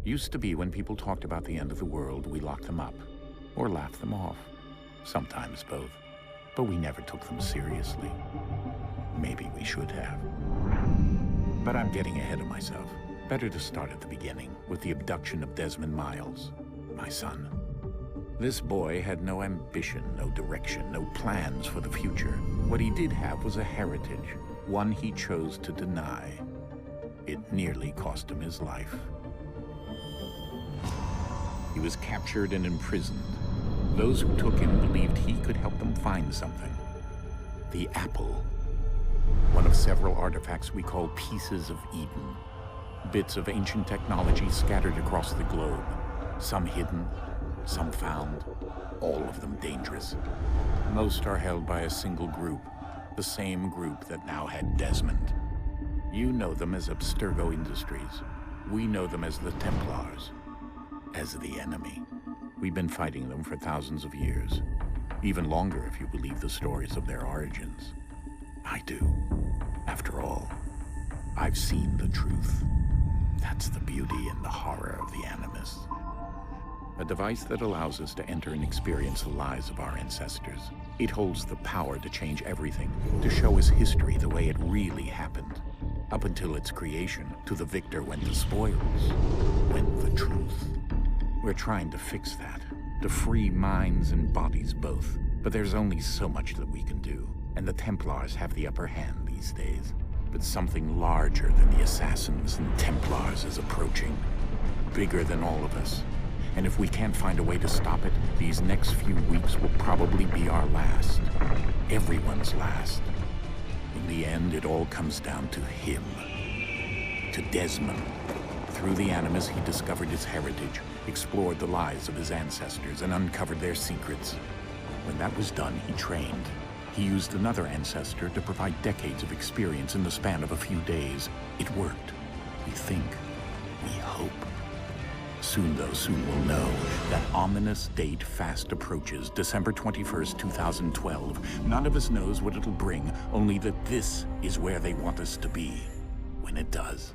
Used to be when people talked about the end of the world, we locked them up. Or laughed them off. Sometimes both. But we never took them seriously. Maybe we should have. But I'm getting ahead of myself. Better to start at the beginning, with the abduction of Desmond Miles, my son. This boy had no ambition, no direction, no plans for the future. What he did have was a heritage, one he chose to deny. It nearly cost him his life. He was captured and imprisoned. Those who took him believed he could help them find something. The apple. One of several artifacts we call pieces of Eden. Bits of ancient technology scattered across the globe. Some hidden, some found, all of them dangerous. Most are held by a single group, the same group that now had Desmond. You know them as Abstergo Industries. We know them as the Templars, as the enemy. We've been fighting them for thousands of years, even longer if you believe the stories of their origins. I do. After all, I've seen the truth. That's the beauty and the horror of the Animus. A device that allows us to enter and experience the lives of our ancestors. It holds the power to change everything, to show us history the way it really happened. Up until its creation, to the victor went the spoils, went the truth. We're trying to fix that, to free minds and bodies both. But there's only so much that we can do, and the Templars have the upper hand these days. But something larger than the Assassins and Templars is approaching, bigger than all of us. And if we can't find a way to stop it, these next few weeks will probably be our last. Everyone's last. In the end, it all comes down to him. To Desmond. Through the Animus, he discovered his heritage, explored the lives of his ancestors, and uncovered their secrets. When that was done, he trained. He used another ancestor to provide decades of experience in the span of a few days. It worked. We think. We hope. Soon, though, soon we'll know. That ominous date fast approaches, December 21st, 2012. None of us knows what it'll bring, only that this is where they want us to be, when it does.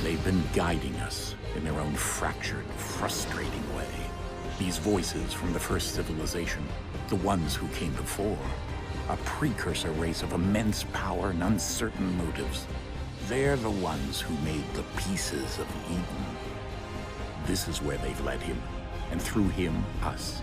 They've been guiding us in their own fractured, frustrating way. These voices from the first civilization, the ones who came before, a precursor race of immense power and uncertain motives. They're the ones who made the pieces of Eden. This is where they've led him, and through him, us.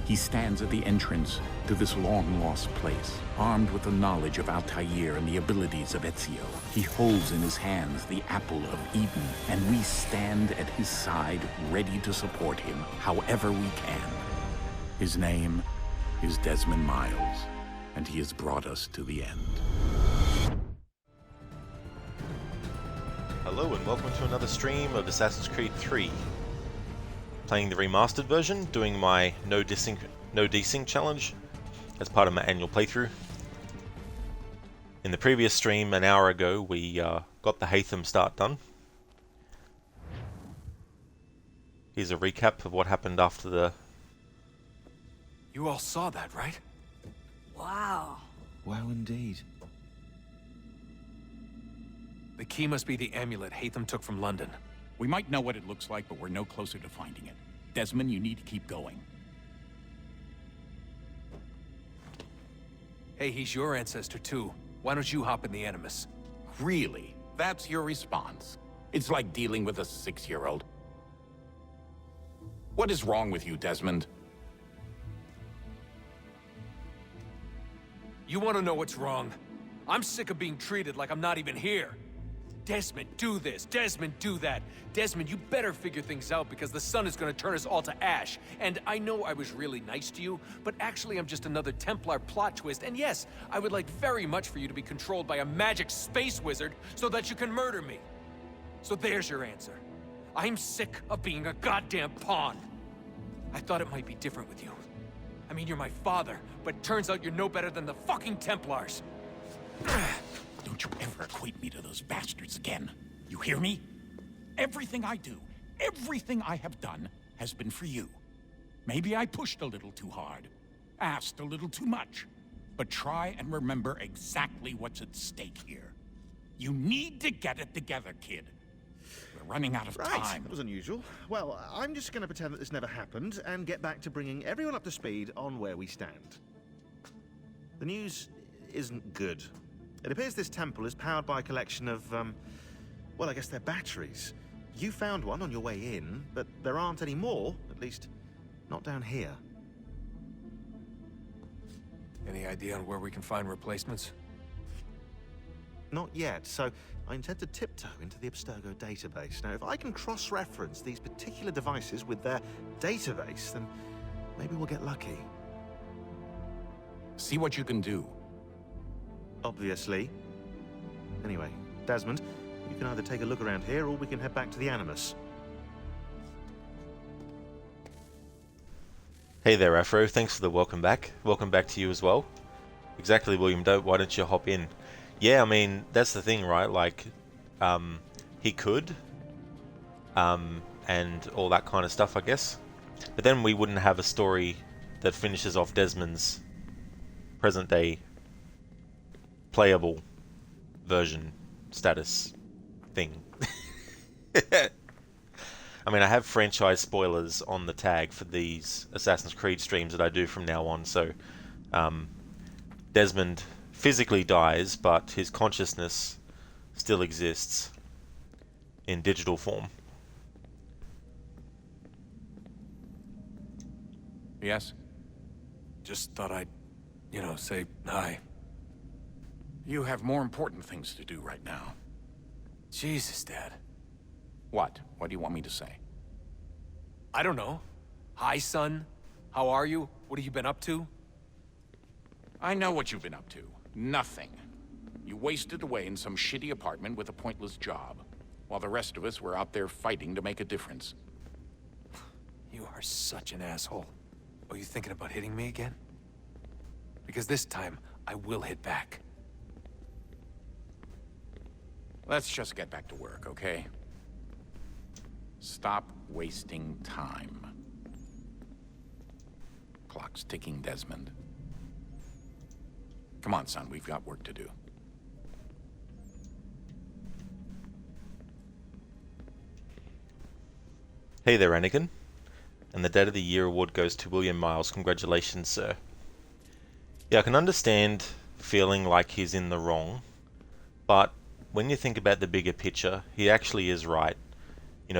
He stands at the entrance to this long-lost place, armed with the knowledge of Altair and the abilities of Ezio. He holds in his hands the apple of Eden, and we stand at his side, ready to support him however we can. His name is Desmond Miles, and he has brought us to the end. Hello and welcome to another stream of Assassin's Creed 3. Playing the remastered version, doing my No DeSync challenge as part of my annual playthrough. In the previous stream, an hour ago, we got the Haytham start done. Here's a recap of what happened after the... You all saw that, right? Wow. Wow, indeed. The key must be the amulet Haytham took from London. We might know what it looks like, but we're no closer to finding it. Desmond, you need to keep going. Hey, he's your ancestor too. Why don't you hop in the Animus? Really? That's your response? It's like dealing with a 6-year-old. What is wrong with you, Desmond? You want to know what's wrong? I'm sick of being treated like I'm not even here. Desmond, do this. Desmond, do that. Desmond, you better figure things out because the sun is going to turn us all to ash. And I know I was really nice to you, but actually I'm just another Templar plot twist. And yes, I would like very much for you to be controlled by a magic space wizard so that you can murder me. So there's your answer. I'm sick of being a goddamn pawn. I thought it might be different with you. I mean, you're my father, but turns out you're no better than the fucking Templars. Don't you ever equate me to those bastards again. You hear me? Everything I do, everything I have done, has been for you. Maybe I pushed a little too hard, asked a little too much, but try and remember exactly what's at stake here. You need to get it together, kid. We're running out of Right, time. that was unusual. Well, I'm just going to pretend that this never happened and get back to bringing everyone up to speed on where we stand. The news isn't good. It appears this temple is powered by a collection of, well, I guess they're batteries. You found one on your way in, but there aren't any more, at least not down here. Any idea on where we can find replacements? Not yet, so I intend to tiptoe into the Abstergo database. Now, if I can cross-reference these particular devices with their database, then maybe we'll get lucky. See what you can do. Obviously. Anyway, Desmond, you can either take a look around here or we can head back to the Animus. Hey there, Afro. Thanks for the welcome back. Welcome back to you as well. Exactly, William. Why don't you hop in? Yeah, I mean, that's the thing, right? Like, he could, and all that kind of stuff, I guess. But then we wouldn't have a story that finishes off Desmond's present-day playable version status thing. I mean, I have franchise spoilers on the tag for these Assassin's Creed streams that I do from now on, so Desmond physically dies, but his consciousness still exists in digital form. Yes? Just thought I'd, say hi. You have more important things to do right now. Jesus, Dad. What? What do you want me to say? I don't know. Hi, son. How are you? What have you been up to? I know what you've been up to. Nothing. You wasted away in some shitty apartment with a pointless job, while the rest of us were out there fighting to make a difference. You are such an asshole. Are you thinking about hitting me again? Because this time, I will hit back. Let's just get back to work, okay? Stop wasting time. Clock's ticking, Desmond. Come on, son, we've got work to do. Hey there, Anakin. And the Dad of the Year award goes to William Miles. Congratulations, sir. Yeah, I can understand feeling like he's in the wrong, but when you think about the bigger picture, he actually is right.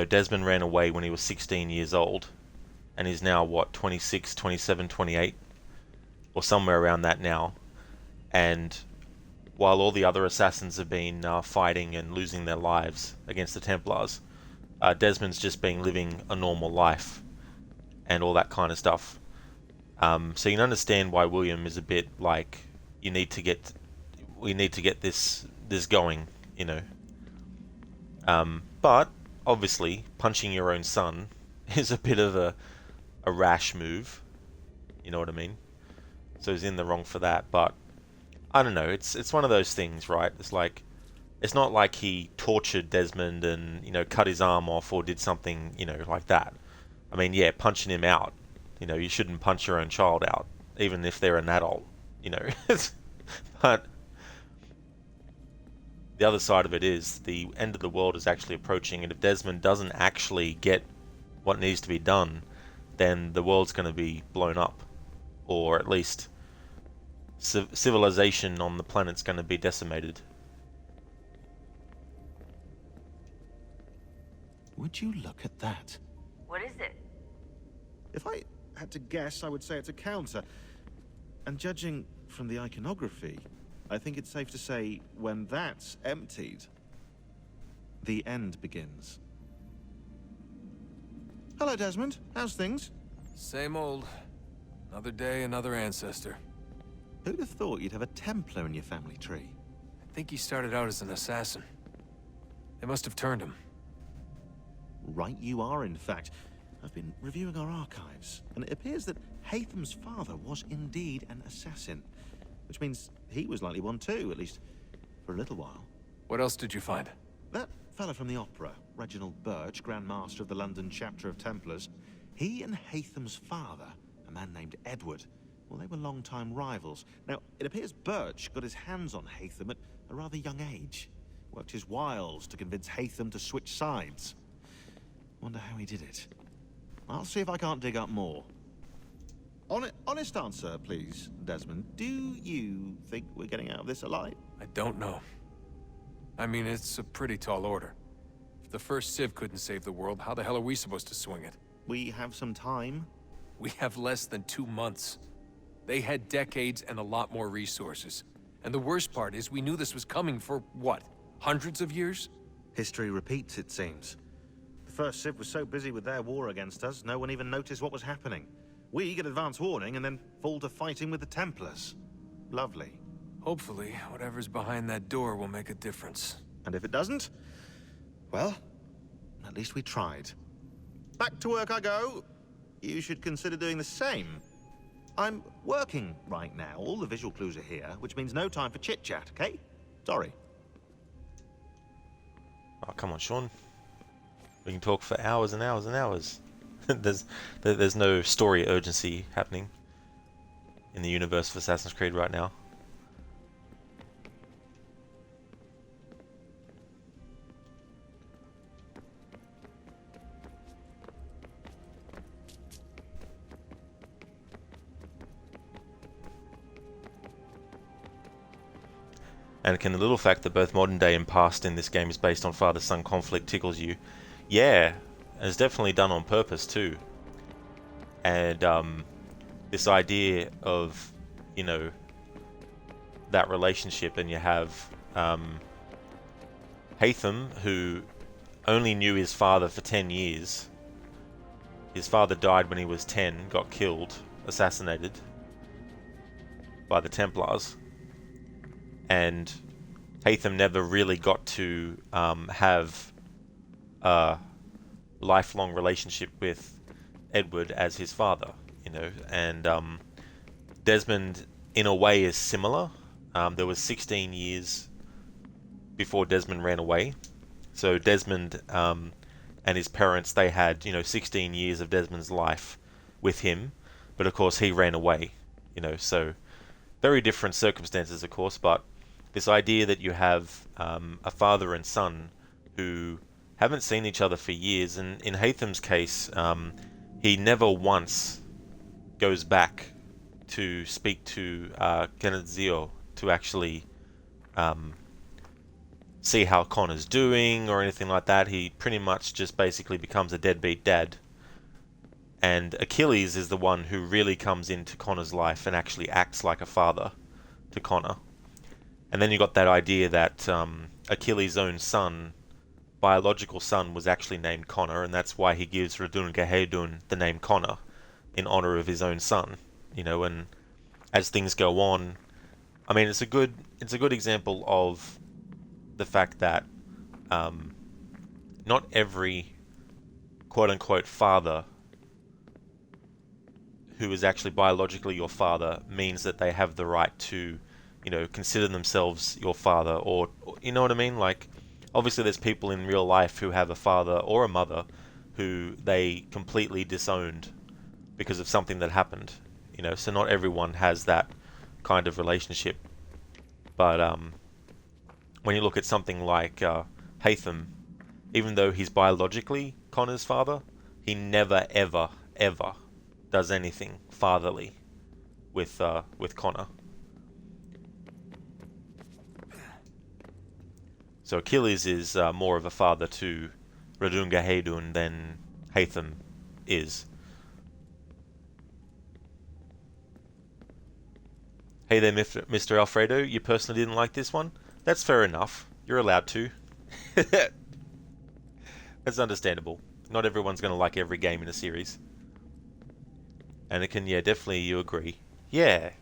Desmond ran away when he was 16 years old, and he's now, what, 26, 27, 28? Or somewhere around that now. And while all the other assassins have been fighting and losing their lives against the Templars, Desmond's just been living a normal life and all that kind of stuff. So you can understand why William is a bit like, we need to get this going, But obviously, punching your own son is a bit of a rash move. You know what I mean? So he's in the wrong for that. But I don't know. It's one of those things, right? It's like, it's not like he tortured Desmond and cut his arm off or did something like that. I mean, yeah, punching him out. You shouldn't punch your own child out, even if they're an adult. But the other side of it is the end of the world is actually approaching, and if Desmond doesn't actually get what needs to be done, then the world's going to be blown up, or at least civilization on the planet's going to be decimated. Would you look at that? What is it? If I had to guess, I would say it's a counter. And judging from the iconography, I think it's safe to say when that's emptied, the end begins. Hello, Desmond. How's things? Same old. Another day, another ancestor. Who'd have thought you'd have a Templar in your family tree? I think he started out as an assassin. They must have turned him. Right you are, in fact. I've been reviewing our archives, and it appears that Haytham's father was indeed an assassin, which means he was likely one too, at least for a little while. What else did you find? That fella from the opera, Reginald Birch, Grand Master of the London chapter of Templars, he and Haytham's father, a man named Edward, well, they were long-time rivals. Now, it appears Birch got his hands on Haytham at a rather young age, worked his wiles to convince Haytham to switch sides. Wonder how he did it. I'll see if I can't dig up more. Honest answer, please, Desmond. Do you think we're getting out of this alive? I don't know. I mean, it's a pretty tall order. If the first Civ couldn't save the world, how the hell are we supposed to swing it? We have some time. We have less than 2 months. They had decades and a lot more resources. And the worst part is we knew this was coming for, what, hundreds of years? History repeats, it seems. The first Civ was so busy with their war against us, no one even noticed what was happening. We get advance warning and then fall to fighting with the Templars. Lovely. Hopefully, whatever's behind that door will make a difference. And if it doesn't, well, at least we tried. Back to work I go. You should consider doing the same. I'm working right now. All the visual clues are here, which means no time for chit-chat, okay? Sorry. Oh, come on, Sean. We can talk for hours and hours and hours. there's no story urgency happening in the universe of Assassin's Creed right now. And can the little fact that both modern day and past in this game is based on father-son conflict tickles you? Yeah, and it's definitely done on purpose too. And this idea of, you know, that relationship, and you have Haytham, who only knew his father for 10 years. His father died when he was 10, got killed, assassinated by the Templars. And Haytham never really got to have a lifelong relationship with Edward as his father, you know. And Desmond, in a way, is similar. There was 16 years before Desmond ran away. So Desmond and his parents, they had, you know, 16 years of Desmond's life with him. But of course, he ran away, you know. So very different circumstances, of course, but this idea that you have a father and son who haven't seen each other for years, and in Haytham's case, he never once goes back to speak to Kenedzio to actually see how Connor's doing or anything like that. He pretty much just basically becomes a deadbeat dad. And Achilles is the one who really comes into Connor's life and actually acts like a father to Connor. And then you got that idea that Achilles' own son, biological son, was actually named Connor, and that's why he gives Radun Gahedun the name Connor, in honor of his own son. You know, and as things go on, I mean, it's a good example of the fact that not every quote-unquote father who is actually biologically your father means that they have the right to, you know, consider themselves your father, or you know what I mean? Like, obviously there's people in real life who have a father or a mother who they completely disowned because of something that happened, you know, so not everyone has that kind of relationship. But when you look at something like Haytham, even though he's biologically Connor's father, he never ever does anything fatherly with Connor. So Achilles is more of a father to Radun Gahedun than Haytham is. Hey there, Mr. Alfredo, you personally didn't like this one? That's fair enough. You're allowed to. That's understandable. Not everyone's going to like every game in a series. Anakin, yeah, definitely you agree. Yeah,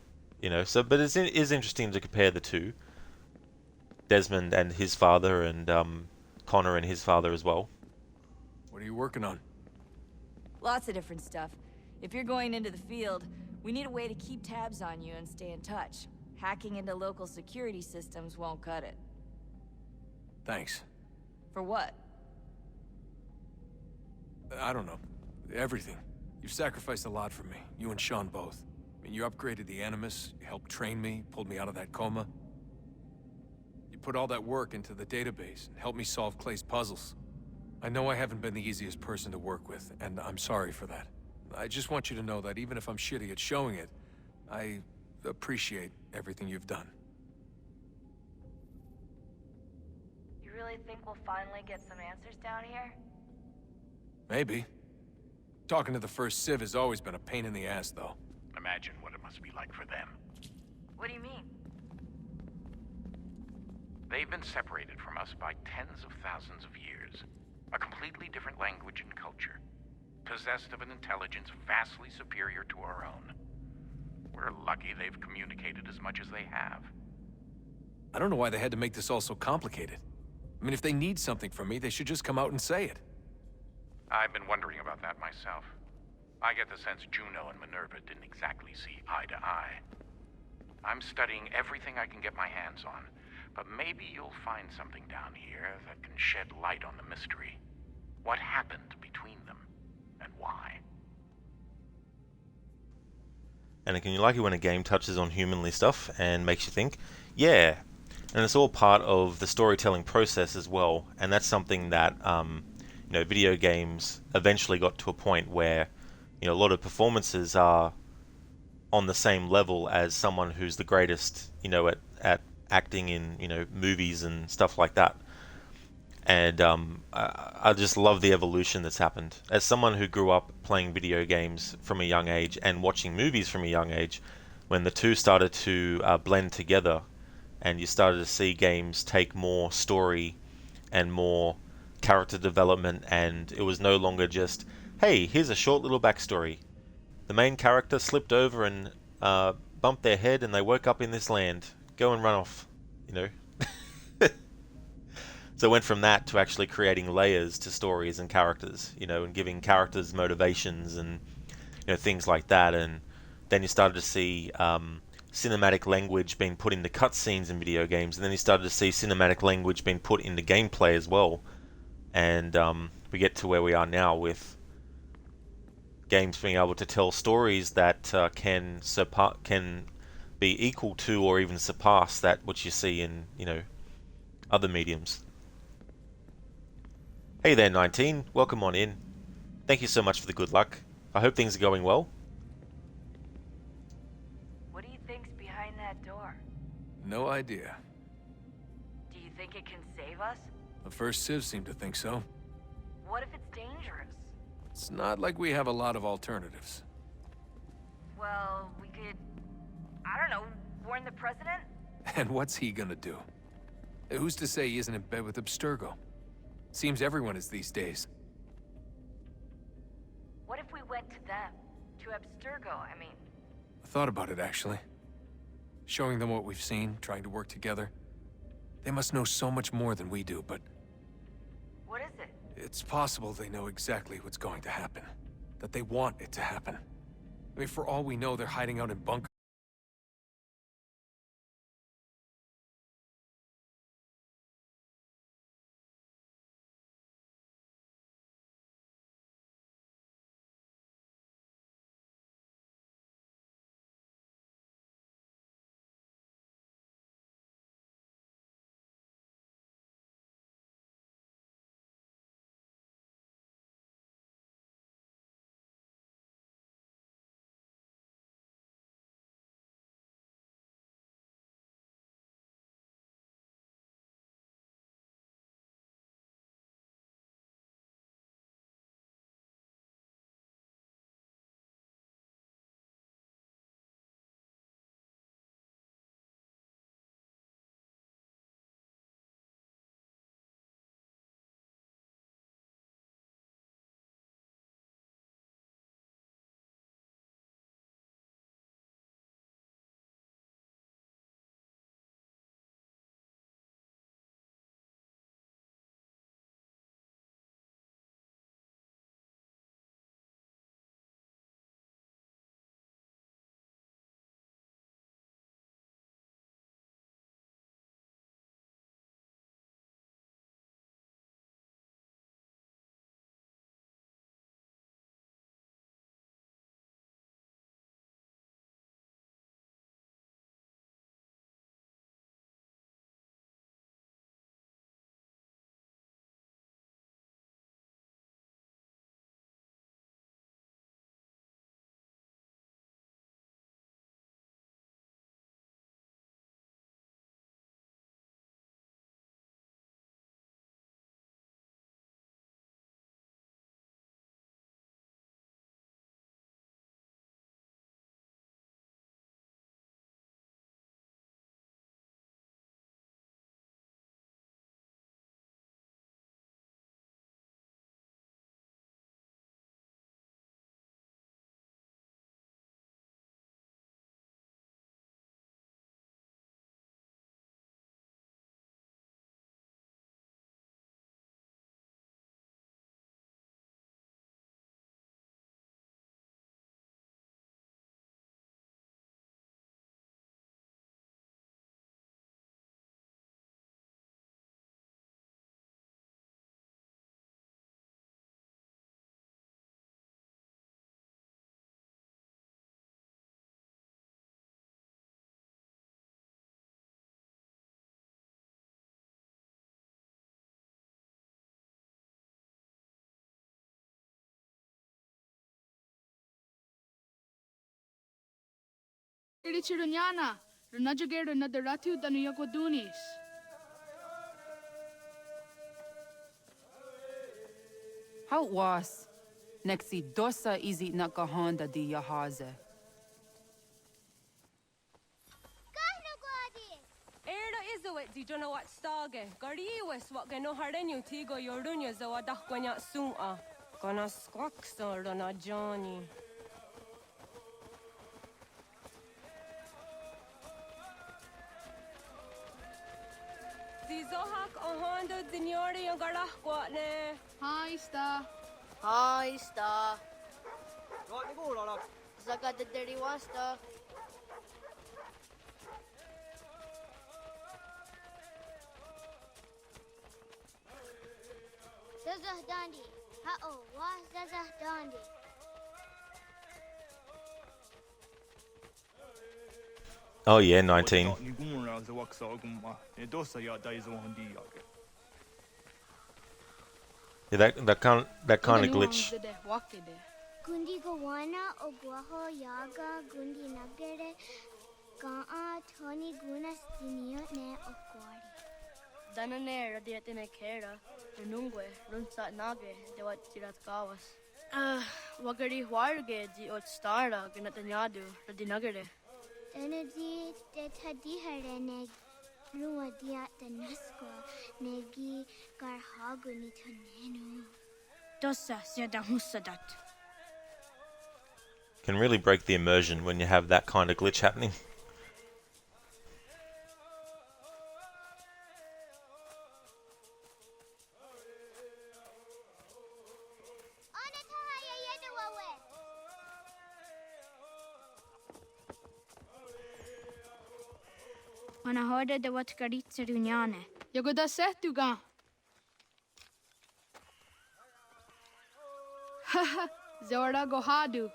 you know, so, but it is interesting to compare the two. Desmond and his father, and Connor and his father as well. What are you working on? Lots of different stuff. If you're going into the field, we need a way to keep tabs on you and stay in touch. Hacking into local security systems won't cut it. Thanks. For what? I don't know. Everything. You've sacrificed a lot for me. You and Sean both. I mean, you upgraded the Animus, you helped train me, pulled me out of that coma. You put all that work into the database and helped me solve Clay's puzzles. I know I haven't been the easiest person to work with, and I'm sorry for that. I just want you to know that even if I'm shitty at showing it, I appreciate everything you've done. You really think we'll finally get some answers down here? Maybe. Talking to the first Civ has always been a pain in the ass, though. Imagine what it must be like for them. What do you mean? They've been separated from us by tens of thousands of years. A completely different language and culture. Possessed of an intelligence vastly superior to our own. We're lucky they've communicated as much as they have. I don't know why they had to make this all so complicated. I mean, if they need something from me, they should just come out and say it. I've been wondering about that myself. I get the sense Juno and Minerva didn't exactly see eye to eye. I'm studying everything I can get my hands on, but maybe you'll find something down here that can shed light on the mystery. What happened between them, and why? And can you like it when a game touches on humanly stuff and makes you think? Yeah, and it's all part of the storytelling process as well, and that's something that video games eventually got to a point where a lot of performances are on the same level as someone who's the greatest at acting in movies and stuff like that. And I just love the evolution that's happened. As someone who grew up playing video games from a young age and watching movies from a young age, when the two started to blend together and you started to see games take more story and more character development, and it was no longer just, hey, here's a short little backstory. The main character slipped over and bumped their head and they woke up in this land. Go and run off, So it went from that to actually creating layers to stories and characters, and giving characters motivations and things like that. And then you started to see cinematic language being put into cutscenes in video games, and then you started to see cinematic language being put into gameplay as well. And we get to where we are now with games being able to tell stories that can be equal to or even surpass that which you see in other mediums. Hey there, 19. Welcome on in. Thank you so much for the good luck. I hope things are going well. What do you think's behind that door? No idea. Do you think it can save us? The first Civ seemed to think so. What if it's dangerous? It's not like we have a lot of alternatives. Well, we could... I don't know, warn the president? And what's he gonna do? Who's to say he isn't in bed with Abstergo? Seems everyone is these days. What if we went to them? To Abstergo, I mean. I thought about it, actually. Showing them what we've seen, trying to work together. They must know so much more than we do, but... What is it? It's possible they know exactly what's going to happen. That they want it to happen. I mean, for all we know, they're hiding out in bunkers. Kirichirunyana, Runajagero Nadaratu Danuyagodunis. How was? Nexi dosa izi nakahonda di yahaze. Erda izuit di jona wat stage. Gariwis wat geno hardenyu tigo yordunya zawadah gwanya suma. Gana squaxor na Johnny. Zizohak ohanda dinyori yung garah kwatne. Hi, Sta. Hi, Sta. Zaga the dirty wasta. Zazah Dandi. Ha-oh, was Zazah Dandi. Oh yeah, 19. Yeah, that kind of glitch. Gundi Gawana Oguaho Yaga Gundi Nagere Gaa Tony Gunas Dinio Ne Okwari. Danane Radiatine Kera, Runungwe, Runsat Nage, de what Tirat Kawas. Wagari Warge, the Ot Stara, Ganatanyadu, Radinagere. Energy de Tadiharene Ruadia the Nasqua Negi Garhaguni Tonenu. Dosa Siada Musadat. Can really break the immersion when you have that kind of glitch happening. Ana horde de wat karitsa runyane. Yagoda Setuga. Haha, Zora Gohadu.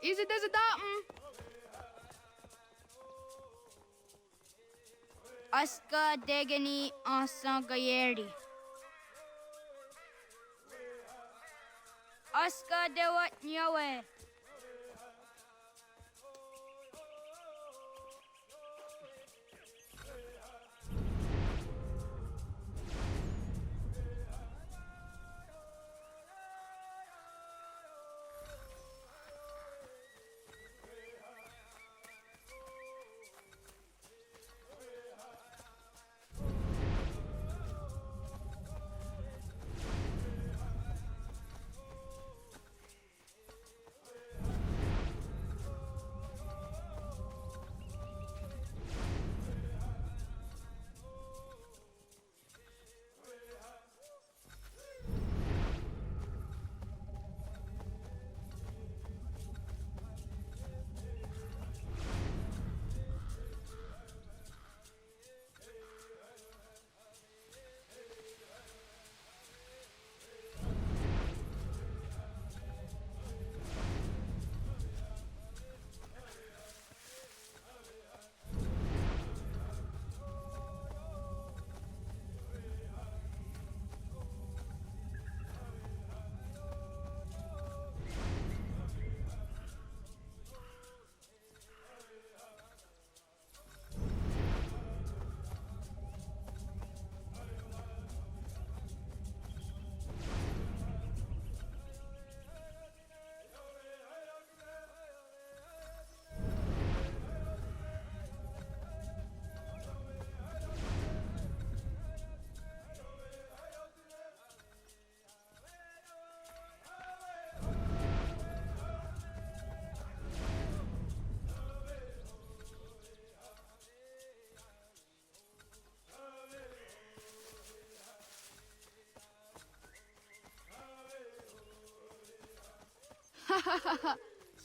Is it as a Aska Degani Asa Gayeri. Aska de wat nyawe.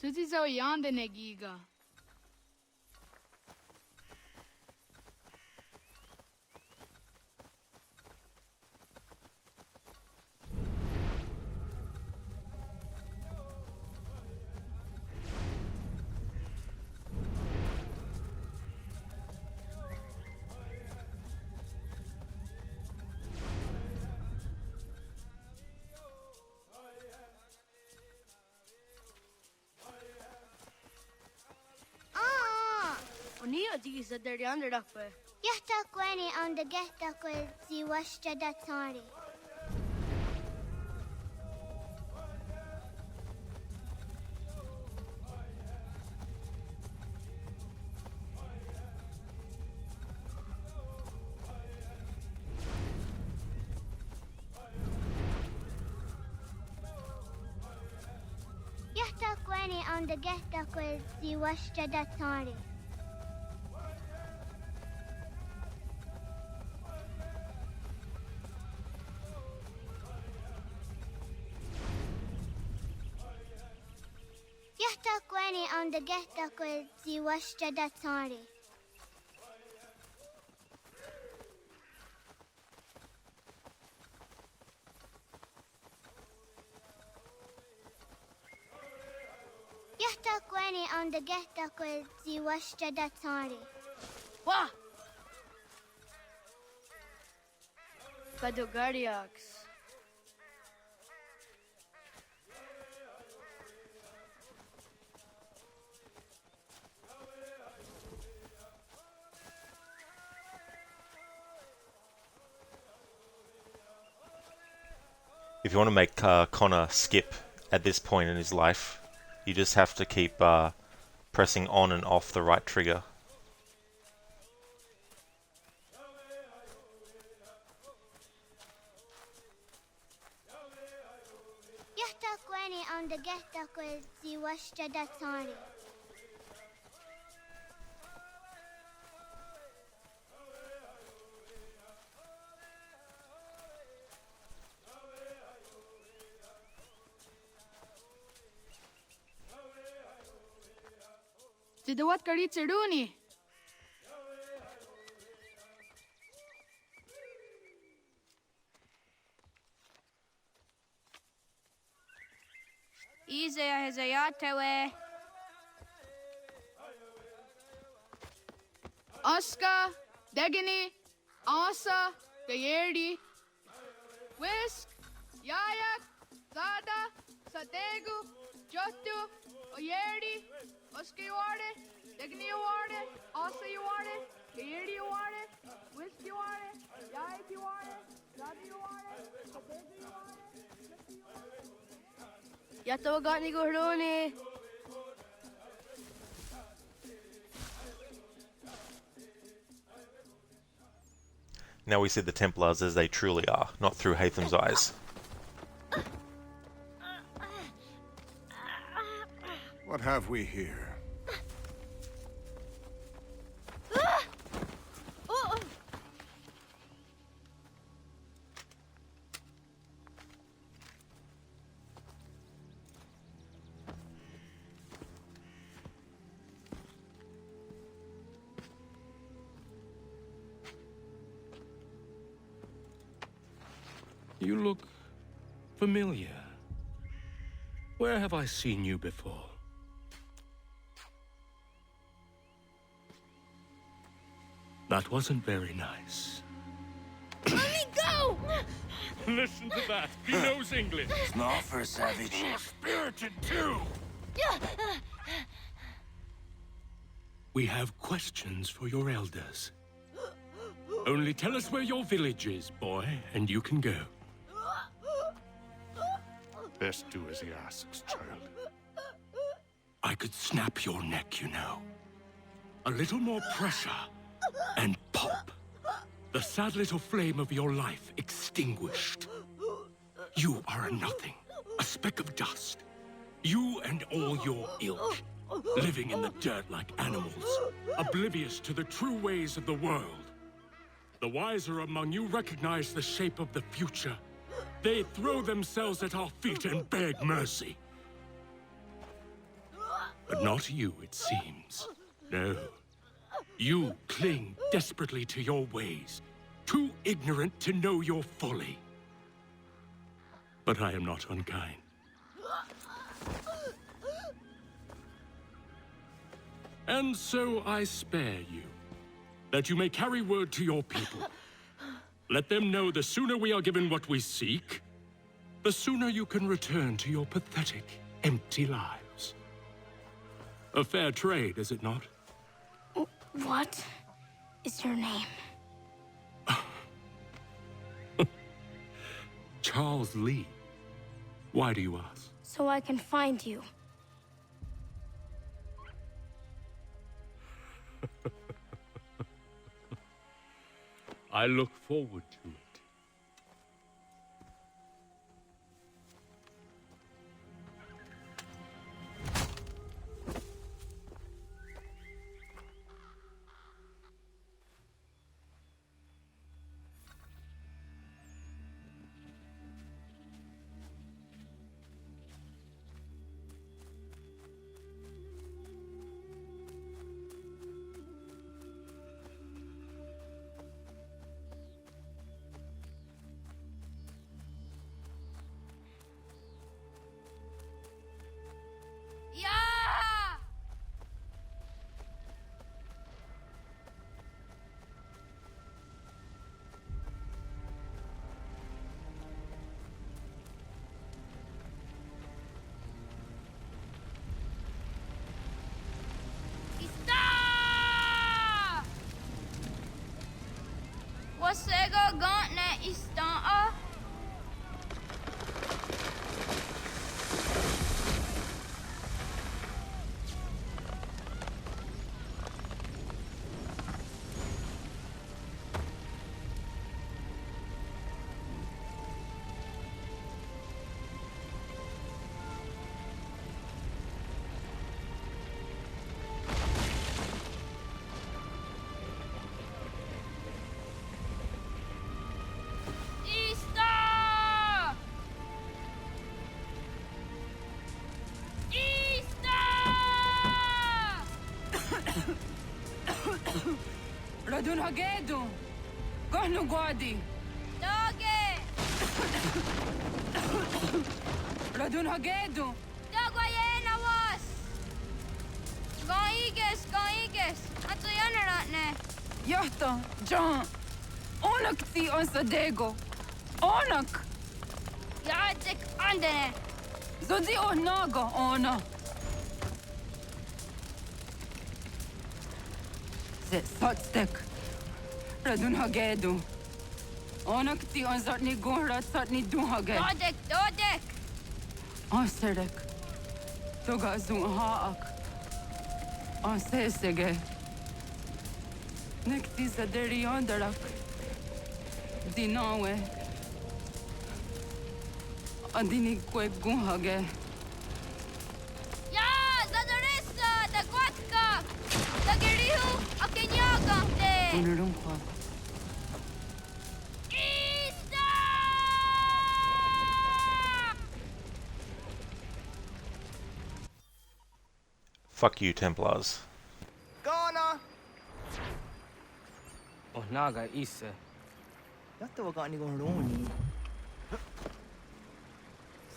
Suzi zo yande negiga. Nia di is der yonder dakwe. Yahtakweni on the Gehtakwe Ziwashta Datari. Yahtakweni on the Gehtakwe Ziwashta Datari. Yahtakweni on the Gehtakwe Ziwashta Datari. Yahtakweni on the Gehtakwe Ziwashta Datari. Wah! Padogardiox. If you want to make Connor skip at this point in his life, you just have to keep pressing on and off the right trigger. Yahtakweni on the Gehtakwe Ziwashta Datari. Tidawat kari tsiduni. Izaya hezayatewe. Aska, Degini, Asa, Gayerdi, Whisk, Yayak, Zada, Sategu, Jotu, Oyerdi, Oska you are it, Degini you are it, Asa you are it, Gayerdi you are it, Whisk you are it, Yayak you are it, Zada you are it, Sategu you are it. Yatawagani Gordoni. Now we see the Templars as they truly are, not through Hatham's eyes. What have we here? You look familiar. Where have I seen you before? That wasn't very nice. Let me go! Listen to that. He knows English. Small for a savage. More spirited too. We have questions for your elders. Only tell us where your village is, boy, and you can go. Best do as he asks, child. I could snap your neck, you know. A little more pressure, and pop. The sad little flame of your life extinguished. You are a nothing, a speck of dust. You and all your ilk, living in the dirt like animals, oblivious to the true ways of the world. The wiser among you recognize the shape of the future. They throw themselves at our feet and beg mercy. But not you, it seems. No. You cling desperately to your ways, too ignorant to know your folly. But I am not unkind. And so I spare you, that you may carry word to your people. Let them know the sooner we are given what we seek, the sooner you can return to your pathetic, empty lives. A fair trade, is it not? What is your name? Charles Lee. Why do you ask? So I can find you. I look forward to it. Yeah! Ista! Wasega gantne istaa? Radun hagedu. Gahnu guadi. Doge! Radun hagedu. Dogwayena was! Gaiges! Atso yanaratne. Yahta, John. Onak ti on sadego. Onak. Yadik andene. Zodi onaga ona. Zet satstek. Radun hagedu. Onak ti on zatni gunrat satni duhage. Dodek! On serek. Toga zun haak. On sesege. Nekti zaderi ondarak. Dinawe. Andini kwe gunhage. Ya! Zadorissa! Dagwatka! Dagirihu! Akinyaga! Unurumpa. Fuck you, Templars. Ghana! Oh, naga isa. Yatta wakani gon roni.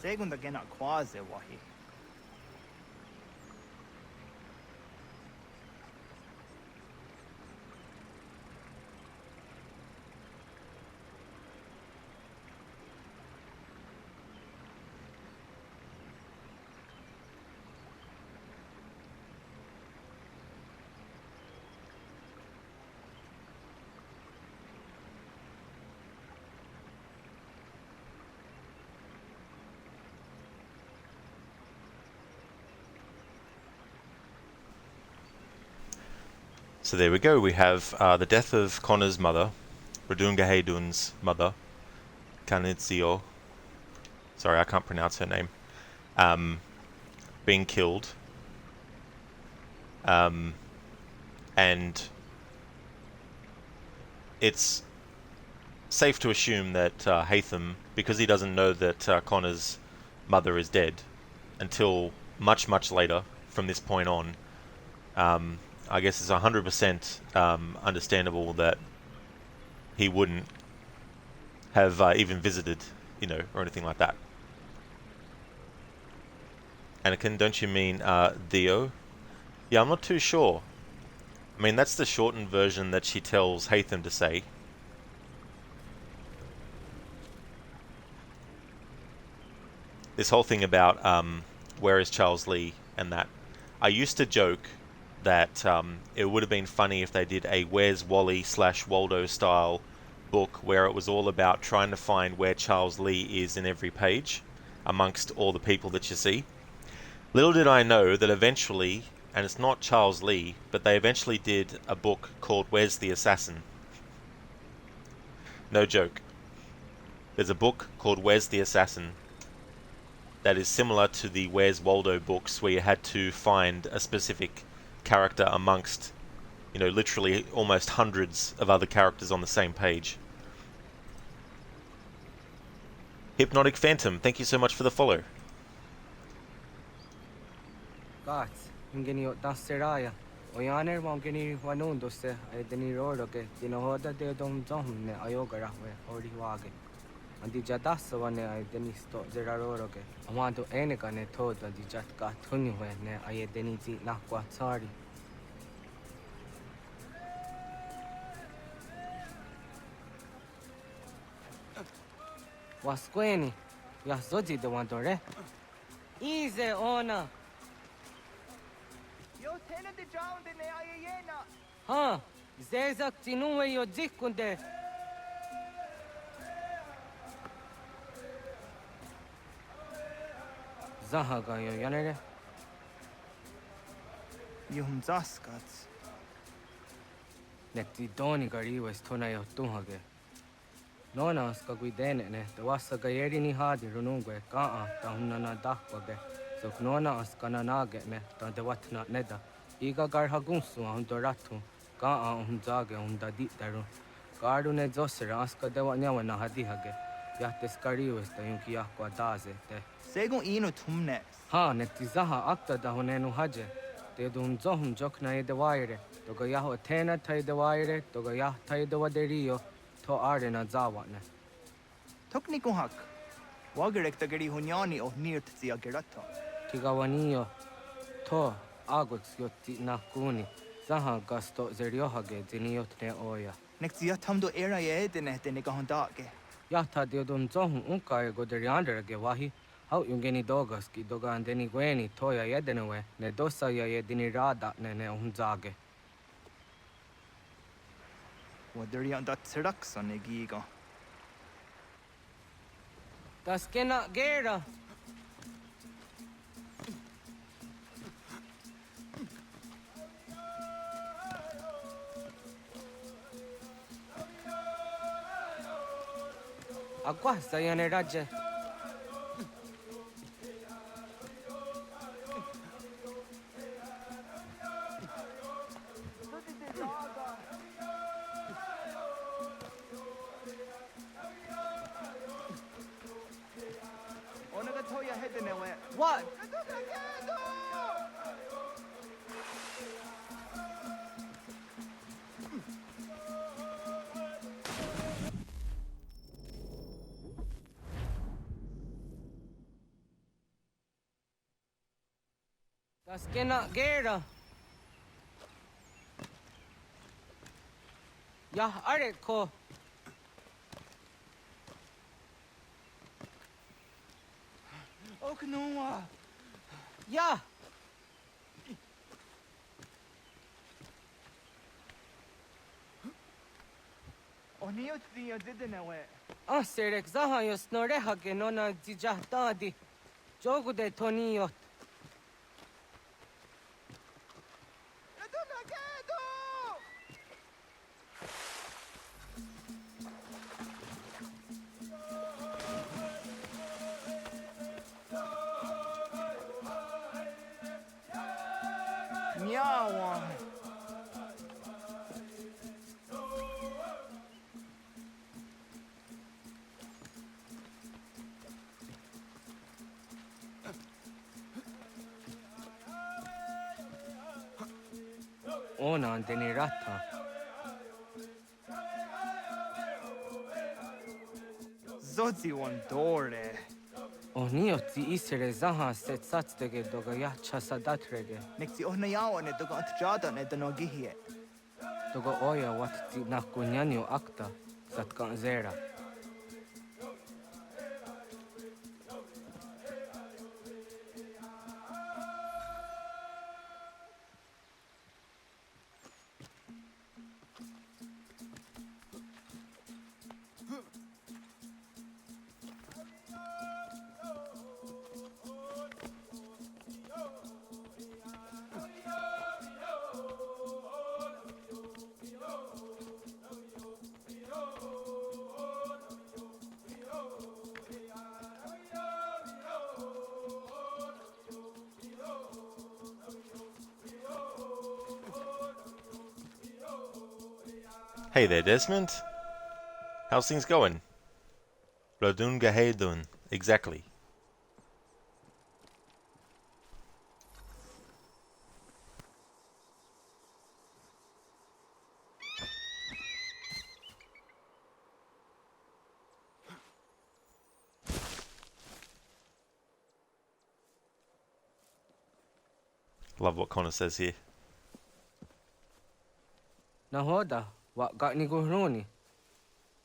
Segunda gena quase wahi. So there we go, we have the death of Connor's mother, Radunga Haydun's mother, Kanizio, sorry I can't pronounce her name, being killed. And it's safe to assume that Haytham, because he doesn't know that Connor's mother is dead until much later from this point on, I guess it's 100% understandable that he wouldn't have even visited, you know, or anything like that. Anakin, don't you mean Theo? Yeah, I'm not too sure. I mean, that's the shortened version that she tells Haytham to say. This whole thing about where is Charles Lee and that. I used to joke that it would have been funny if they did a Where's Wally / Waldo style book where it was all about trying to find where Charles Lee is in every page amongst all the people that you see. Little did I know that eventually, and it's not Charles Lee, but they eventually did a book called Where's the Assassin? No joke. There's a book called Where's the Assassin that is similar to the Where's Waldo books, where you had to find a specific character amongst, you know, literally almost hundreds of other characters on the same page. Hypnotic Phantom, thank you so much for the follow. Gats, ingeni dasseraya. Oyaner mangeni wanundo se edeni rodoke dinohoda de dom ne ayogara we ori wage. Andi jadassa wane edeni sto zeraroroke. Amando eneka ne toda di jatka tuni we ne ayedeni ti nakwa tsari. Wasqueni, ya zodi de wandore. Easy ona. Yo tena de drowned in the ayena. Ha, zezak tinuwe yo zikunde. Zahaga yo yanere. Yum zaskats. Nekti doni gari wes tona yo tuhage. Nona ska guidene ne, te wassa gayeri ni hadi runungwe kaa ta hunana dakwage. So nona askana nage ne, ta de watna neda. Iga gar hagunsu hundoratu, kaa hunzage hundaditaru. Garu ne zosera aska de wanyawa na hadihage. Yates kari wes ta yunki yakwa daze te. Segun ino tumne. Ha, nekti zaha akta da hunenu haje. Te dun zohum jokna e de waire. Toga yaho tena tai de waire, toga yah tai de waderio. To are na zawatne. Tokni kuhak. Wagerek tagari hunyani o nirt zia gerato. Tigawanio. To agots yotti na kuni. Zaha gasto zeriohage ziniotne oya. Nekti yatamdo era yedene de negahondake. Yata diodun zohum unka ego derianderage wahi. Hau yungeni dogas ki doga andeni gweni toya yedenewe. Ne dosa ya yedini rada ne unzage. Waderian dat serakson egiga. Das kena gera. Agua sayane raje. What? Das kena gera. Ya areko. Oknoa. Ya. Oniot zia didenewe. Serek zaha yo snorehage nona zijahtadi. Jogu de toniot. Nyawa. Ona andeni rata. Zodzi wandore. Onioti isere zaha set satstege doga yacha sadatrege. Nekti ohna yawa ne doga atjada ne danogihie. Doga oya watti nakunyanyo akta satkan zera. Hey there, Desmond. How's things going? Radun Gahedun, exactly. Love what Connor says here. Nahoda, what got ni guruni?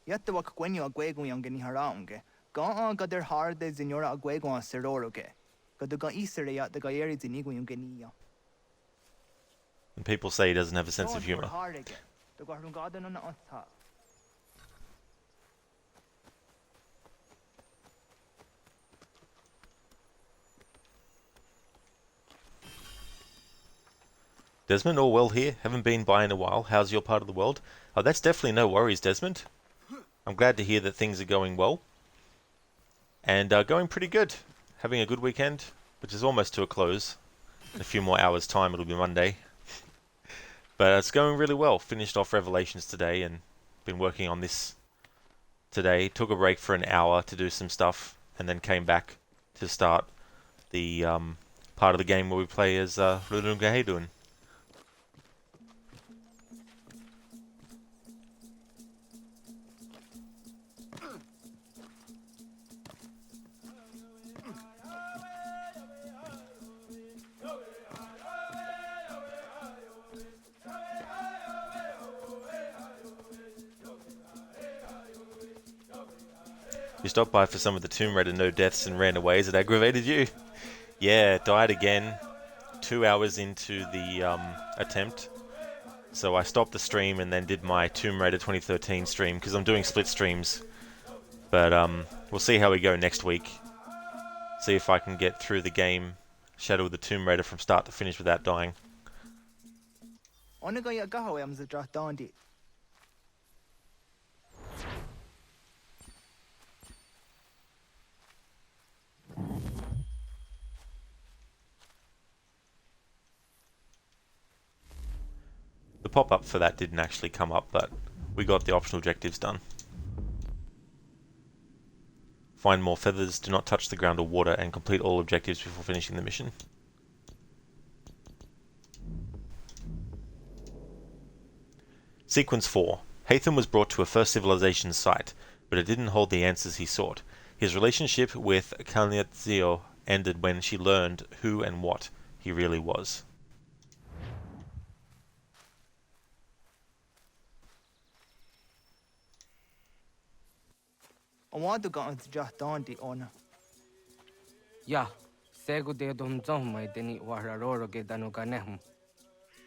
Yatta wak kwenyo agwego yang geni haraunge. Ga gader harde zinora agwego a seroroge. Gaduga isere yat the gayeri zinigo yung genia. And people say he doesn't have a sense of humor. The garden on the Desmond, all well here? Haven't been by in a while. How's your part of the world? Oh, that's definitely no worries, Desmond. I'm glad to hear that things are going well. And going pretty good. Having a good weekend, which is almost to a close. In a few more hours' time, it'll be Monday. But it's going really well. Finished off Revelations today and been working on this today. Took a break for an hour to do some stuff and then came back to start the part of the game where we play as Rudunga Heidun. You stopped by for some of the Tomb Raider no deaths and ran away. Has it aggravated you? Yeah, died again 2 hours into the attempt. So I stopped the stream and then did my Tomb Raider 2013 stream because I'm doing split streams. But we'll see how we go next week. See if I can get through the game Shadow of the Tomb Raider from start to finish without dying. The pop-up for that didn't actually come up, but we got the optional objectives done. Find more feathers, do not touch the ground or water, and complete all objectives before finishing the mission. Sequence 4. Hatham was brought to a first civilization site, but it didn't hold the answers he sought. His relationship with Kalnitzio ended when she learned who and what he really was. I want to go into Jahtanti on. Yeah, Segu de Domzom, my deni wararoro get danuganem.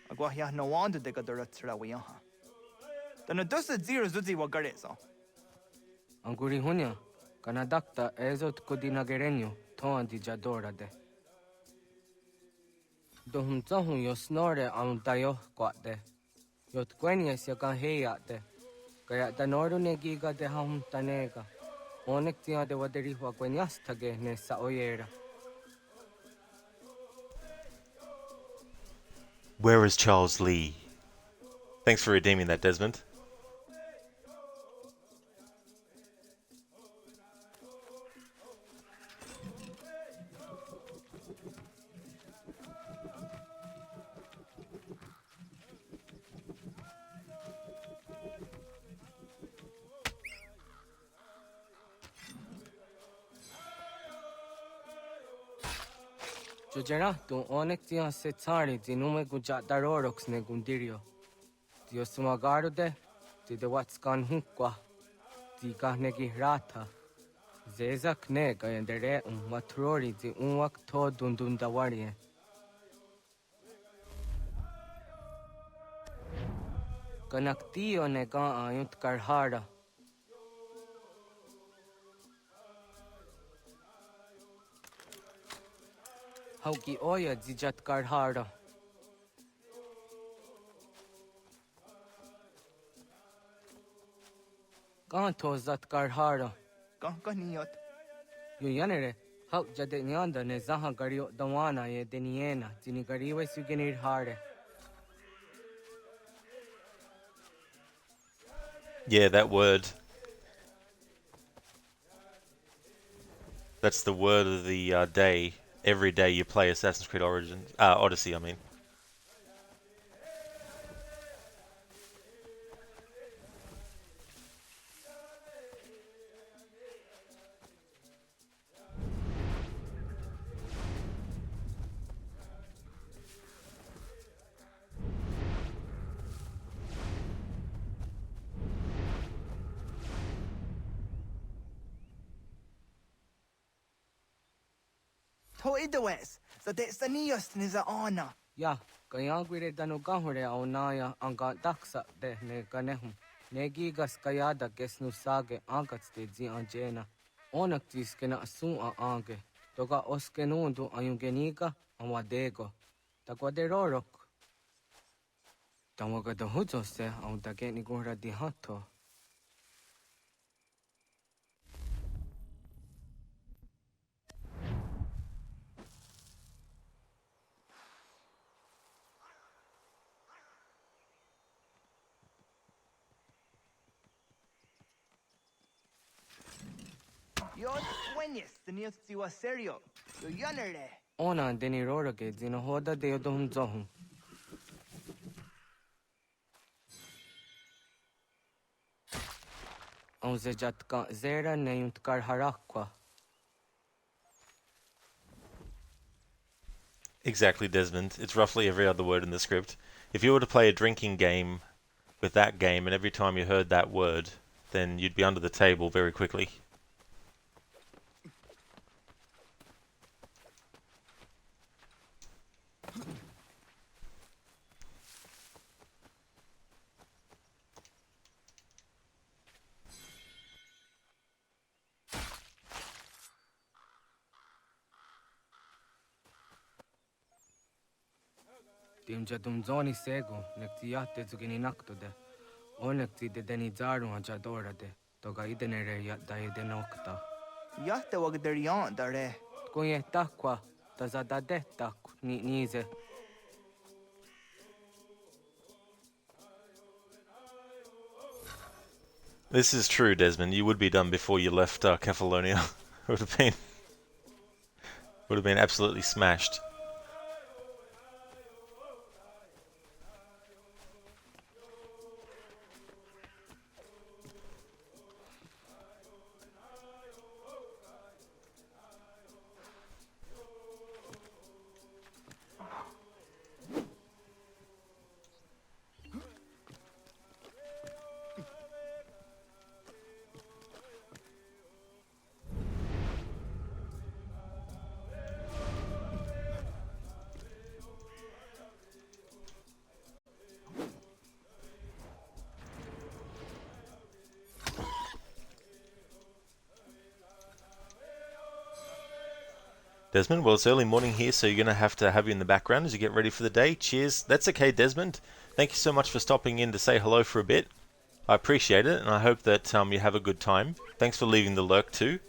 Agwahia no wonder they got the Ratsrawiaha. Then it does the zero Zuzi Wagareza. Anguri Hunya, Kanadakta Ezot Kudinagerenyo, Ton di Jadora de. Domzom, yo snore on Dayo got de. Yot Gwenias yakan heyate. Kaya Danoru negiga de Ham Tanega. Onek tia de Waderi Wagwenias tage ne Saoyera. Where is Charles Lee? Thanks for redeeming that, Desmond. Jojera, tu onek tia setari, dinume gujat ne gundirio. Dio sumagaro de, ti de watskan hunkwa, ti kahnegi rata. Zezak ne gayandere matrori di unwak to dundundawarie. Kanaktio ne ga ayunt karhara. Hauki oya zijat karhara. Kanto zat karhara. Kankaniot. Yuyanere, how jade nyanda ne zaha gario dawana ye deniena, tini gariwe sugenir hare. Yeah, that word. That's the word of the day. Every day you play Assassin's Creed Origins, Odyssey, I mean. Toidowes, so that's the nearest is honor. Ya, kaya gwire dano gahure au naya anga daksa de ne ganehum. Negigas kayada gesnu sage angats de zi anjena. Onak tiskena asun a ange. Toga oskenundu ayungeniga amadego. Takwaderorok. Tawaga da hujose au dageni gura di hato. You're twenius, the nearest you are serio. You're yonere. Ona deni rorage zino hoda de yodum zohum. Au zejatka zera neyuntkar harakwa. Exactly, Desmond. It's roughly every other word in the script. If you were to play a drinking game with that game, and every time you heard that word, then you'd be under the table very quickly. Timja dumzoni sego, nektiate zugini naktode. Onekti de deni zaru ajadora de. Toga idenere ya da idenokta. Yatta wag der yon dare. Kunye takwa, tazada de tak ni nize. This is true, Desmond. You would be done before you left Kefalonia. would have been absolutely smashed. Desmond, well, it's early morning here, so you're going to have you in the background as you get ready for the day. Cheers. That's okay, Desmond. Thank you so much for stopping in to say hello for a bit. I appreciate it, and I hope that you have a good time. Thanks for leaving the lurk too.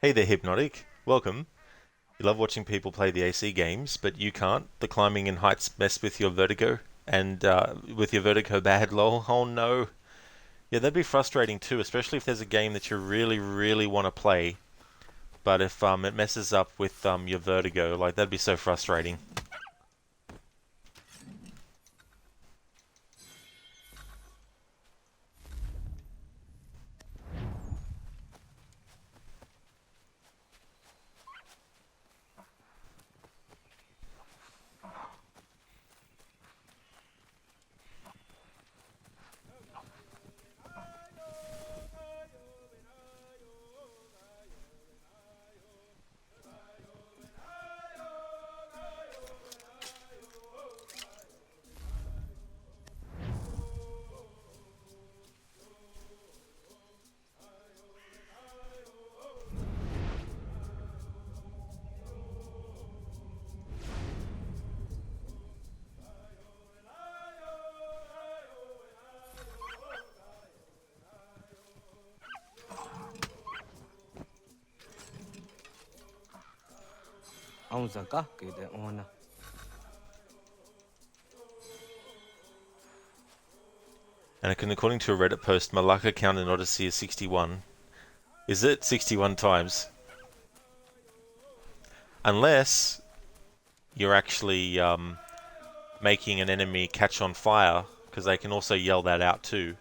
Hey there, Hypnotic. Welcome. You love watching people play the AC games, but you can't. The climbing and heights mess with your vertigo, and with your vertigo bad, lol. Oh no. Yeah, that'd be frustrating too, especially if there's a game that you really, really want to play, but if it messes up with your vertigo, like that'd be so frustrating. And according to a Reddit post, Malacca count in Odyssey is 61. Is it 61 times? Unless you're actually making an enemy catch on fire, because they can also yell that out too.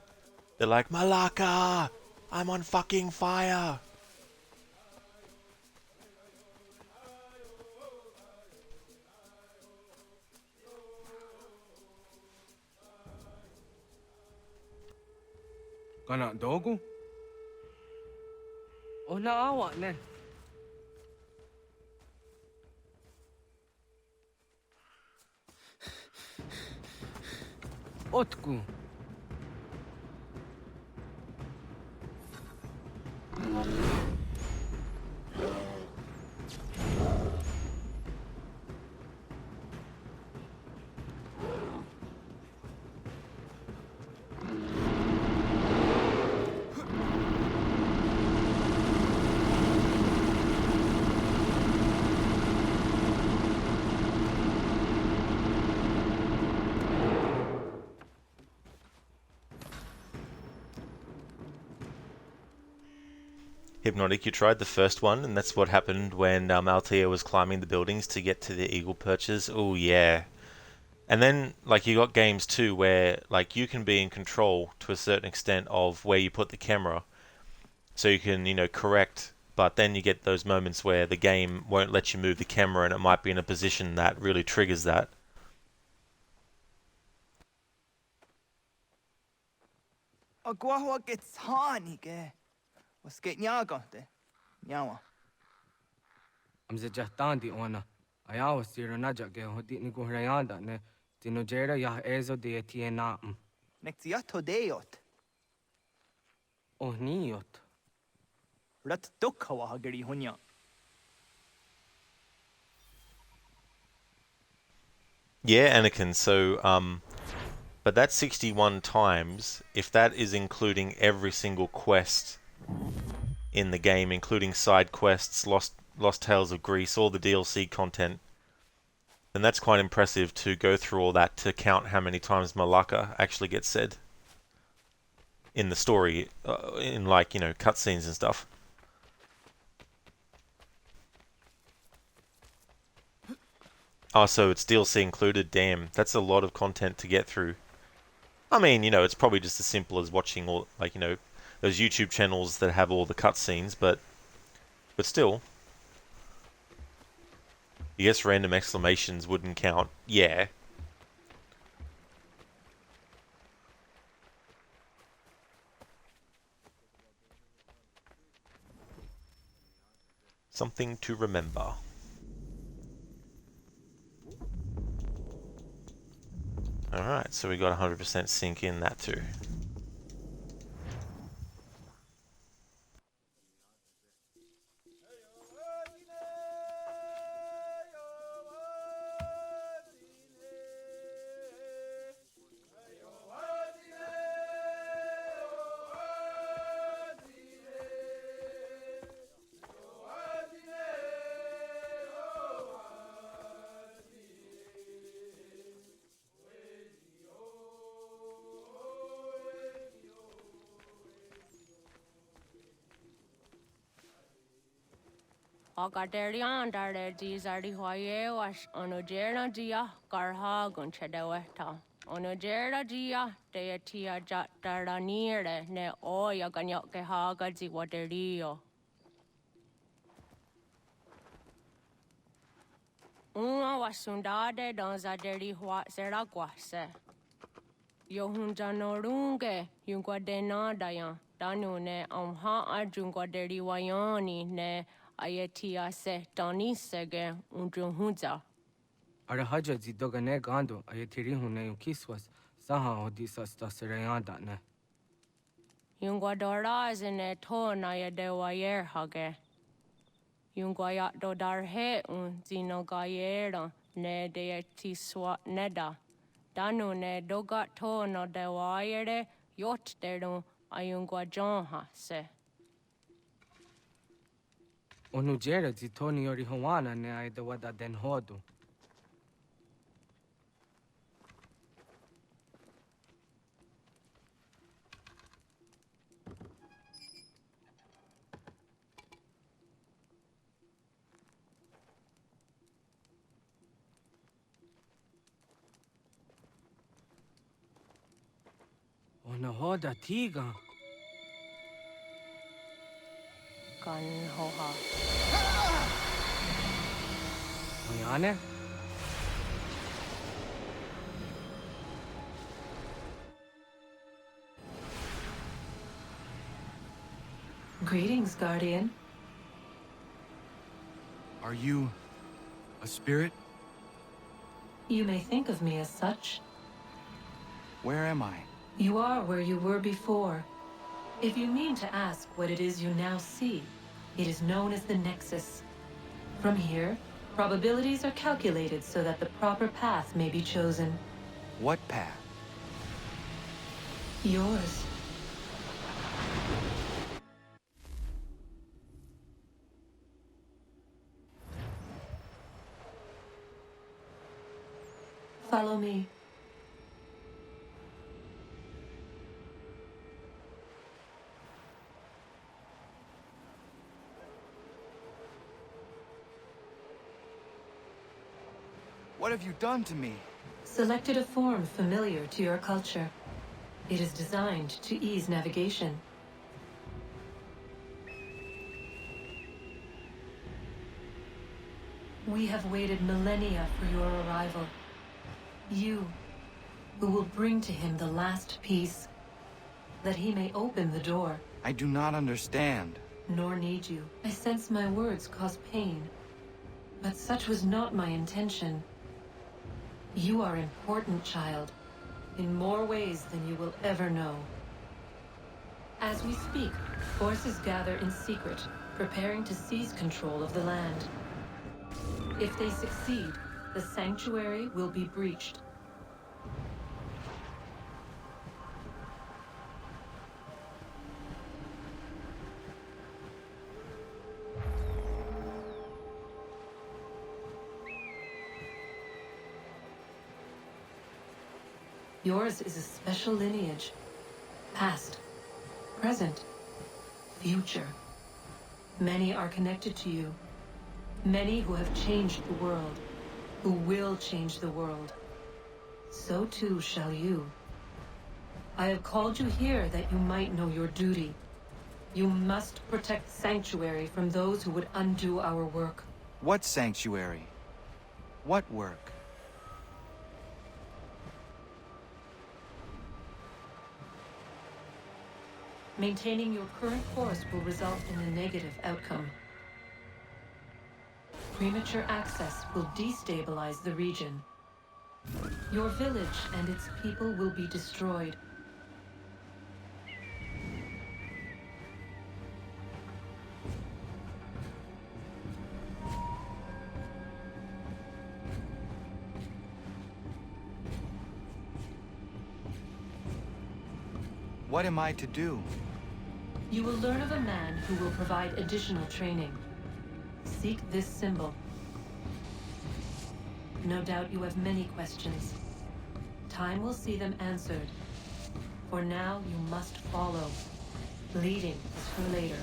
They're like, Malacca! I'm on fucking fire! Kana dogu? Oh na awa ne. Otku. Hypnotic, you tried the first one, and that's what happened when Altea was climbing the buildings to get to the eagle perches. Oh yeah. And then, like, you got games too where, like, you can be in control to a certain extent of where you put the camera. So you can, you know, correct, but then you get those moments where the game won't let you move the camera and it might be in a position that really triggers that. Was geht nyagante? Nyawa. Am se jahtandi ona. Ayawa siro naja ge hodi ni guhrayanda ne. Tino jera yah ezo de etiena. Nektiat hodeyot. Oh niot. Rat dukha hageri hunya. Yeah, Anakin, so, but that's 61 times, if that is including every single quest in the game, including side quests, Lost Tales of Greece, all the DLC content, then that's quite impressive to go through all that to count how many times Malacca actually gets said in the story, in, like, you know, cutscenes and stuff. Oh, so it's DLC included. Damn, that's a lot of content to get through. I mean, you know, it's probably just as simple as watching all, like, you know, those YouTube channels that have all the cutscenes, but still. I guess random exclamations wouldn't count. Yeah. Something to remember. Alright, so we got 100% sync in that too. Akaderian dare Gizardi Hoye was Onojera Gia, Garha Gunchedeweta. Onojera Gia, Deatia Jataranire, ne Oya Ganyoke Haga Ziwaterio. Uma wasundade dans a deri hua seraguase. Yohunja norunge, yungwa denadayan, danu ne amha ajungwa deri wayani ne ayetia se tanisege unjunhuza. Arahaja zidogane gando ayetiri hune yukiswas saha odisas taserayanda ne. Yungwa doraz ne to na yedewayer hage. Yungwa yat dodarhe un zinogayera ne deetiswa neda. Danu ne dogat to no dewayere yot deru ayungwa jonha se. Onujera zitoni yori hawana ne aidawada den hodu. Ona hoda tiga. Kan hoha. Oyane? Greetings, Guardian. Are you a spirit? You may think of me as such. Where am I? You are where you were before. If you mean to ask what it is you now see, it is known as the Nexus. From here, probabilities are calculated so that the proper path may be chosen. What path? Yours. Follow me. What have you done to me? Selected a form familiar to your culture. It is designed to ease navigation. We have waited millennia for your arrival. You, who will bring to him the last piece, that he may open the door. I do not understand. Nor need you. I sense my words cause pain. But such was not my intention. You are important, child, in more ways than you will ever know. As we speak, forces gather in secret, preparing to seize control of the land. If they succeed, the sanctuary will be breached. Yours is a special lineage. Past, present, future. Many are connected to you. Many who have changed the world, who will change the world. So too shall you. I have called you here that you might know your duty. You must protect Sanctuary from those who would undo our work. What sanctuary? What work? Maintaining your current course will result in a negative outcome. Premature access will destabilize the region. Your village and its people will be destroyed. What am I to do? You will learn of a man who will provide additional training. Seek this symbol. No doubt you have many questions. Time will see them answered. For now, you must follow. Leading is for later.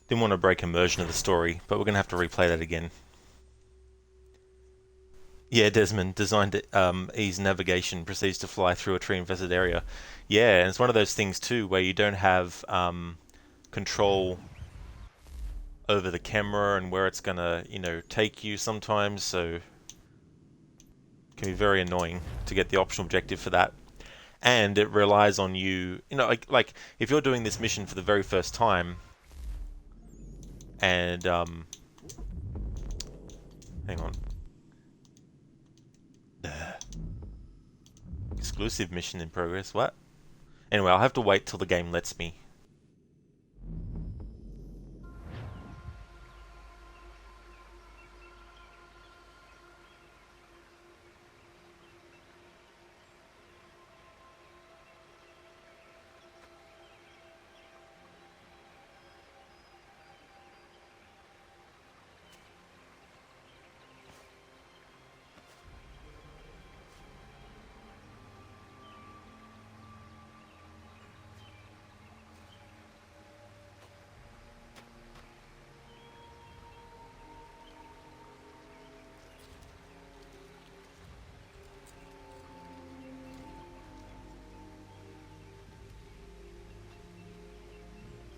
Didn't want to break immersion of the story, but we're going to have to replay that again. Yeah, Desmond, designed to ease navigation, proceeds to fly through a tree-infested area. Yeah, and it's one of those things too where you don't have control over the camera and where it's gonna, you know, take you sometimes, so it can be very annoying to get the optional objective for that. And it relies on you, you know, like if you're doing this mission for the very first time, and hang on. Exclusive mission in progress, what? Anyway, I'll have to wait till the game lets me.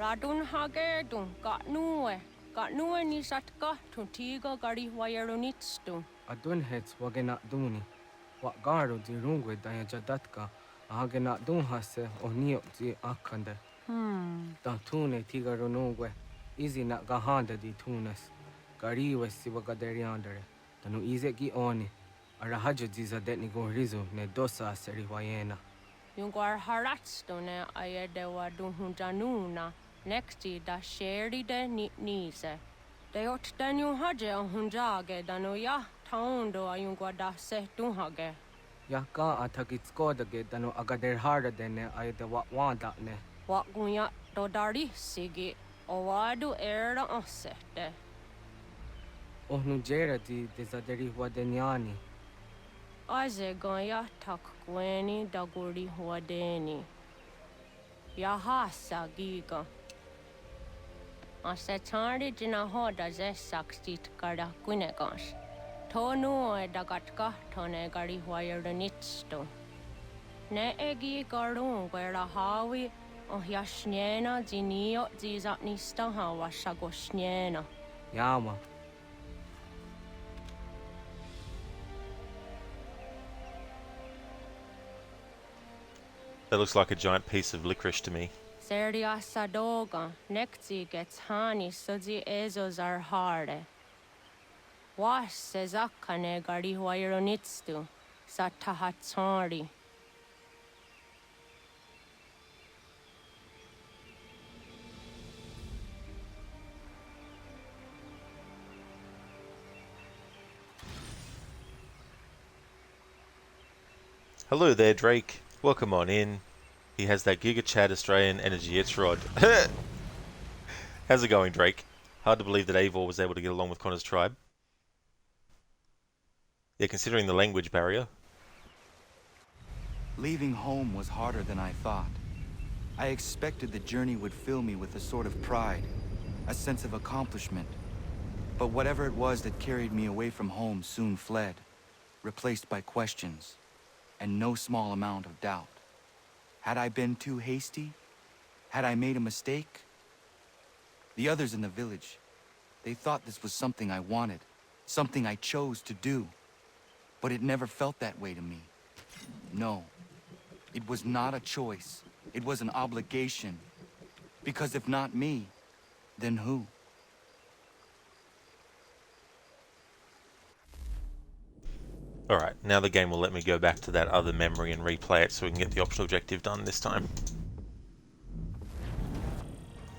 Radun hage dun got nuwe ni satka to tiga gari wayarunitstu. Adun hets wagena duni. What garo di rungwe daya jadatka. Ahagena dun hase onio di akande. Da tune tiga runungwe. Easy na gahanda di tunes. Gari wesi wagaderiandere. Tanu ize gi oni. Arahajo diza detni go rizu ne dosa seri wayena. Yungar haratstone ayede wadun hunjanuna. Nexti da sheri de nise. De ot danu haje hunjage danu ya taundo ayungwa da se dunhage. Ya ka atakitskoda danu agader harda dene ayede wanda ne. Wat gunya do dari sigi owadu era osete. Ohnu jera di desaderi wadenyani. Aze gonya tak gweni daguri wadeni. Yahasa giga. Ase tari jina hoda ze sakstit kada kunegas. Tonu e dagatka tone gari wayardanitsto. Ne egi garun gwera hawi oh yashnena zinio zizatnista hawa shagoshnena. Yama. That looks like a giant piece of licorice to me. Seria sadoga, nekti gets hani suzi ezos are harde. Was sezakane gari wayronitstu, satahatsari. Hello there, Drake. Welcome on in. He has that Giga Chad Australian energy It's-Rod. How's it going, Drake? Hard to believe that Eivor was able to get along with Connor's tribe. Yeah, considering the language barrier. Leaving home was harder than I thought. I expected the journey would fill me with a sort of pride, a sense of accomplishment. But whatever it was that carried me away from home soon fled, replaced by questions, and no small amount of doubt. Had I been too hasty? Had I made a mistake? The others in the village, they thought this was something I wanted, something I chose to do. But it never felt that way to me. No, it was not a choice. It was an obligation. Because if not me, then who? Alright, now the game will let me go back to that other memory and replay it so we can get the optional objective done this time.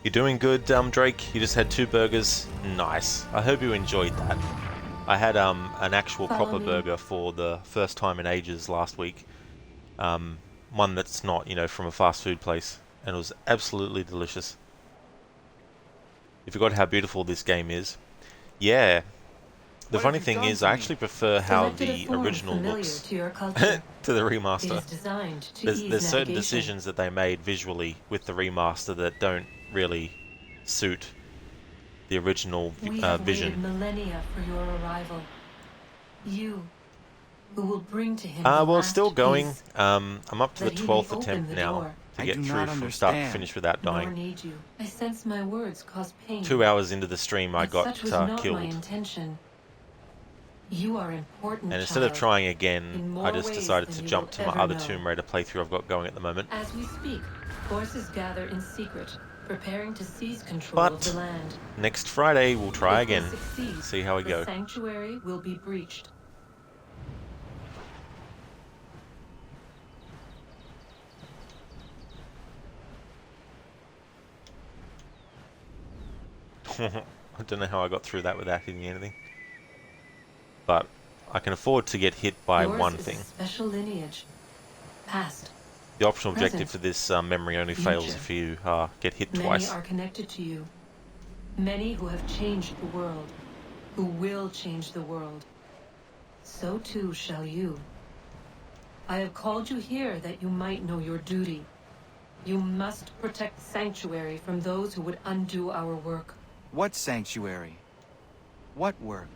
You're doing good, Drake? You just had 2 burgers? Nice. I hope you enjoyed that. I had an actual proper burger for the first time in ages last week. One that's not, you know, from a fast food place. And it was absolutely delicious. You forgot how beautiful this game is. Yeah. The funny thing is, I actually prefer how the original looks to the remaster. There's certain decisions that they made visually with the remaster that don't really suit the original We have waited vision. millennia for your arrival. You, who will bring to him the Well, last still going. piece, I'm up to the that he may 12th open attempt the now door. to I get do through not from start to understand. finish without Nor dying. need you. I sense my words cause pain. 2 hours into the stream, I But got such was not my killed. intention. You are important, And instead of child, trying in again, more I just ways decided than to you jump will to my ever other know. Tomb Raider playthrough I've got going at the moment. As we speak, forces gather in secret, preparing to seize control But of the land. next Friday, we'll try If they again. succeed, See how we the go. sanctuary will be breached. I don't know how I got through that without hitting anything. But I can afford to get hit by Yours one is a thing. special lineage. Past. The optional objective present, for this memory only fails future. if you get hit Many twice. are connected to you. Many who have changed the world. Who will change the world. So too shall you. I have called you here that you might know your duty. You must protect Sanctuary from those who would undo our work. What sanctuary? What work?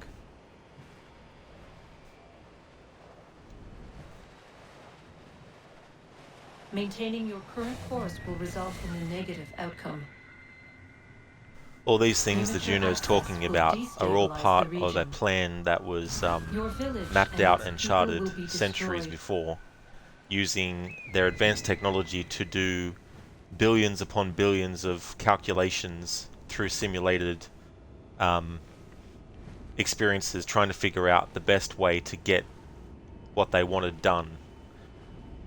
Maintaining your current course will result in a negative outcome. All these things that Premature Juno's access talking will about are all destabilize part the of a region. plan that was Your village mapped and out its and people will charted be centuries destroyed. before, using their advanced technology to do billions upon billions of calculations through simulated experiences, trying to figure out the best way to get what they wanted done.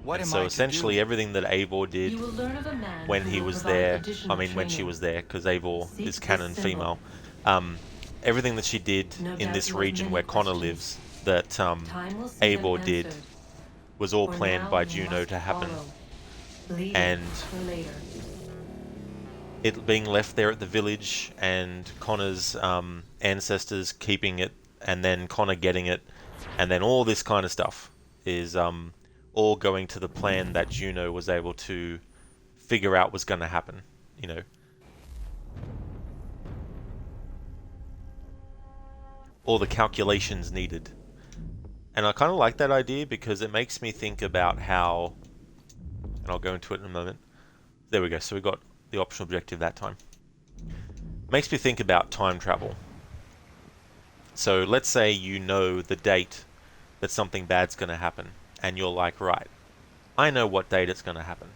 What And am so I to essentially do? everything that Eivor did You will learn of a man when who he will was provide there, additional when she training. was there, because Eivor Seek is this canon symbol. female, everything that she did No in doubt this you have region many where Connor questions. lives, that Time will see them Eivor did, answered. was all For planned now by you Juno must to happen. follow, leaving And for later. it being left there at the village, and Connor's ancestors keeping it, and then Connor getting it, and then all this kind of stuff is all going to the plan that Juno was able to figure out was going to happen, you know. All the calculations needed. And I kind of like that idea because it makes me think about how, and I'll go into it in a moment. There we go, so we got the optional objective that time. Makes me think about time travel. So let's say you know the date that something bad's going to happen, and you're like, right, I know what date it's going to happen.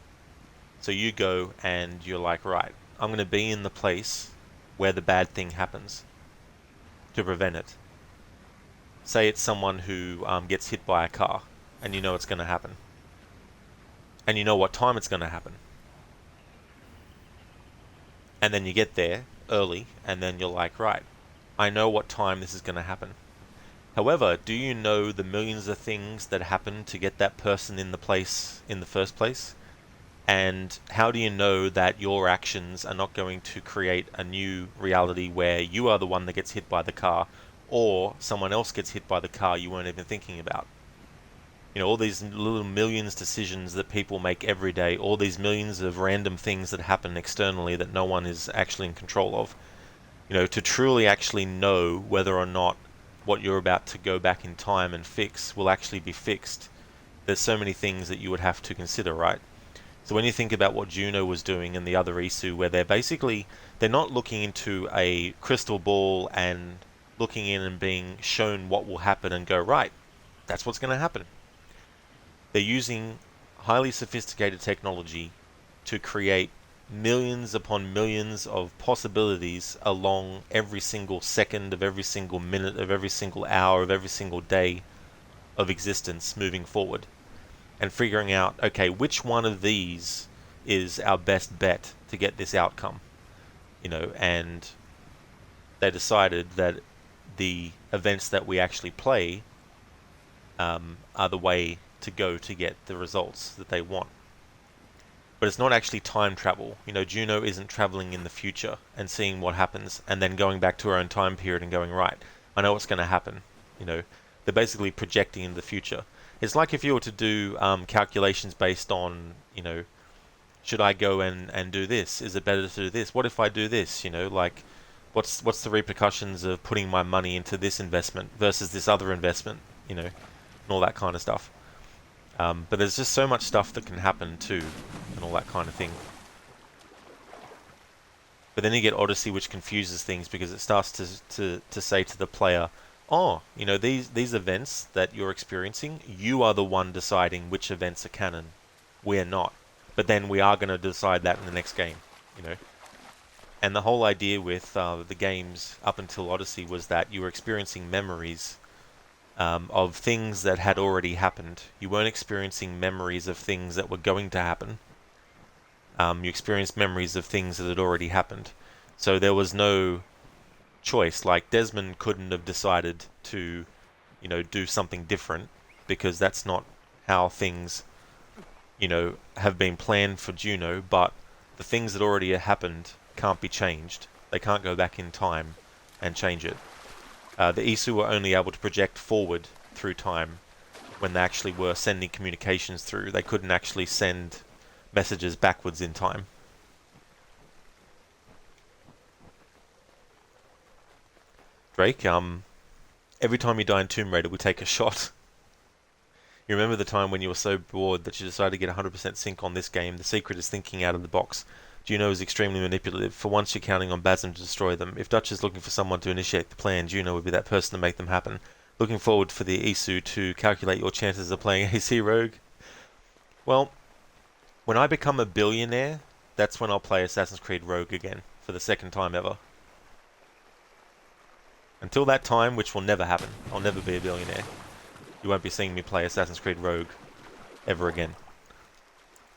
So you go and you're like, right, I'm going to be in the place where the bad thing happens to prevent it. Say it's someone who gets hit by a car, and you know it's going to happen. And you know what time it's going to happen. And then you get there early, and then you're like, right, I know what time this is going to happen. However, do you know the millions of things that happen to get that person in the place in the first place? And how do you know that your actions are not going to create a new reality where you are the one that gets hit by the car, or someone else gets hit by the car you weren't even thinking about? You know, all these little millions decisions that people make every day, all these millions of random things that happen externally that no one is actually in control of. You know, to truly actually know whether or not what you're about to go back in time and fix will actually be fixed, there's so many things that you would have to consider, right? So when you think about what Juno was doing and the other Isu, where they're not looking into a crystal ball and looking in and being shown what will happen and go, right, that's what's going to happen. They're using highly sophisticated technology to create millions upon millions of possibilities along every single second of every single minute of every single hour of every single day of existence moving forward, and figuring out, okay, which one of these is our best bet to get this outcome, you know. And they decided that the events that we actually play are the way to go to get the results that they want. But it's not actually time travel. You know, Juno isn't traveling in the future and seeing what happens and then going back to her own time period and going, right, I know what's going to happen. You know, they're basically projecting into the future. It's like if you were to do calculations based on, you know, should I go and do this? Is it better to do this? What if I do this? You know, like, what's the repercussions of putting my money into this investment versus this other investment, you know, and all that kind of stuff. But there's just so much stuff that can happen too, and all that kind of thing. But then you get Odyssey, which confuses things because it starts to say to the player, oh, you know, these events that you're experiencing, you are the one deciding which events are canon. We're not. But then we are going to decide that in the next game, you know. And the whole idea with the games up until Odyssey was that you were experiencing memories of things that had already happened. You weren't experiencing memories of things that were going to happen. You experienced memories of things that had already happened. So there was no choice. Like, Desmond couldn't have decided to, you know, do something different, because that's not how things, you know, have been planned for Juno. But the things that already happened can't be changed. They can't go back in time and change it. The Isu were only able to project forward through time when they actually were sending communications through. They couldn't actually send messages backwards in time. Drake, every time you die in Tomb Raider, we take a shot. You remember the time when you were so bored that you decided to get 100% sync on this game? The secret is thinking out of the box. Juno is extremely manipulative. For once, you're counting on Basim to destroy them. If Dutch is looking for someone to initiate the plan, Juno would be that person to make them happen. Looking forward for the Isu to calculate your chances of playing AC Rogue? Well, when I become a billionaire, that's when I'll play Assassin's Creed Rogue again, for the second time ever. Until that time, which will never happen, I'll never be a billionaire. You won't be seeing me play Assassin's Creed Rogue ever again.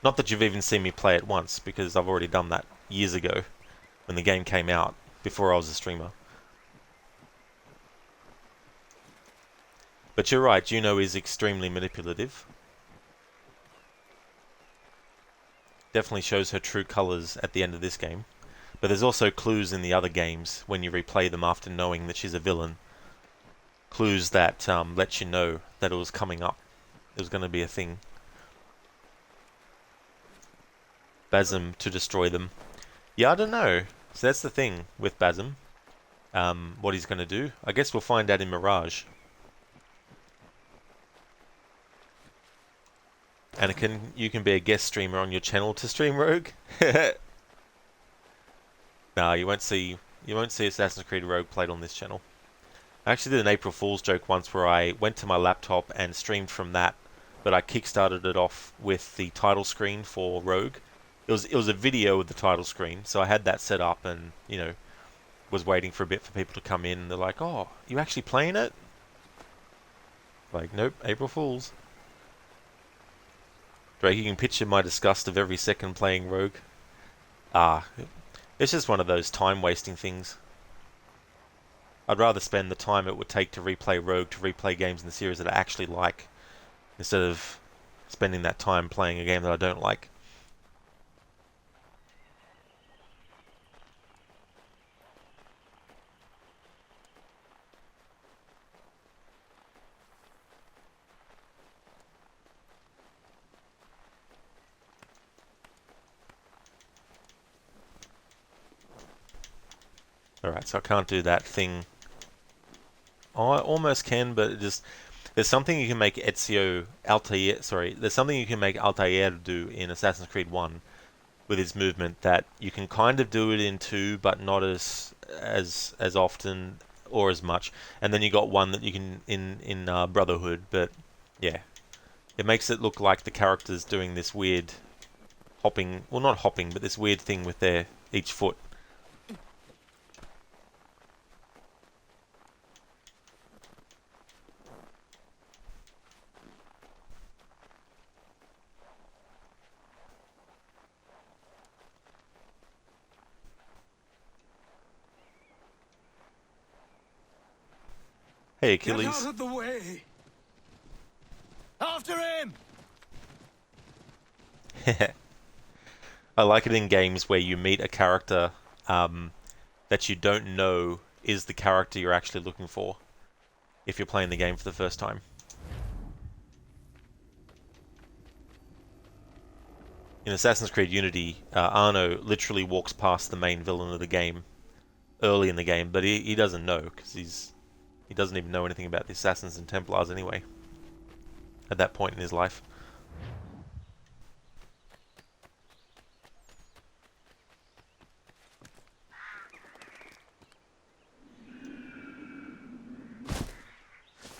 Not that you've even seen me play it once, because I've already done that years ago, when the game came out, before I was a streamer. But you're right, Juno is extremely manipulative. Definitely shows her true colours at the end of this game. But there's also clues in the other games when you replay them after knowing that she's a villain. Clues that let you know that it was coming up. It was going to be a thing. Basim to destroy them. Yeah, I don't know. So that's the thing with Basim. What he's going to do. I guess we'll find out in Mirage. Anakin, you can be a guest streamer on your channel to stream Rogue. No, you won't see Assassin's Creed Rogue played on this channel. I actually did an April Fool's joke once where I went to my laptop and streamed from that, but I kickstarted it off with the title screen for Rogue. It was a video with the title screen, so I had that set up and, you know, was waiting for a bit for people to come in. And they're like, "Oh, you actually playing it?" Like, nope, April Fool's. Drake, you can picture my disgust of every second playing Rogue. It's just one of those time-wasting things. I'd rather spend the time it would take to replay Rogue to replay games in the series that I actually like, instead of spending that time playing a game that I don't like. Alright, so I can't do that thing. Oh, I almost can, but it just... There's something you can make there's something you can make Altair do in Assassin's Creed 1 with his movement that you can kind of do it in 2, but not as often or as much. And then you got one that you can in Brotherhood, but yeah. It makes it look like the character's doing this weird hopping, well, not hopping, but this weird thing with their each foot. Hey, Achilles. Get out of the way! After him! I like it in games where you meet a character that you don't know is the character you're actually looking for if you're playing the game for the first time. In Assassin's Creed Unity, Arno literally walks past the main villain of the game early in the game, but he doesn't know because he doesn't even know anything about the Assassins and Templars anyway. At that point in his life.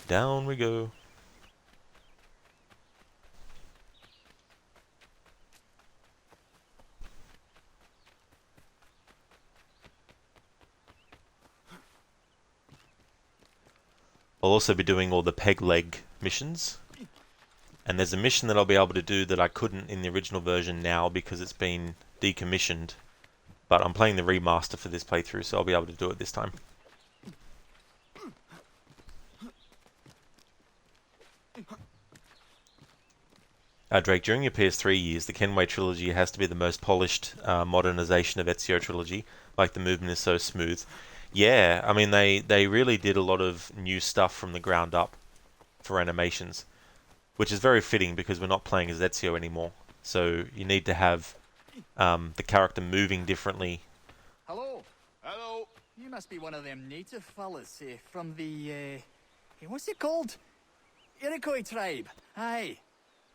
Down we go. I'll also be doing all the peg leg missions. And there's a mission that I'll be able to do that I couldn't in the original version now because it's been decommissioned. But I'm playing the remaster for this playthrough, so I'll be able to do it this time. Drake, during your PS3 years, the Kenway trilogy has to be the most polished modernization of Ezio trilogy. Like, the movement is so smooth. Yeah, I mean, they really did a lot of new stuff from the ground up for animations. Which is very fitting because we're not playing as Ezio anymore. So you need to have the character moving differently. Hello. Hello. You must be one of them native fellas from the, what's it called? Iroquois tribe. Aye.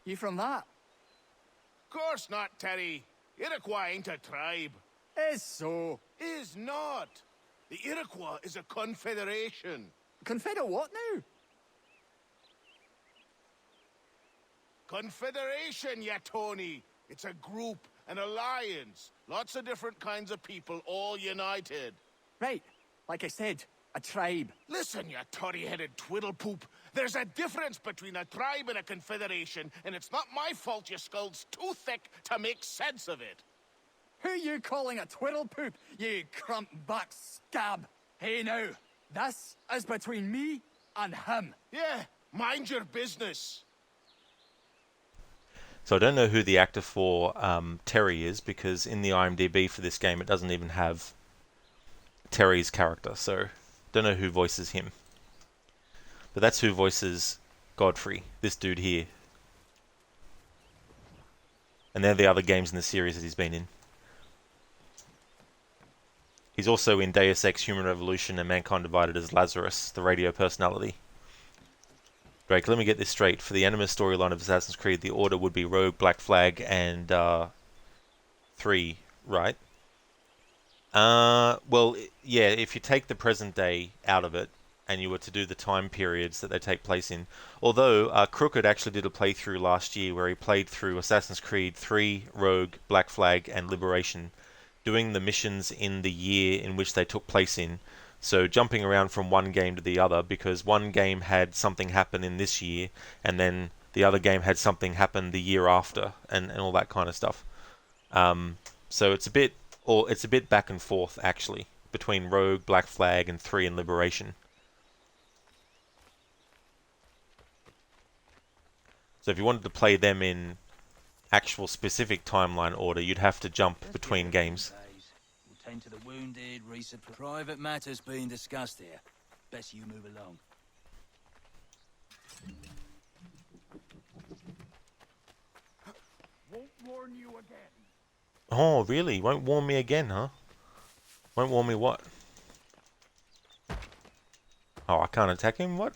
You from that? Course not, Terry. Iroquois ain't a tribe. Is so. Is not. The Iroquois is a confederation. Confederate what now? Confederation, ya Tony. It's a group, an alliance. Lots of different kinds of people, all united. Right. Like I said, a tribe. Listen, ya toddy-headed twiddlepoop. There's a difference between a tribe and a confederation, and it's not my fault your skull's too thick to make sense of it. Who you calling a twiddlepoop, you crump-back scab? Hey now, this is between me and him. Yeah, mind your business. So I don't know who the actor for Terry is, because in the IMDb for this game it doesn't even have Terry's character, so don't know who voices him. But that's who voices Godfrey, this dude here. And they're the other games in the series that he's been in. He's also in Deus Ex Human Revolution and Mankind Divided as Lazarus, the radio personality. Drake, let me get this straight. For the Animus storyline of Assassin's Creed, the order would be Rogue, Black Flag, and 3, right? Well, yeah, if you take the present day out of it, and you were to do the time periods that they take place in. Although, Crooked actually did a playthrough last year where he played through Assassin's Creed 3, Rogue, Black Flag, and Liberation, doing the missions in the year in which they took place in. So jumping around from one game to the other, because one game had something happen in this year, and then the other game had something happen the year after, and all that kind of stuff. So it's a bit back and forth, actually, between Rogue, Black Flag, and 3 and Liberation. So if you wanted to play them in actual specific timeline order, you'd have to jump between games. We'll tend to the wounded, private matters being discussed here. Best you move along. Won't warn you again. Oh, really? Won't warn me again, huh? Won't warn me what? Oh, I can't attack him? What?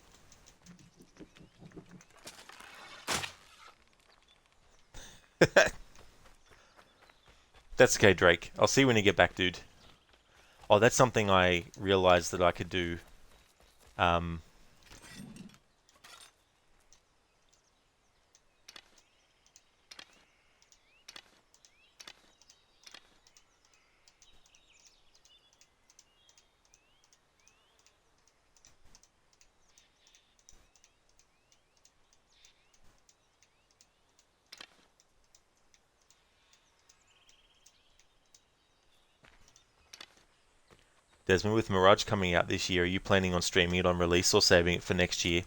That's okay, Drake. I'll see you when you get back, dude. Oh, that's something I realized that I could do. Desmond, with Mirage coming out this year, are you planning on streaming it on release or saving it for next year?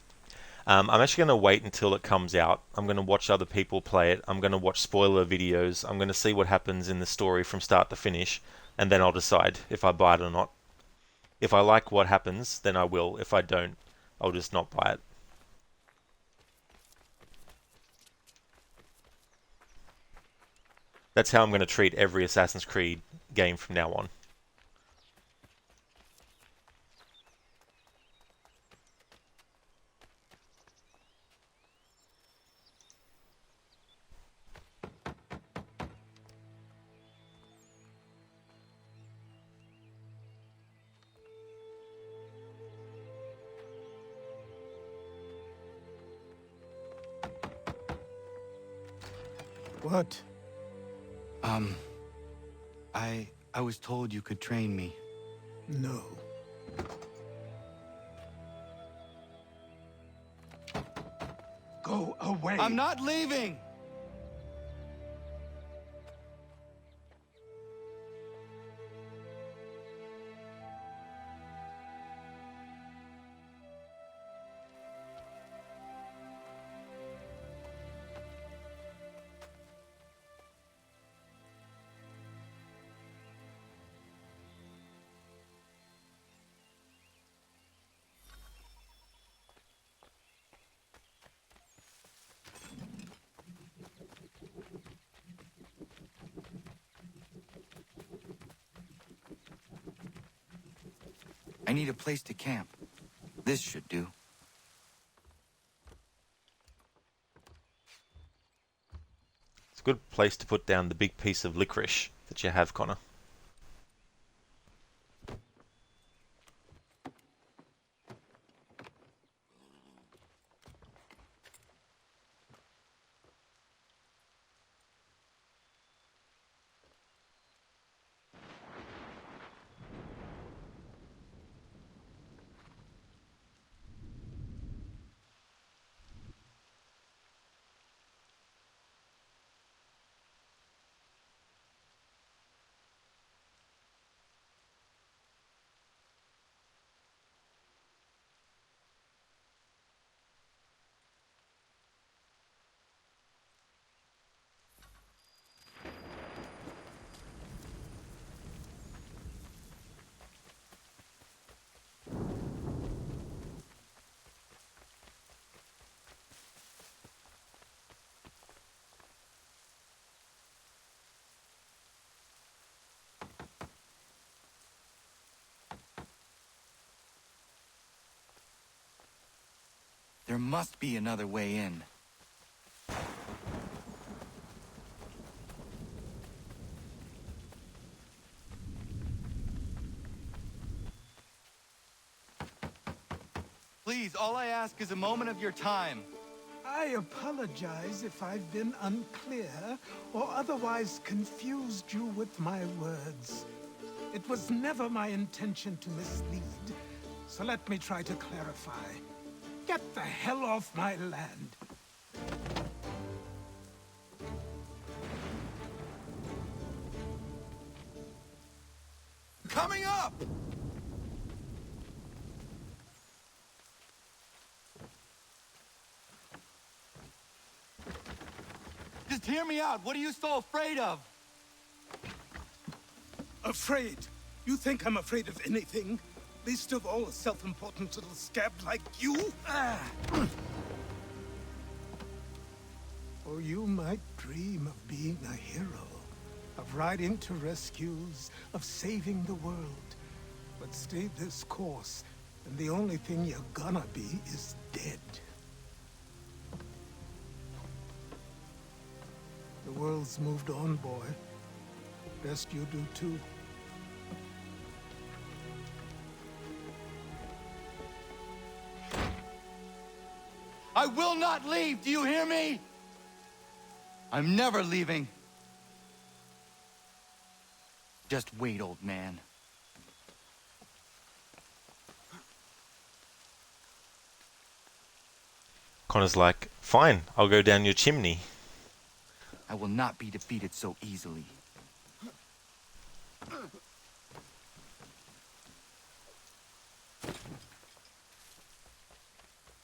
I'm actually going to wait until it comes out. I'm going to watch other people play it. I'm going to watch spoiler videos. I'm going to see what happens in the story from start to finish, and then I'll decide if I buy it or not. If I like what happens, then I will. If I don't, I'll just not buy it. That's how I'm going to treat every Assassin's Creed game from now on. What? I was told you could train me. No. Go away. I'm not leaving! I need a place to camp. This should do. It's a good place to put down the big piece of licorice that you have, Connor. There must be another way in. Please, all I ask is a moment of your time. I apologize if I've been unclear or otherwise confused you with my words. It was never my intention to mislead, so let me try to clarify. Get the hell off my land. Coming up! Just hear me out. What are you so afraid of? Afraid? You think I'm afraid of anything? Least of all a self-important little scab like you? Or you might dream of being a hero, of riding to rescues, of saving the world. But stay this course, and the only thing you're gonna be is dead. The world's moved on, boy. Best you do too. I will not leave, do you hear me? I'm never leaving. Just wait, old man. Connor's like, fine, I'll go down your chimney. I will not be defeated so easily.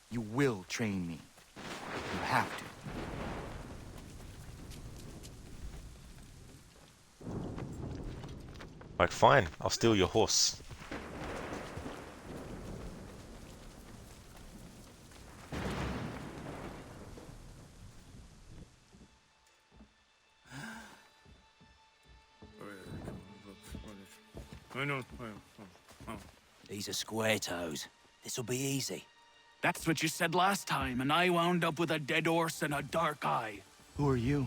You will train me. You have to. Like, fine, I'll steal your horse. These are square toes. This'll be easy. That's what you said last time, and I wound up with a dead horse and a dark eye. Who are you?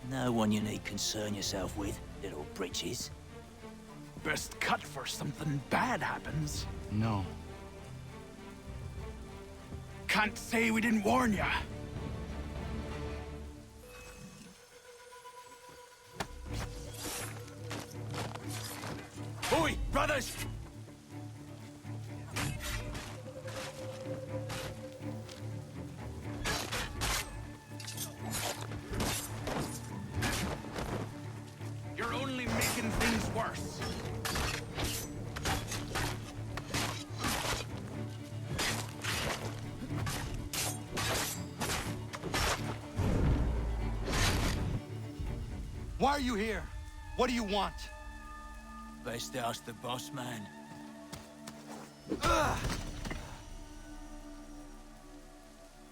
No one you need concern yourself with, little britches. Best cut for something bad happens. No. Can't say we didn't warn ya. Brothers! You're only making things worse. Why are you here? What do you want? Best ask the boss man.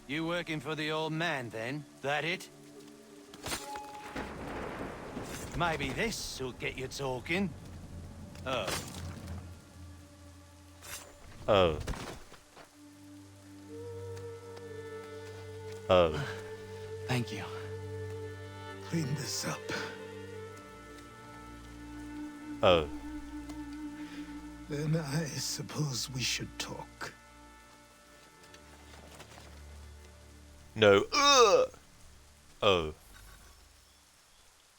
You working for the old man, then? That it? Maybe this'll get you talking. Oh. Oh. Oh. Thank you. Clean this up. Oh. Then I suppose we should talk. No. Ugh! Oh.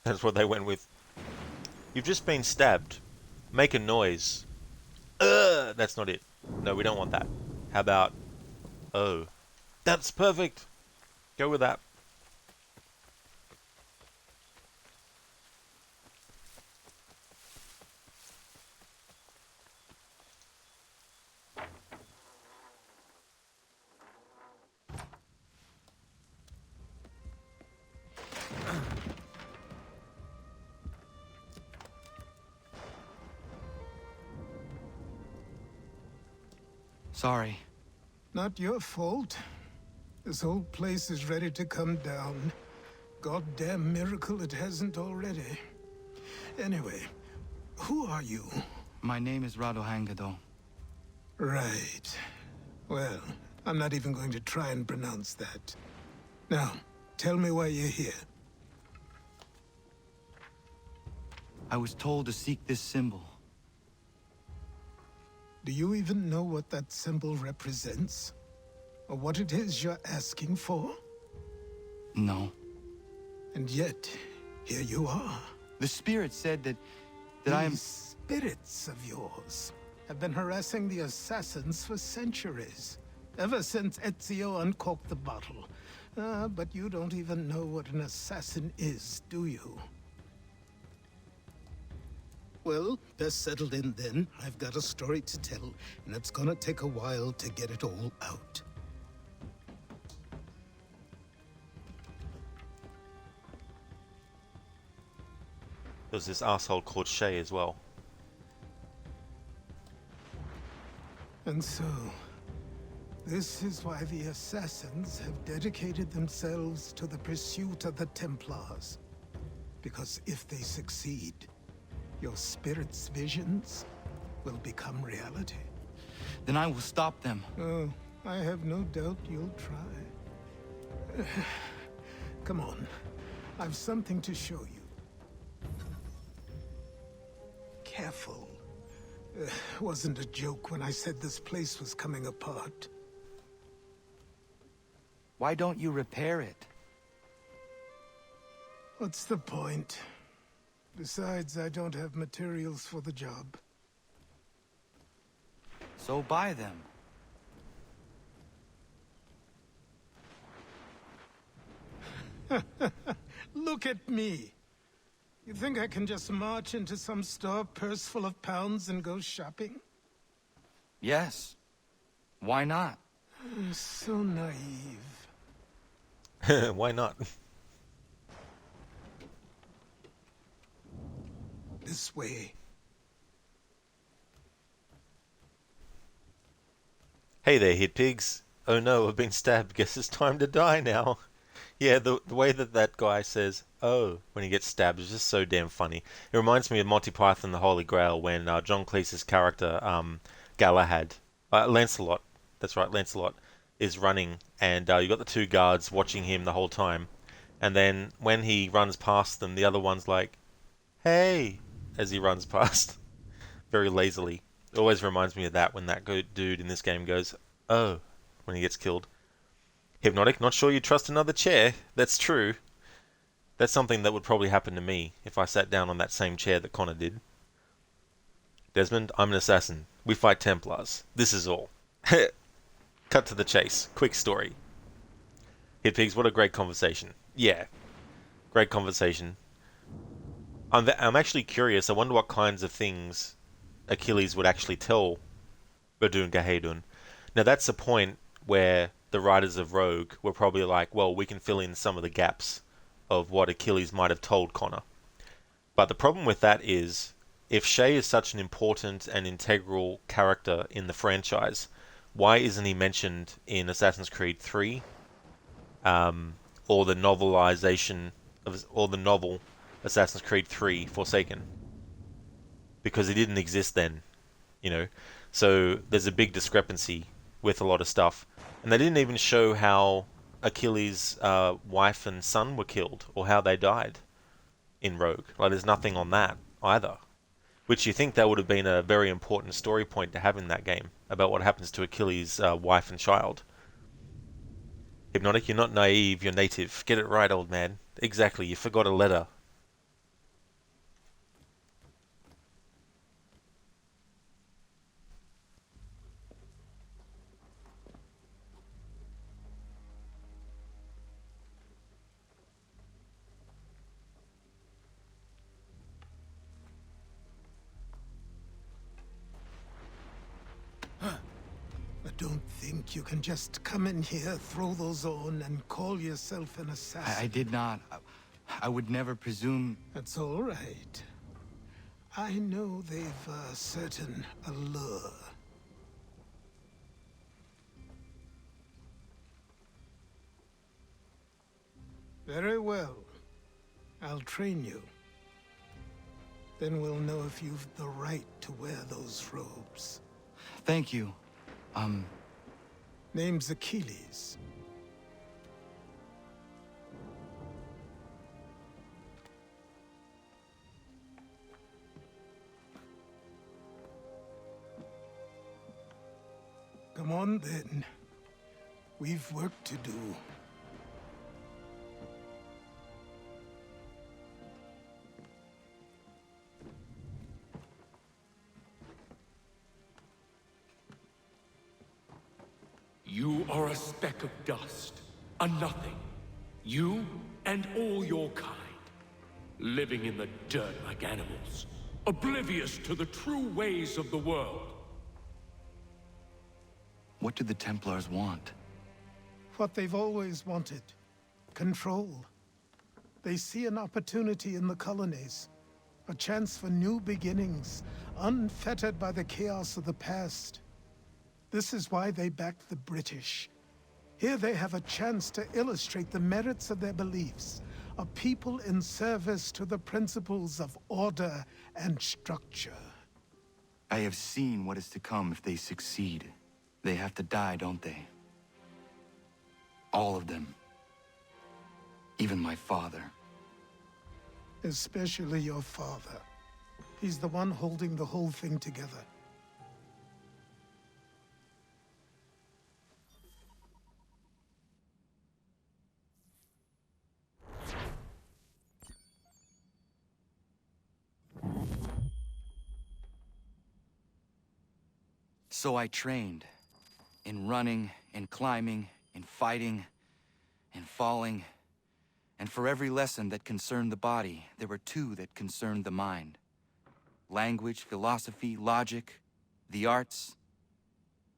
That's what they went with. You've just been stabbed. Make a noise. Ugh! That's not it. No, we don't want that. How about... Oh. That's perfect. Go with that. Sorry. Not your fault. This whole place is ready to come down. Goddamn miracle it hasn't already. Anyway, who are you? My name is Radohangado. Right. Well, I'm not even going to try and pronounce that. Now, tell me why you're here. I was told to seek this symbol. Do you even know what that symbol represents? Or what it is you're asking for? No. And yet, here you are. The spirit said that I am... These spirits of yours have been harassing the assassins for centuries. Ever since Ezio uncorked the bottle. But you don't even know what an assassin is, do you? Well, best settled in then. I've got a story to tell, and it's gonna take a while to get it all out. There's this asshole called Shay as well. And so, this is why the Assassins have dedicated themselves to the pursuit of the Templars. Because if they succeed, your spirit's visions will become reality. Then I will stop them. Oh, I have no doubt you'll try. Come on, I've something to show you. Careful. Wasn't a joke when I said this place was coming apart. Why don't you repair it? What's the point? Besides, I don't have materials for the job. So buy them. Look at me. You think I can just march into some store, purse full of pounds, and go shopping? Yes. Why not? So naive. Why not? This way. Hey there, hit pigs. Oh no, I've been stabbed. Guess it's time to die now. Yeah, the way that guy says, oh, when he gets stabbed is just so damn funny. It reminds me of Monty Python the Holy Grail when John Cleese's character, Galahad, Lancelot, that's right, Lancelot, is running and you got the two guards watching him the whole time. And then when he runs past them, the other one's like, hey, as he runs past, very lazily. It always reminds me of that when that dude in this game goes, oh, when he gets killed. Hypnotic, not sure you trust another chair. That's true. That's something that would probably happen to me if I sat down on that same chair that Connor did. Desmond, I'm an assassin. We fight Templars. This is all. Cut to the chase. Quick story. Hitpigs, what a great conversation. Yeah, great conversation. I'm actually curious. I wonder what kinds of things Achilles would actually tell Verdun Gahedun. Now that's the point where the writers of Rogue were probably like, well, we can fill in some of the gaps of what Achilles might have told Connor. But the problem with that is, if Shay is such an important and integral character in the franchise, why isn't he mentioned in Assassin's Creed 3? Or the novelization or the novel Assassin's Creed 3 Forsaken? Because he didn't exist then, you know. So there's a big discrepancy with a lot of stuff. And they didn't even show how Achilles' wife and son were killed, or how they died in Rogue. Like, there's nothing on that either. Which you think that would have been a very important story point to have in that game, about what happens to Achilles' wife and child. Hypnotic, you're not naive, you're native. Get it right, old man. Exactly, you forgot a letter. I don't think you can just come in here, throw those on, and call yourself an assassin. I did not. I would never presume... That's all right. I know they've a certain allure. Very well. I'll train you. Then we'll know if you've the right to wear those robes. Thank you. Name's Achilles. Come on, then. We've work to do. You are a speck of dust, a nothing. You and all your kind, living in the dirt like animals, oblivious to the true ways of the world. What do the Templars want? What they've always wanted. Control. They see an opportunity in the colonies. A chance for new beginnings, unfettered by the chaos of the past. This is why they backed the British. Here they have a chance to illustrate the merits of their beliefs. A people in service to the principles of order and structure. I have seen what is to come if they succeed. They have to die, don't they? All of them. Even my father. Especially your father. He's the one holding the whole thing together. So I trained. In running, in climbing, in fighting, in falling. And for every lesson that concerned the body, there were two that concerned the mind. Language, philosophy, logic, the arts.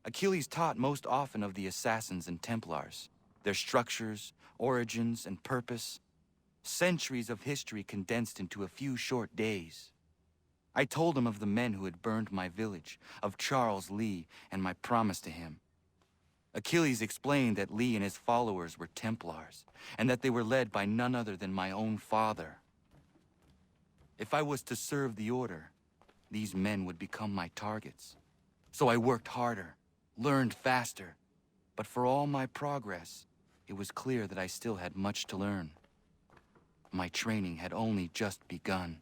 Achilles taught most often of the Assassins and Templars, their structures, origins, and purpose. Centuries of history condensed into a few short days. I told him of the men who had burned my village, of Charles Lee, and my promise to him. Achilles explained that Lee and his followers were Templars, and that they were led by none other than my own father. If I was to serve the Order, these men would become my targets. So I worked harder, learned faster, but for all my progress, it was clear that I still had much to learn. My training had only just begun.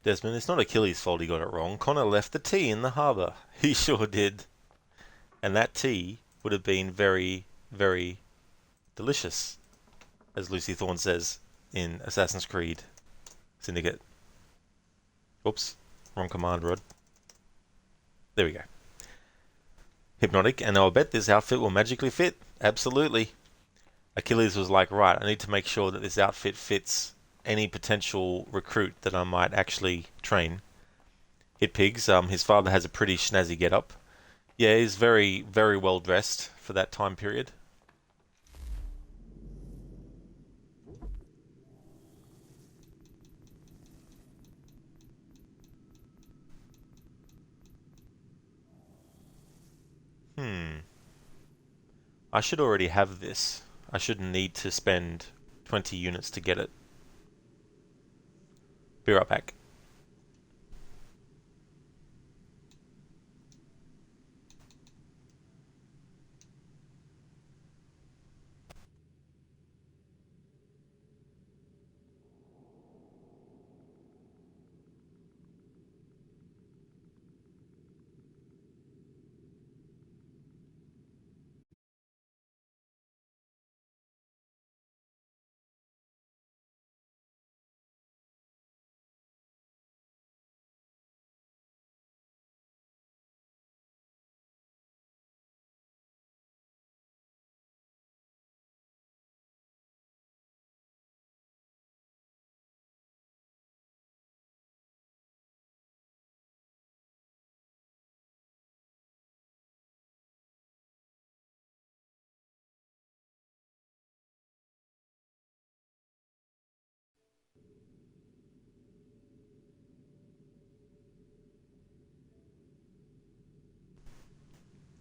Desmond, it's not Achilles' fault he got it wrong. Connor left the tea in the harbour. He sure did. And that tea would have been very, very delicious, as Lucy Thorne says in Assassin's Creed Syndicate. Oops, wrong command rod. There we go. Hypnotic, and I'll bet this outfit will magically fit. Absolutely. Achilles was like, right, I need to make sure that this outfit fits any potential recruit that I might actually train. Hit Pigs, his father has a pretty snazzy getup. Yeah, he's very, very well dressed for that time period. I should already have this. I shouldn't need to spend 20 units to get it. Be right back.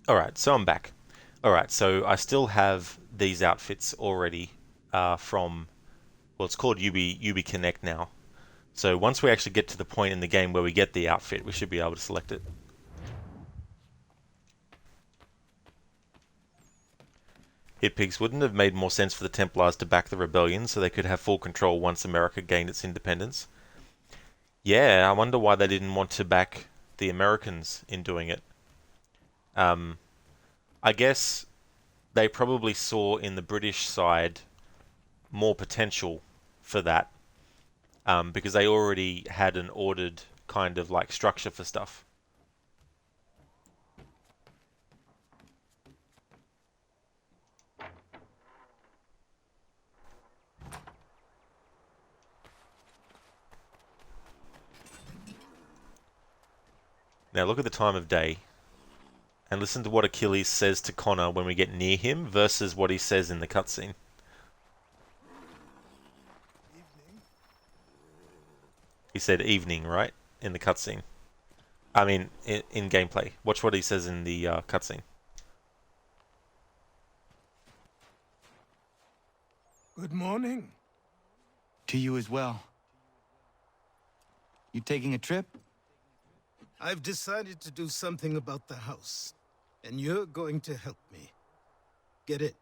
Alright, so I'm back. Alright, so I still have these outfits already from, well, it's called UB Connect now. So once we actually get to the point in the game where we get the outfit, we should be able to select it. Hit Pigs, wouldn't have made more sense for the Templars to back the rebellion so they could have full control once America gained its independence? Yeah, I wonder why they didn't want to back the Americans in doing it. I guess they probably saw in the British side more potential for that, because they already had an ordered kind of like structure for stuff. Now look at the time of day. And listen to what Achilles says to Connor when we get near him versus what he says in the cutscene. He said evening, right? In the cutscene. I mean, in gameplay. Watch what he says in the cutscene. Good morning. To you as well. You taking a trip? I've decided to do something about the house, and you're going to help me. Get it?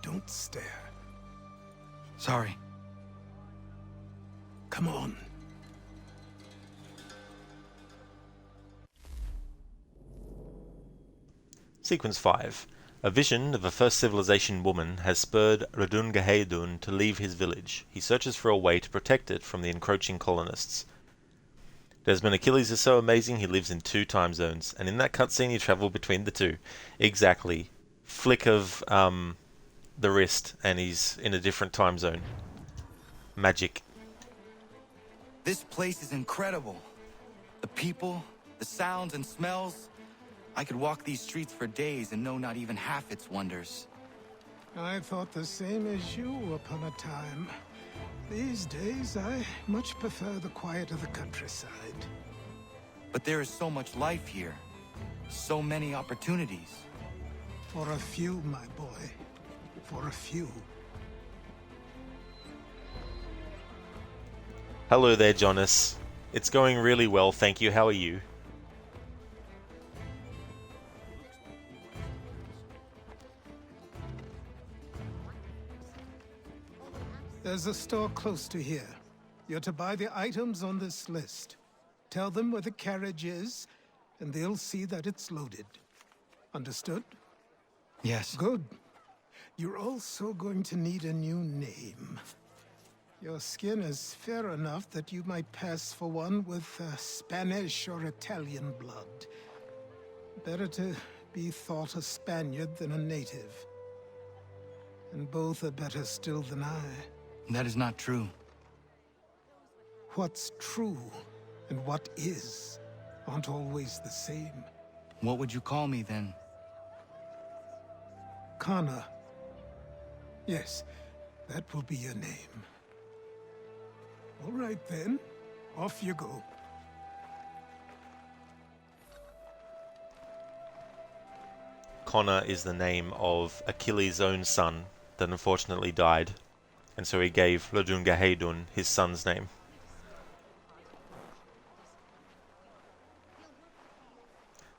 Don't stare. Sorry. Come on. Sequence 5. A vision of a first civilization woman has spurred Radungahedun to leave his village. He searches for a way to protect it from the encroaching colonists. Desmond, Achilles is so amazing he lives in 2 time zones, and in that cutscene you travel between the 2. Exactly. Flick of the wrist and he's in a different time zone. Magic. This place is incredible. The people, the sounds and smells. I could walk these streets for days and know not even half its wonders. I thought the same as you upon a time. These days, I much prefer the quiet of the countryside. But there is so much life here. So many opportunities. For a few, my boy. For a few. Hello there, Jonas. It's going really well, thank you. How are you? There's a store close to here. You're to buy the items on this list. Tell them where the carriage is, and they'll see that it's loaded. Understood? Yes. Good. You're also going to need a new name. Your skin is fair enough that you might pass for one with Spanish or Italian blood. Better to be thought a Spaniard than a native. And both are better still than I. That is not true. What's true and what is aren't always the same. What would you call me then? Kana. Yes, that will be your name. All right then, off you go. Connor is the name of Achilles' own son that unfortunately died, and so he gave Lodungaheidun his son's name.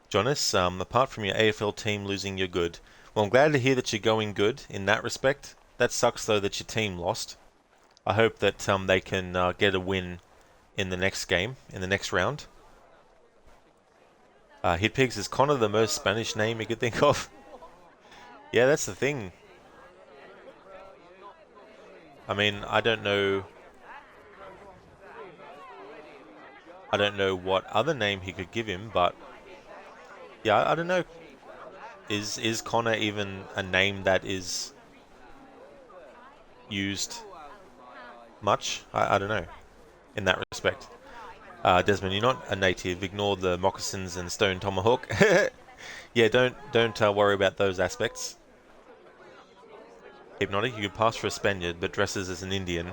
Jonas, apart from your AFL team losing, you're good. Well, I'm glad to hear that you're going good in that respect. That sucks though that your team lost. I hope that they can get a win in the next game, in the next round. Hitpigs, is Connor the most Spanish name you could think of? Yeah, that's the thing. I mean, I don't know what other name he could give him, but yeah, I don't know. Is Connor even a name that is used much? I don't know in that respect. Desmond, you're not a native. Ignore the moccasins and stone tomahawk. Yeah, don't worry about those aspects. Hypnotic, you could pass for a Spaniard, but dresses as an Indian.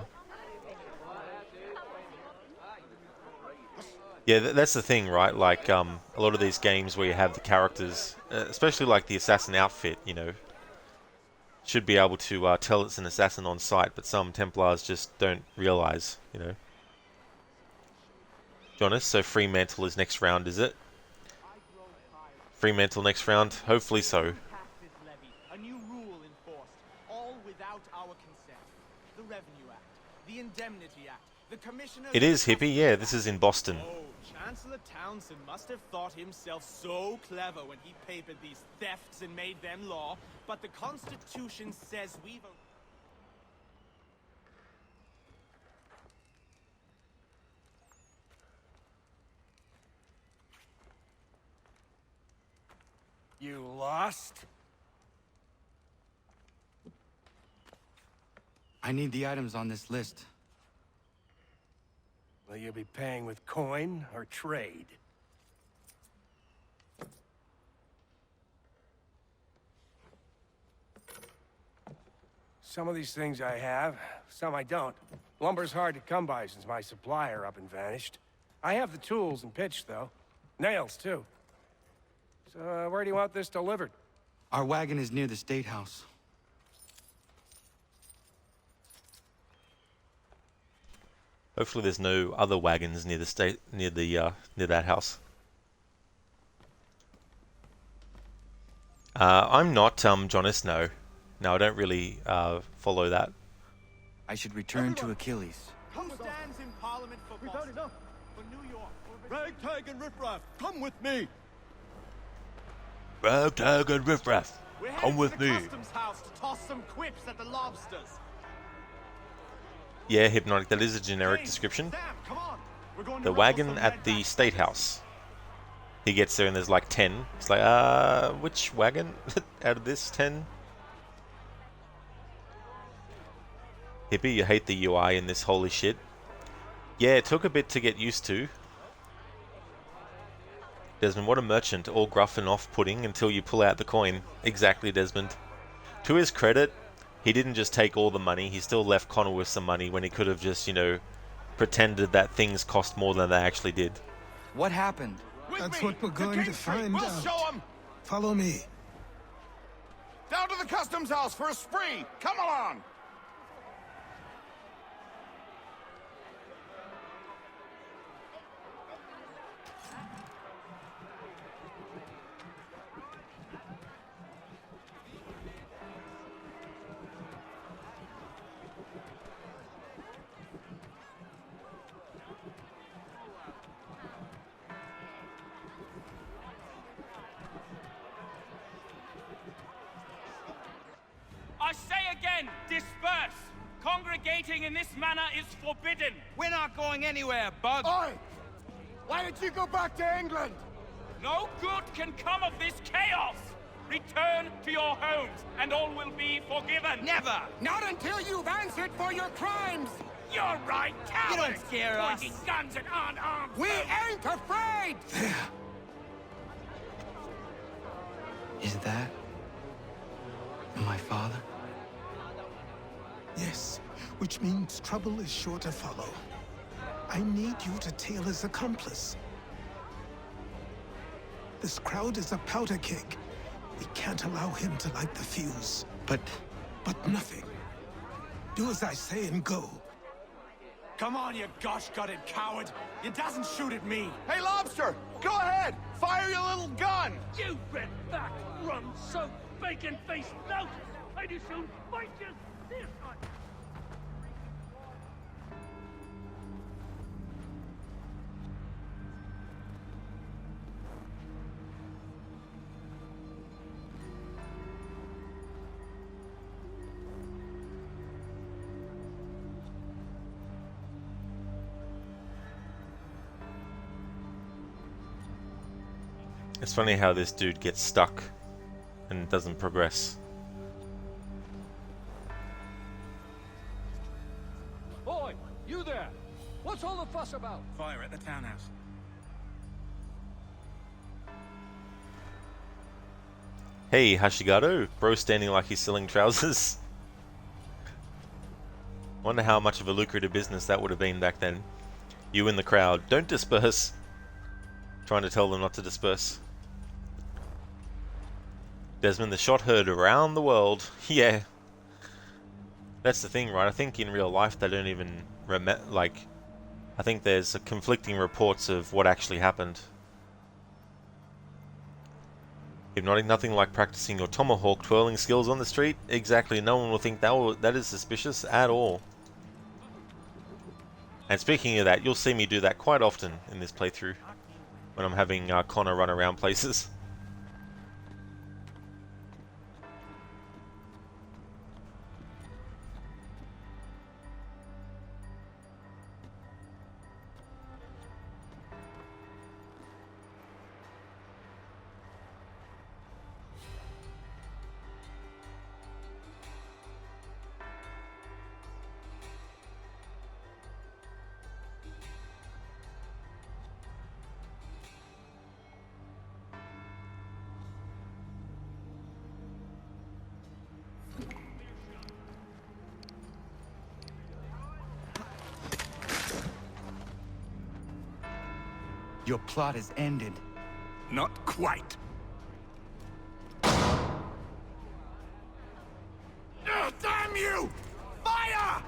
Yeah, that's the thing, right? Like, a lot of these games where you have the characters, especially like the assassin outfit, you know, should be able to tell it's an assassin on sight, but some Templars just don't realize, you know. Jonas, so Fremantle is next round, is it? Fremantle next round? Hopefully so. A new rule enforced, all without our consent. The Revenue Act, the Indemnity Act, the Commissioner... It is, Hippie, yeah, this is in Boston. Oh, Chancellor Townsend must have thought himself so clever when he papered these thefts and made them law, but the Constitution says we've... You lost? I need the items on this list. Will you be paying with coin or trade? Some of these things I have, some I don't. Lumber's hard to come by since my supplier up and vanished. I have the tools and pitch, though. Nails, too. So, where do you want this delivered? Our wagon is near the State House. Hopefully there's no other wagons near the near that house. I'm not, Jonas, no. No, I don't really follow that. I should return to Achilles. Who stands in Parliament for Boston? For New York? Ragtag and Riffraff, come with me! Ragtag and Riffraff, come with me. Customs house to toss some quips at the lobsters. Yeah, Hypnotic, that is a generic description. The wagon at the State House. He gets there and there's like 10. It's like, which wagon out of this 10? Hippie, you hate the UI in this holy shit. Yeah, it took a bit to get used to. Desmond, what a merchant, all gruff and off-putting until you pull out the coin. Exactly, Desmond. To his credit, he didn't just take all the money, he still left Connor with some money when he could have just, you know, pretended that things cost more than they actually did. What happened? That's what we're going to find out. We'll show 'em. Follow me. Down to the customs house for a spree. Come along. I say again, disperse! Congregating in this manner is forbidden! We're not going anywhere, Bug! Oi! Why did you go back to England? No good can come of this chaos! Return to your homes, and all will be forgiven! Never! Not until you've answered for your crimes! You're right, cowards! You don't scare us! Pointing guns at unarmed We folk. ain't afraid! There. Is that my father? Yes, which means trouble is sure to follow. I need you to tail his accomplice. This crowd is a powder keg. We can't allow him to light the fuse. But nothing. Do as I say and go. Come on, you gosh-gutted coward! You doesn't shoot at me! Hey, Lobster! Go ahead! Fire your little gun! You red-back, rum-soaked, bacon-faced lout! I'd as soon fight you this one! It's funny how this dude gets stuck and doesn't progress. Boy, you there! What's all the fuss about? Fire at the townhouse. Hey, Hashigato, bro standing like he's selling trousers. Wonder how much of a lucrative business that would have been back then. You in the crowd, don't disperse. Trying to tell them not to disperse. Desmond, the shot heard around the world. Yeah. That's the thing, right? I think in real life they don't even I think there's conflicting reports of what actually happened. Hypnotic, nothing like practicing your tomahawk twirling skills on the street. Exactly, no one will think that is suspicious at all. And speaking of that, you'll see me do that quite often in this playthrough when I'm having Connor run around places. Your plot is ended. Not quite. Damn you! Fire!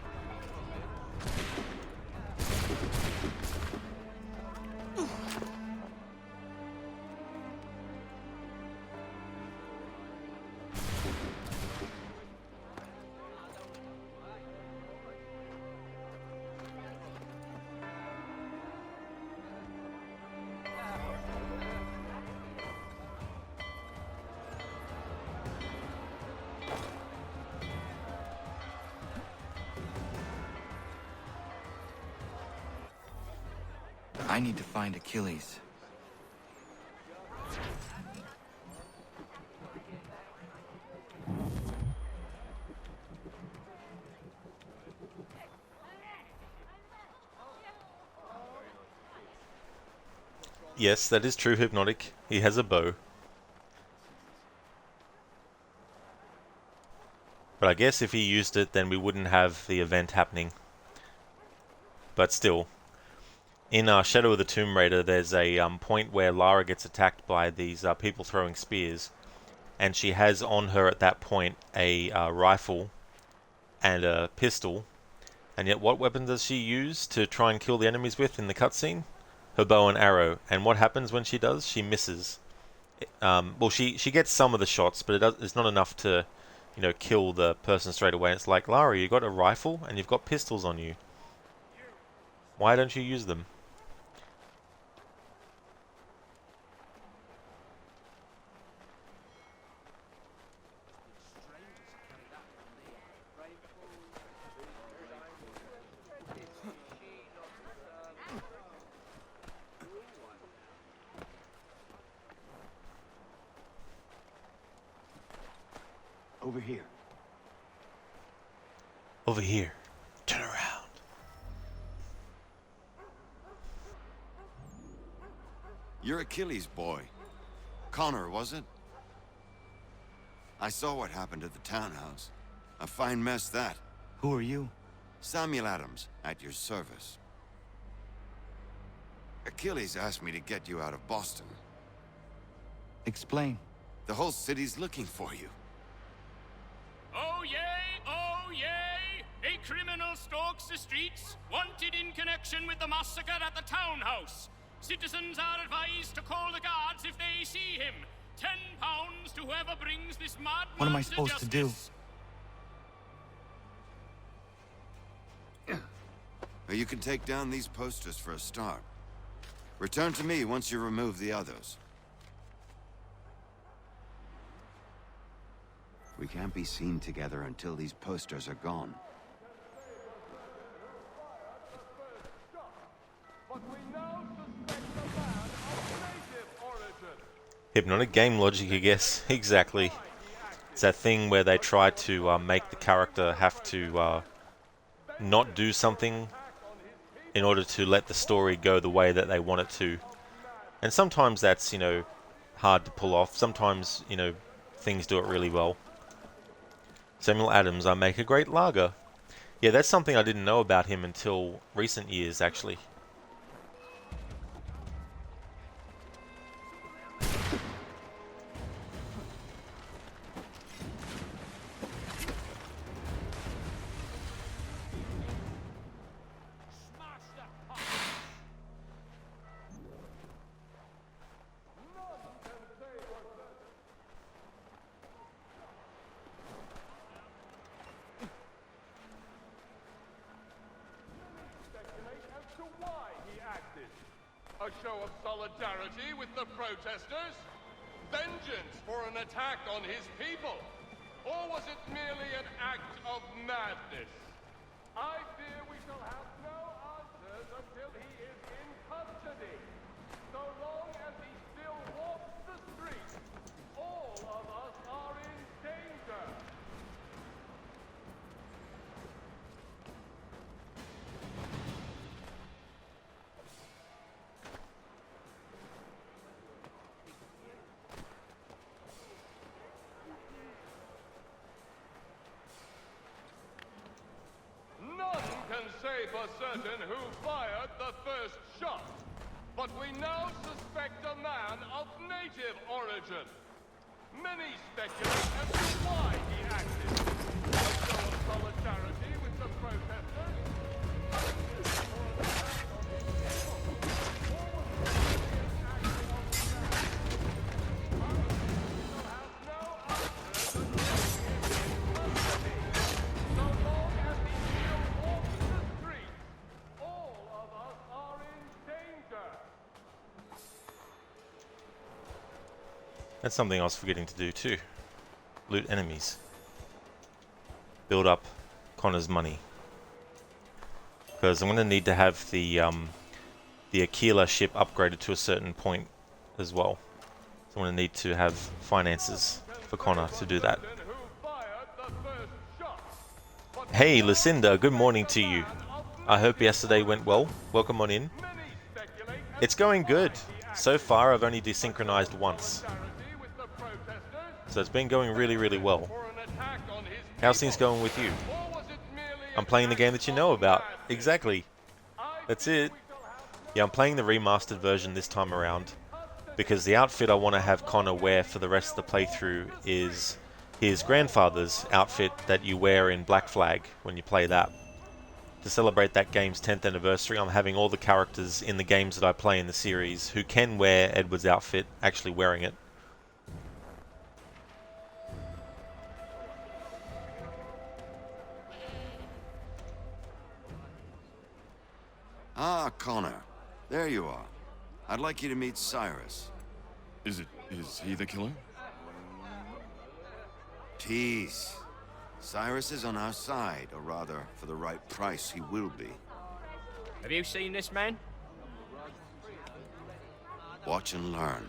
I need to find Achilles. Yes, that is true, Hypnotic. He has a bow. But I guess if he used it, then we wouldn't have the event happening. But still. In Shadow of the Tomb Raider, there's a point where Lara gets attacked by these people throwing spears. And she has on her at that point a rifle and a pistol. And yet what weapon does she use to try and kill the enemies with in the cutscene? Her bow and arrow. And what happens when she does? She misses. Well, she gets some of the shots, but it's not enough to, you know, kill the person straight away. It's like, Lara, you got a rifle and you've got pistols on you. Why don't you use them? Over here. Over here. Turn around. You're Achilles' boy. Connor, was it? I saw what happened at the townhouse. A fine mess, that. Who are you? Samuel Adams, at your service. Achilles asked me to get you out of Boston. Explain. The whole city's looking for you. Oh yay, oh yay! A criminal stalks the streets, wanted in connection with the massacre at the townhouse. Citizens are advised to call the guards if they see him. £10 to whoever brings this madman. What am I supposed to do? You can take down these posters for a start. Return to me once you remove the others. We can't be seen together until these posters are gone. Hypnotic game logic, I guess. Exactly. It's that thing where they try to make the character have to not do something in order to let the story go the way that they want it to. And sometimes that's, you know, hard to pull off. Sometimes, you know, things do it really well. Samuel Adams, I make a great lager. Yeah, that's something I didn't know about him until recent years, actually. A show of solidarity with the protesters? Vengeance for an attack on his people? Or was it merely an act of madness? I fear we shall have no answers until he is in custody. So long as he still walks the streets, all of us are in danger. Can say for certain who fired the first shot, but we now suspect a man of native origin. Many speculate as to why he acted. A show of solidarity with the protesters? That's something I was forgetting to do too. Loot enemies. Build up Connor's money. Because I'm going to need to have the Aquila ship upgraded to a certain point as well. So I'm going to need to have finances for Connor to do that. Hey Lucinda, good morning to you. I hope yesterday went well. Welcome on in. It's going good. So far I've only desynchronized once. So it's been going really, really well. How's things going with you? I'm playing the game that you know about. Exactly. That's it. Yeah, I'm playing the remastered version this time around. Because the outfit I want to have Connor wear for the rest of the playthrough is his grandfather's outfit that you wear in Black Flag when you play that. To celebrate that game's 10th anniversary, I'm having all the characters in the games that I play in the series who can wear Edward's outfit actually wearing it. Ah, Connor. There you are. I'd like you to meet Cyrus. Is he the killer? Tease. Cyrus is on our side, or rather, for the right price, he will be. Have you seen this man? Watch and learn.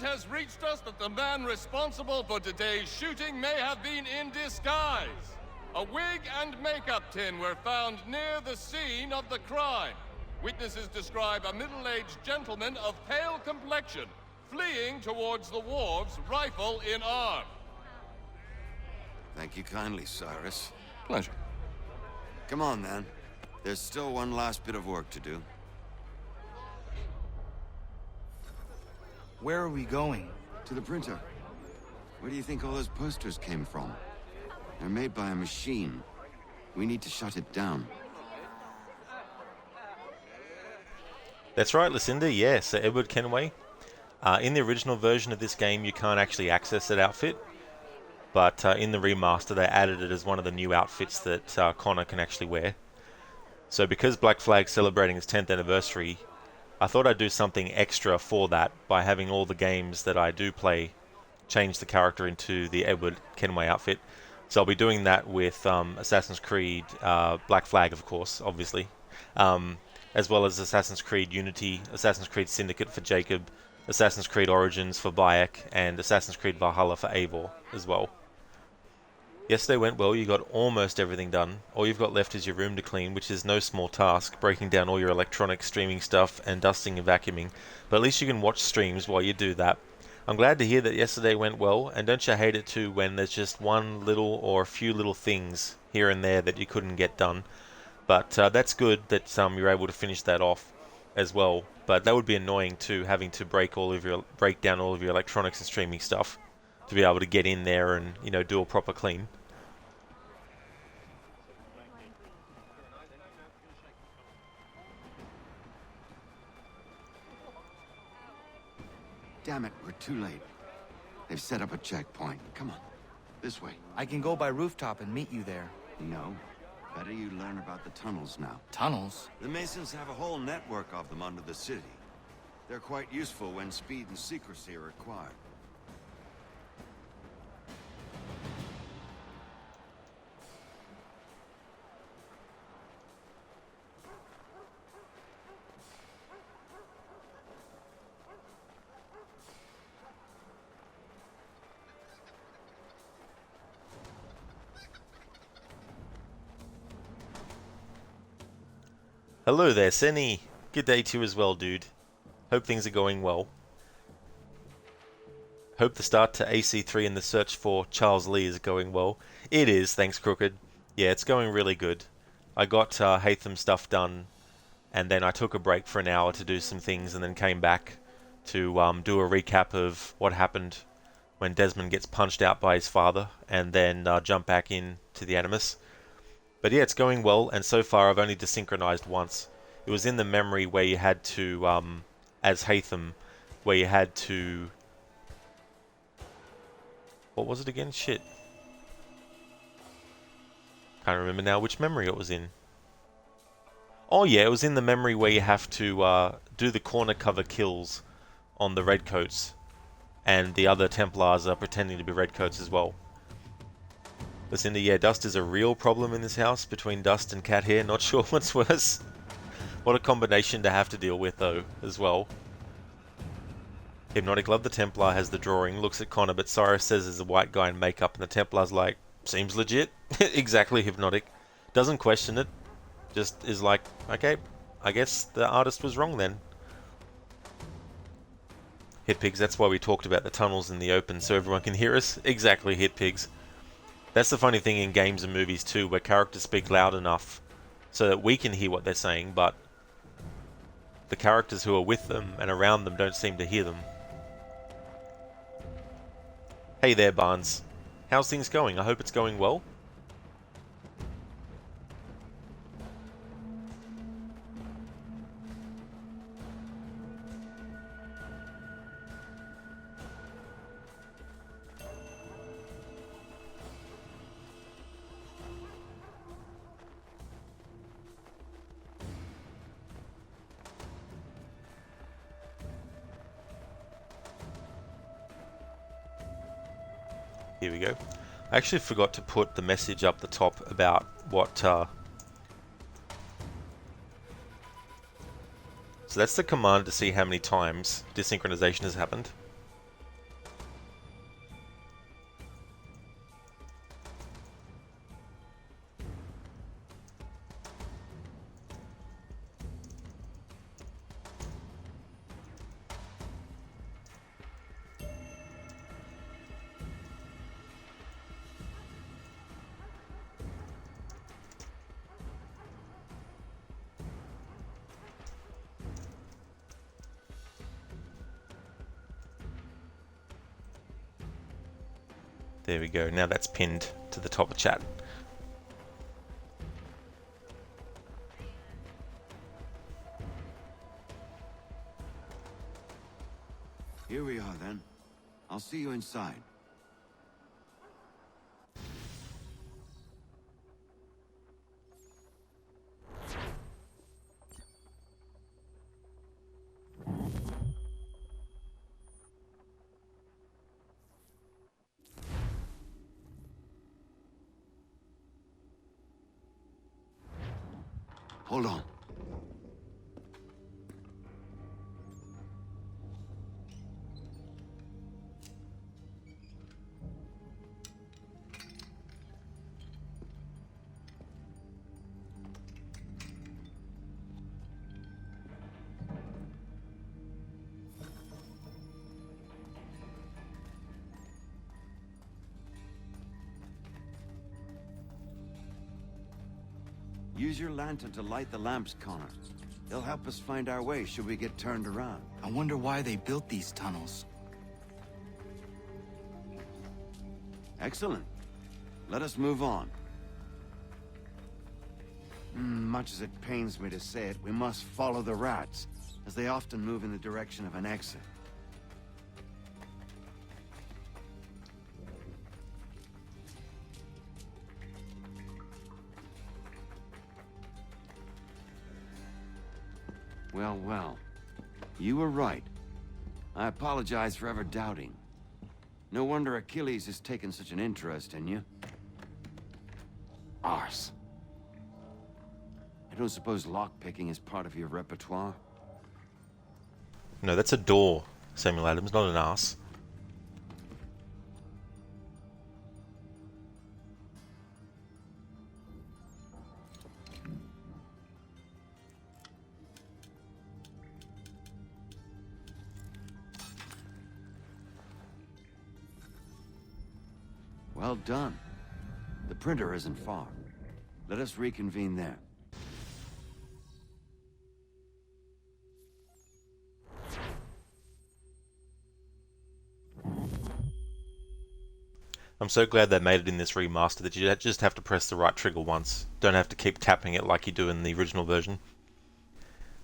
it has reached us that the man responsible for today's shooting may have been in disguise. A wig and makeup tin were found near the scene of the crime. Witnesses describe a middle-aged gentleman of pale complexion fleeing towards the wharves, rifle in arm. Thank you kindly, Cyrus. Pleasure. Come on, then. There's still one last bit of work to do. Where are we going? To the printer. Where do you think all those posters came from? They're made by a machine. We need to shut it down. That's right, Lucinda. Yeah, so Edward Kenway. In the original version of this game, you can't actually access that outfit. But in the remaster, they added it as one of the new outfits that Connor can actually wear. So because Black Flag's celebrating its 10th anniversary, I thought I'd do something extra for that by having all the games that I do play change the character into the Edward Kenway outfit. So I'll be doing that with Assassin's Creed Black Flag, of course, obviously, as well as Assassin's Creed Unity, Assassin's Creed Syndicate for Jacob, Assassin's Creed Origins for Bayek, and Assassin's Creed Valhalla for Eivor as well. Yesterday went well, you got almost everything done. All you've got left is your room to clean, which is no small task, breaking down all your electronic streaming stuff and dusting and vacuuming, but at least you can watch streams while you do that. I'm glad to hear that yesterday went well, and don't you hate it too when there's just one little or a few little things here and there that you couldn't get done. But that's good that you're able to finish that off as well, but that would be annoying too, having to break down all of your electronics and streaming stuff to be able to get in there and, you know, do a proper clean. Damn it, we're too late. They've set up a checkpoint. Come on, this way. I can go by rooftop and meet you there. No. Better you learn about the tunnels now. Tunnels? The Masons have a whole network of them under the city. They're quite useful when speed and secrecy are required. Hello there, Senny. Good day to you as well, dude. Hope things are going well. Hope the start to AC3 and the search for Charles Lee is going well. It is, thanks, Crooked. Yeah, it's going really good. I got Hatham stuff done, and then I took a break for an hour to do some things, and then came back to do a recap of what happened when Desmond gets punched out by his father, and then jump back in to the Animus. But yeah, it's going well, and so far I've only desynchronized once. It was in the memory where you had to, as Hatham, where you had to... What was it again? Shit. Can't remember now which memory it was in. Oh yeah, it was in the memory where you have to do the corner cover kills on the Redcoats, and the other Templars are pretending to be Redcoats as well. Listen, yeah, dust is a real problem in this house, between dust and cat hair, not sure what's worse. What a combination to have to deal with, though, as well. Hypnotic Love the Templar has the drawing, looks at Connor, but Cyrus says there's a white guy in makeup, and the Templar's like, seems legit. Exactly, Hypnotic. Doesn't question it, just is like, okay, I guess the artist was wrong then. Hitpigs, that's why we talked about the tunnels in the open, so everyone can hear us. Exactly, Hitpigs. That's the funny thing in games and movies too, where characters speak loud enough so that we can hear what they're saying, but the characters who are with them and around them don't seem to hear them. Hey there, Barnes. How's things going? I hope it's going well. Here we go. I actually forgot to put the message up the top about what... So that's the command to see how many times desynchronization has happened. There we go. Now that's pinned to the top of chat. Here we are, then. I'll see you inside. Hold on. Use your lantern to light the lamps, Connor. They'll help us find our way should we get turned around. I wonder why they built these tunnels. Excellent. Let us move on. Much as it pains me to say it, we must follow the rats, as they often move in the direction of an exit. Well, well. You were right. I apologize for ever doubting. No wonder Achilles has taken such an interest in you. Arse. I don't suppose lockpicking is part of your repertoire? No, that's a door, Samuel Adams, not an arse. Well done. The printer isn't far. Let us reconvene there. I'm so glad they made it in this remaster that you just have to press the right trigger once. Don't have to keep tapping it like you do in the original version.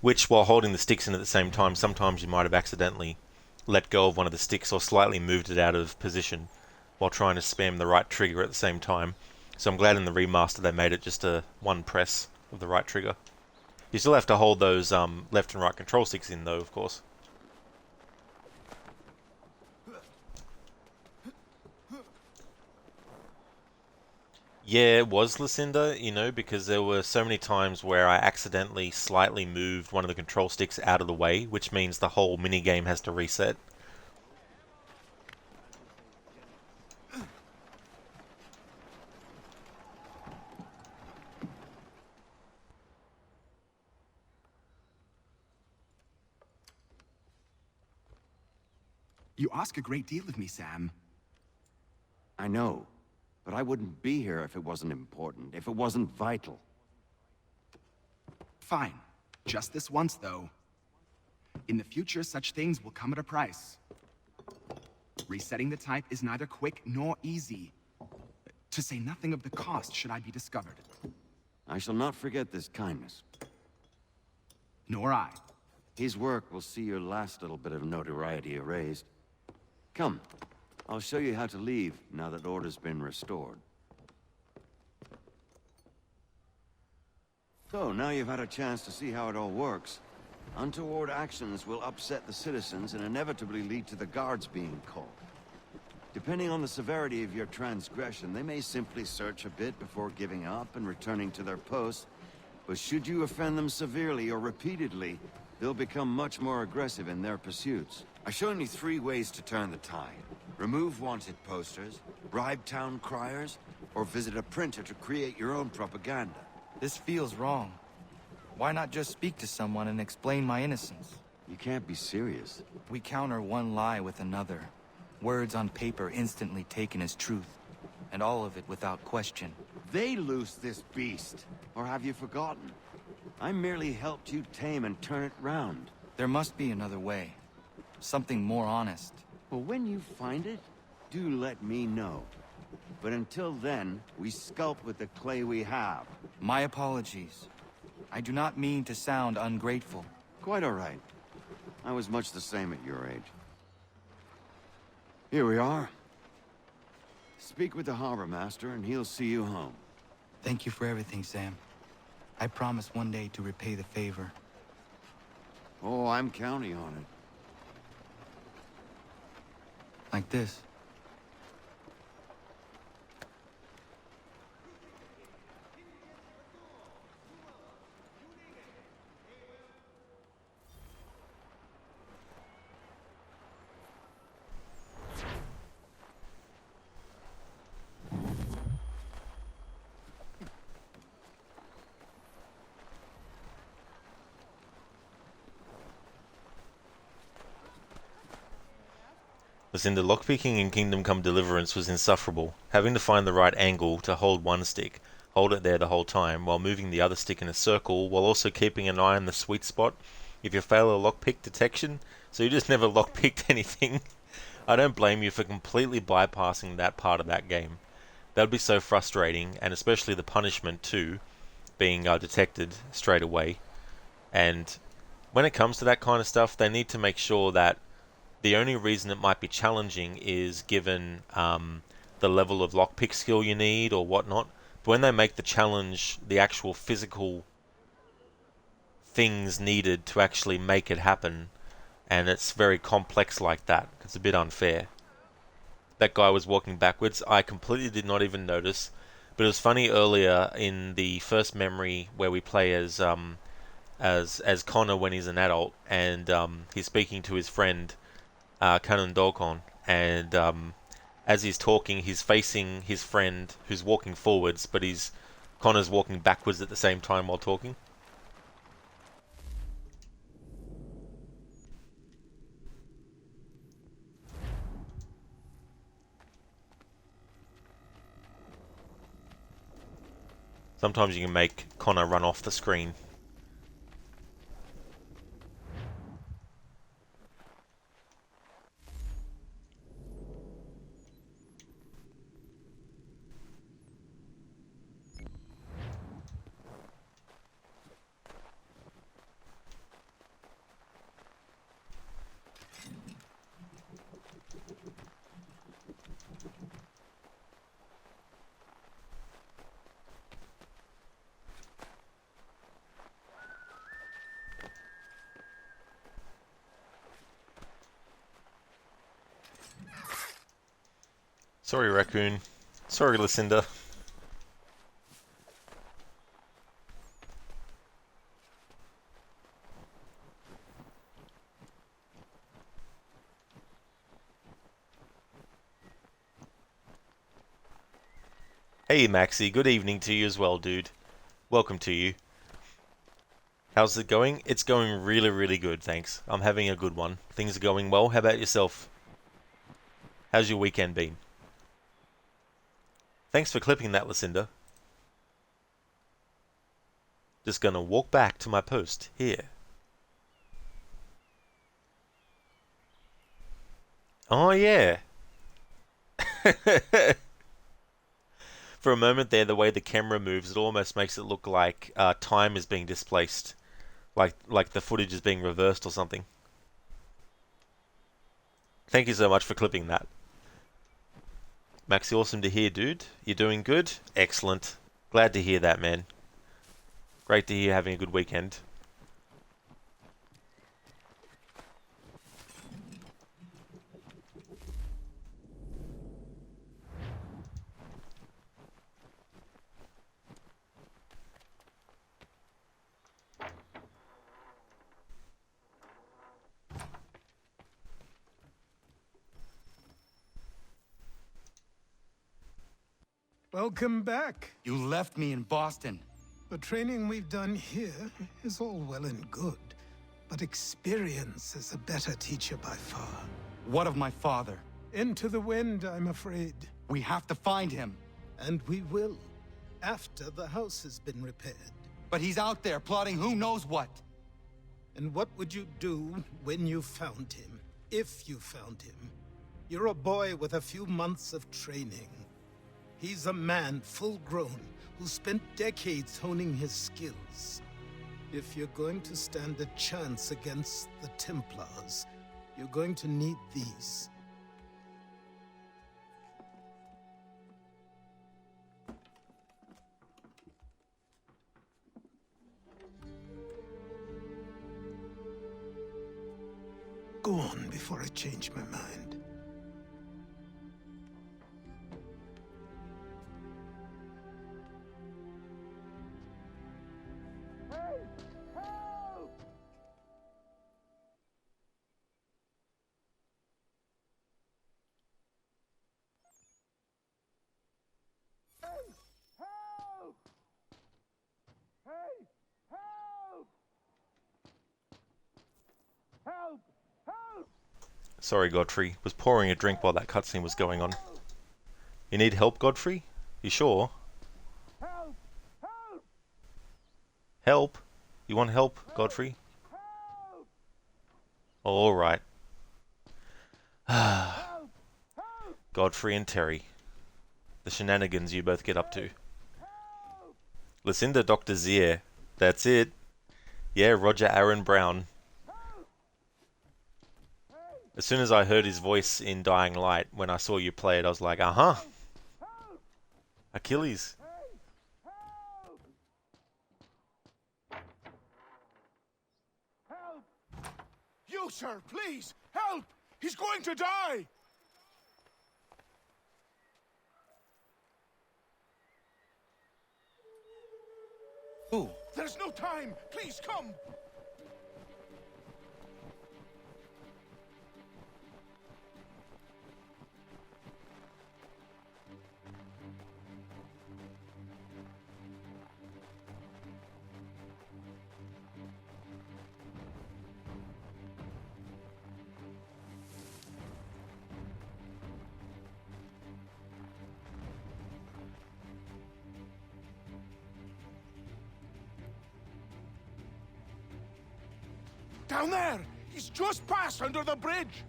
Which, while holding the sticks in at the same time, sometimes you might have accidentally let go of one of the sticks or slightly moved it out of position while trying to spam the right trigger at the same time. So I'm glad in the remaster they made it just a one press of the right trigger. You still have to hold those left and right control sticks in though, of course. Yeah, it was Lucinda, you know, because there were so many times where I accidentally slightly moved one of the control sticks out of the way, which means the whole minigame has to reset. You ask a great deal of me, Sam. I know. But I wouldn't be here if it wasn't important, if it wasn't vital. Fine. Just this once, though. In the future, such things will come at a price. Resetting the type is neither quick nor easy. To say nothing of the cost should I be discovered. I shall not forget this kindness. Nor I. His work will see your last little bit of notoriety erased. Come. I'll show you how to leave, now that order's been restored. So, now you've had a chance to see how it all works. Untoward actions will upset the citizens and inevitably lead to the guards being called. Depending on the severity of your transgression, they may simply search a bit before giving up and returning to their posts. But should you offend them severely or repeatedly, they'll become much more aggressive in their pursuits. I've shown you 3 ways to turn the tide. Remove wanted posters, bribe town criers, or visit a printer to create your own propaganda. This feels wrong. Why not just speak to someone and explain my innocence? You can't be serious. We counter one lie with another. Words on paper instantly taken as truth. And all of it without question. They loosed this beast. Or have you forgotten? I merely helped you tame and turn it round. There must be another way. Something more honest. Well, when you find it, do let me know. But until then, we sculpt with the clay we have. My apologies. I do not mean to sound ungrateful. Quite all right. I was much the same at your age. Here we are. Speak with the harbor master and he'll see you home. Thank you for everything, Sam. I promise one day to repay the favor. Oh, I'm counting on it. Like this. Lucinda, lockpicking in Kingdom Come Deliverance was insufferable. Having to find the right angle to hold one stick, hold it there the whole time, while moving the other stick in a circle, while also keeping an eye on the sweet spot if you fail a lockpick detection, so you just never lockpicked anything. I don't blame you for completely bypassing that part of that game. That would be so frustrating, and especially the punishment too, being detected straight away. And when it comes to that kind of stuff, they need to make sure that the only reason it might be challenging is given the level of lockpick skill you need or whatnot. But when they make the challenge the actual physical things needed to actually make it happen, and it's very complex like that, it's a bit unfair. That guy was walking backwards. I completely did not even notice. But it was funny earlier in the first memory where we play as Connor when he's an adult, and he's speaking to his friend Kanon Dokon, and as he's talking, he's facing his friend who's walking forwards, but Connor's walking backwards at the same time while talking. Sometimes you can make Connor run off the screen. Sorry, Raccoon. Sorry, Lucinda. Hey, Maxie. Good evening to you as well, dude. Welcome to you. How's it going? It's going really, really good, thanks. I'm having a good one. Things are going well. How about yourself? How's your weekend been? Thanks for clipping that, Lucinda. Just gonna walk back to my post here. Oh, yeah. For a moment there, the way the camera moves, it almost makes it look like time is being displaced. Like the footage is being reversed or something. Thank you so much for clipping that. Maxi, awesome to hear, dude. You're doing good? Excellent. Glad to hear that, man. Great to hear you're having a good weekend. Welcome back. You left me in Boston. The training we've done here is all well and good, but experience is a better teacher by far. What of my father? Into the wind, I'm afraid. We have to find him. And we will, after the house has been repaired. But he's out there plotting who knows what. And what would you do when you found him? If you found him? You're a boy with a few months of training. He's a man full grown who spent decades honing his skills. If you're going to stand a chance against the Templars, you're going to need these. Go on before I change my mind. Sorry, Godfrey. Was pouring a drink while that cutscene was going on. You need help, Godfrey? You sure? Help? You want help, Godfrey? Alright. Godfrey and Terry. The shenanigans you both get up to. Lucinda Dr. Zier. That's it. Yeah, Roger Aaron Brown. As soon as I heard his voice in Dying Light, when I saw you play it, I was like, uh-huh. Achilles. You, sir, please, help! He's going to die! Who? There's no time! Please, come! Down there! He's just passed under the bridge!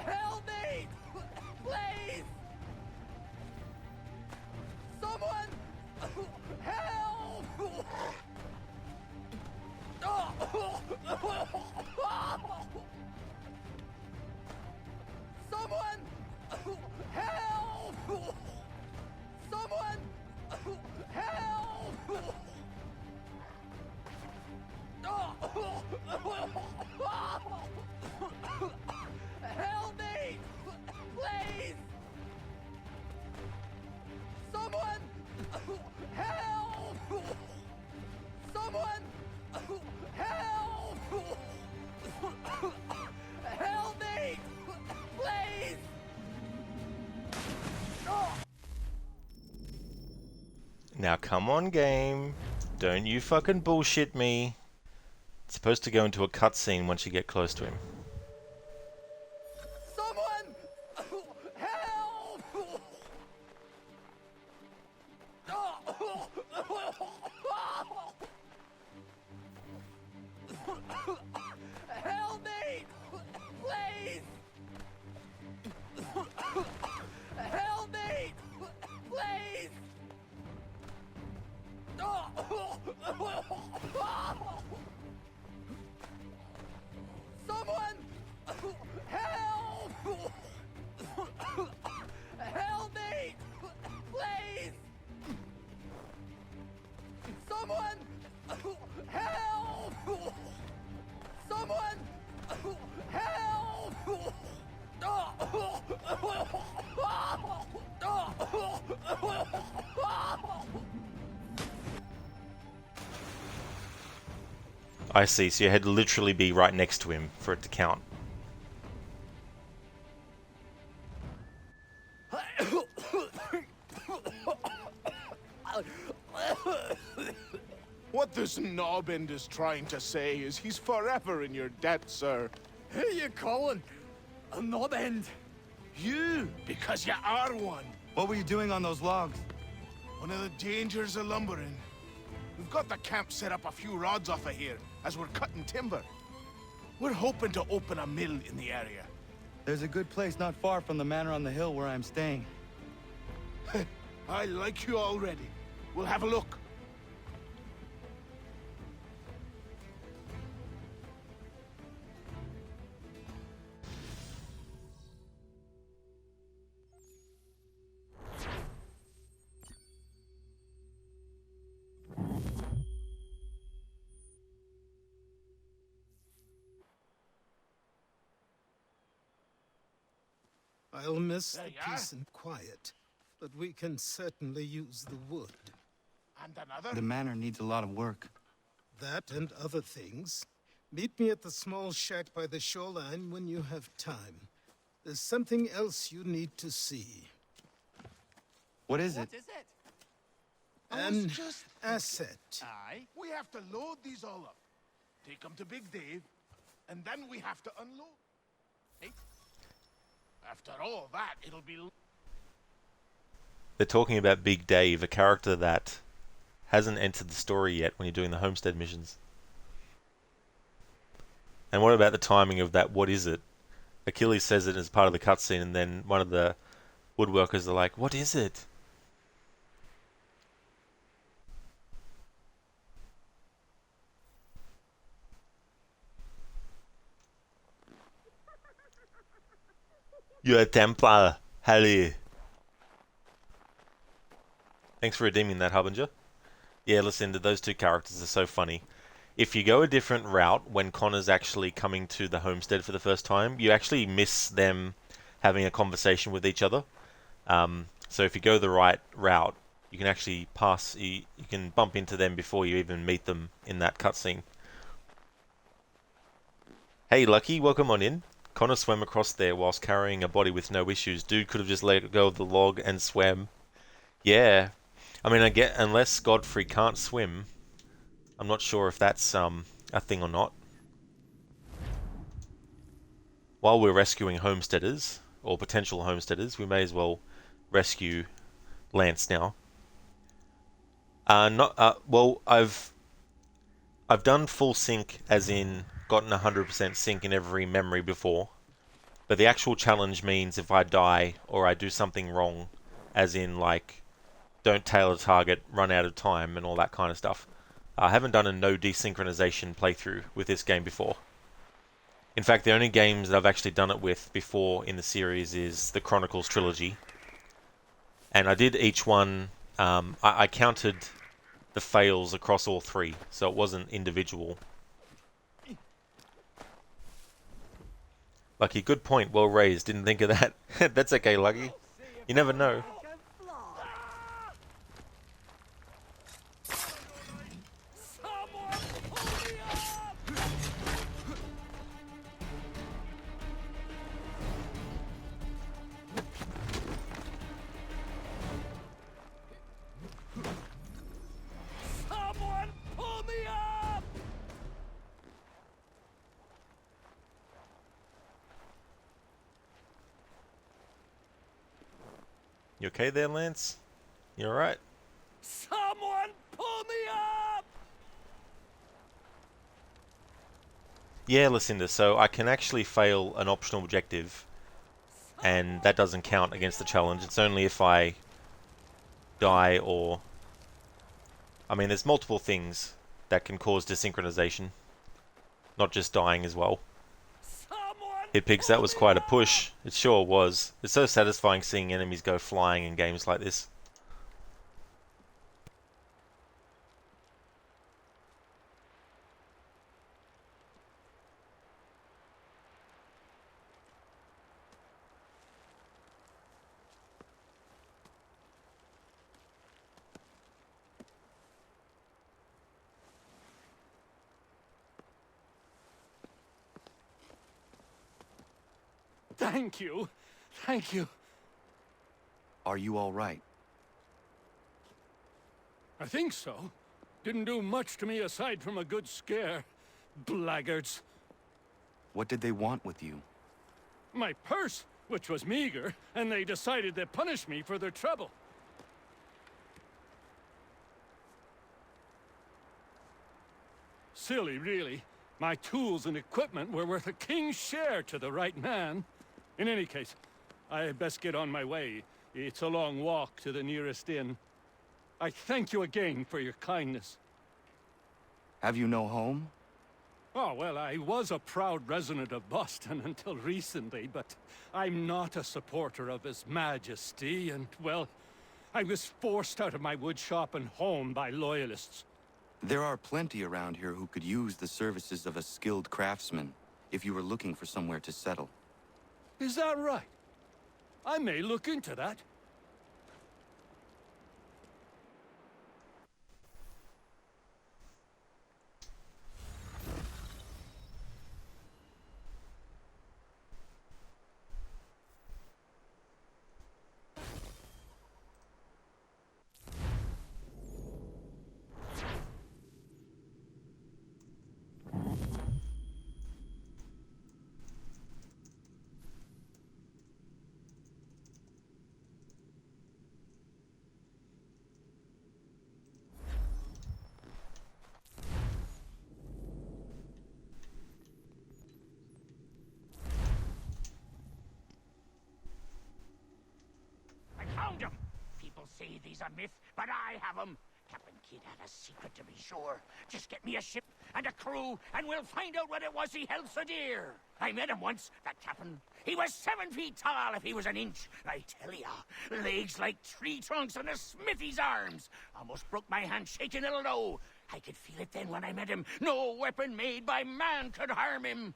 Help me! Please! Someone! Help! Someone! Help! Someone! Help! Help me! Please! Someone! Help! Someone! Help! Help me! Please! Now come on, game. Don't you fucking bullshit me. It's supposed to go into a cutscene once you get close to him. Someone! Help! Help me! Please! Help me! Please! Someone! Help! Help me! Please! Someone! Help! Someone! Help! I see, so you had to literally be right next to him for it to count. What this knobbend is trying to say is he's forever in your debt, sir. Who you calling? A knob-end? You, because you are one. What were you doing on those logs? One of the dangers of lumbering. We've got the camp set up a few rods off of here, as we're cutting timber. We're hoping to open a mill in the area. There's a good place not far from the manor on the hill where I'm staying. I like you already. We'll have a look. I'll miss There the you are. peace and quiet, but we can certainly use the wood. And another? The manor needs a lot of work. That and other things. Meet me at the small shack by the shoreline when you have time. There's something else you need to see. What is it? What is it? An asset. Aye. We have to load these all up. Take them to Big Dave, and then we have to unload. Hey. After all that, it'll be... They're talking about Big Dave, a character that hasn't entered the story yet when you're doing the homestead missions. And what about the timing of that? What is it? Achilles says it as part of the cutscene, and then one of the woodworkers are like, "What is it?" You're a Templar, Harry. Thanks for redeeming that, Harbinger. Yeah, listen, those two characters are so funny. If you go a different route when Connor's actually coming to the homestead for the first time, you actually miss them having a conversation with each other. So if you go the right route, you can actually you can bump into them before you even meet them in that cutscene. Hey, Lucky, welcome on in. Connor swam across there whilst carrying a body with no issues. Dude could have just let go of the log and swam. Yeah. I mean, unless Godfrey can't swim, I'm not sure if that's a thing or not. While we're rescuing homesteaders, or potential homesteaders, we may as well rescue Lance now. Well, I've done full sync, as in gotten 100% sync in every memory before, but the actual challenge means if I die or I do something wrong, as in like don't tail a target, run out of time, and all that kind of stuff. I haven't done a no desynchronization playthrough with this game before. In fact, the only games that I've actually done it with before in the series is the Chronicles trilogy, and I did each one. I counted the fails across all three, so it wasn't individual. Lucky, good point, well raised. Didn't think of that. That's okay, Lucky. You never know. Someone pull me up! You okay there, Lance? You alright? Someone pull me up! Yeah, Lucinda, so I can actually fail an optional objective, and that doesn't count against the challenge. It's only if I die or... I mean, there's multiple things that can cause desynchronization, not just dying as well. Hit Pigs, that was quite a push. It sure was. It's so satisfying seeing enemies go flying in games like this. Thank you. Thank you. Are you all right? I think so. Didn't do much to me aside from a good scare. Blackguards. What did they want with you? My purse, which was meager, and they decided to punish me for their trouble. silly, really. My tools and equipment were worth a king's share to the right man. In any case, I had best get on my way. It's a long walk to the nearest inn. I thank you again for your kindness. Have you no home? Oh, well, I was a proud resident of Boston until recently, but I'm not a supporter of His Majesty, and, well, I was forced out of my woodshop and home by loyalists. There are plenty around here who could use the services of a skilled craftsman, if you were looking for somewhere to settle. Is that right? I may look into that. I found him! People say these a myth, but I have him. Captain Kidd had a secret, to be sure. Just get me a ship and a crew, and we'll find out what it was he held so dear. I met him once, that captain. He was 7 feet tall if he was an inch. I tell ya, legs like tree trunks and a smithy's arms. Almost broke my hand shaking it'll know. I could feel it then when I met him. No weapon made by man could harm him.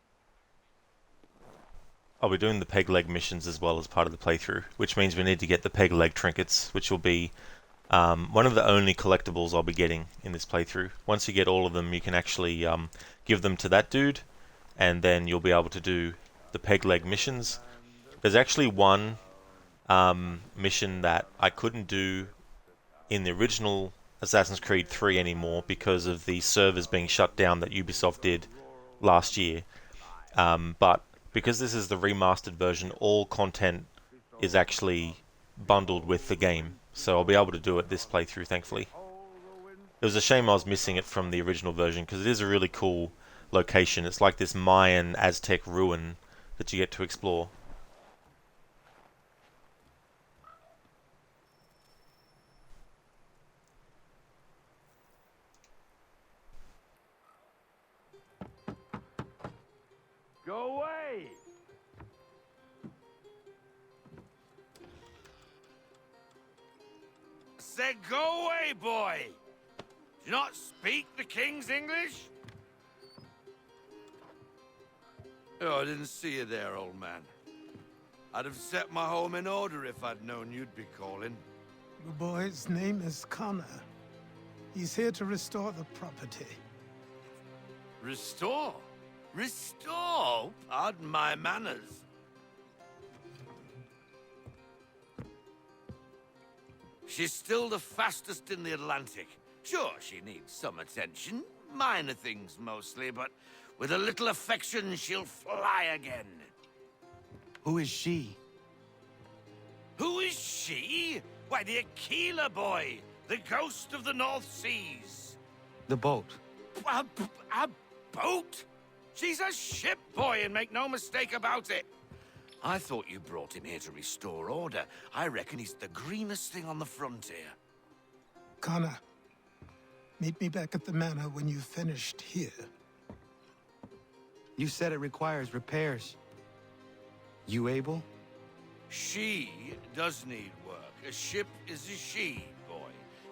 I'll be doing the peg leg missions as well as part of the playthrough, which means we need to get the peg leg trinkets, which will be one of the only collectibles I'll be getting in this playthrough. Once you get all of them, you can actually give them to that dude, and then you'll be able to do the peg leg missions. There's actually one mission that I couldn't do in the original Assassin's Creed 3 anymore because of the servers being shut down that Ubisoft did last year. But because this is the remastered version, all content is actually bundled with the game, so I'll be able to do it this playthrough, thankfully. It was a shame I was missing it from the original version, because it is a really cool location. It's like this Mayan Aztec ruin that you get to explore. Go away! Said go away, boy! Do you not speak the King's English? Oh, I didn't see you there, old man. I'd have set my home in order if I'd known you'd be calling. The boy's name is Connor. He's here to restore the property. Restore? Restore? Pardon my manners. She's still the fastest in the Atlantic. Sure, she needs some attention. Minor things mostly, but with a little affection, she'll fly again. Who is she? Who is she? Why, the Aquila boy, the ghost of the North Seas. The boat. A boat? She's a ship boy, and make no mistake about it. I thought you brought him here to restore order. I reckon he's the greenest thing on the frontier. Connor, meet me back at the manor when you've finished here. You said it requires repairs. You able? She does need work. A ship is a she, boy.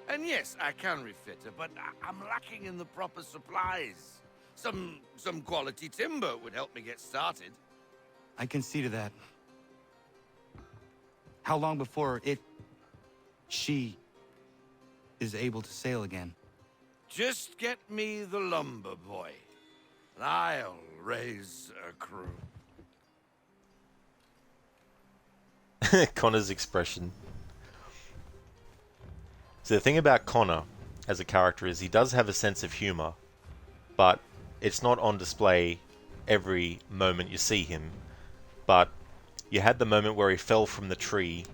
And yes, I can refit her, but I'm lacking in the proper supplies. Some quality timber would help me get started. I can see to that. How long before she is able to sail again? Just get me the lumber, boy, and I'll raise a crew. Connor's expression. So the thing about Connor as a character is he does have a sense of humor, but it's not on display every moment you see him. But you had the moment where he fell from the tree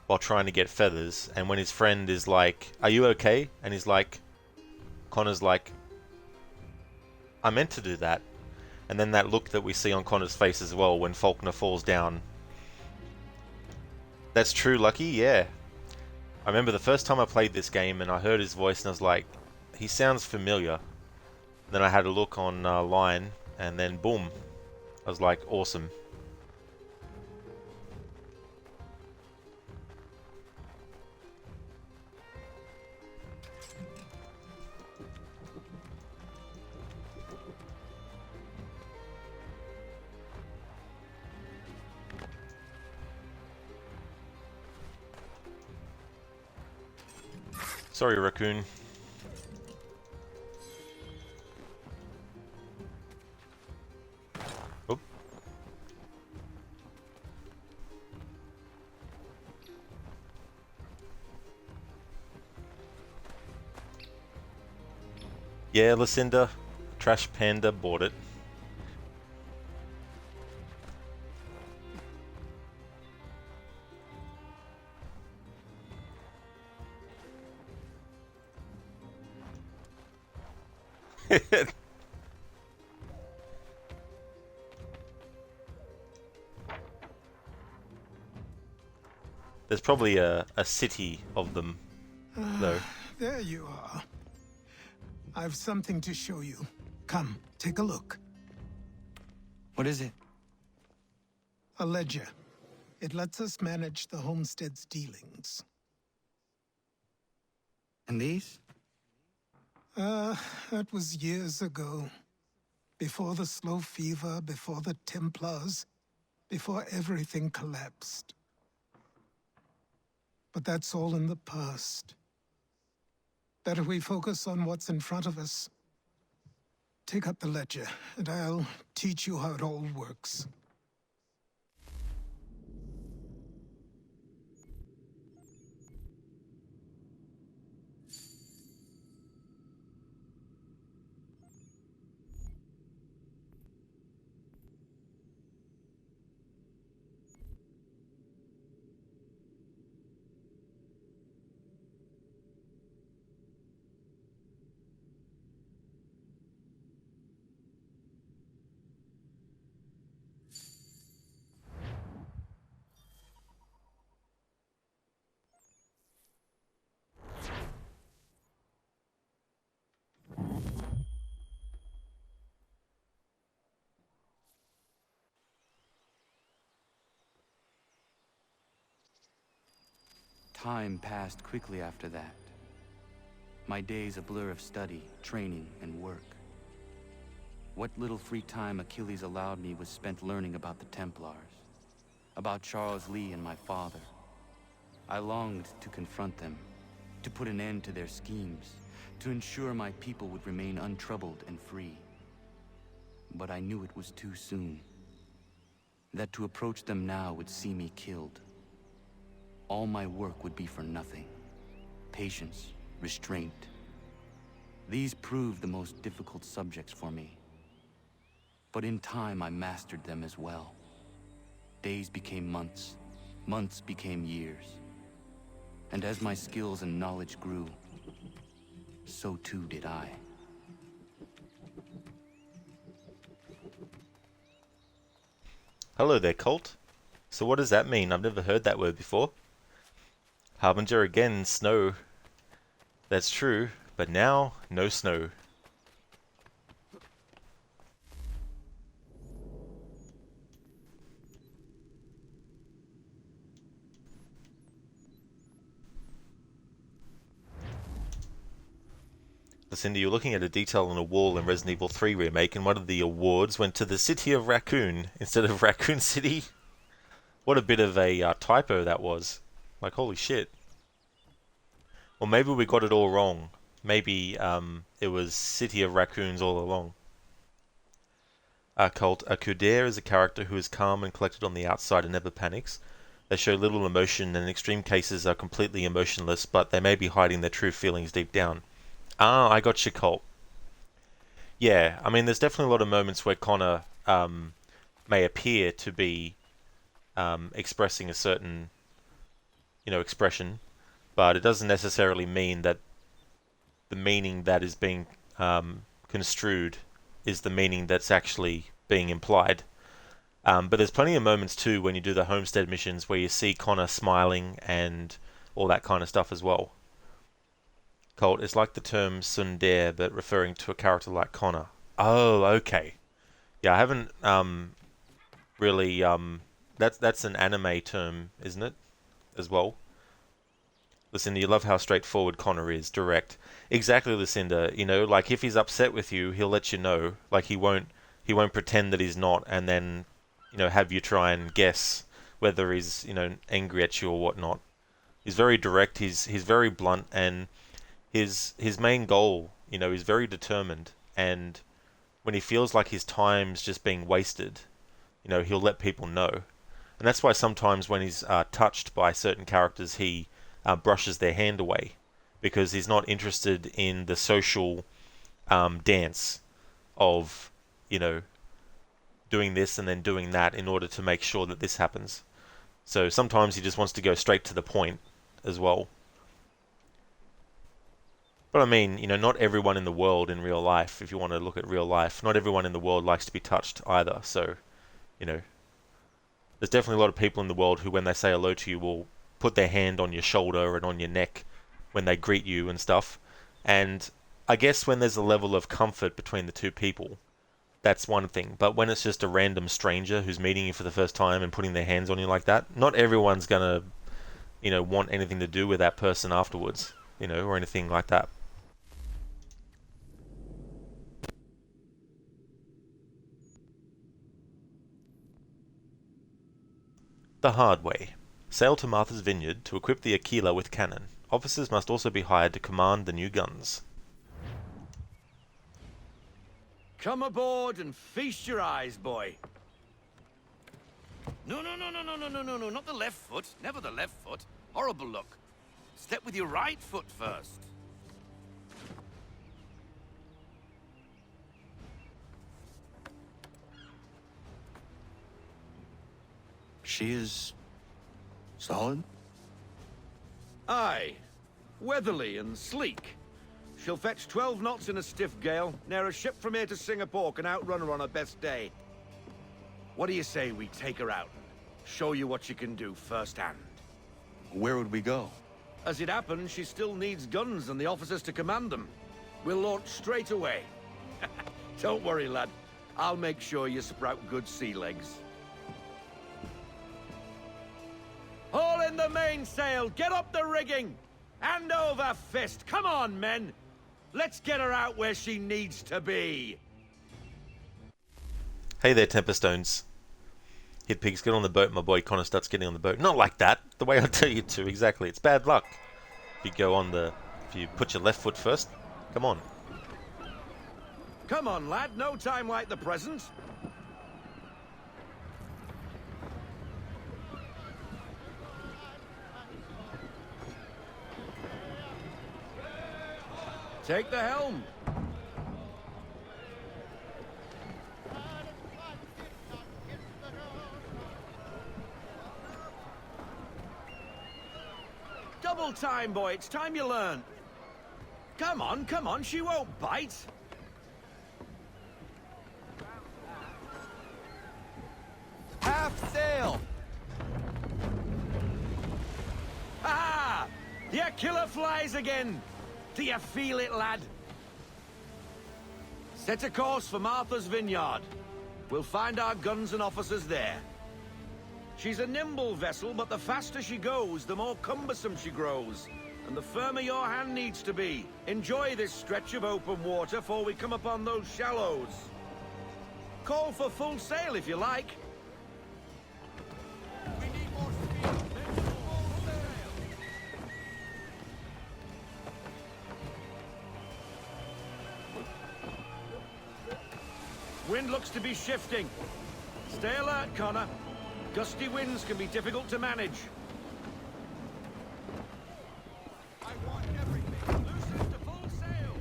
while trying to get feathers, and when his friend is like, "Are you okay?" and he's like, Connor's like, I meant to do that. And then that look that we see on Connor's face as well when Faulkner falls down. That's true, Lucky, yeah. I remember the first time I played this game and I heard his voice and I was like, he sounds familiar. Then I had a look online and then boom. I was like, awesome. Sorry, raccoon. Oop. Yeah, Lucinda. Trash Panda bought it. There's probably a city of them, though. There you are. I've something to show you. Come, take a look. What is it? A ledger. It lets us manage the homestead's dealings. And these? That was years ago. Before the slow fever, before the Templars, before everything collapsed. But that's all in the past. Better we focus on what's in front of us. Take up the ledger, and I'll teach you how it all works. Time passed quickly after that. My days a blur of study, training, and work. What little free time Achilles allowed me was spent learning about the Templars, about Charles Lee and my father. I longed to confront them, to put an end to their schemes, to ensure my people would remain untroubled and free. But I knew it was too soon, that to approach them now would see me killed. All my work would be for nothing. Patience, restraint. These proved the most difficult subjects for me. But in time, I mastered them as well. Days became months, months became years. And as my skills and knowledge grew, so too did I. Hello there, Colt. So what does that mean? I've never heard that word before. Harbinger again, snow. That's true, but now, no snow. Lucinda, you're looking at a detail on a wall in Resident Evil 3 Remake, and one of the awards went to the city of Raccoon instead of Raccoon City. What a bit of a typo that was. Like, holy shit. Or maybe we got it all wrong. Maybe it was City of Raccoons all along. Colt, a Kudair is a character who is calm and collected on the outside and never panics. They show little emotion and in extreme cases are completely emotionless, but they may be hiding their true feelings deep down. Ah, I got you, Colt. Yeah, I mean, there's definitely a lot of moments where Connor may appear to be expressing a certain, expression, but it doesn't necessarily mean that the meaning that is being construed is the meaning that's actually being implied. But there's plenty of moments too when you do the homestead missions where you see Connor smiling and all that kind of stuff as well. Colt, it's like the term tsundere, but referring to a character like Connor. Oh, okay. Yeah, I haven't really... That's an anime term, isn't it? As well. Lucinda, you love how straightforward Connor is, direct. Exactly, Lucinda. You know, like if he's upset with you, he'll let you know. Like he won't pretend that he's not, and then, you know, have you try and guess whether he's, you know, angry at you or whatnot. He's very direct. He's very blunt, and his main goal, you know, he's very determined. And when he feels like his time's just being wasted, you know, he'll let people know. And that's why sometimes when he's touched by certain characters, he brushes their hand away, because he's not interested in the social dance of, you know, doing this and then doing that in order to make sure that this happens. So sometimes he just wants to go straight to the point as well. But I mean, you know, not everyone in the world in real life, if you want to look at real life, not everyone in the world likes to be touched either. So, you know, there's definitely a lot of people in the world who, when they say hello to you, will put their hand on your shoulder and on your neck when they greet you and stuff. And I guess when there's a level of comfort between the two people, that's one thing. But when it's just a random stranger who's meeting you for the first time and putting their hands on you like that, not everyone's gonna, you know, want anything to do with that person afterwards, you know, or anything like that. The hard way. Sail to Martha's Vineyard to equip the Aquila with cannon. Officers must also be hired to command the new guns. Come aboard and feast your eyes, boy. No, not the left foot. Never the left foot. Horrible look. Step with your right foot first. She is solid? Aye. Weatherly and sleek. She'll fetch 12 knots in a stiff gale. Ne'er a ship from here to Singapore can outrun her on her best day. What do you say we take her out and show you what she can do firsthand? Where would we go? As it happens, she still needs guns and the officers to command them. We'll launch straight away. Don't worry, lad. I'll make sure you sprout good sea legs. Haul in the mainsail! Get up the rigging! Hand over fist! Come on, men! Let's get her out where she needs to be! Hey there, Temperstones. Hit pigs, get on the boat. My boy Connor starts getting on the boat. Not like that. The way I tell you to, exactly. It's bad luck. If you go on the... If you put your left foot first. Come on. Come on, lad. No time like the present. Take the helm. Double time, boy. It's time you learn. Come on. She won't bite. Half sail! Ah! The Aquila flies again. Do you feel it, lad? Set a course for Martha's Vineyard. We'll find our guns and officers there. She's a nimble vessel, but the faster she goes, the more cumbersome she grows. And the firmer your hand needs to be. Enjoy this stretch of open water before we come upon those shallows. Call for full sail if you like. We need more speed. Wind looks to be shifting. Stay alert, Connor. Gusty winds can be difficult to manage. I want everything. Loosen to full sail.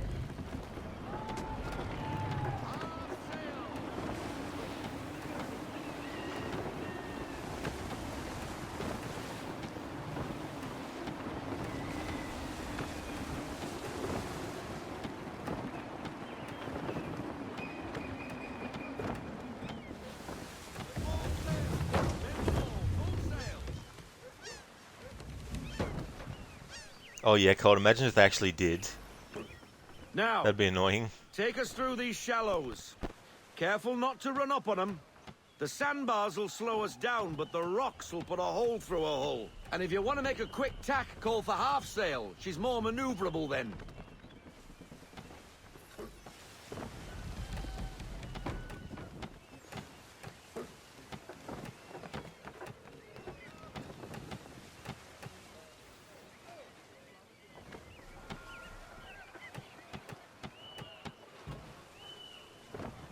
Oh yeah, Cold. Imagine if they actually did. Now, That'd be annoying. take us through these shallows. Careful not to run up on them. The sandbars will slow us down, but the rocks will put a hole through a hull. And if you want to make a quick tack, call for half sail. She's more maneuverable then.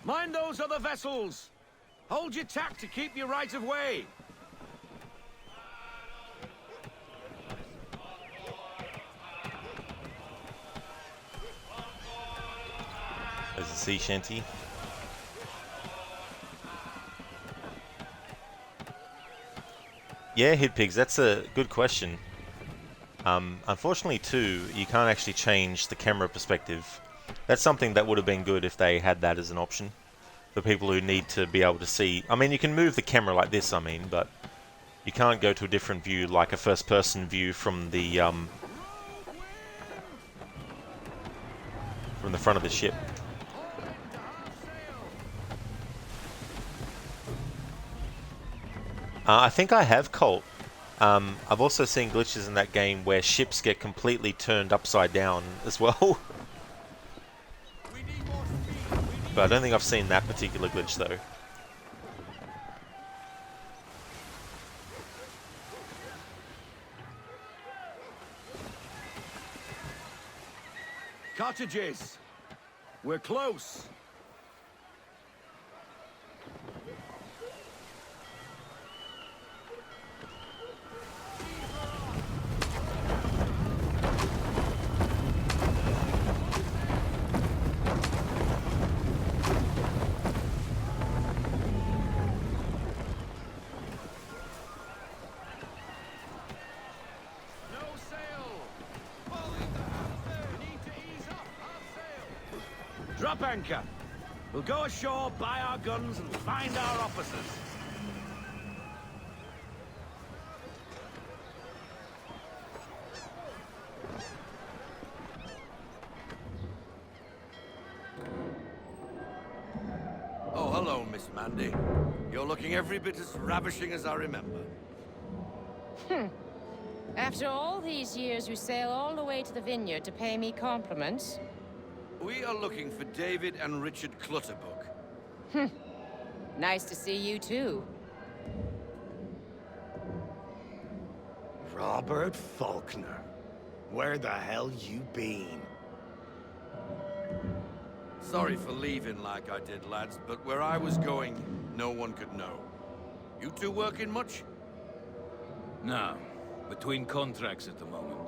Mind those other vessels! Hold your tack to keep your right of way! There's a sea shanty. Yeah, Hit Pigs, that's a good question. Unfortunately too, you can't actually change the camera perspective. That's something that would have been good if they had that as an option. For people who need to be able to see. I mean, you can move the camera like this, but you can't go to a different view, like a first-person view from the front of the ship. I think I have, Colt. I've also seen glitches in that game where ships get completely turned upside down as well. But I don't think I've seen that particular glitch though. Cottages! We're close! Drop anchor. We'll go ashore, buy our guns, and find our officers. Oh, hello, Miss Mandy. You're looking every bit as ravishing as I remember. After all these years, you sail all the way to the vineyard to pay me compliments? We are looking for David and Richard Clutterbuck. Nice to see you, too. Robert Faulkner. Where the hell you been? Sorry for leaving like I did, lads, but where I was going, no one could know. You two working much? No. Between contracts at the moment.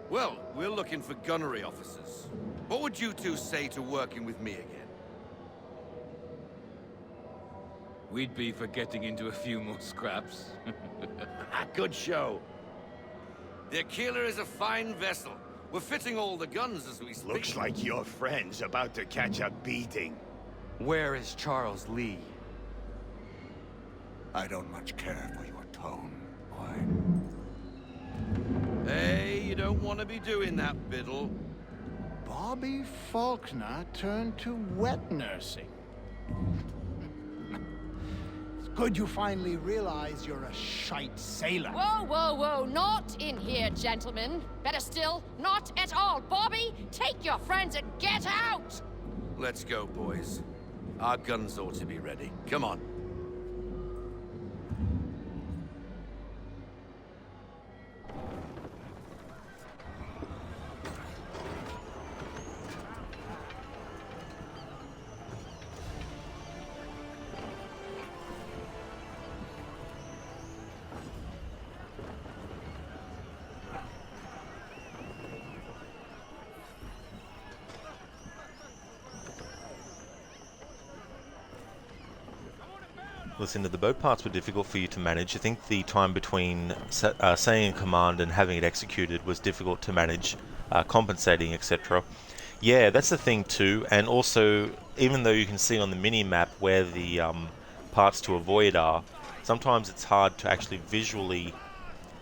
Well, we're looking for gunnery officers. What would you two say to working with me again? We'd be for getting into a few more scraps. Good show. The Aquila is a fine vessel. We're fitting all the guns as we speak. Looks like your friend's about to catch a beating. Where is Charles Lee? I don't much care for your tone, boy. Hey, you don't want to be doing that, Biddle. Bobby Faulkner turned to wet nursing. It's good you finally realize you're a shite sailor. Whoa, whoa, whoa, not in here, gentlemen. Better still, not at all. Bobby, take your friends and get out! Let's go, boys. Our guns ought to be ready. Come on. Listen, the boat parts were difficult for you to manage. I think the time between saying a command and having it executed was difficult to manage, compensating, etc. Yeah, that's the thing too. And also, even though you can see on the mini-map where the parts to avoid are, sometimes it's hard to actually visually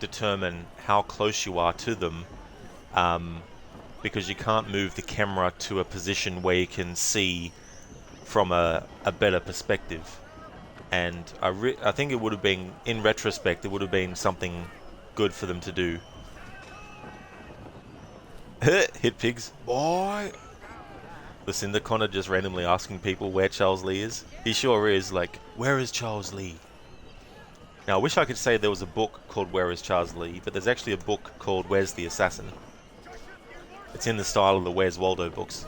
determine how close you are to them, because you can't move the camera to a position where you can see from a better perspective. And I think it would have been, in retrospect, it would have been something good for them to do. Hit pigs. Boy! Lucinda Connor just randomly asking people where Charles Lee is. He sure is, like, where is Charles Lee? Now, I wish I could say there was a book called Where is Charles Lee, but there's actually a book called Where's the Assassin? It's in the style of the Where's Waldo books.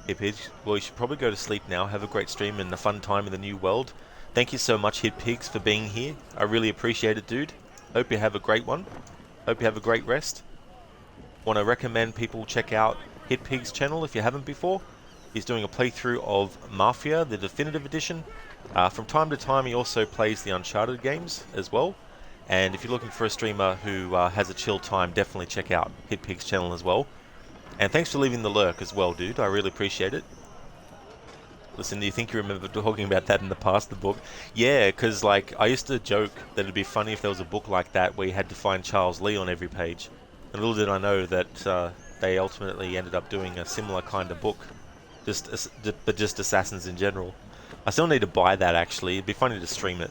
Hit Pigs, well, you should probably go to sleep now. Have a great stream and a fun time in the new world. Thank you so much, Hit Pigs, for being here. I really appreciate it, dude. Hope you have a great one. Hope you have a great rest. Want to recommend people check out Hit Pig's channel if you haven't before. He's doing a playthrough of Mafia, the Definitive Edition. From time to time, he also plays the Uncharted games as well. And if you're looking for a streamer who has a chill time, definitely check out Hit Pig's channel as well. And thanks for leaving the lurk as well, dude. I really appreciate it. Listen, do you think you remember talking about that in the past, the book? Yeah, because like I used to joke that it'd be funny if there was a book like that where you had to find Charles Lee on every page. And little did I know that they ultimately ended up doing a similar kind of book, but just assassins in general. I still need to buy that, actually. It'd be funny to stream it.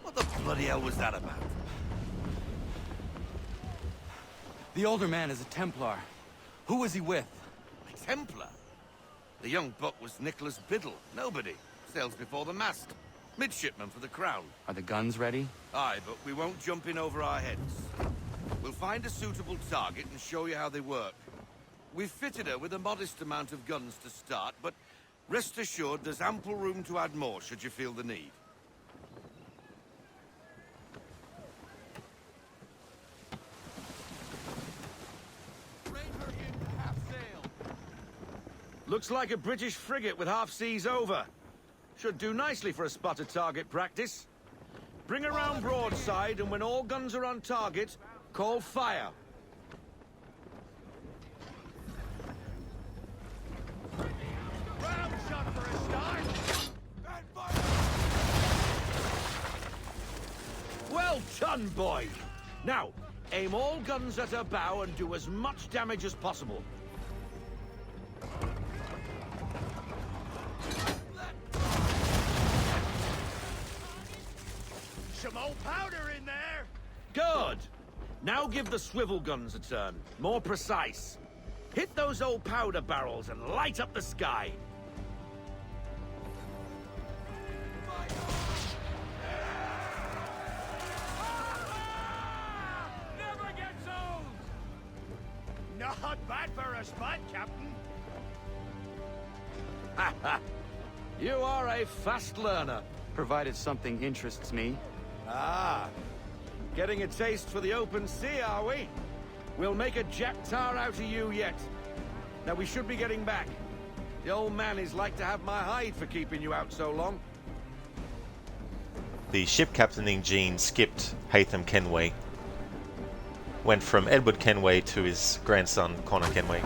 What the bloody hell was that about? The older man is a Templar. Who was he with? A Templar? The young buck was Nicholas Biddle. Nobody. Sails before the mast. Midshipman for the Crown. Are the guns ready? Aye, but we won't jump in over our heads. We'll find a suitable target and show you how they work. We've fitted her with a modest amount of guns to start, but rest assured there's ample room to add more should you feel the need. Looks like a British frigate with half seas over. Should do nicely for a spotted target practice. Bring around broadside, and when all guns are on target, call fire. Round shot for a start. Well done, boy. Now, aim all guns at her bow and do as much damage as possible. Some old powder in there. Good. Now give the swivel guns a turn. More precise. Hit those old powder barrels and light up the sky. Never gets old! Not bad for a spot, Captain. Ha ha! You are a fast learner. Provided something interests me. Ah, getting a taste for the open sea, are we? We'll make a jack tar out of you yet. Now we should be getting back. The old man is like to have my hide for keeping you out so long. The ship captaining gene skipped Haytham Kenway. Went from Edward Kenway to his grandson, Connor Kenway.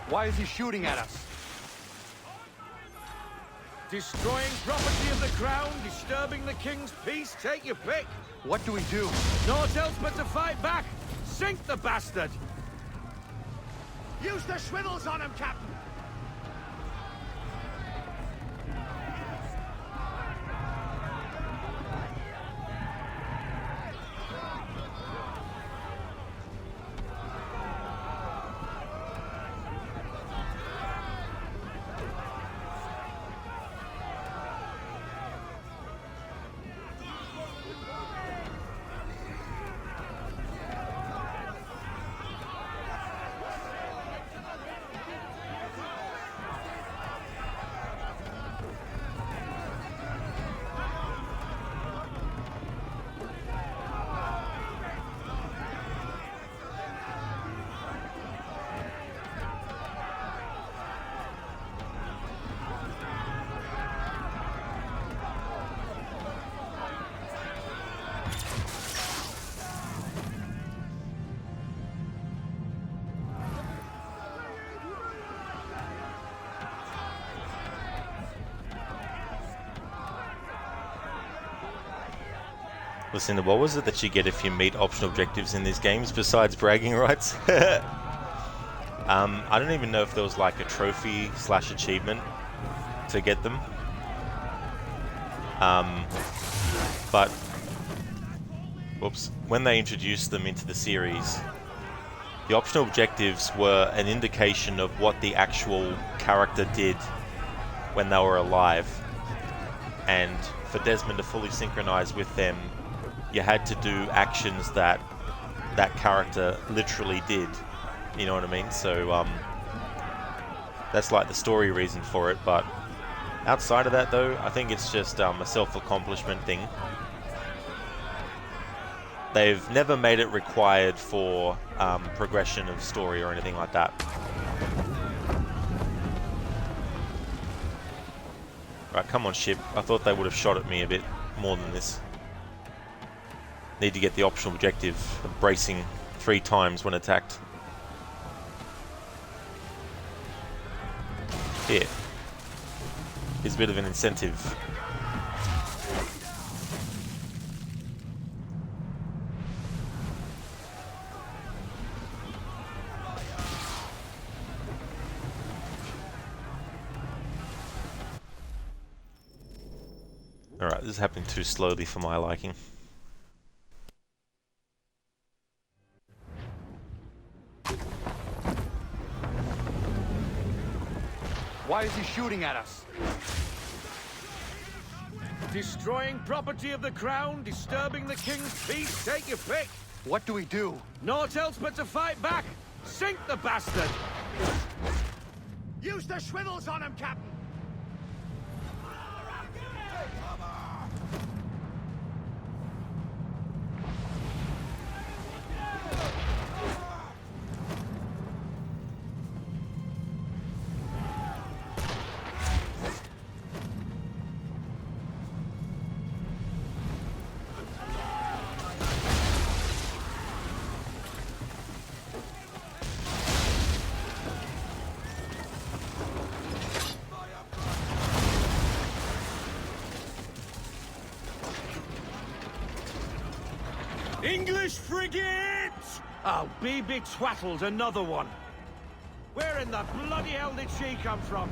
Why is he shooting at us? Destroying property of the crown, disturbing the king's peace, take your pick. What do we do? Naught else but to fight back. Sink the bastard. Use the swivels on him, Captain. Lucinda, what was it that you get if you meet optional objectives in these games besides bragging rights? I don't even know if there was like a trophy / achievement to get them. But whoops, when they introduced them into the series, the optional objectives were an indication of what the actual character did when they were alive. And for Desmond to fully synchronize with them, you had to do actions that that character literally did. You know what I mean? So that's like the story reason for it. But outside of that, though, I think it's just a self-accomplishment thing. They've never made it required for progression of story or anything like that. Right, come on, ship. I thought they would have shot at me a bit more than this. Need to get the optional objective of bracing 3 times when attacked. Here. Here's a bit of an incentive. Alright, this is happening too slowly for my liking. Why is he shooting at us? Destroying property of the crown, disturbing the king's peace, take your pick. What do we do? Naught else but to fight back. Sink the bastard. Use the swivels on him, Captain! English frigate! Oh, be twaddled, another one. Where in the bloody hell did she come from?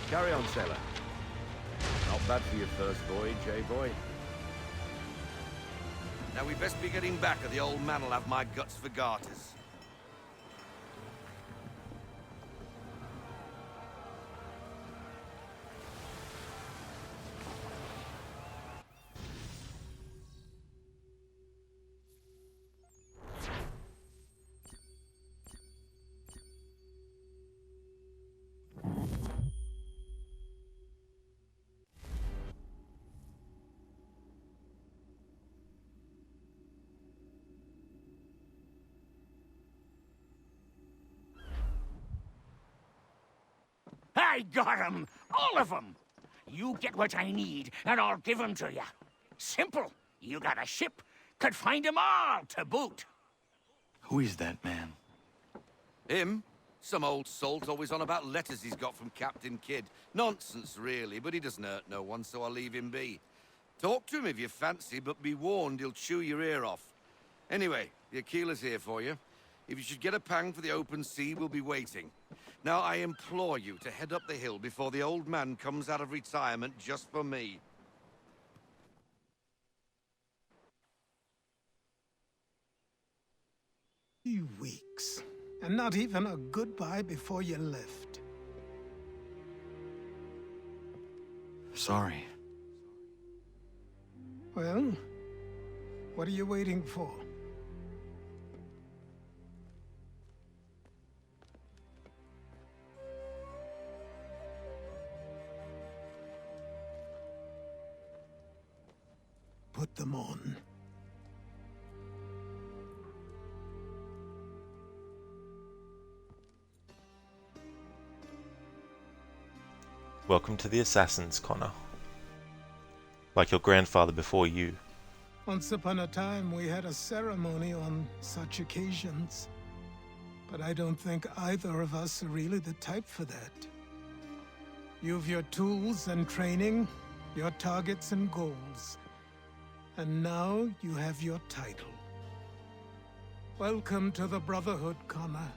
Carry on, sailor. Not bad for your first voyage, eh, boy? Now we best be getting back, or the old man'll have my guts for garters. I got 'em! All of 'em! You get what I need, and I'll give 'em to you. Simple. You got a ship, could find 'em all to boot. Who is that man? Him? Some old salt always on about letters he's got from Captain Kidd. Nonsense, really, but he doesn't hurt no one, so I'll leave him be. Talk to him if you fancy, but be warned he'll chew your ear off. Anyway, the Aquila's here for you. If you should get a pang for the open sea, we'll be waiting. Now, I implore you to head up the hill before the old man comes out of retirement just for me. 3 weeks, and not even a goodbye before you left. Sorry. Well, what are you waiting for? Put them on. Welcome to the Assassins, Connor. Like your grandfather before you. Once upon a time, we had a ceremony on such occasions. But I don't think either of us are really the type for that. You've your tools and training, your targets and goals. And now you have your title. Welcome to the Brotherhood, Connor.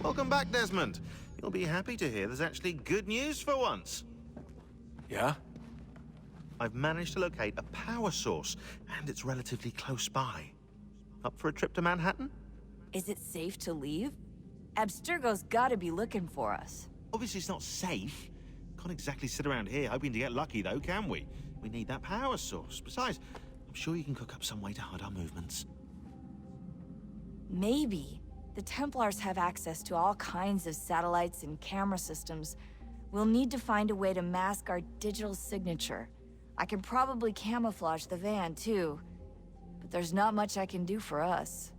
Welcome back, Desmond. You'll be happy to hear there's actually good news for once. Yeah? I've managed to locate a power source, and it's relatively close by. Up for a trip to Manhattan? Is it safe to leave? Abstergo's gotta be looking for us. Obviously it's not safe. Can't exactly sit around here hoping to get lucky, though, can we? We need that power source. Besides, I'm sure you can cook up some way to hide our movements. Maybe. The Templars have access to all kinds of satellites and camera systems. We'll need to find a way to mask our digital signature. I can probably camouflage the van, too. But there's not much I can do for us.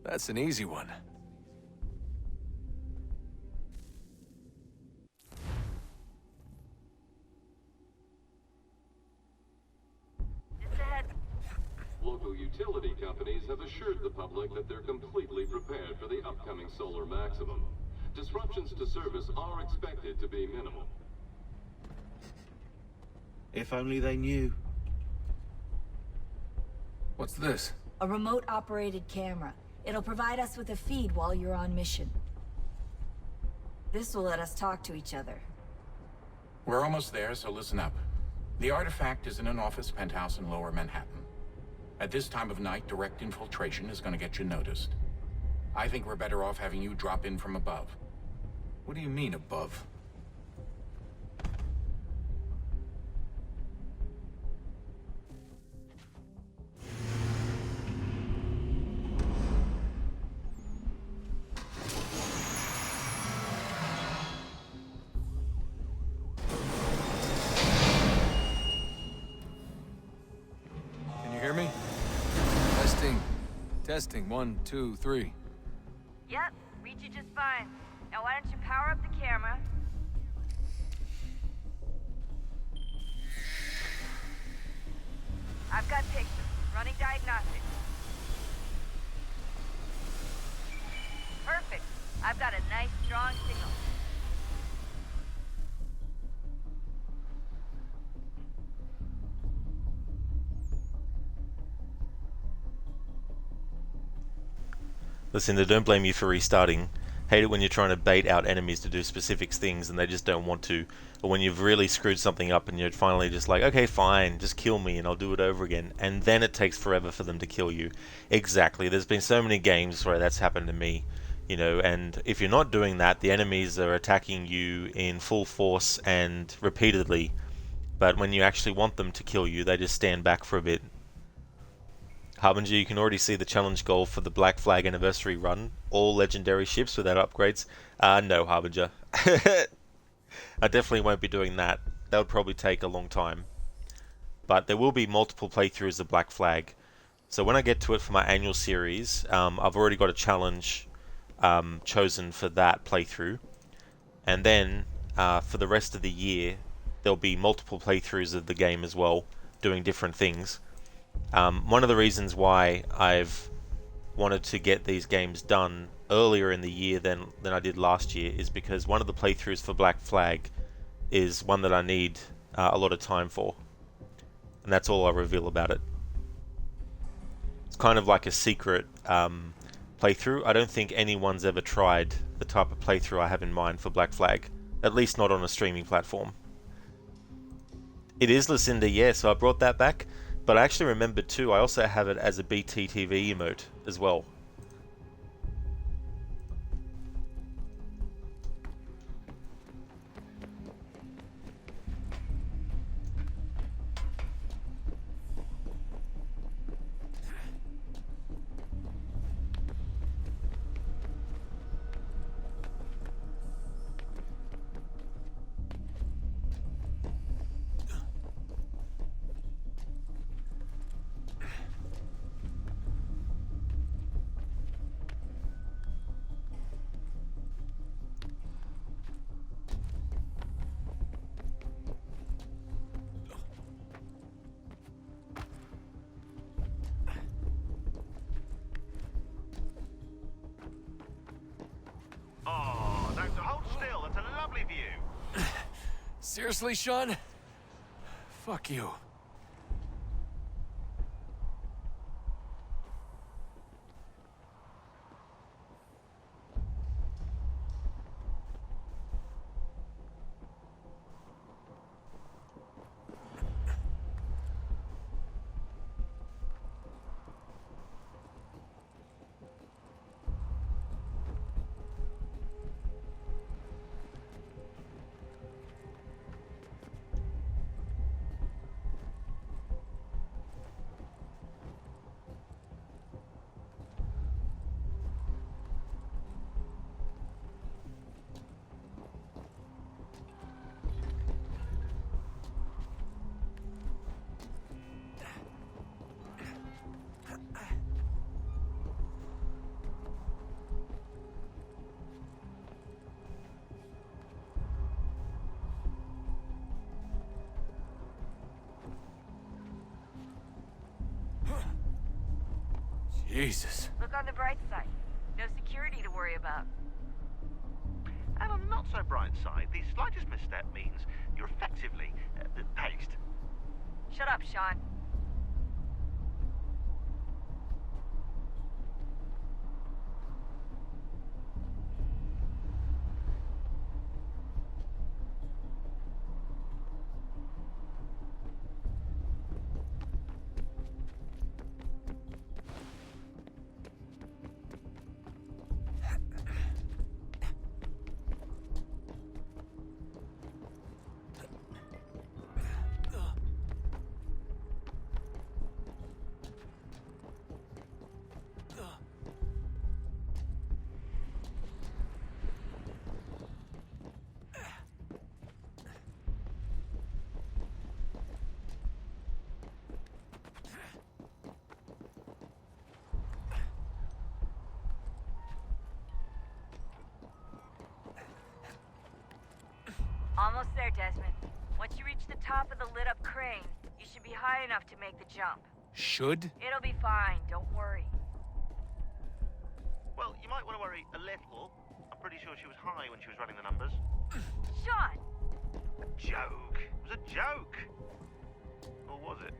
That's an easy one. Local utility companies have assured the public that they're completely prepared for the upcoming solar maximum. Disruptions to service are expected to be minimal. If only they knew. What's this? A remote-operated camera. It'll provide us with a feed while you're on mission. This will let us talk to each other. We're almost there, so listen up. The artifact is in an office penthouse in Lower Manhattan. At this time of night, direct infiltration is going to get you noticed. I think we're better off having you drop in from above. What do you mean, above? Can you hear me? Testing, 1, 2, 3. Yep, read you just fine. Now why don't you power up the camera? I've got pictures. Running diagnostics. Perfect. I've got a nice, strong signal. Listen, I don't blame you for restarting. Hate it when you're trying to bait out enemies to do specific things and they just don't want to. Or when you've really screwed something up and you're finally just like, okay, fine, just kill me and I'll do it over again. And then it takes forever for them to kill you. Exactly. There's been so many games where that's happened to me. You know, and if you're not doing that, the enemies are attacking you in full force and repeatedly. But when you actually want them to kill you, they just stand back for a bit. Harbinger, you can already see the challenge goal for the Black Flag Anniversary run. All legendary ships without upgrades. No, Harbinger. I definitely won't be doing that. that would probably take a long time. But there will be multiple playthroughs of Black Flag. So when I get to it for my annual series, I've already got a challenge chosen for that playthrough. And then for the rest of the year, there'll be multiple playthroughs of the game as well, doing different things. One of the reasons why I've wanted to get these games done earlier in the year than I did last year is because one of the playthroughs for Black Flag is one that I need a lot of time for. And that's all I'll reveal about it. It's kind of like a secret playthrough. I don't think anyone's ever tried the type of playthrough I have in mind for Black Flag. At least not on a streaming platform. It is Lucinda, yeah, so I brought that back. But I actually remembered too, I also have it as a BTTV emote as well. Oh, no, hold still. That's a lovely view. Seriously, Sean? Fuck you. Jesus. Look on the bright side. No security to worry about. And on the not so bright side, the slightest misstep means you're effectively paced. Shut up, Sean. Almost there, Desmond. Once you reach the top of the lit-up crane, you should be high enough to make the jump. Should? It'll be fine, don't worry. Well, you might want to worry a little. I'm pretty sure she was high when she was running the numbers. Sean! A joke. It was a joke. Or was it?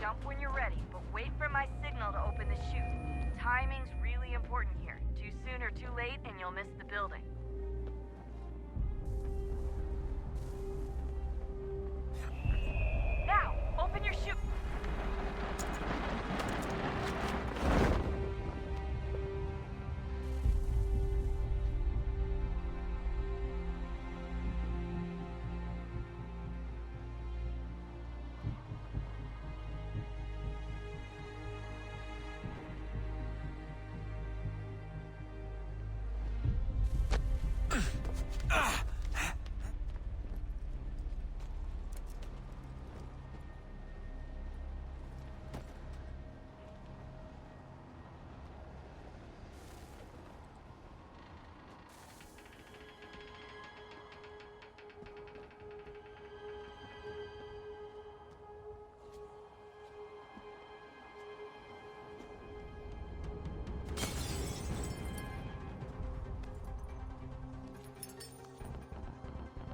Jump when you're ready, but wait for my signal to open the chute. Timing's really important here. Too soon or too late, and you'll miss the building. Now, open your chute.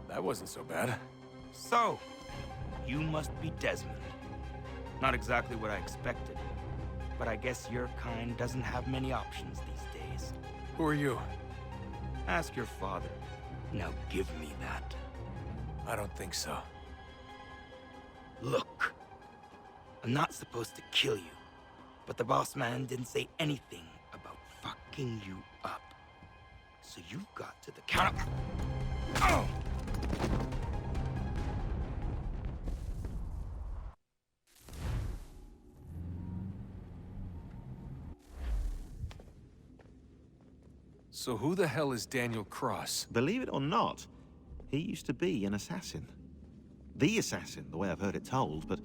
That wasn't so bad. So, you must be Desmond. Not exactly what I expected, but I guess your kind doesn't have many options these days. Who are you? Ask your father. Now give me that. I don't think so. Look, I'm not supposed to kill you, but the boss man didn't say anything about fucking you up. So you've got to the count of... Oh! So who the hell is Daniel Cross? Believe it or not, he used to be an assassin. The assassin, the way I've heard it told, but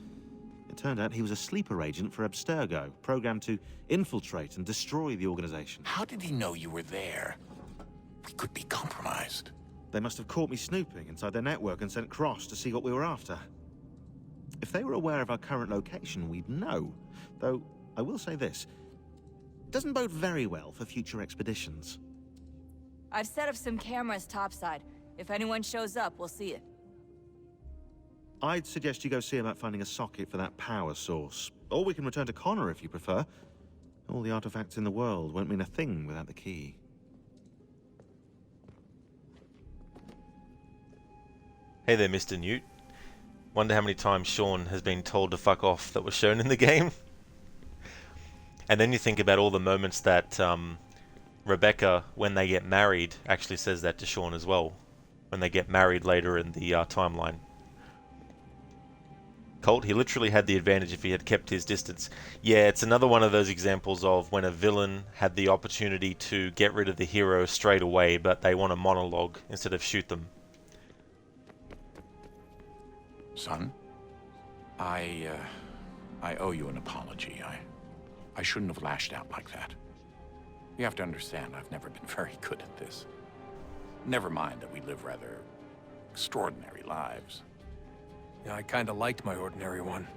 it turned out he was a sleeper agent for Abstergo, programmed to infiltrate and destroy the organization. How did he know you were there? We could be compromised. They must have caught me snooping inside their network and sent Cross to see what we were after. If they were aware of our current location, we'd know. Though, I will say this, it doesn't bode very well for future expeditions. I've set up some cameras topside. If anyone shows up, we'll see it. I'd suggest you go see about finding a socket for that power source. Or we can return to Connor if you prefer. All the artifacts in the world won't mean a thing without the key. Hey there, Mr. Newt. Wonder how many times Sean has been told to fuck off that was shown in the game. And then you think about all the moments that Rebecca, when they get married, actually says that to Sean as well. When they get married later in the timeline. Colt, he literally had the advantage if he had kept his distance. Yeah, it's another one of those examples of when a villain had the opportunity to get rid of the hero straight away, but they want a monologue instead of shoot them. Son, I owe you an apology. I shouldn't have lashed out like that. You have to understand, I've never been very good at this. Never mind that we live rather extraordinary lives. Yeah, I kinda liked my ordinary one.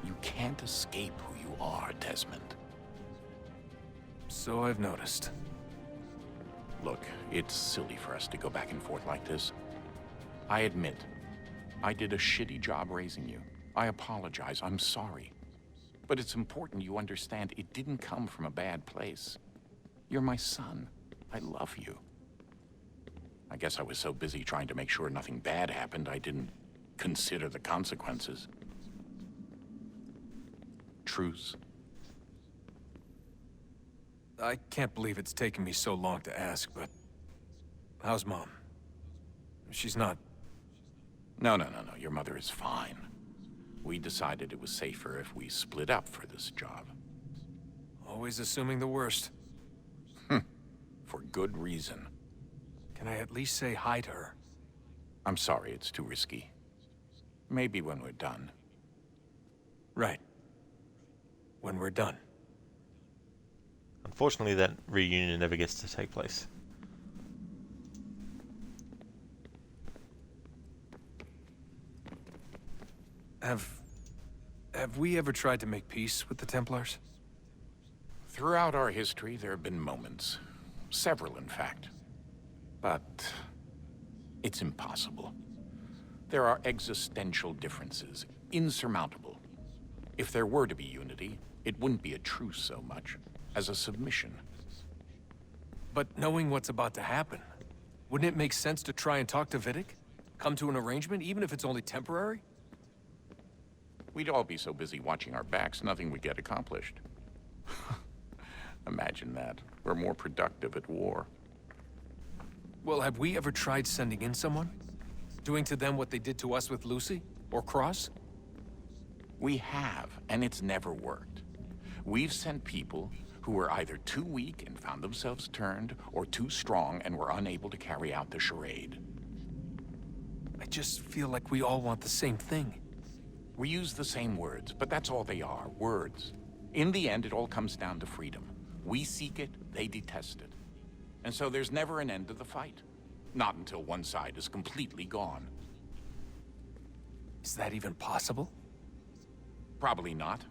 You can't escape who you are, Desmond. So I've noticed. Look, it's silly for us to go back and forth like this. I admit, I did a shitty job raising you. I apologize, I'm sorry. But it's important you understand it didn't come from a bad place. You're my son. I love you. I guess I was so busy trying to make sure nothing bad happened, I didn't consider the consequences. Truce? I can't believe it's taken me so long to ask, but... how's Mom? She's not... No. Your mother is fine. We decided it was safer if we split up for this job. Always assuming the worst. For good reason. Can I at least say hi to her? I'm sorry, it's too risky. Maybe when we're done. Right. When we're done. Unfortunately, that reunion never gets to take place. Have we ever tried to make peace with the Templars? Throughout our history, there have been moments. Several, in fact. But it's impossible. There are existential differences, insurmountable. If there were to be unity, it wouldn't be a truce so much as a submission. But knowing what's about to happen, wouldn't it make sense to try and talk to Vidic? Come to an arrangement, even if it's only temporary? We'd all be so busy watching our backs, nothing would get accomplished. Imagine that. We're more productive at war. Well, have we ever tried sending in someone? Doing to them what they did to us with Lucy? Or Cross? We have, and it's never worked. We've sent people who were either too weak and found themselves turned, or too strong and were unable to carry out the charade. I just feel like we all want the same thing. We use the same words, but that's all they are, words. In the end, it all comes down to freedom. We seek it, they detest it. And so there's never an end to the fight. Not until one side is completely gone. Is that even possible? Probably not.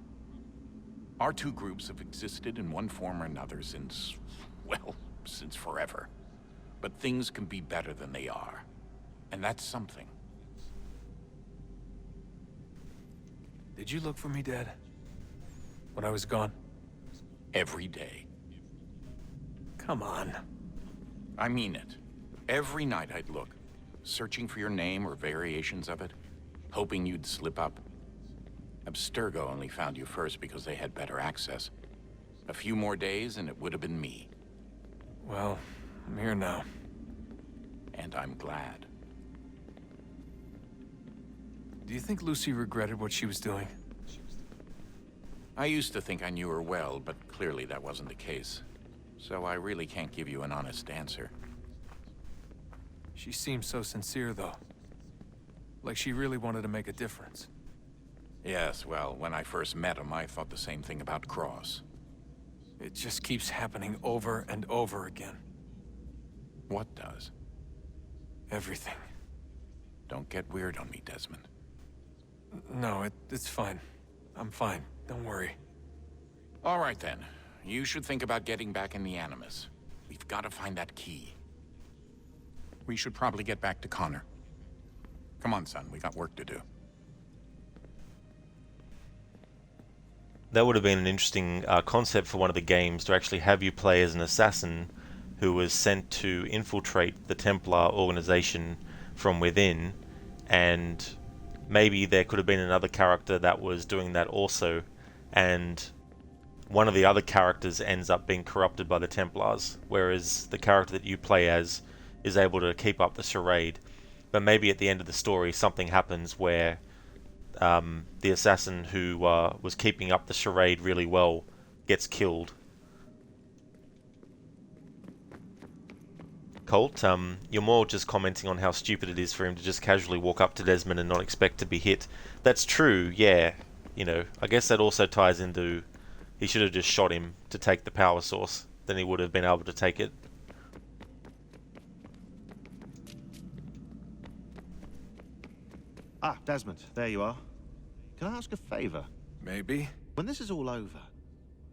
Our two groups have existed in one form or another since, well, since forever. But things can be better than they are. And that's something. Did you look for me, Dad? When I was gone? Every day. Come on. I mean it. Every night I'd look, searching for your name or variations of it, hoping you'd slip up. Abstergo only found you first because they had better access. A few more days and it would have been me. Well, I'm here now. And I'm glad. Do you think Lucy regretted what she was doing? I used to think I knew her well, but clearly that wasn't the case. So I really can't give you an honest answer. She seemed so sincere, though. Like she really wanted to make a difference. Yes, well, when I first met him, I thought the same thing about Cross. It just keeps happening over and over again. What does? Everything. Don't get weird on me, Desmond. No, it's fine. I'm fine. Don't worry. All right, then. You should think about getting back in the Animus. We've got to find that key. We should probably get back to Connor. Come on, son. We got work to do. That would have been an interesting concept for one of the games, to actually have you play as an assassin who was sent to infiltrate the Templar organization from within, and maybe there could have been another character that was doing that also, and one of the other characters ends up being corrupted by the Templars, whereas the character that you play as is able to keep up the charade. But maybe at the end of the story something happens where the assassin who was keeping up the charade really well gets killed. Colt, you're more just commenting on how stupid it is for him to just casually walk up to Desmond and not expect to be hit. That's true, yeah. You know, I guess that also ties into he should have just shot him to take the power source. Then he would have been able to take it. Ah, Desmond, there you are. Can I ask a favor? Maybe. When this is all over,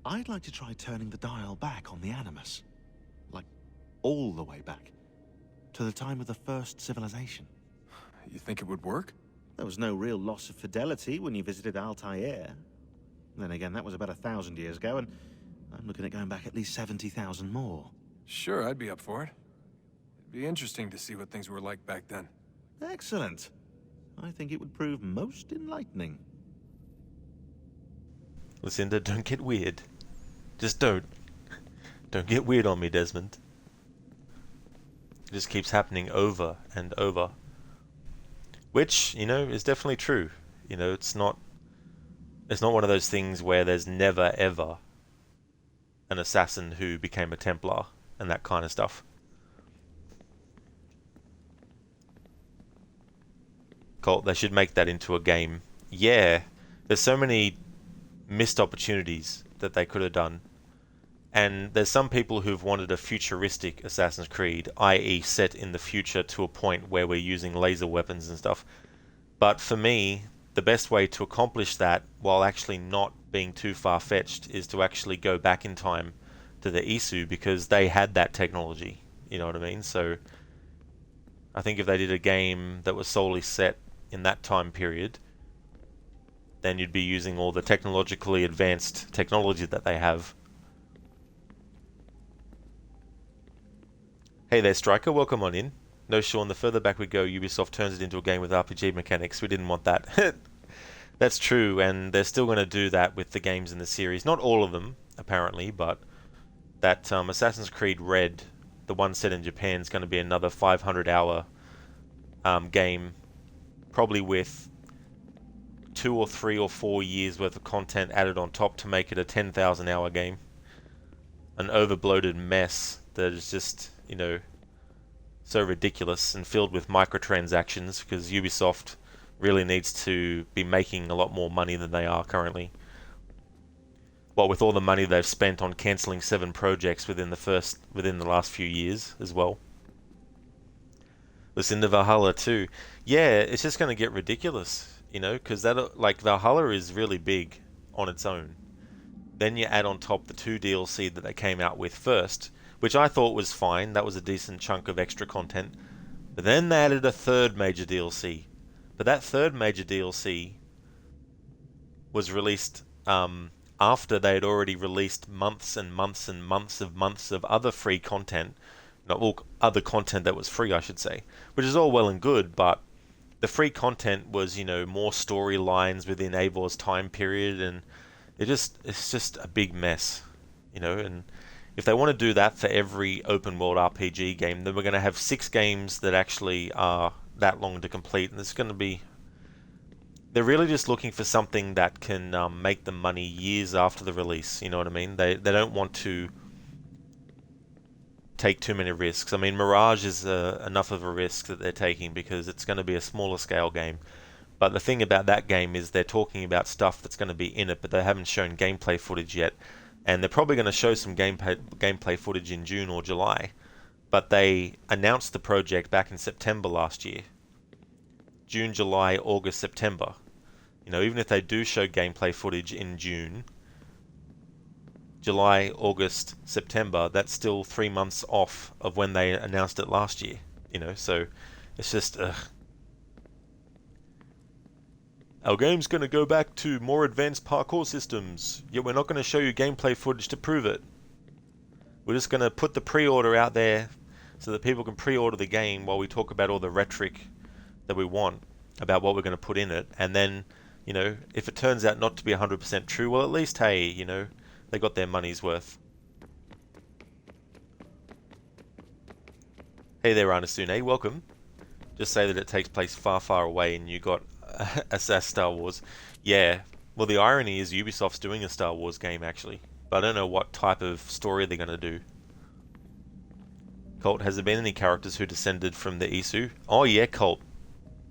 I'd like to try turning the dial back on the Animus. Like, all the way back. To the time of the first civilization. You think it would work? There was no real loss of fidelity when you visited Altair. Then again, that was about 1,000 years ago, and I'm looking at going back at least 70,000 more. Sure, I'd be up for it. It'd be interesting to see what things were like back then. Excellent. I think it would prove most enlightening. Lucinda, don't get weird. Just don't. Don't get weird on me, Desmond. It just keeps happening over and over. Which, you know, is definitely true. You know, it's not one of those things where there's never ever an assassin who became a Templar and that kind of stuff. Colt, they should make that into a game. Yeah, there's so many missed opportunities that they could have done. And there's some people who've wanted a futuristic Assassin's Creed, i.e. set in the future to a point where we're using laser weapons and stuff. But for me, the best way to accomplish that while actually not being too far-fetched is to actually go back in time to the Isu, because they had that technology. You know what I mean? So I think if they did a game that was solely set in that time period, then you'd be using all the technologically advanced technology that they have. Hey there, Striker, welcome on in. No, Sean, the further back we go, Ubisoft turns it into a game with RPG mechanics. We didn't want that. That's true, and they're still going to do that with the games in the series. Not all of them, apparently, but that Assassin's Creed Red, the one set in Japan, is going to be another 500-hour game, probably with 2 or 3 or 4 years worth of content added on top to make it a 10,000-hour game. An overbloated mess that is just, you know, so ridiculous and filled with microtransactions, because Ubisoft really needs to be making a lot more money than they are currently. Well, with all the money they've spent on cancelling 7 projects within the last few years as well. Listen to Valhalla too. Yeah, it's just going to get ridiculous, you know, because that, like, Valhalla is really big on its own. Then you add on top the 2 DLC that they came out with first, which I thought was fine. That was a decent chunk of extra content. But then they added a third major DLC. But that third major DLC was released after they had already released months and months and months of other free content. Not all other content that was free, I should say. Which is all well and good, but the free content was, you know, more storylines within Eivor's time period, and it's just a big mess, you know. And if they want to do that for every open world RPG game, then we're going to have 6 games that actually are that long to complete, and it's going to be... They're really just looking for something that can make them money years after the release, you know what I mean? They don't want to take too many risks. I mean, Mirage is enough of a risk that they're taking because it's going to be a smaller scale game. But the thing about that game is they're talking about stuff that's going to be in it, but they haven't shown gameplay footage yet. And they're probably going to show some gameplay footage in June or July. But they announced the project back in September last year. June, July, August, September. You know, even if they do show gameplay footage in June, July, August, September, that's still 3 months off of when they announced it last year. You know, so it's just... Our game's going to go back to more advanced parkour systems, yet we're not going to show you gameplay footage to prove it. We're just going to put the pre-order out there so that people can pre-order the game while we talk about all the rhetoric that we want about what we're going to put in it. And then, you know, if it turns out not to be 100% true, well, at least, hey, you know, they got their money's worth. Hey there, Anasune, welcome. Just say that it takes place far, far away and you got a Star Wars. Yeah, well, the irony is Ubisoft's doing a Star Wars game, actually. But I don't know what type of story they're going to do. Colt, has there been any characters who descended from the Isu? Oh yeah, Colt.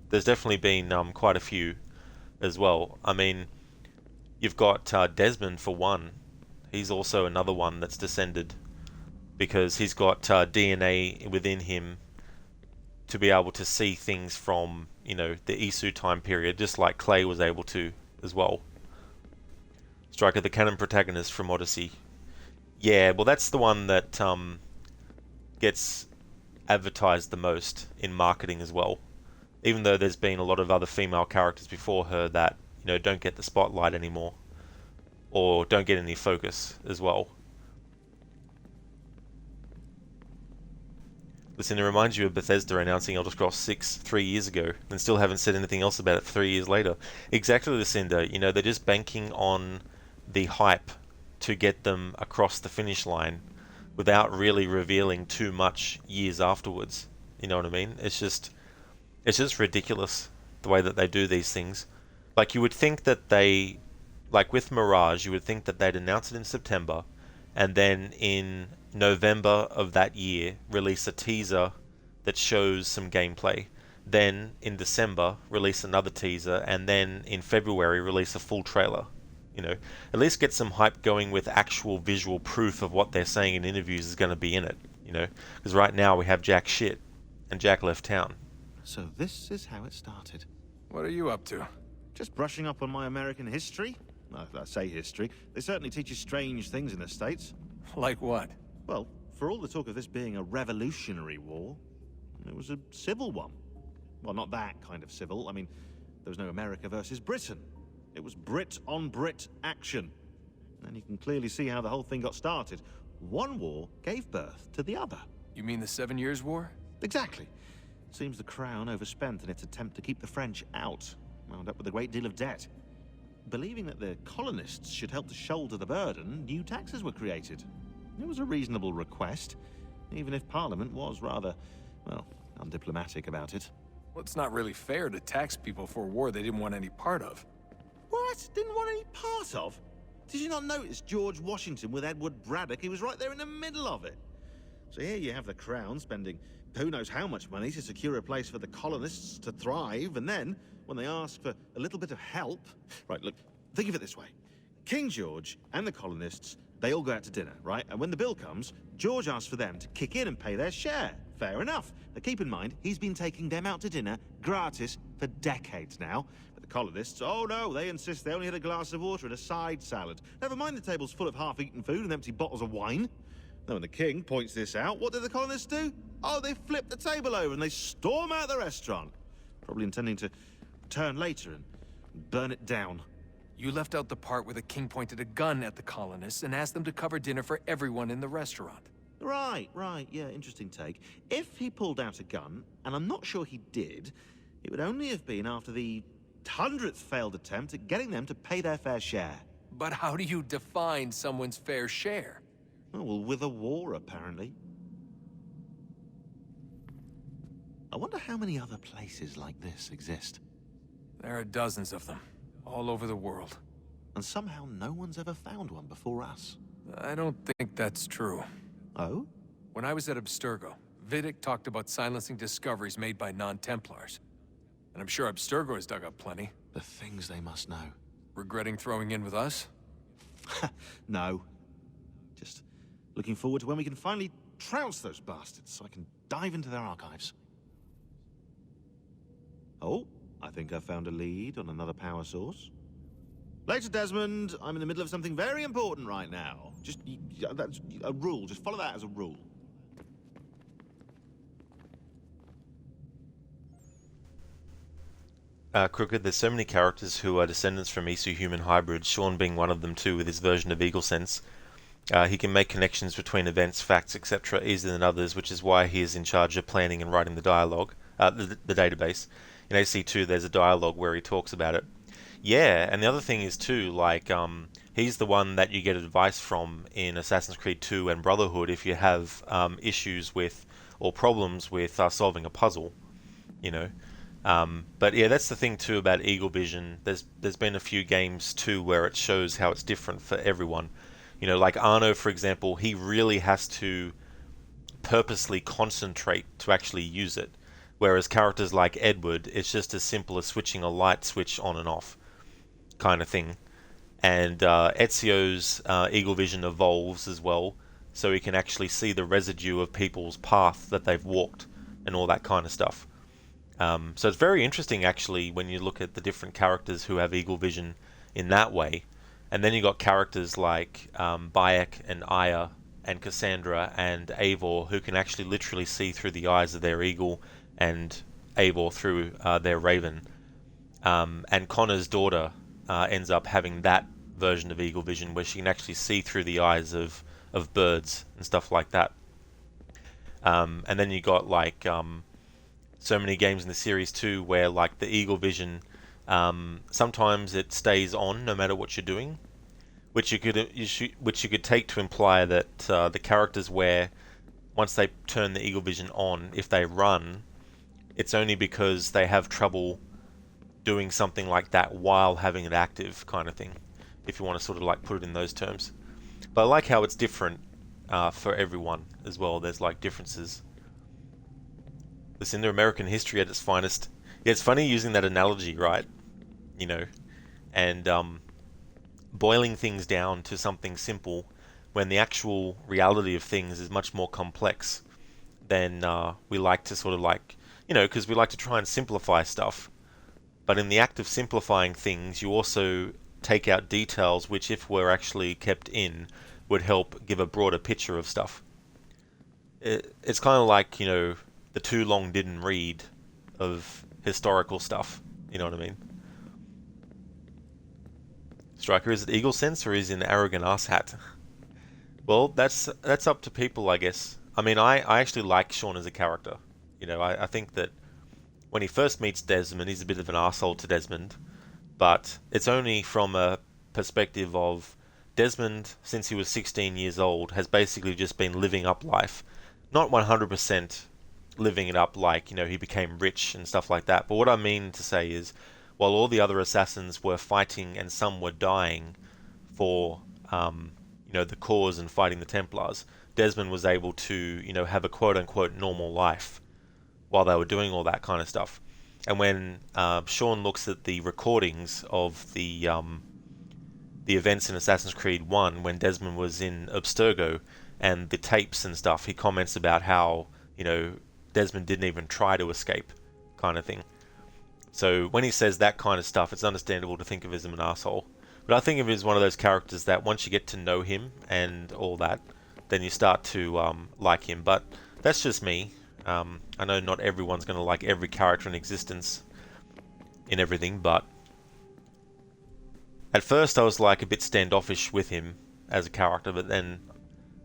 There's definitely been quite a few as well. I mean, you've got Desmond for one. He's also another one that's descended because he's got DNA within him to be able to see things from, you know, the Isu time period, just like Clay was able to as well. Striker, the canon protagonist from Odyssey. Yeah, well, that's the one that gets advertised the most in marketing as well. Even though there's been a lot of other female characters before her that, you know, don't get the spotlight anymore. Or don't get any focus as well. Listen, it reminds you of Bethesda announcing Elder Scrolls 6 3 years ago, and still haven't said anything else about it 3 years later. Exactly, Lucinda. You know, they're just banking on the hype to get them across the finish line without really revealing too much years afterwards. You know what I mean? It's just ridiculous the way that they do these things. Like, you would think that they, like with Mirage, you would think that they'd announce it in September, and then in November of that year release a teaser that shows some gameplay. Then in December release another teaser, and then in February release a full trailer. You know, at least get some hype going with actual visual proof of what they're saying in interviews is going to be in it. You know, because right now we have jack shit, and Jack left town. So this is how it started. What are you up to? Just brushing up on my American history. Well, I say history. They certainly teach you strange things in the States. Like what? Well, for all the talk of this being a revolutionary war, it was a civil one. Well, not that kind of civil. I mean, there was no America versus Britain. It was Brit on Brit action. And you can clearly see how the whole thing got started. One war gave birth to the other. You mean the 7 Years' War? Exactly. Seems the Crown overspent in its attempt to keep the French out, wound up with a great deal of debt. Believing that the colonists should help to shoulder the burden, new taxes were created. It was a reasonable request, even if Parliament was rather, well, undiplomatic about it. Well, it's not really fair to tax people for a war they didn't want any part of. What? Didn't want any part of? Did you not notice George Washington with Edward Braddock? He was right there in the middle of it. So here you have the Crown spending who knows how much money to secure a place for the colonists to thrive, and then, when they ask for a little bit of help... Right, look, think of it this way. King George and the colonists, they all go out to dinner, right? And when the bill comes, George asks for them to kick in and pay their share. Fair enough. But keep in mind, he's been taking them out to dinner gratis for decades now. But the colonists, oh no, they insist they only had a glass of water and a side salad. Never mind the table's full of half-eaten food and empty bottles of wine. Now, when the king points this out, what do the colonists do? Oh, they flip the table over and they storm out the restaurant. Probably intending to return later and burn it down. You left out the part where the king pointed a gun at the colonists and asked them to cover dinner for everyone in the restaurant. Right, yeah, interesting take. If he pulled out a gun, and I'm not sure he did, it would only have been after the 100th failed attempt at getting them to pay their fair share. But how do you define someone's fair share? Oh, well, with a war, apparently. I wonder how many other places like this exist. There are dozens of them, all over the world. And somehow no one's ever found one before us. I don't think that's true. Oh? When I was at Abstergo, Vidic talked about silencing discoveries made by non-Templars. And I'm sure Abstergo has dug up plenty. The things they must know. Regretting throwing in with us? No. Just looking forward to when we can finally trounce those bastards so I can dive into their archives. Oh, I think I found a lead on another power source. Later, Desmond. I'm in the middle of something very important right now. That's a rule. Just follow that as a rule. Crooked, there's so many characters who are descendants from Isu-human hybrids, Sean being one of them too with his version of Eagle Sense. He can make connections between events, facts, etc. easier than others, which is why he is in charge of planning and writing the dialogue, the database. In AC2 there's a dialogue where he talks about it. Yeah, and the other thing is too, like, he's the one that you get advice from in Assassin's Creed 2 and Brotherhood if you have issues with, or problems with solving a puzzle, you know. But yeah, that's the thing too about Eagle Vision. There's been a few games too where it shows how it's different for everyone. You know, like Arno, for example, he really has to purposely concentrate to actually use it. Whereas characters like Edward, it's just as simple as switching a light switch on and off, kind of thing. And Ezio's Eagle Vision evolves as well, so he can actually see the residue of people's path that they've walked and all that kind of stuff. So it's very interesting actually when you look at the different characters who have Eagle Vision in that way. And then you got characters like Bayek and Aya and Cassandra and Eivor who can actually literally see through the eyes of their eagle and Eivor through their raven. And Connor's daughter ends up having that version of Eagle Vision where she can actually see through the eyes of birds and stuff like that. And then you got like so many games in the series too where like the Eagle Vision sometimes it stays on no matter what you're doing, which you could take to imply that the characters where once they turn the Eagle Vision on, if they run, it's only because they have trouble doing something like that while having it active, kind of thing, if you want to sort of like put it in those terms. But I like how it's different for everyone as well. There's like differences. Listen, to American history at its finest. Yeah, it's funny using that analogy, right? You know, and boiling things down to something simple when the actual reality of things is much more complex than we like to sort of like, you know, because we like to try and simplify stuff. But in the act of simplifying things, you also take out details which, if were actually kept in, would help give a broader picture of stuff. It's kind of like, you know, the too long didn't read of historical stuff. You know what I mean? Striker, is it Eagle Sense or is it an arrogant asshat? Well, that's up to people, I guess. I mean, I actually like Sean as a character. You know, I think that when he first meets Desmond, he's a bit of an arsehole to Desmond, but it's only from a perspective of Desmond, since he was 16 years old, has basically just been living up life. Not 100% living it up like, you know, he became rich and stuff like that, but what I mean to say is, while all the other assassins were fighting and some were dying for, you know, the cause and fighting the Templars, Desmond was able to, you know, have a quote-unquote normal life while they were doing all that kind of stuff. And when Sean looks at the recordings of the events in Assassin's Creed 1 when Desmond was in Abstergo and the tapes and stuff, he comments about how, you know, Desmond didn't even try to escape, kind of thing. So when he says that kind of stuff, it's understandable to think of him as an asshole. But I think of him as one of those characters that once you get to know him and all that, then you start to like him. But that's just me. I know not everyone's going to like every character in existence in everything, but at first I was like a bit standoffish with him as a character, but then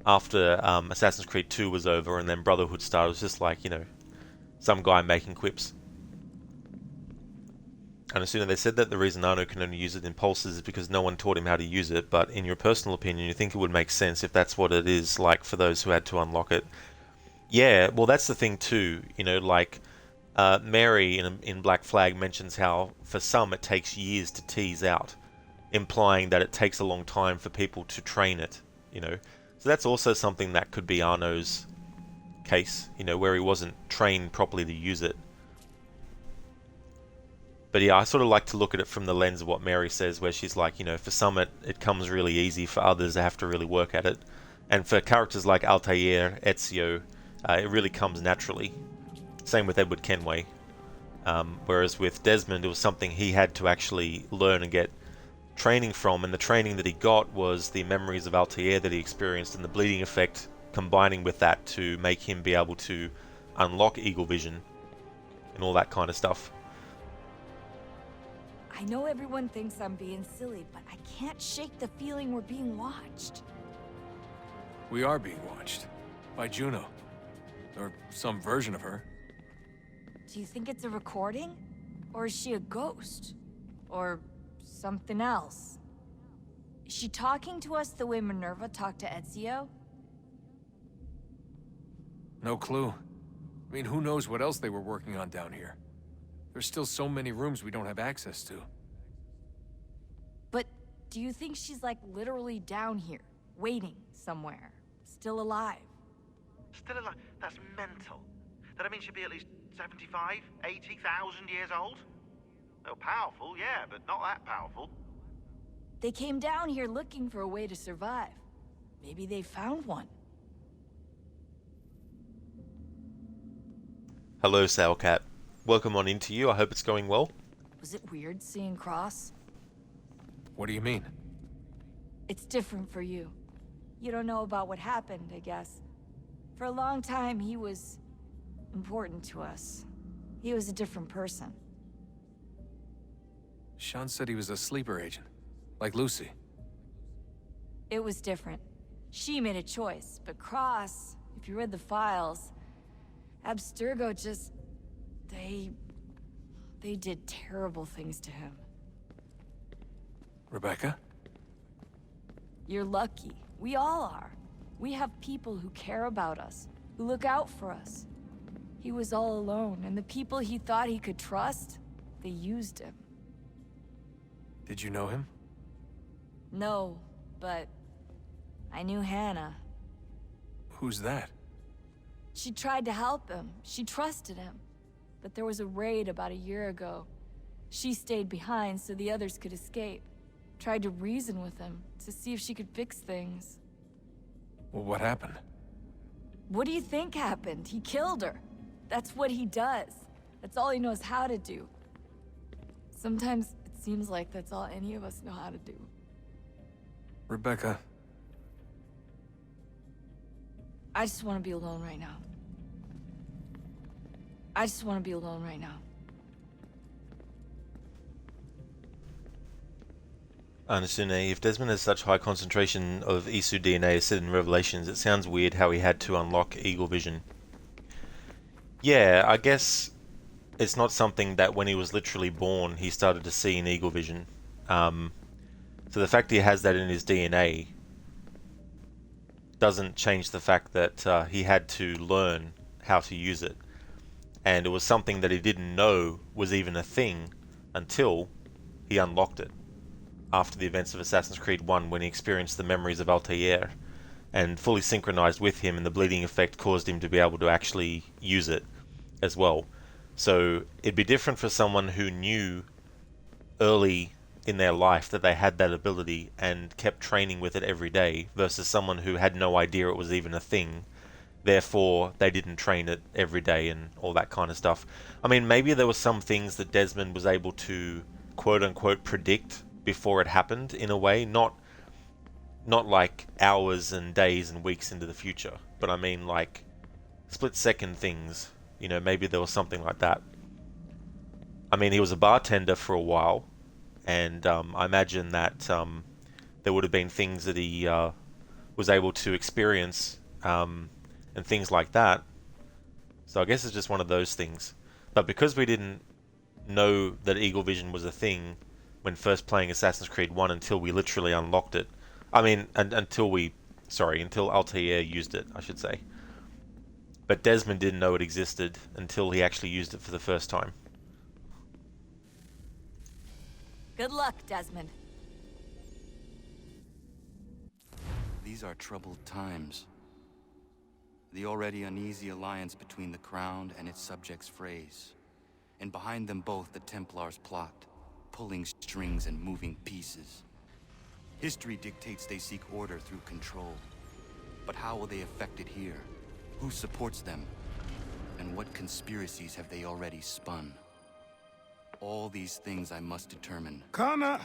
after Assassin's Creed 2 was over and then Brotherhood started, it was just like, you know, some guy making quips. And as soon as they said that the reason Arno can only use it in pulses is because no one taught him how to use it, but in your personal opinion, you think it would make sense if that's what it is, like for those who had to unlock it. Yeah, well that's the thing too, you know, like Mary in Black Flag mentions how for some it takes years to tease out, implying that it takes a long time for people to train it, you know. So that's also something that could be Arno's case, you know, where he wasn't trained properly to use it. But yeah, I sort of like to look at it from the lens of what Mary says, where she's like, you know, for some it comes really easy, for others they have to really work at it. And for characters like Altair, Ezio, it really comes naturally. Same with Edward Kenway. Whereas with Desmond, it was something he had to actually learn and get training from, and the training that he got was the memories of Altair that he experienced and the bleeding effect combining with that to make him be able to unlock Eagle Vision and all that kind of stuff. I know everyone thinks I'm being silly, but I can't shake the feeling we're being watched. We are being watched. By Juno. Or some version of her. Do you think it's a recording? Or is she a ghost? Or something else? Is she talking to us the way Minerva talked to Ezio? No clue. I mean, who knows what else they were working on down here? There's still so many rooms we don't have access to. But do you think she's like literally down here, waiting somewhere, still alive? Still alive? That's mental. That means she'd be at least 75, 80,000 years old? Oh, powerful, yeah, but not that powerful. They came down here looking for a way to survive. Maybe they found one. Hello, Sailcat. Welcome on into you. I hope it's going well. Was it weird seeing Cross? What do you mean? It's different for you. You don't know about what happened, I guess. For a long time, he was important to us. He was a different person. Sean said he was a sleeper agent. Like Lucy. It was different. She made a choice, but Cross, if you read the files, Abstergo just... They did terrible things to him. Rebecca? You're lucky. We all are. We have people who care about us, who look out for us. He was all alone, and the people he thought he could trust, they used him. Did you know him? No, but I knew Hannah. Who's that? She tried to help him. She trusted him. But there was a raid about a year ago. She stayed behind so the others could escape. Tried to reason with him to see if she could fix things. Well, what happened? What do you think happened? He killed her. That's what he does. That's all he knows how to do. Sometimes it seems like that's all any of us know how to do. Rebecca. I just want to be alone right now. I just want to be alone right now. Anasune, if Desmond has such high concentration of Isu DNA as said in Revelations, it sounds weird how he had to unlock Eagle Vision. Yeah, I guess it's not something that when he was literally born he started to see in Eagle Vision. So the fact that he has that in his DNA doesn't change the fact that he had to learn how to use it. And it was something that he didn't know was even a thing until he unlocked it after the events of Assassin's Creed 1 when he experienced the memories of Altair and fully synchronized with him, and the bleeding effect caused him to be able to actually use it as well. So it'd be different for someone who knew early in their life that they had that ability and kept training with it every day versus someone who had no idea it was even a thing. Therefore, they didn't train it every day and all that kind of stuff. I mean, maybe there were some things that Desmond was able to quote-unquote predict before it happened, in a way. Not like hours and days and weeks into the future. But I mean, like, split-second things. You know, maybe there was something like that. I mean, he was a bartender for a while, and I imagine that there would have been things that he was able to experience and things like that. So I guess it's just one of those things. But because we didn't know that Eagle Vision was a thing when first playing Assassin's Creed 1 until we literally unlocked it. I mean, until Altair used it, I should say. But Desmond didn't know it existed until he actually used it for the first time. Good luck, Desmond. These are troubled times. The already uneasy alliance between the Crown and its subjects frays. And behind them both the Templars plot, pulling strings and moving pieces. History dictates they seek order through control. But how will they affect it here? Who supports them? And what conspiracies have they already spun? All these things I must determine. Connor!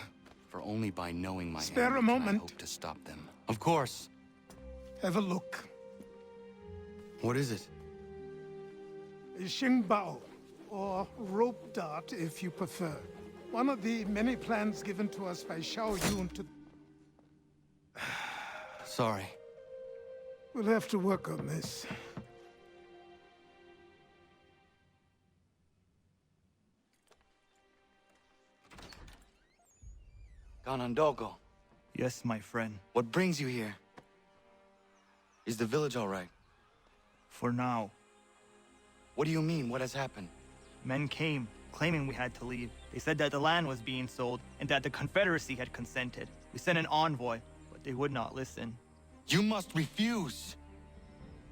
For only by knowing my Spare end a can I moment. hope to stop them. Of course. Have a look. What is it? Xingbao, or rope dart if you prefer. One of the many plans given to us by Xiao Yun to... Sorry. We'll have to work on this. Ganondogo. Yes, my friend. What brings you here? Is the village all right? For now. What do you mean? What has happened? Men came, claiming we had to leave. They said that the land was being sold, and that the Confederacy had consented. We sent an envoy, but they would not listen. You must refuse!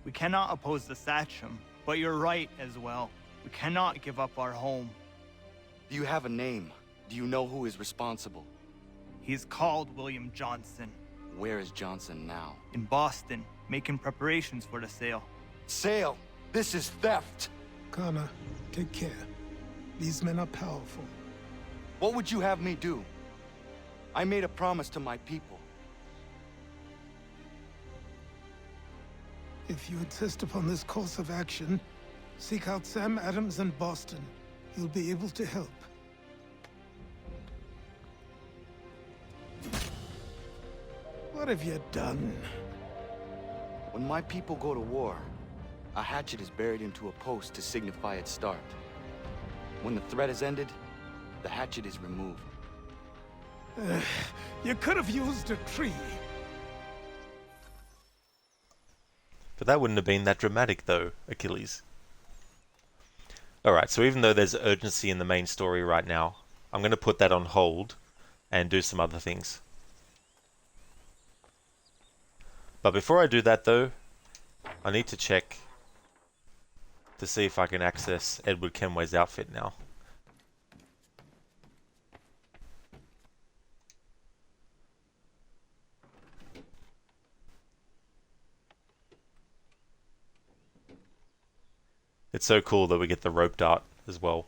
We cannot oppose the Sachem, but you're right as well. We cannot give up our home. Do you have a name? Do you know who is responsible? He's called William Johnson. Where is Johnson now? In Boston, making preparations for the sale. Sale? This is theft! Connor, take care. These men are powerful. What would you have me do? I made a promise to my people. If you insist upon this course of action, seek out Sam Adams in Boston. He'll be able to help. What have you done? When my people go to war, a hatchet is buried into a post to signify its start. When the threat is ended, the hatchet is removed. You could have used a tree. But that wouldn't have been that dramatic though, Achilles. Alright, so even though there's urgency in the main story right now, I'm going to put that on hold and do some other things. But before I do that though, I need to check to see if I can access Edward Kenway's outfit now. It's so cool that we get the rope dart as well.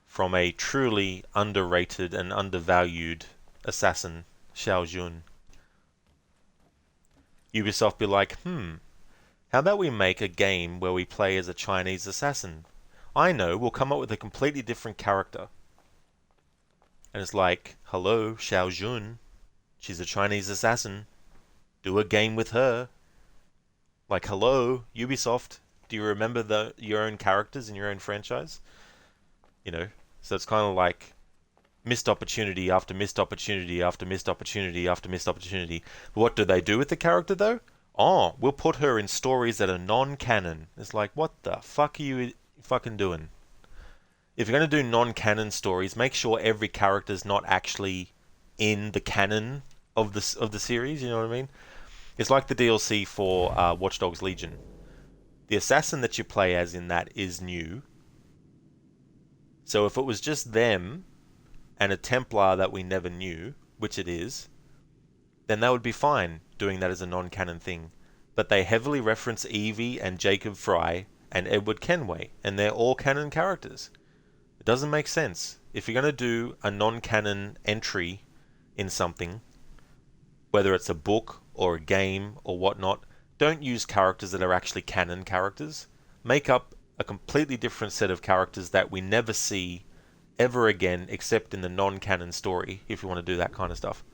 From a truly underrated and undervalued assassin, Xiao Jun. Ubisoft be like, how about we make a game where we play as a Chinese assassin? I know, we'll come up with a completely different character. And it's like, hello, Xiao Jun. She's a Chinese assassin. Do a game with her. Like, hello, Ubisoft. Do you remember your own characters in your own franchise? You know, so it's kind of like missed opportunity after missed opportunity after missed opportunity after missed opportunity. But what do they do with the character though? Oh, we'll put her in stories that are non-canon. It's like, what the fuck are you fucking doing? If you're going to do non-canon stories, make sure every character's not actually in the canon of the series, you know what I mean? It's like the DLC for Watch Dogs Legion. The assassin that you play as in that is new. So if it was just them and a Templar that we never knew, which it is, then that would be fine doing that as a non-canon thing. But they heavily reference Evie and Jacob Fry and Edward Kenway, and they're all canon characters. It doesn't make sense. If you're going to do a non-canon entry in something, whether it's a book or a game or whatnot, don't use characters that are actually canon characters. Make up a completely different set of characters that we never see ever again except in the non-canon story, if you want to do that kind of stuff.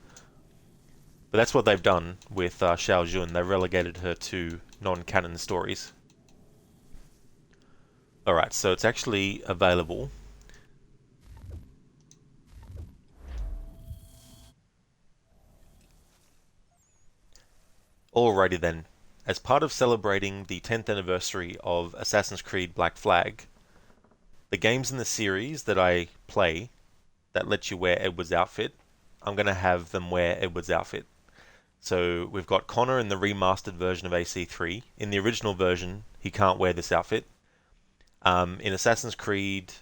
But that's what they've done with Xiao Jun. They've relegated her to non-canon stories. Alright, so it's actually available. Alrighty then. As part of celebrating the 10th anniversary of Assassin's Creed Black Flag, the games in the series that I play that let you wear Edward's outfit, I'm going to have them wear Edward's outfit. So we've got Connor in the remastered version of AC3. In the original version, he can't wear this outfit. In Assassin's Creed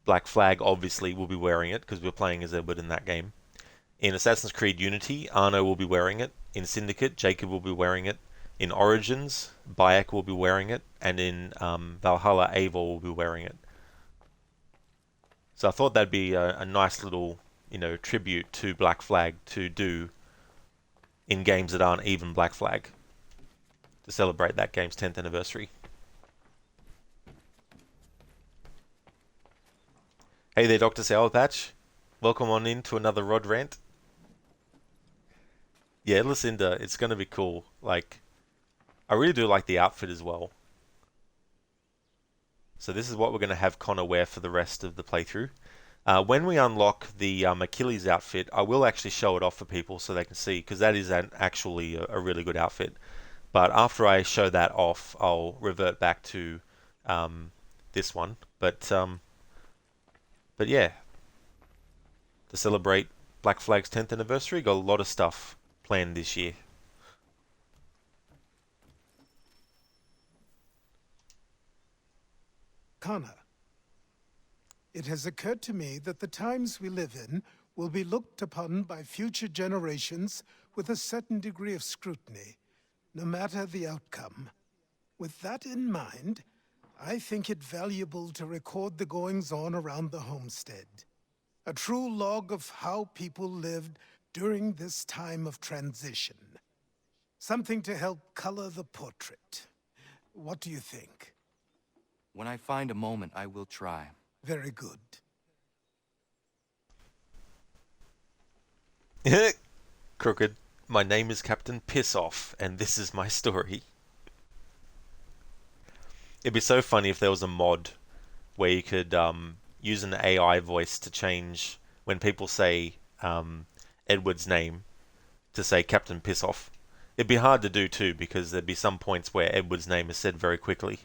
Black Flag, obviously, we'll be wearing it because we're playing as Edward in that game. In Assassin's Creed Unity, Arno will be wearing it. In Syndicate, Jacob will be wearing it. In Origins, Bayek will be wearing it. And in Valhalla, Eivor will be wearing it. So I thought that'd be a nice little, tribute to Black Flag to do in games that aren't even Black Flag to celebrate that game's 10th anniversary. Hey there, Dr. Sourpatch. Welcome on in to another Rod Rant. Yeah, Lucinda, it's going to be cool. Like, I really do like the outfit as well. So this is what we're going to have Connor wear for the rest of the playthrough. When we unlock the Achilles outfit, I will actually show it off for people so they can see, because that is actually a really good outfit. But after I show that off, I'll revert back to this one. But yeah, to celebrate Black Flag's 10th anniversary, got a lot of stuff planned this year. Connor, it has occurred to me that the times we live in will be looked upon by future generations with a certain degree of scrutiny, no matter the outcome. With that in mind, I think it valuable to record the goings-on around the homestead. A true log of how people lived during this time of transition. Something to help color the portrait. What do you think? When I find a moment, I will try. Very good. Crooked, my name is Captain Piss Off, and this is my story. It'd be so funny if there was a mod where you could use an AI voice to change when people say Edward's name to say Captain Piss Off. It'd be hard to do too, because there'd be some points where Edward's name is said very quickly.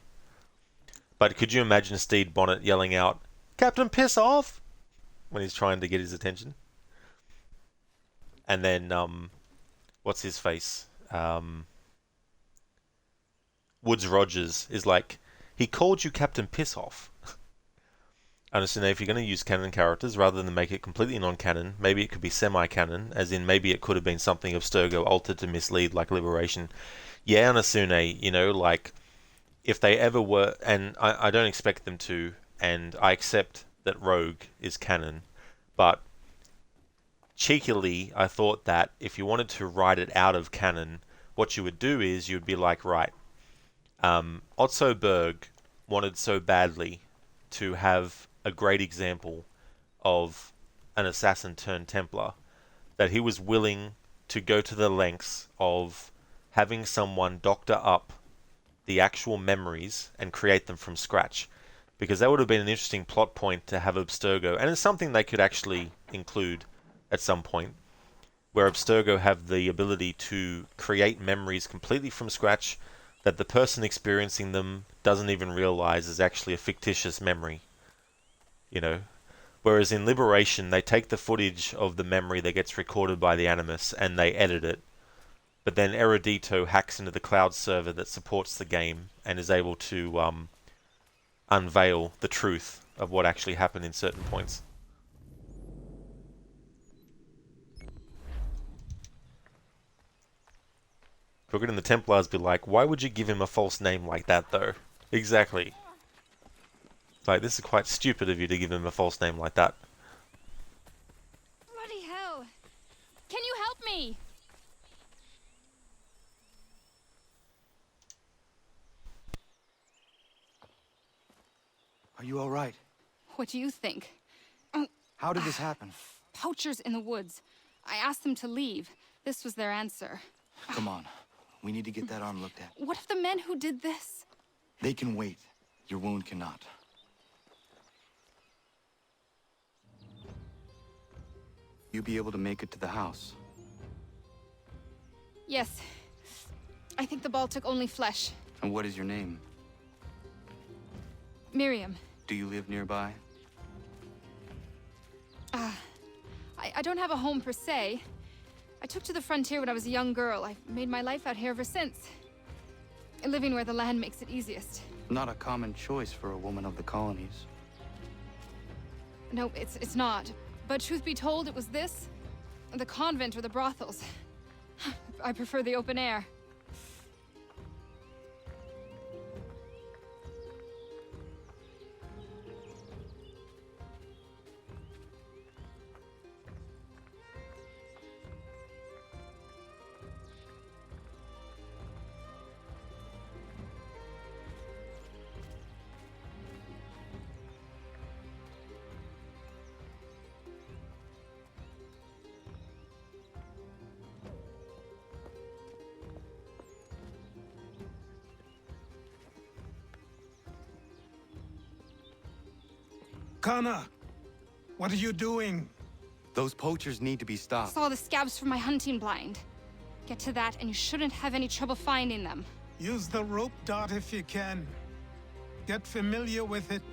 But could you imagine Stede Bonnet yelling out, Captain Piss Off! When he's trying to get his attention? And then, what's his face? Woods Rogers is like, he called you Captain Piss Off. And so now if you're going to use canon characters, rather than make it completely non-canon, maybe it could be semi-canon, as in maybe it could have been something Abstergo altered to mislead, like Liberation. Yeah, Anasune, like, if they ever were, and I don't expect them to, and I accept that Rogue is canon, but cheekily, I thought that if you wanted to write it out of canon, what you would do is you'd be like, right, Otso Berg wanted so badly to have a great example of an assassin turned Templar that he was willing to go to the lengths of having someone doctor up the actual memories and create them from scratch, because that would have been an interesting plot point to have Abstergo, and it's something they could actually include at some point, where Abstergo have the ability to create memories completely from scratch that the person experiencing them doesn't even realize is actually a fictitious memory. Whereas in Liberation, they take the footage of the memory that gets recorded by the Animus and they edit it. But then Erudito hacks into the cloud server that supports the game and is able to unveil the truth of what actually happened in certain points. Crooked and the Templars be like, why would you give him a false name like that though? Exactly. Like, this is quite stupid of you to give him a false name like that. Bloody hell. Can you help me? Are you all right? What do you think? How did this happen? Poachers in the woods. I asked them to leave. This was their answer. Come on. We need to get that arm looked at. What if the men who did this? They can wait. Your wound cannot. You be able to make it to the house? Yes. I think the ball took only flesh. And what is your name? Miriam. Do you live nearby? I don't have a home per se. I took to the frontier when I was a young girl. I've made my life out here ever since. Living where the land makes it easiest. Not a common choice for a woman of the colonies. No, it's not. But truth be told, it was this, the convent or the brothels. I prefer the open air. Kana, what are you doing? Those poachers need to be stopped. Saw the scabs from my hunting blind. Get to that, and you shouldn't have any trouble finding them. Use the rope dart if you can. Get familiar with it.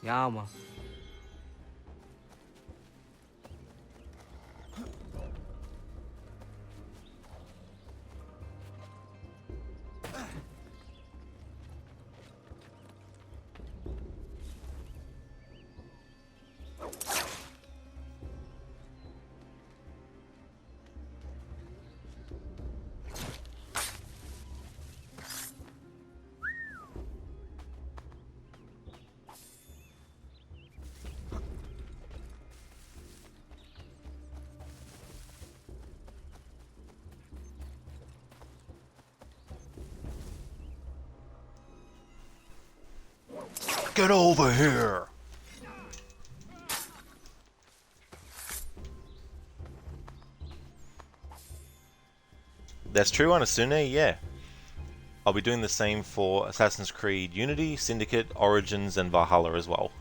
Yama. Get over here! That's true on Asune, yeah. I'll be doing the same for Assassin's Creed Unity, Syndicate, Origins, and Valhalla as well.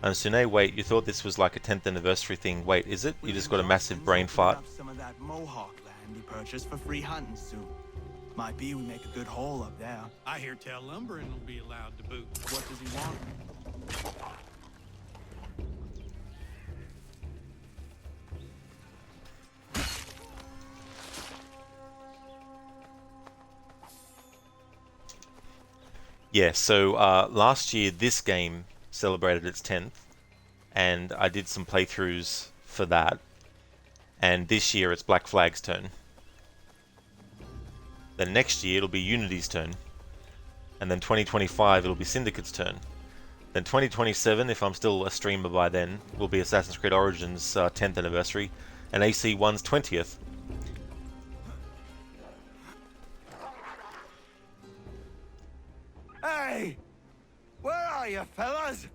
And Asune, wait, you thought this was like a 10th anniversary thing. Wait, is it? You just got a massive brain fart. Some of that Mohawk land we purchased for free hunting soon. Might be we make a good haul up there. I hear tell lumbering will be allowed to boot. What does he want? Yeah, so last year this game celebrated its 10th, and I did some playthroughs for that. And this year it's Black Flag's turn. Then next year it'll be Unity's turn. And then 2025 it'll be Syndicate's turn. Then 2027, if I'm still a streamer by then, will be Assassin's Creed Origins' 10th anniversary, and AC1's 20th. Hey! Where are you, fellas?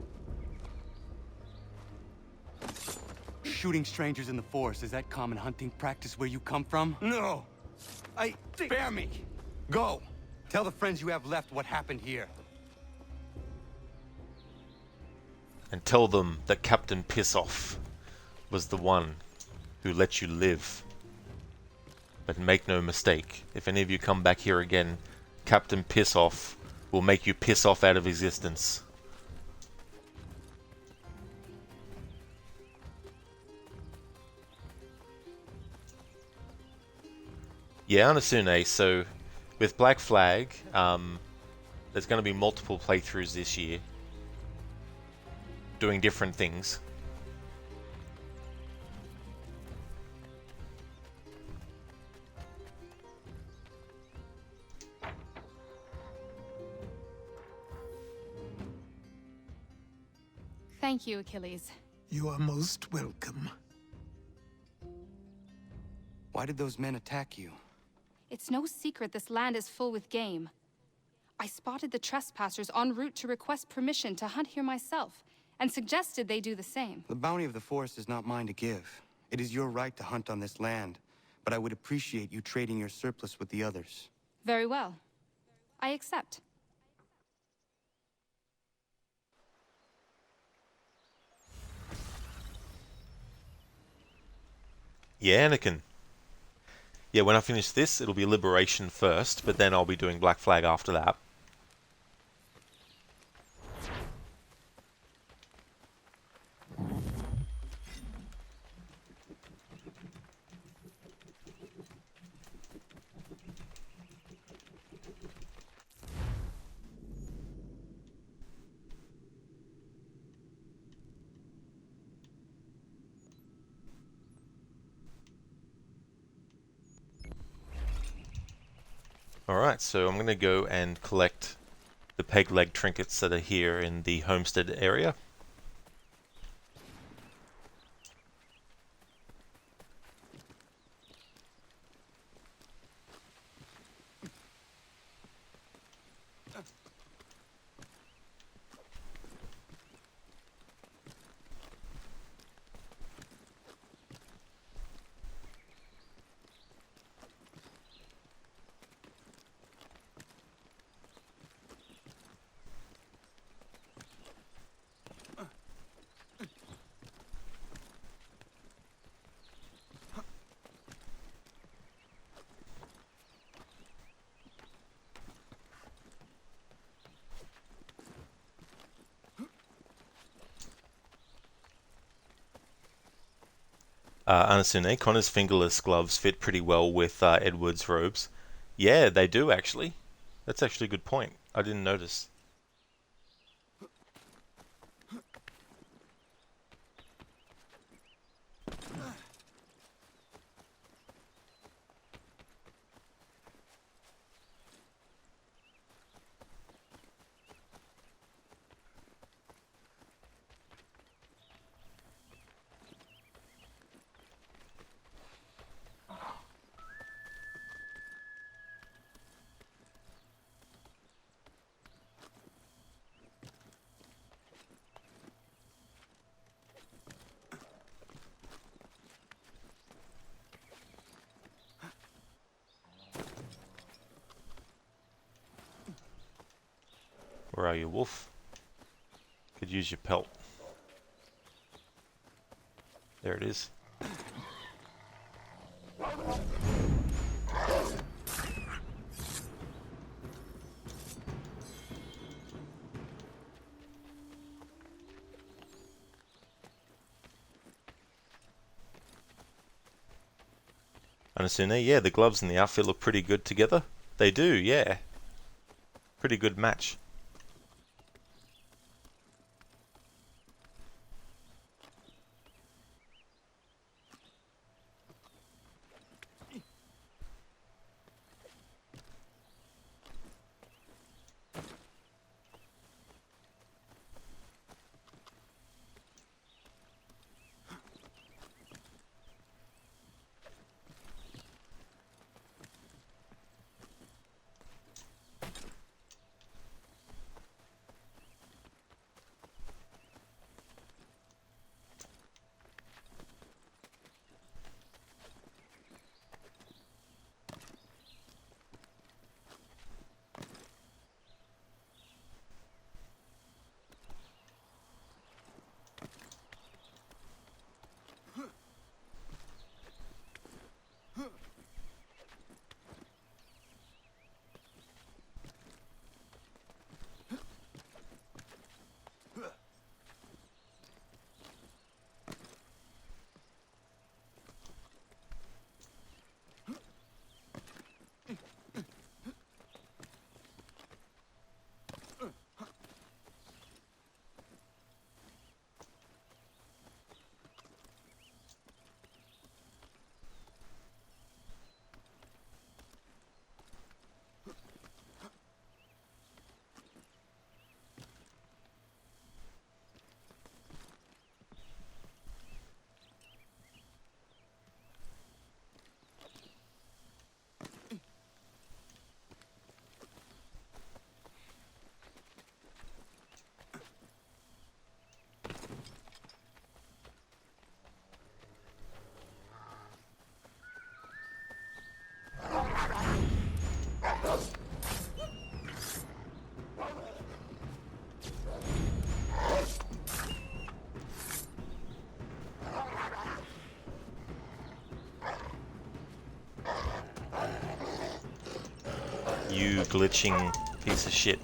Shooting strangers in the forest, is that common hunting practice where you come from? No! Spare me! Go! Tell the friends you have left what happened here. And tell them that Captain Pissoff was the one who let you live. But make no mistake, if any of you come back here again, Captain Pissoff will make you piss off out of existence. Yeah, Anasune, so with Black Flag, there's going to be multiple playthroughs this year, doing different things. Thank you, Achilles. You are most welcome. Why did those men attack you? It's no secret this land is full with game. I spotted the trespassers en route to request permission to hunt here myself, and suggested they do the same. The bounty of the forest is not mine to give. It is your right to hunt on this land, but I would appreciate you trading your surplus with the others. Very well. I accept. Yeah, Anakin. Yeah, when I finish this, it'll be Liberation first, but then I'll be doing Black Flag after that. Alright, so I'm going to go and collect the peg leg trinkets that are here in the homestead area. Anasune, Connor's fingerless gloves fit pretty well with Edward's robes. Yeah, they do actually. That's actually a good point. I didn't notice. Where are you, wolf? Could use your pelt. There it is. Anasune, yeah, the gloves and the outfit look pretty good together. They do, yeah. Pretty good match. You glitching piece of shit.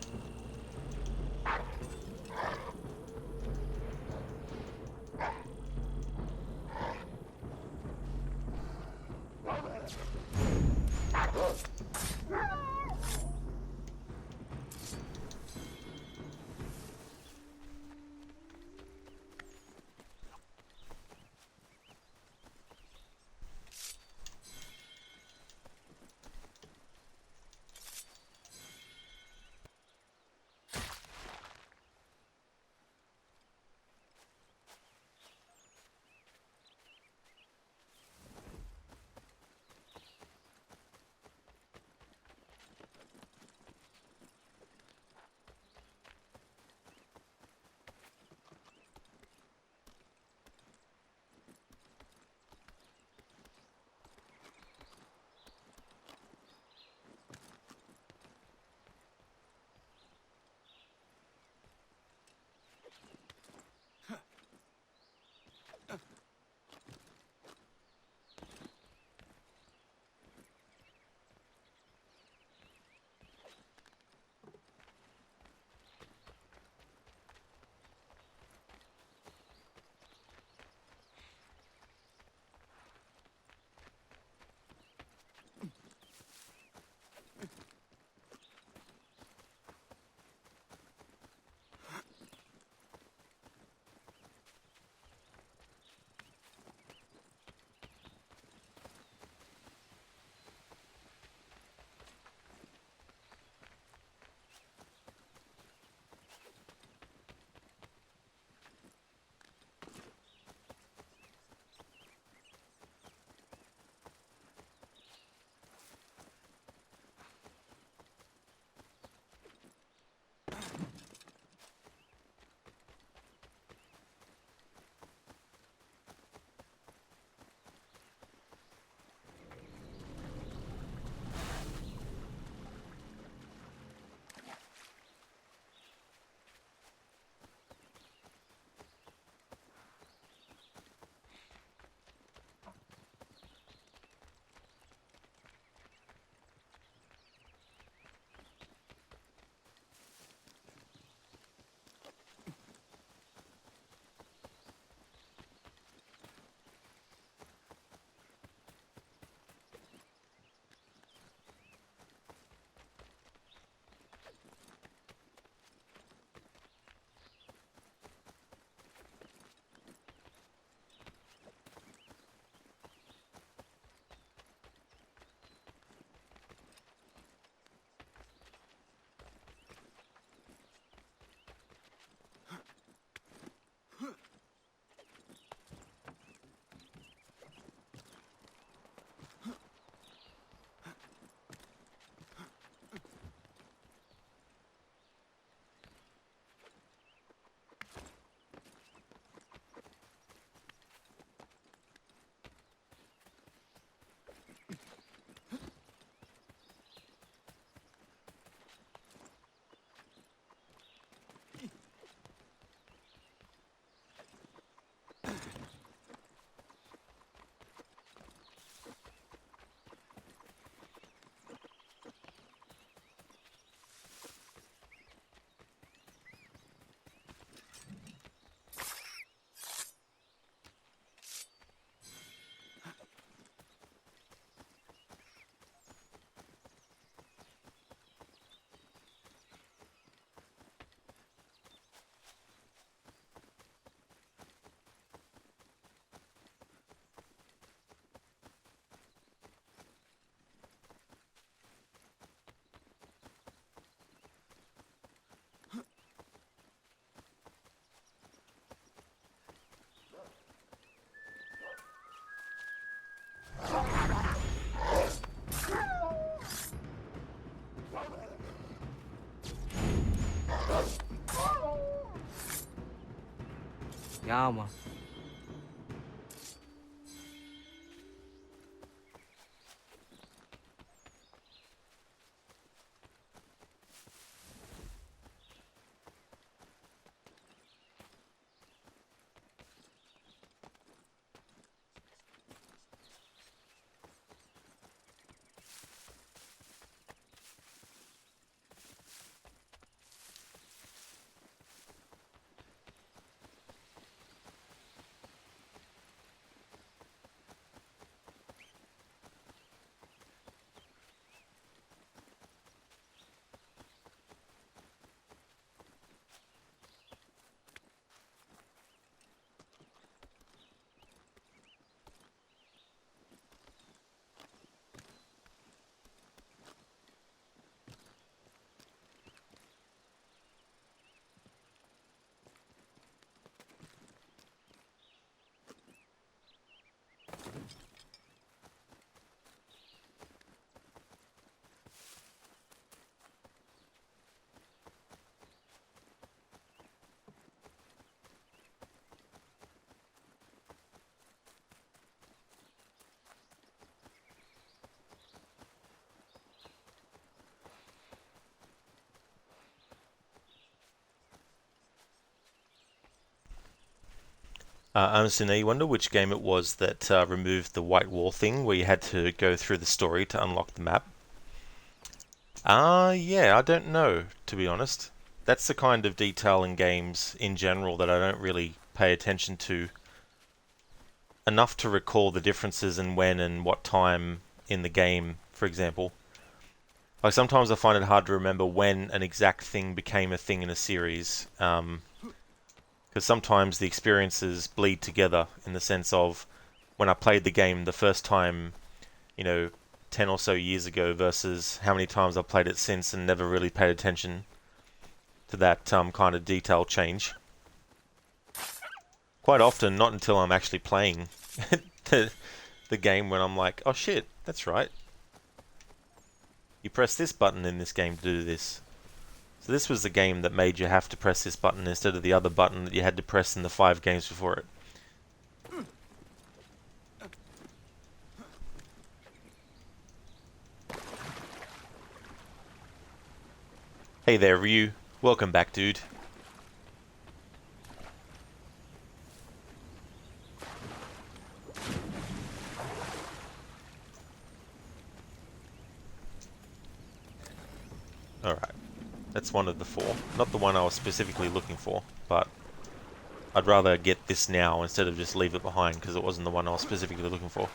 Yama. Honestly, you wonder which game it was that removed the white wall thing where you had to go through the story to unlock the map. Yeah, I don't know, to be honest. That's the kind of detail in games in general that I don't really pay attention to enough to recall the differences in when and what time in the game, for example. Like, sometimes I find it hard to remember when an exact thing became a thing in a series, because sometimes the experiences bleed together in the sense of when I played the game the first time, 10 or so years ago versus how many times I've played it since and never really paid attention to that kind of detail change. Quite often, not until I'm actually playing the game when I'm like, oh shit, that's right. You press this button in this game to do this. So this was the game that made you have to press this button instead of the other button that you had to press in the 5 games before it. Hey there, Ryu. Welcome back, dude. Alright. That's one of the 4. Not the one I was specifically looking for, but I'd rather get this now instead of just leave it behind because it wasn't the one I was specifically looking for.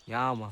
Yama.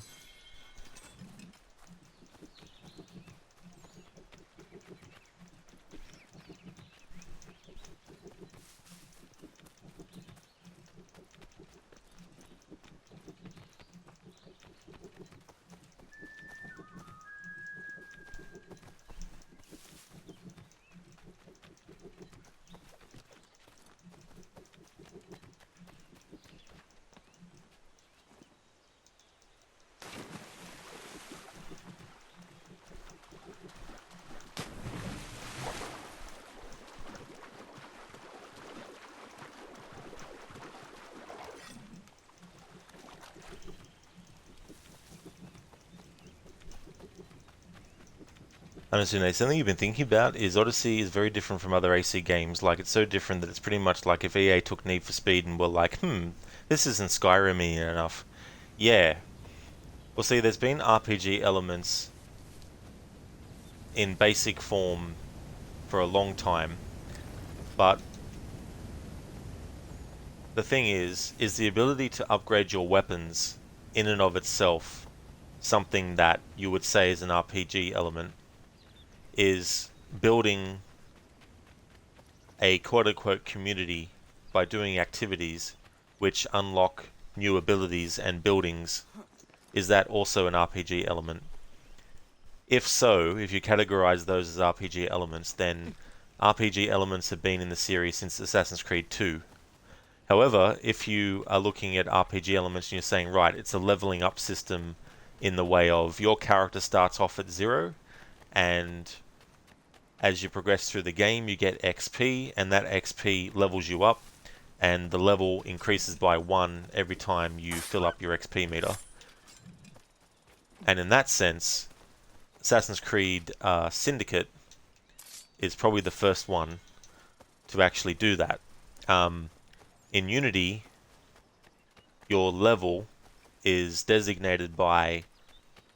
Honestly, something you've been thinking about is Odyssey is very different from other AC games. Like, it's so different that it's pretty much like if EA took Need for Speed and were like, this isn't Skyrim-y enough. Yeah. Well, see, there's been RPG elements in basic form for a long time, but the thing is the ability to upgrade your weapons in and of itself something that you would say is an RPG element, is building a quote-unquote community by doing activities which unlock new abilities and buildings, is that also an RPG element? If so, if you categorize those as RPG elements, then RPG elements have been in the series since Assassin's Creed 2. However, if you are looking at RPG elements and you're saying, right, it's a leveling up system in the way of your character starts off at 0, and as you progress through the game you get XP, and that XP levels you up, and the level increases by 1 every time you fill up your XP meter. And in that sense, Assassin's Creed Syndicate is probably the first one to actually do that. In Unity, your level is designated by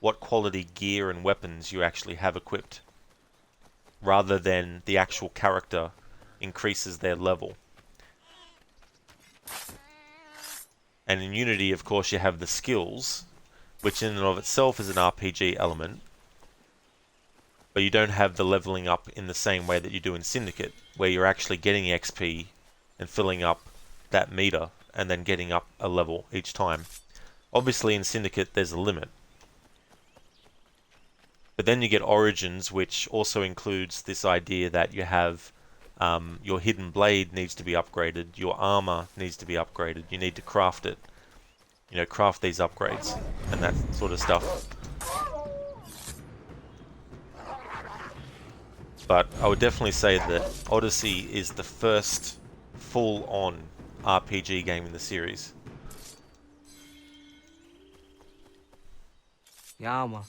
what quality gear and weapons you actually have equipped, rather than the actual character increases their level. And in Unity, of course, you have the skills, which in and of itself is an RPG element, but you don't have the leveling up in the same way that you do in Syndicate, where you're actually getting XP and filling up that meter and then getting up a level each time. Obviously in Syndicate there's a limit. But then you get Origins, which also includes this idea that you have your hidden blade needs to be upgraded, your armor needs to be upgraded, you need to craft it. You know, craft these upgrades and that sort of stuff. But I would definitely say that Odyssey is the first full-on RPG game in the series. Yeah, man.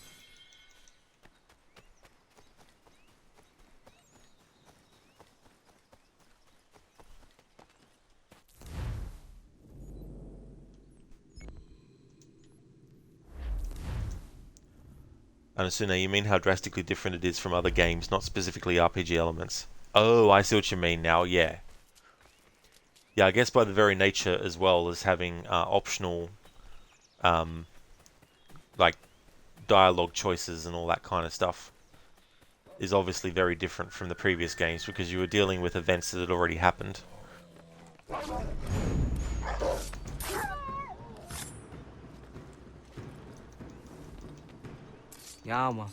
And Asuna, you mean how drastically different it is from other games, not specifically RPG elements? Oh, I see what you mean now, yeah. Yeah, I guess by the very nature as well as having optional like dialogue choices and all that kind of stuff is obviously very different from the previous games because you were dealing with events that had already happened. Yeah, man.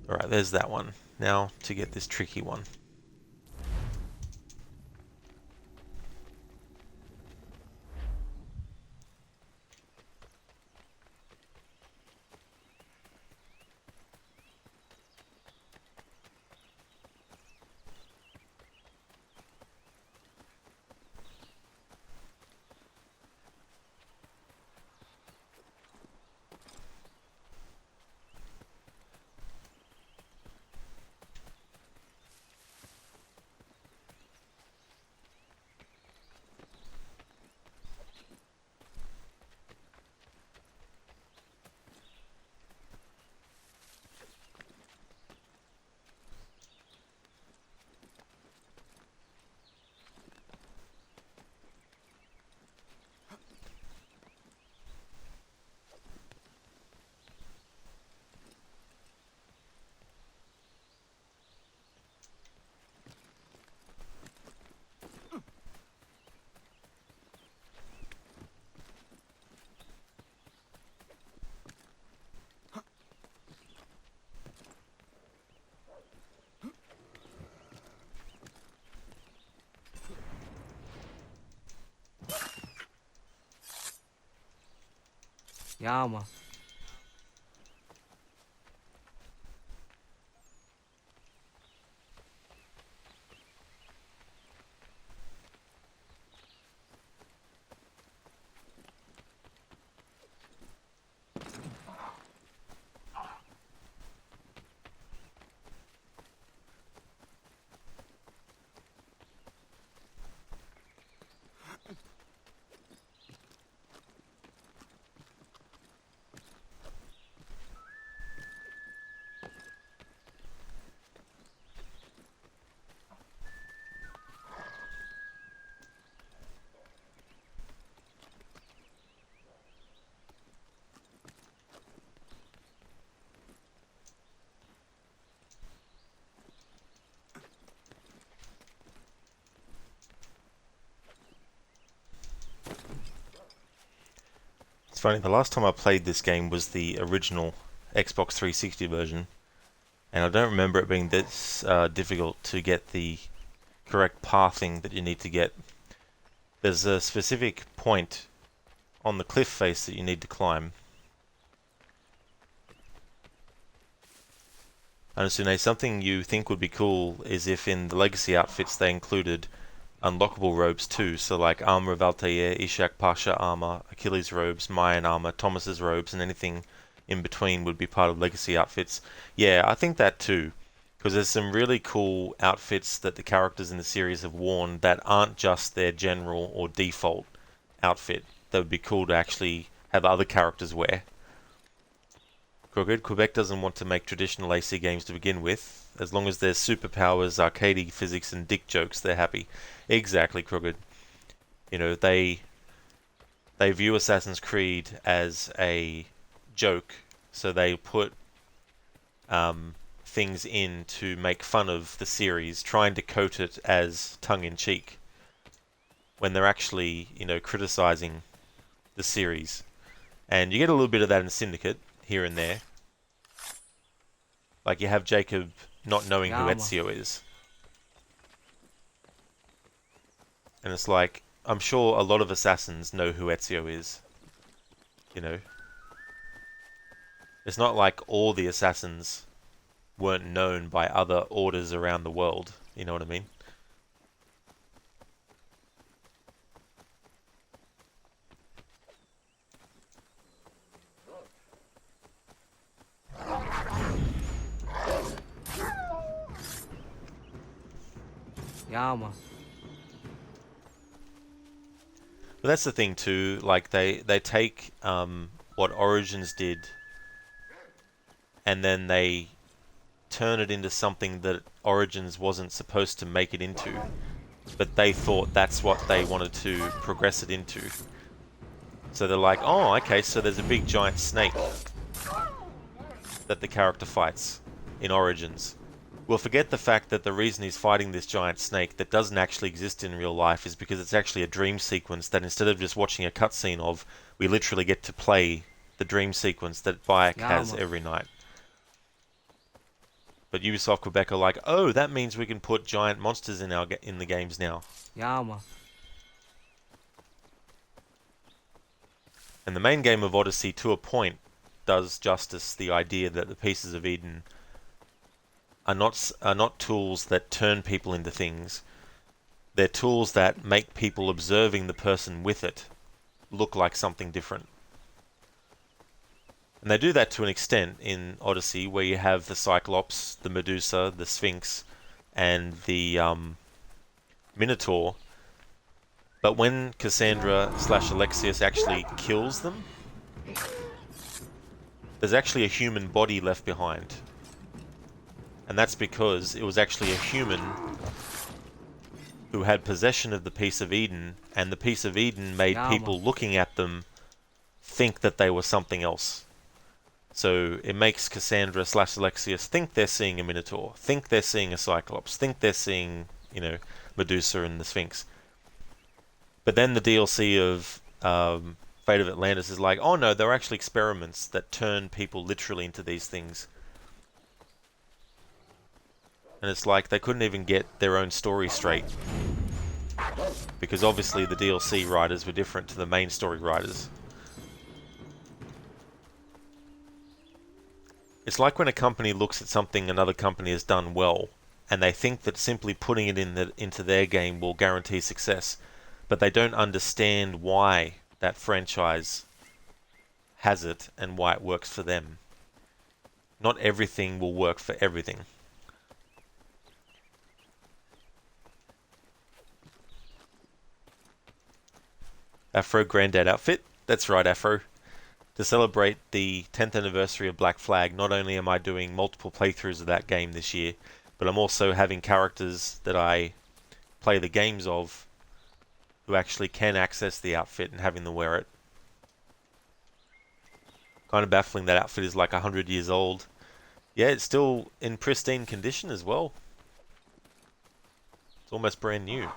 Alright, there's that one. Now to get this tricky one. Yeah, man. It's funny, the last time I played this game was the original Xbox 360 version, and I don't remember it being this difficult to get the correct pathing that you need to get. There's a specific point on the cliff face that you need to climb. And something you think would be cool is if in the Legacy outfits they included unlockable robes too, so like armor of Altair, Ishak Pasha armor, Achilles robes, Mayan armor, Thomas's robes, and anything in between would be part of Legacy outfits. Yeah, I think that too, because there's some really cool outfits that the characters in the series have worn that aren't just their general or default outfit. That would be cool to actually have other characters wear. Crooked, Quebec doesn't want to make traditional AC games to begin with. As long as there's superpowers, arcadey physics, and dick jokes, they're happy. Exactly, Crooked. You know, they view Assassin's Creed as a joke, so they put things in to make fun of the series, trying to coat it as tongue-in-cheek, when they're actually, you know, criticizing the series. And you get a little bit of that in Syndicate, here and there. Like you have Jacob not knowing who Ezio is. And it's like, I'm sure a lot of assassins know who Ezio is. You know? It's not like all the assassins weren't known by other orders around the world. You know what I mean? Yama. But that's the thing too, like they take what Origins did and then they turn it into something that Origins wasn't supposed to make it into, but they thought that's what they wanted to progress it into. So they're like, oh, okay, so there's a big giant snake that the character fights in Origins. We'll forget the fact that the reason he's fighting this giant snake that doesn't actually exist in real life is because it's actually a dream sequence that instead of just watching a cutscene of, we literally get to play the dream sequence that Bayek has every night. But Ubisoft Quebec are like, oh, that means we can put giant monsters in the games now. Yama. And the main game of Odyssey, to a point, does justice the idea that the pieces of Eden are not tools that turn people into things. They're tools that make people observing the person with it look like something different. And they do that to an extent in Odyssey, where you have the Cyclops, the Medusa, the Sphinx, and the Minotaur. But when Cassandra / Alexius actually kills them, there's actually a human body left behind. And that's because it was actually a human who had possession of the piece of Eden, and the piece of Eden made people looking at them think that they were something else. So it makes Cassandra / Alexius think they're seeing a Minotaur, think they're seeing a Cyclops, think they're seeing, you know, Medusa and the Sphinx. But then the DLC of Fate of Atlantis is like, oh no, they're actually experiments that turn people literally into these things. And it's like they couldn't even get their own story straight. Because obviously the DLC writers were different to the main story writers. It's like when a company looks at something another company has done well, and they think that simply putting it into their game will guarantee success, but they don't understand why that franchise has it and why it works for them. Not everything will work for everything. Afro Granddad outfit. That's right, Afro. To celebrate the 10th anniversary of Black Flag, not only am I doing multiple playthroughs of that game this year, but I'm also having characters that I play the games of who actually can access the outfit and having them wear it. Kind of baffling that outfit is like 100 years old. Yeah, it's still in pristine condition as well. It's almost brand new.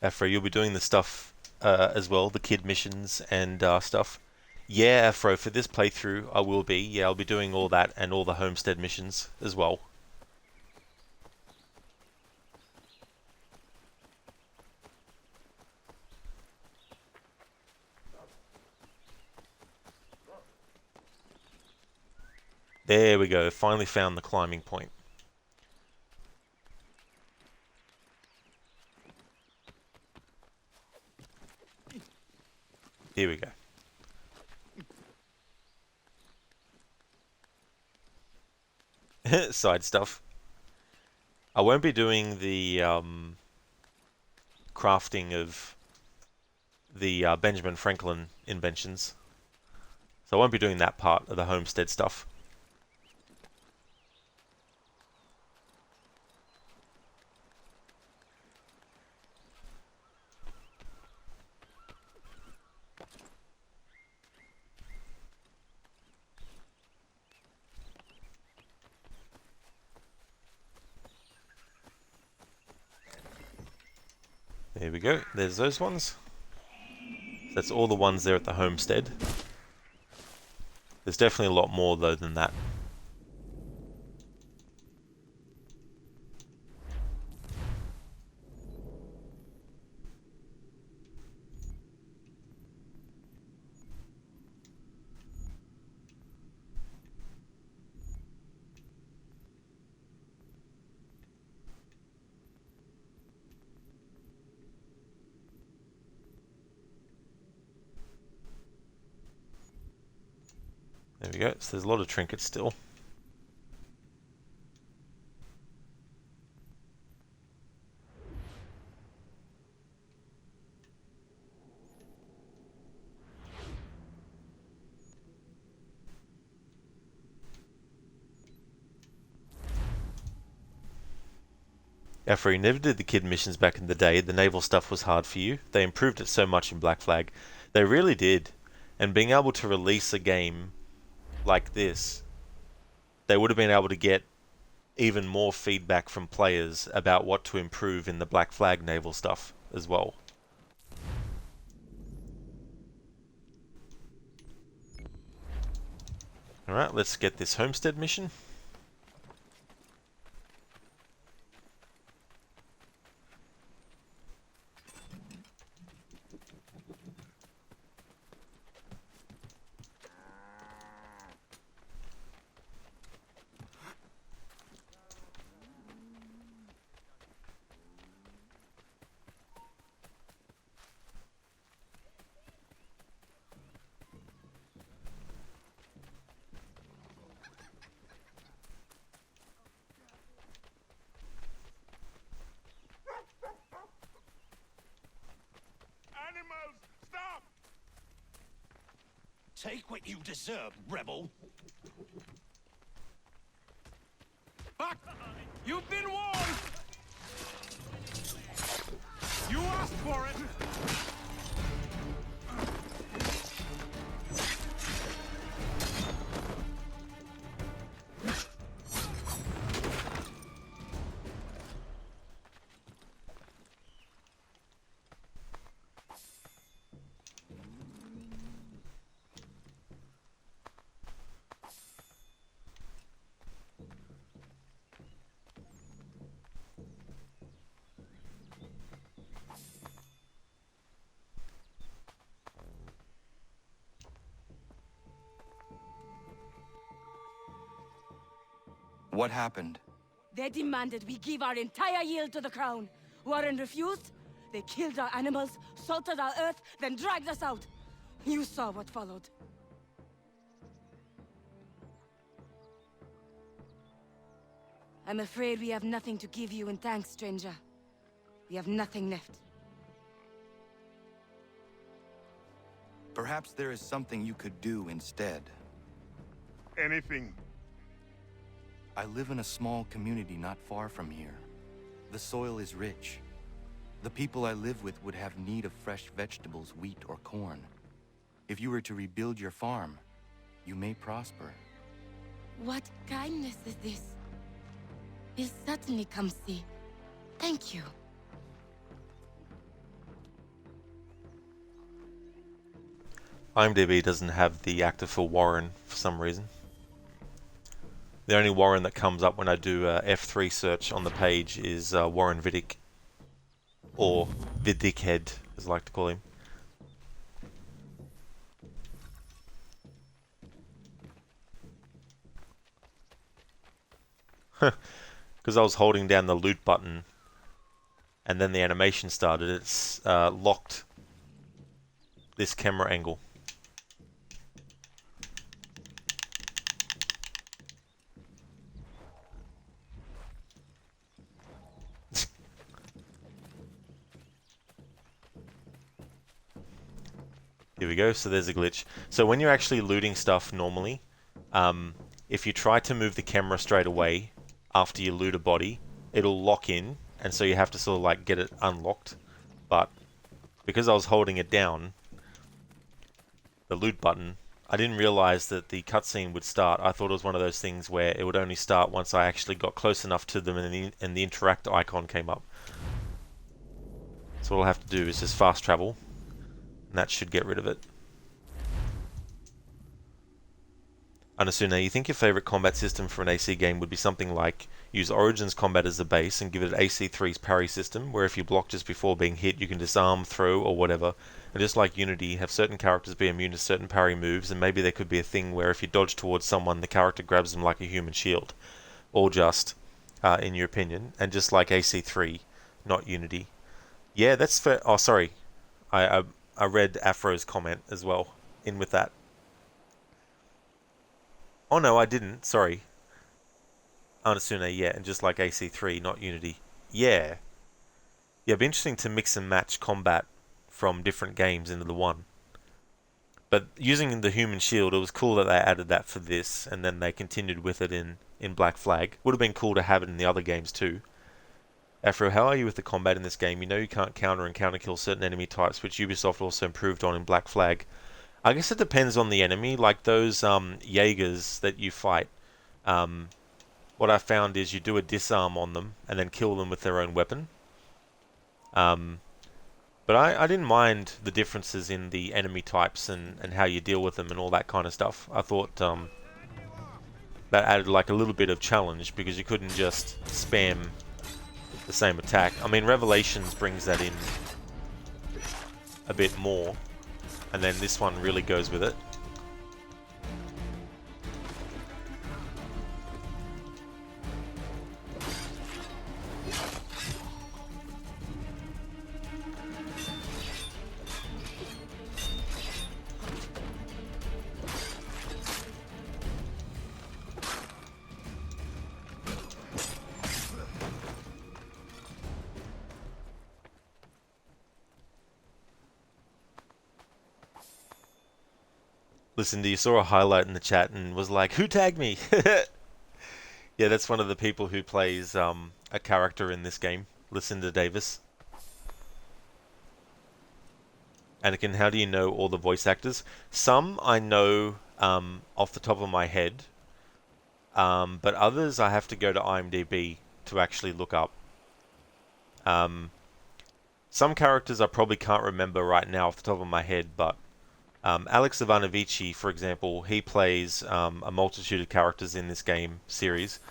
Afro, you'll be doing the stuff as well, the kid missions and stuff. Yeah, Afro, for this playthrough, I will be. Yeah, I'll be doing all that and all the homestead missions as well. There we go, finally found the climbing point. Here we go. Side stuff. I won't be doing the crafting of the Benjamin Franklin inventions. So I won't be doing that part of the homestead stuff. There we go, there's those ones. That's all the ones there at the homestead. There's definitely a lot more though than that. There we go, so there's a lot of trinkets still. Afro, you never did the kid missions back in the day. The naval stuff was hard for you. They improved it so much in Black Flag. They really did. And being able to release a game like this, they would have been able to get even more feedback from players about what to improve in the Black Flag naval stuff as well. Alright, let's get this homestead mission. Take what you deserve, rebel. Fuck! You've been warned! You asked for it! What happened? They demanded we give our entire yield to the crown. Warren refused. They killed our animals, salted our earth, then dragged us out. You saw what followed. I'm afraid we have nothing to give you in thanks, stranger. We have nothing left. Perhaps there is something you could do instead. Anything. I live in a small community not far from here. The soil is rich. The people I live with would have need of fresh vegetables, wheat, or corn. If you were to rebuild your farm, you may prosper. What kindness is this? We'll certainly come see. Thank you. IMDb doesn't have the actor for Warren for some reason. The only Warren that comes up when I do a F3 search on the page is Warren Vidic, or Vidickhead, as I like to call him. Because I was holding down the loot button and then the animation started, it's locked this camera angle. Here we go, so there's a glitch. So when you're actually looting stuff normally, if you try to move the camera straight away after you loot a body, it'll lock in, and so you have to sort of like get it unlocked. But because I was holding it down, the loot button, I didn't realize that the cutscene would start. I thought it was one of those things where it would only start once I actually got close enough to them and the interact icon came up. So all I'll have to do is just fast travel, and that should get rid of it. Anasuna, you think your favorite combat system for an AC game would be something like use Origin's combat as the base and give it AC3's parry system, where if you block just before being hit you can disarm, throw, or whatever, and just like Unity, have certain characters be immune to certain parry moves, and maybe there could be a thing where if you dodge towards someone the character grabs them like a human shield. Or just, in your opinion, and just like AC3, not Unity. Yeah, that's fair. Oh, sorry. I read Afro's comment as well, in with that. Oh no, I didn't. Sorry. Anasune, yeah, and just like AC3, not Unity. Yeah. Yeah, it'd be interesting to mix and match combat from different games into the one. But using the human shield, it was cool that they added that for this, and then they continued with it in Black Flag. Would have been cool to have it in the other games too. Afro, how are you with the combat in this game? You know you can't counter and counterkill certain enemy types, which Ubisoft also improved on in Black Flag. I guess it depends on the enemy, like those Jaegers that you fight. What I found is you do a disarm on them and then kill them with their own weapon. But I didn't mind the differences in the enemy types and how you deal with them and all that kind of stuff. I thought that added like a little bit of challenge because you couldn't just spam the same attack. I mean, Revelations brings that in a bit more. And then this one really goes with it. Listen, you saw a highlight in the chat and was like, who tagged me? Yeah, that's one of the people who plays a character in this game, Lucinda Davis. Anakin, how do you know all the voice actors? Some I know off the top of my head, but others I have to go to IMDb to actually look up. Some characters I probably can't remember right now off the top of my head, but Alex Ivanovici, for example, he plays a multitude of characters in this game series,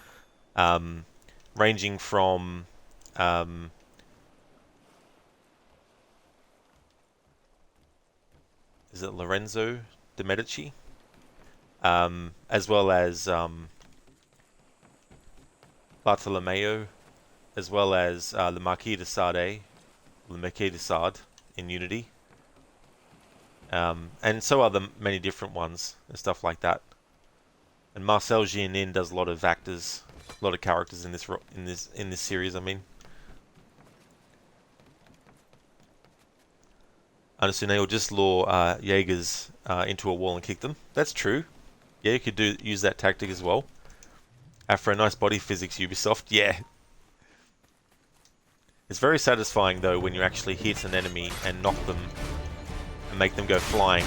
ranging from is it Lorenzo de Medici, as well as Bartolomeo, as well as the Marquis de Sade, the Marquis de Sade in Unity. And so are the many different ones and stuff like that. And Marcel Gianin does a lot of actors, a lot of characters in this series. I mean, Anasune will just lure Jaegers into a wall and kick them. That's true. Yeah, you could use that tactic as well. Afro, nice body physics, Ubisoft. Yeah. It's very satisfying though when you actually hit an enemy and knock them and make them go flying.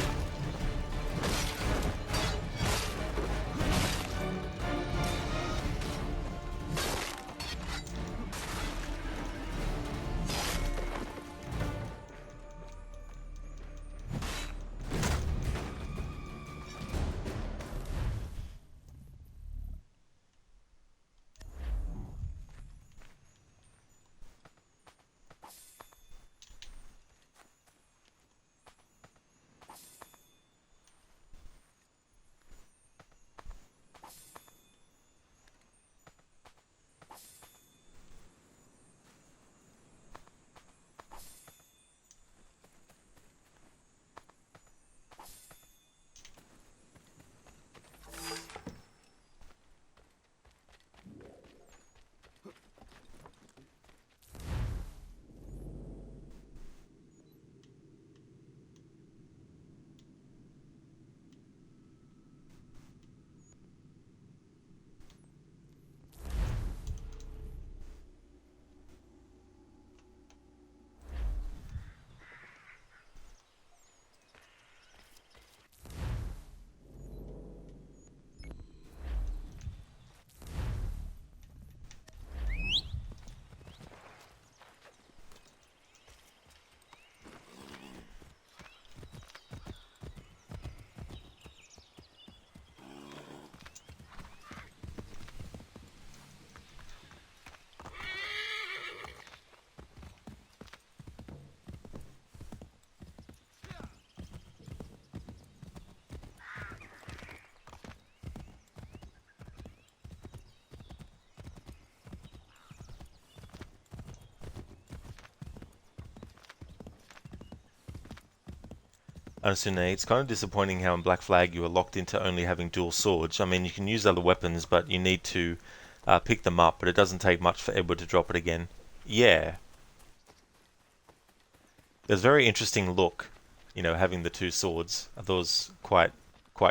Unsune, it's kind of disappointing how in Black Flag you are locked into only having dual swords. I mean, you can use other weapons, but you need to pick them up, but it doesn't take much for Edward to drop it again. Yeah. There's a very interesting look, you know, having the two swords. I thought it was quite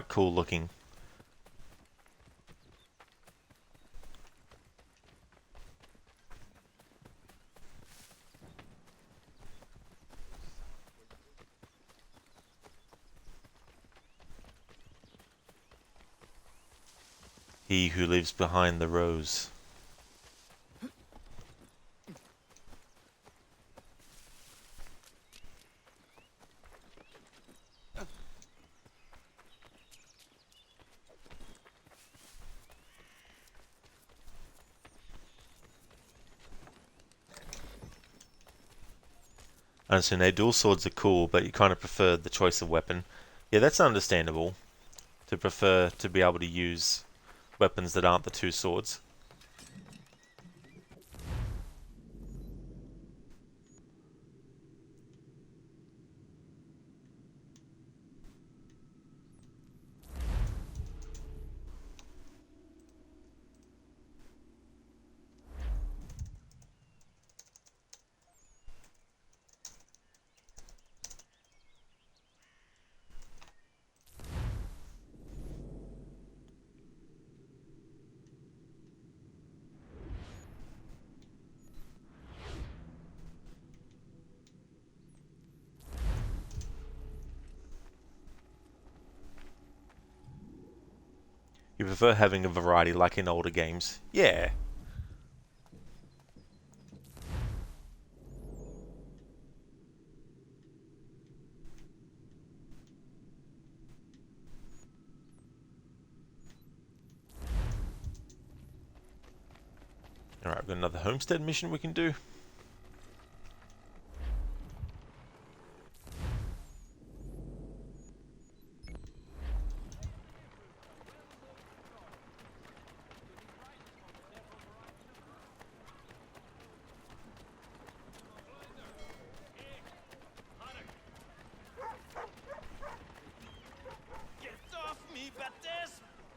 cool looking. He who lives behind the rose. Unsune, dual swords are cool, but you kind of prefer the choice of weapon. Yeah, that's understandable. To prefer to be able to use weapons that aren't the two swords. You prefer having a variety like in older games? Yeah. Alright, we've got another homestead mission we can do.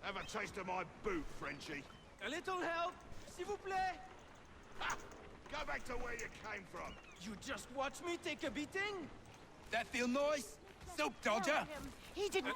Have a taste of my boot, Frenchie. A little help, s'il vous plaît. Ha! Go back to where you came from. You just watch me take a beating? That feel nice? Soap dodger? He didn't.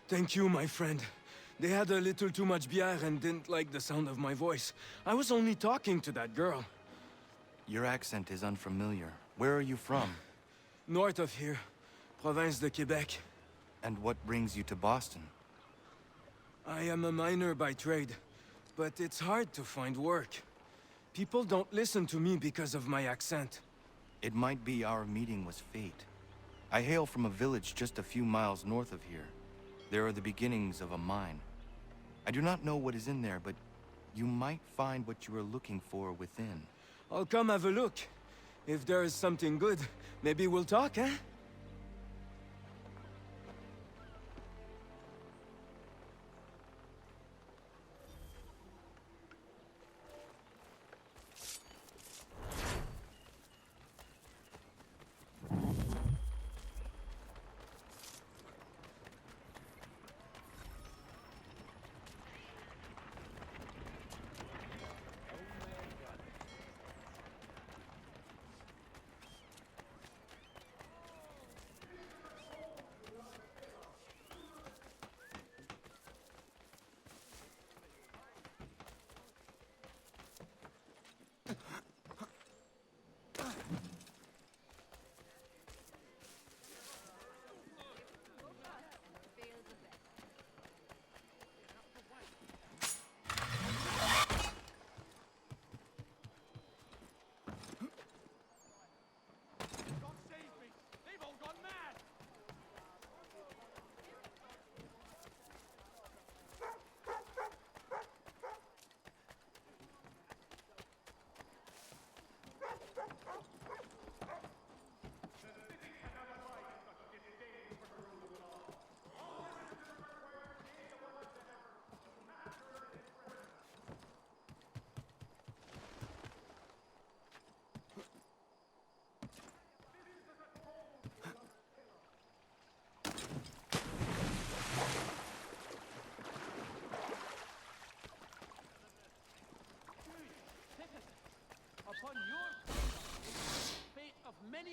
Thank you, my friend. They had a little too much beer and didn't like the sound of my voice. I was only talking to that girl. Your accent is unfamiliar. Where are you from? North of here. Province de Quebec. And what brings you to Boston? I am a miner by trade, but it's hard to find work. People don't listen to me because of my accent. It might be our meeting was fate. I hail from a village just a few miles north of here. There are the beginnings of a mine. I do not know what is in there, but you might find what you are looking for within. I'll come have a look. If there is something good, maybe we'll talk, eh?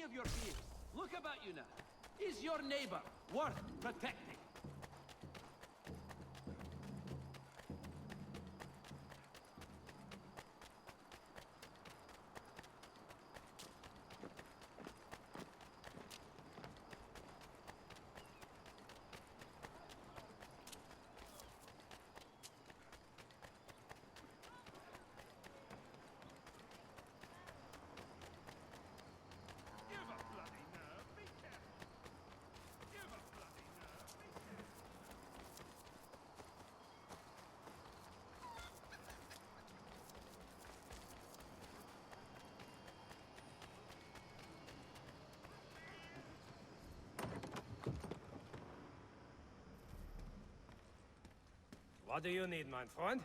of your fears. Look about you now. Is your neighbor worth protecting? What do you need, my friend?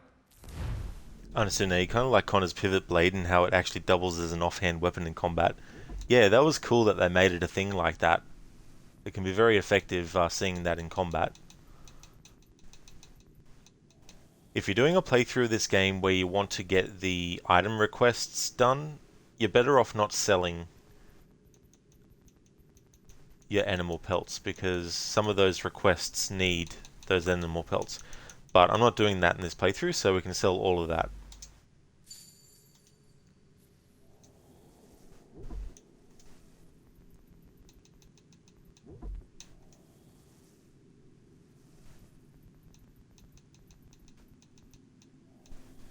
I understand now. You kind of like Connor's pivot blade and how it actually doubles as an offhand weapon in combat. Yeah, that was cool that they made it a thing like that. It can be very effective seeing that in combat. If you're doing a playthrough of this game where you want to get the item requests done, you're better off not selling your animal pelts, because some of those requests need those animal pelts. But I'm not doing that in this playthrough, so we can sell all of that.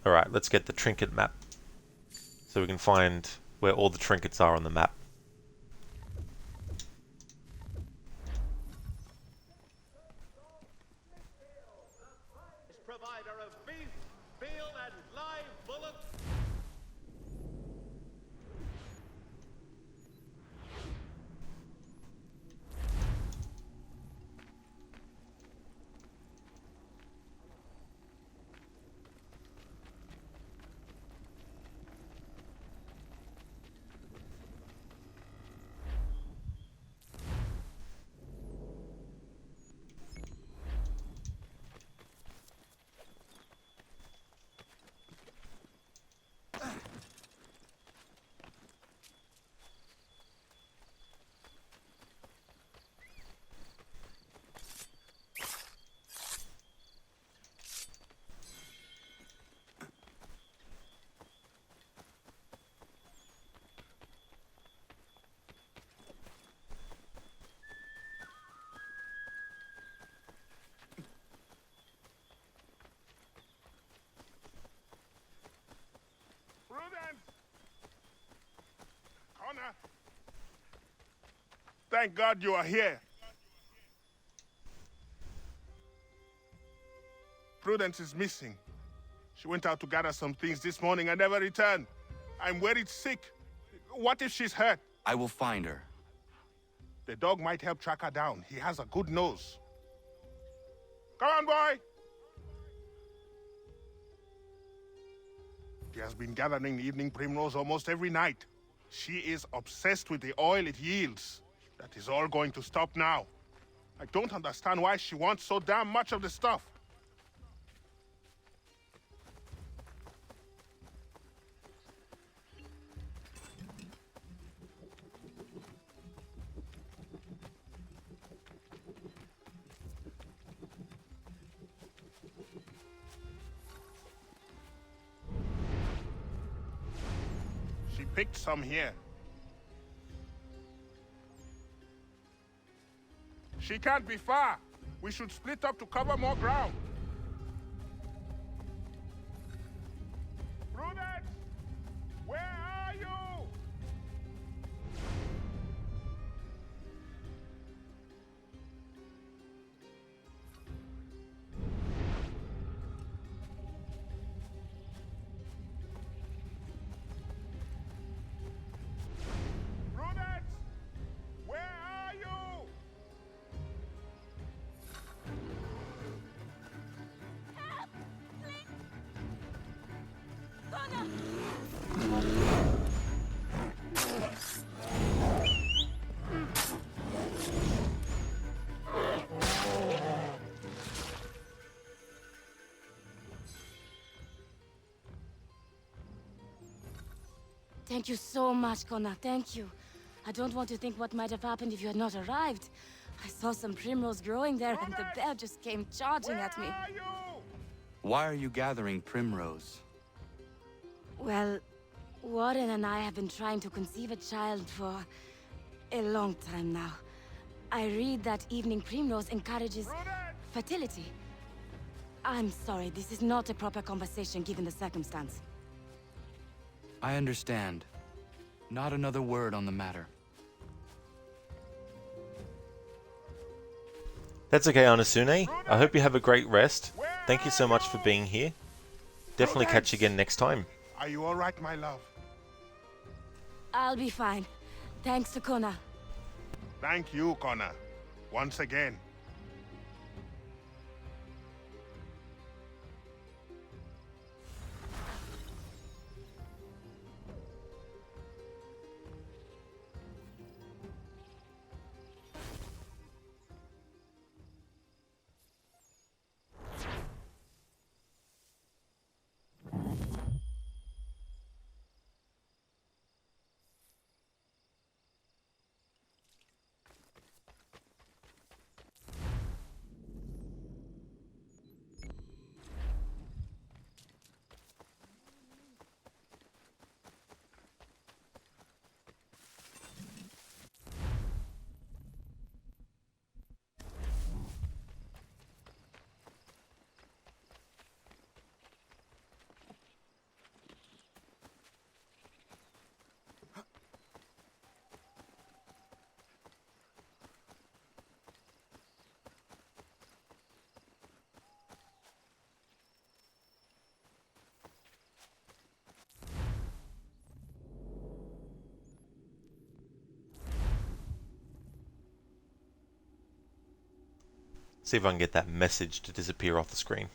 Alright, let's get the trinket map, so we can find where all the trinkets are on the map. Provider of beef, veal, and live bullets. Prudence! Connor! Thank God you are here. Prudence is missing. She went out to gather some things this morning and never returned. I'm worried sick. What if she's hurt? I will find her. The dog might help track her down. He has a good nose. Come on, boy! He has been gathering evening primrose almost every night. She is obsessed with the oil it yields. That is all going to stop now. I don't understand why she wants so damn much of the stuff. She picked some here. She can't be far. We should split up to cover more ground. Prudence! Where are you? Prudence! Where are you? Thank you so much, Connor. Thank you. I don't want to think what might have happened if you had not arrived. I saw some primrose growing there, and the bear just came charging at me. Why are you gathering primrose? Well, Warren and I have been trying to conceive a child for a long time now. I read that evening primrose encourages fertility. I'm sorry, this is not a proper conversation given the circumstance. I understand. Not another word on the matter. That's okay, Anasune. I hope you have a great rest. Thank you so much for being here. Definitely catch you again next time. Are you all right, my love? I'll be fine. Thanks to Connor. Thank you, Connor. Once again. See if I can get that message to disappear off the screen.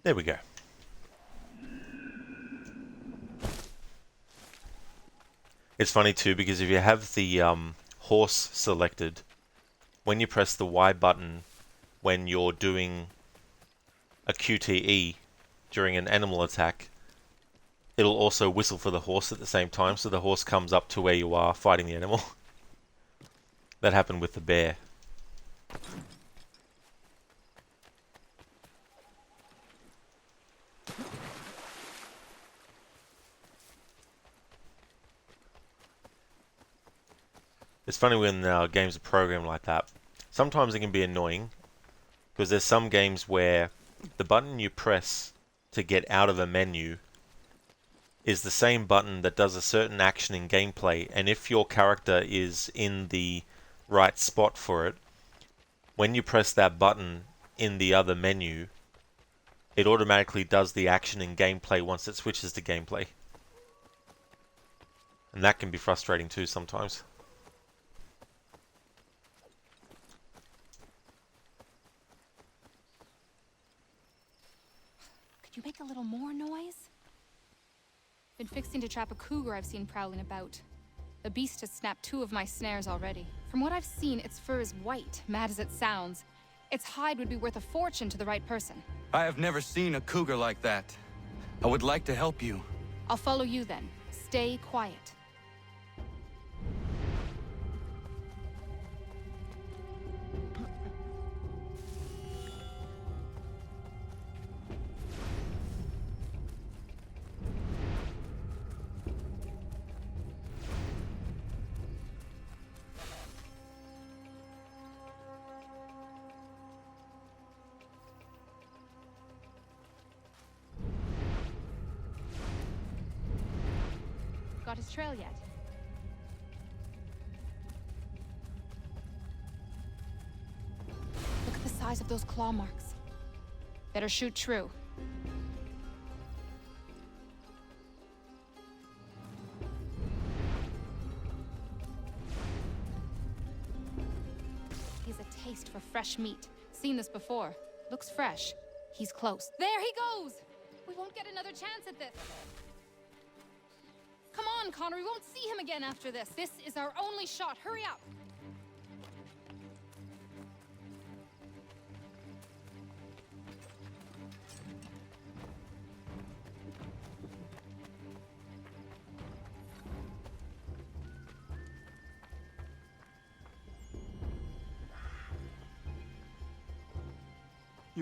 There we go. It's funny too because if you have the horse selected, when you press the Y button when you're doing a QTE during an animal attack, it'll also whistle for the horse at the same time, so the horse comes up to where you are fighting the animal. That happened with the bear. It's funny when games are programmed like that. Sometimes it can be annoying, because there's some games where the button you press to get out of a menu is the same button that does a certain action in gameplay, and if your character is in the right spot for it, when you press that button in the other menu, it automatically does the action in gameplay once it switches to gameplay. And that can be frustrating too sometimes. Could you make a little more noise? Been fixing to trap a cougar I've seen prowling about. The beast has snapped 2 of my snares already. From what I've seen, its fur is white, mad as it sounds. Its hide would be worth a fortune to the right person. I have never seen a cougar like that. I would like to help you. I'll follow you then. Stay quiet. Got his trail yet? Look at the size of those claw marks. Better shoot true. He has a taste for fresh meat. Seen this before. Looks fresh. He's close. There he goes! We won't get another chance at this. Come on, Connor, we won't see him again after this. This is our only shot. Hurry up!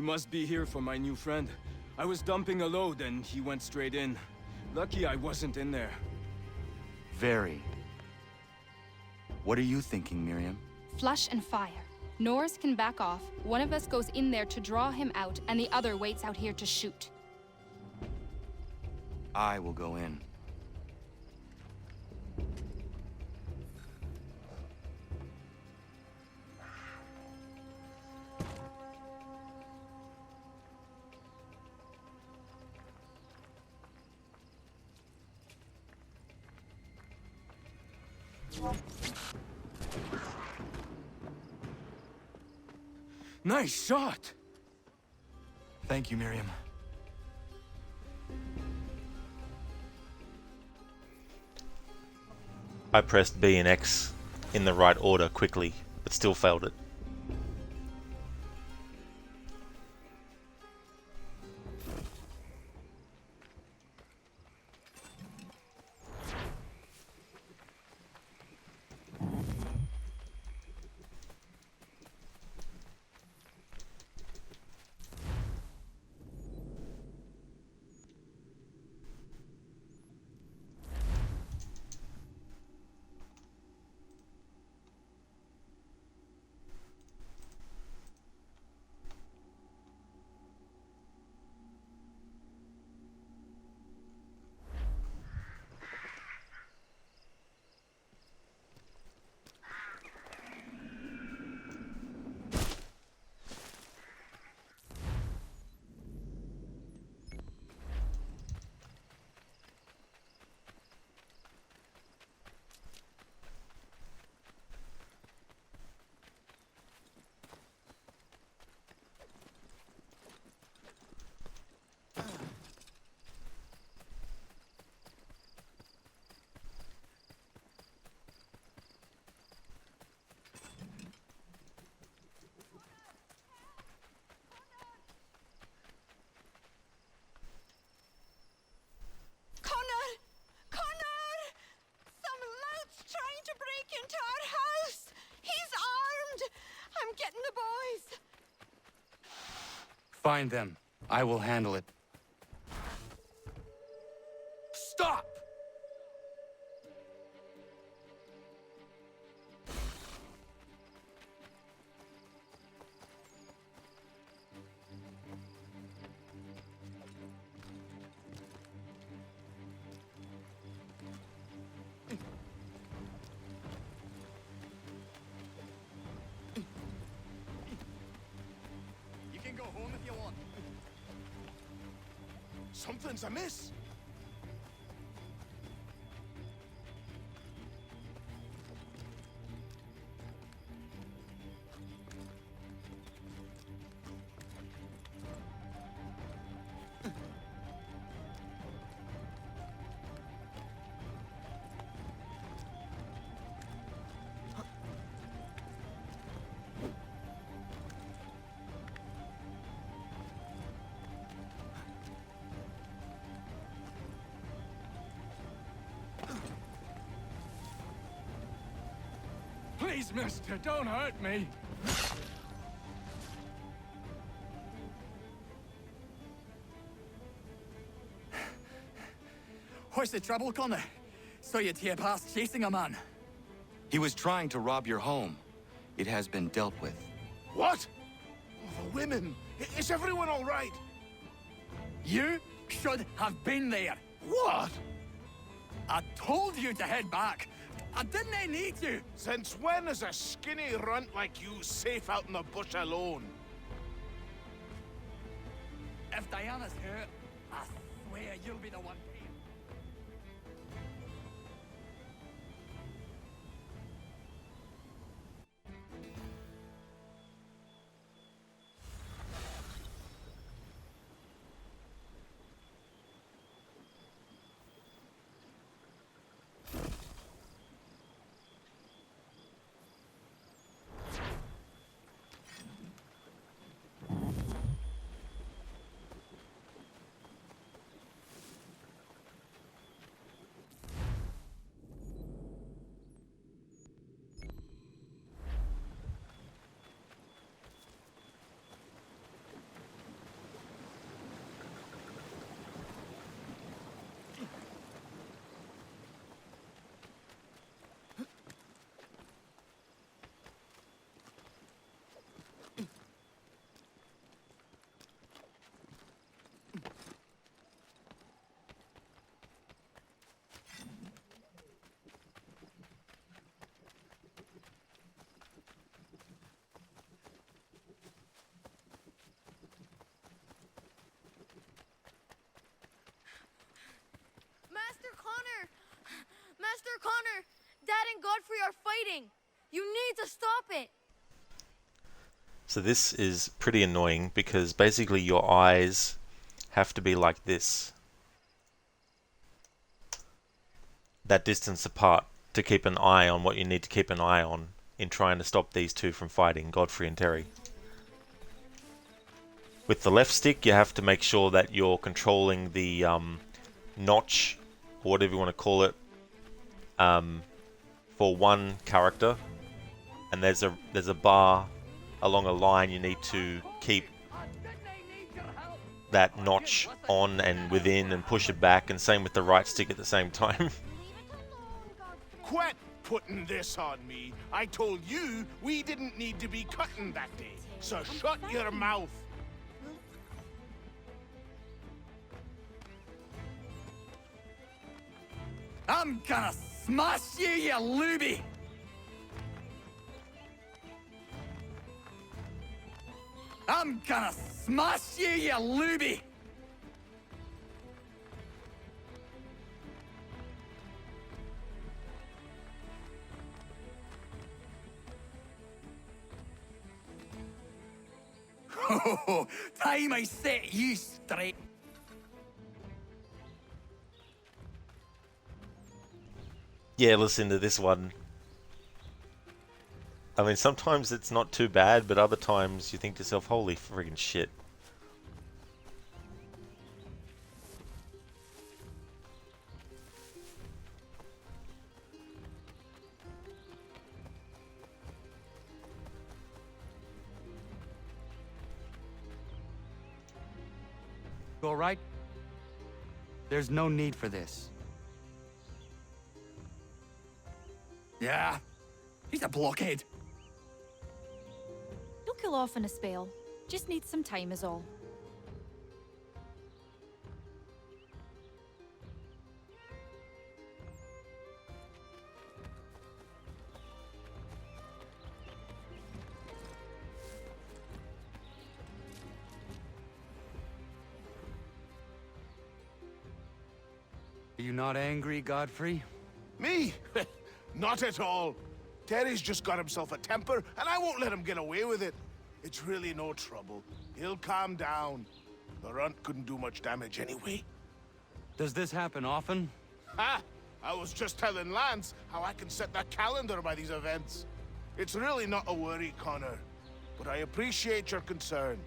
You must be here for my new friend. I was dumping a load and he went straight in. Lucky I wasn't in there. Very. What are you thinking, Miriam? Flush and fire. Norse can back off, one of us goes in there to draw him out, and the other waits out here to shoot. I will go in. Nice shot! Thank you, Miriam. I pressed B and X in the right order quickly, but still failed it. Find them. I will handle it. Stop! You can go home if you want. Something's amiss. Please, mister, don't hurt me. What's the trouble, Connor? Saw you tear past chasing a man. He was trying to rob your home. It has been dealt with. What? Oh, the women. Is everyone all right? You should have been there. What? I told you to head back. I didn't need you. Since when is a skinny runt like you safe out in the bush alone? If Diana's hurt, I swear you'll be the one paying. Godfrey are fighting. You need to stop it. So this is pretty annoying because basically your eyes have to be like this. That distance apart to keep an eye on what you need to keep an eye on in trying to stop these two from fighting, Godfrey and Terry. With the left stick you have to make sure that you're controlling the notch, or whatever you want to call it, for one character, and there's a bar along a line you need to keep that notch on and within and push it back, and same with the right stick at the same time. Quit putting this on me. I told you we didn't need to be cutting that day, so shut your mouth. I'm gonna smash you, you looby! I'm gonna smash you, you looby! Oh, time I set you straight. Yeah, listen to this one. I mean, sometimes it's not too bad, but other times you think to yourself, holy friggin' shit. You all right? There's no need for this. Yeah, he's a blockhead. He'll kill off in a spell. Just needs some time is all. Are you not angry, Godfrey? Me? Not at all. Terry's just got himself a temper, and I won't let him get away with it. It's really no trouble. He'll calm down. The runt couldn't do much damage anyway. Does this happen often? Ha! I was just telling Lance how I can set that calendar by these events. It's really not a worry, Connor. But I appreciate your concern.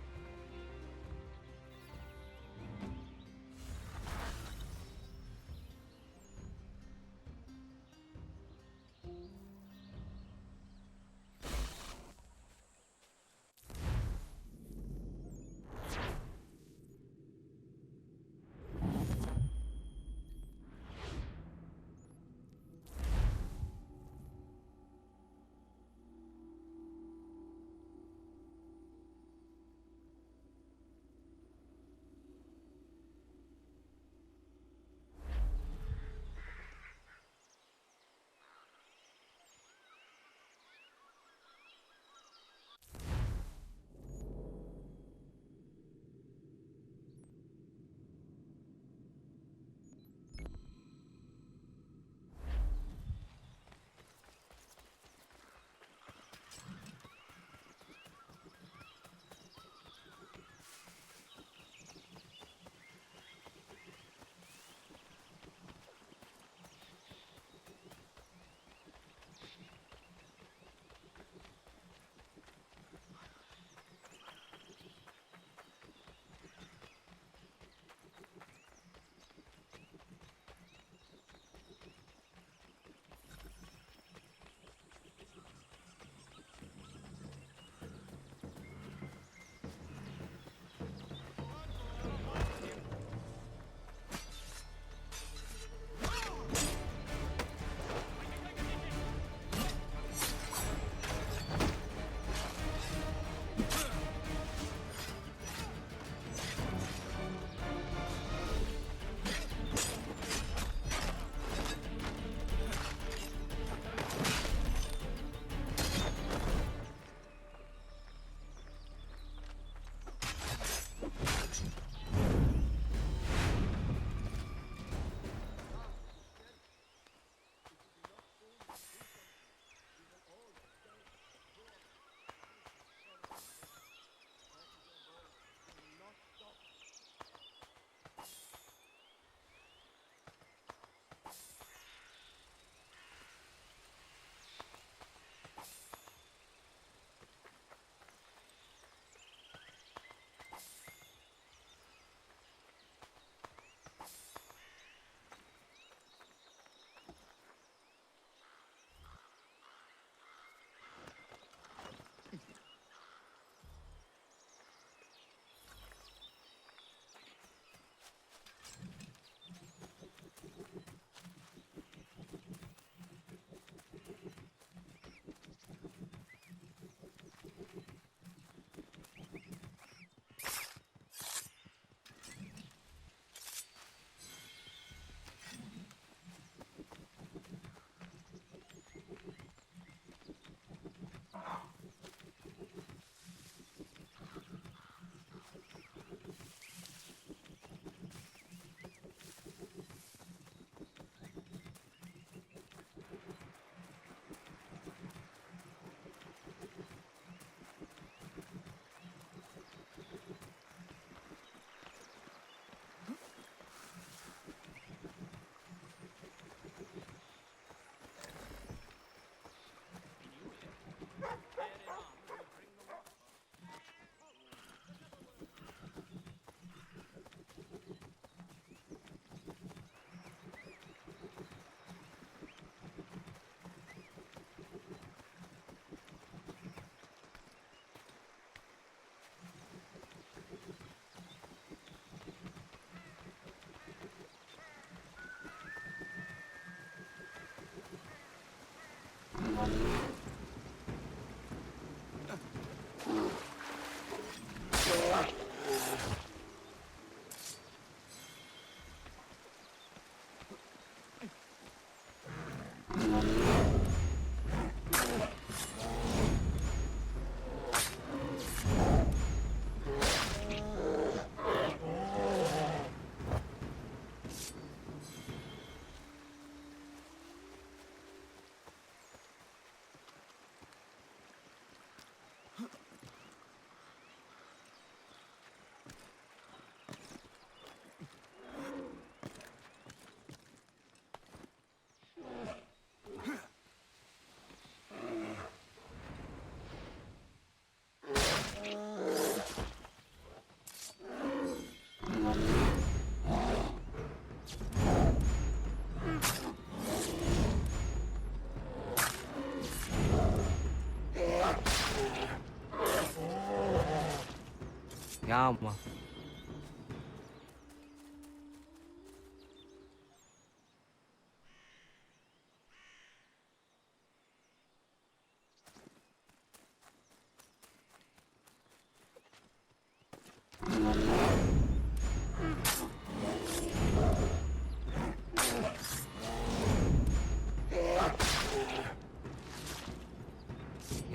Yama.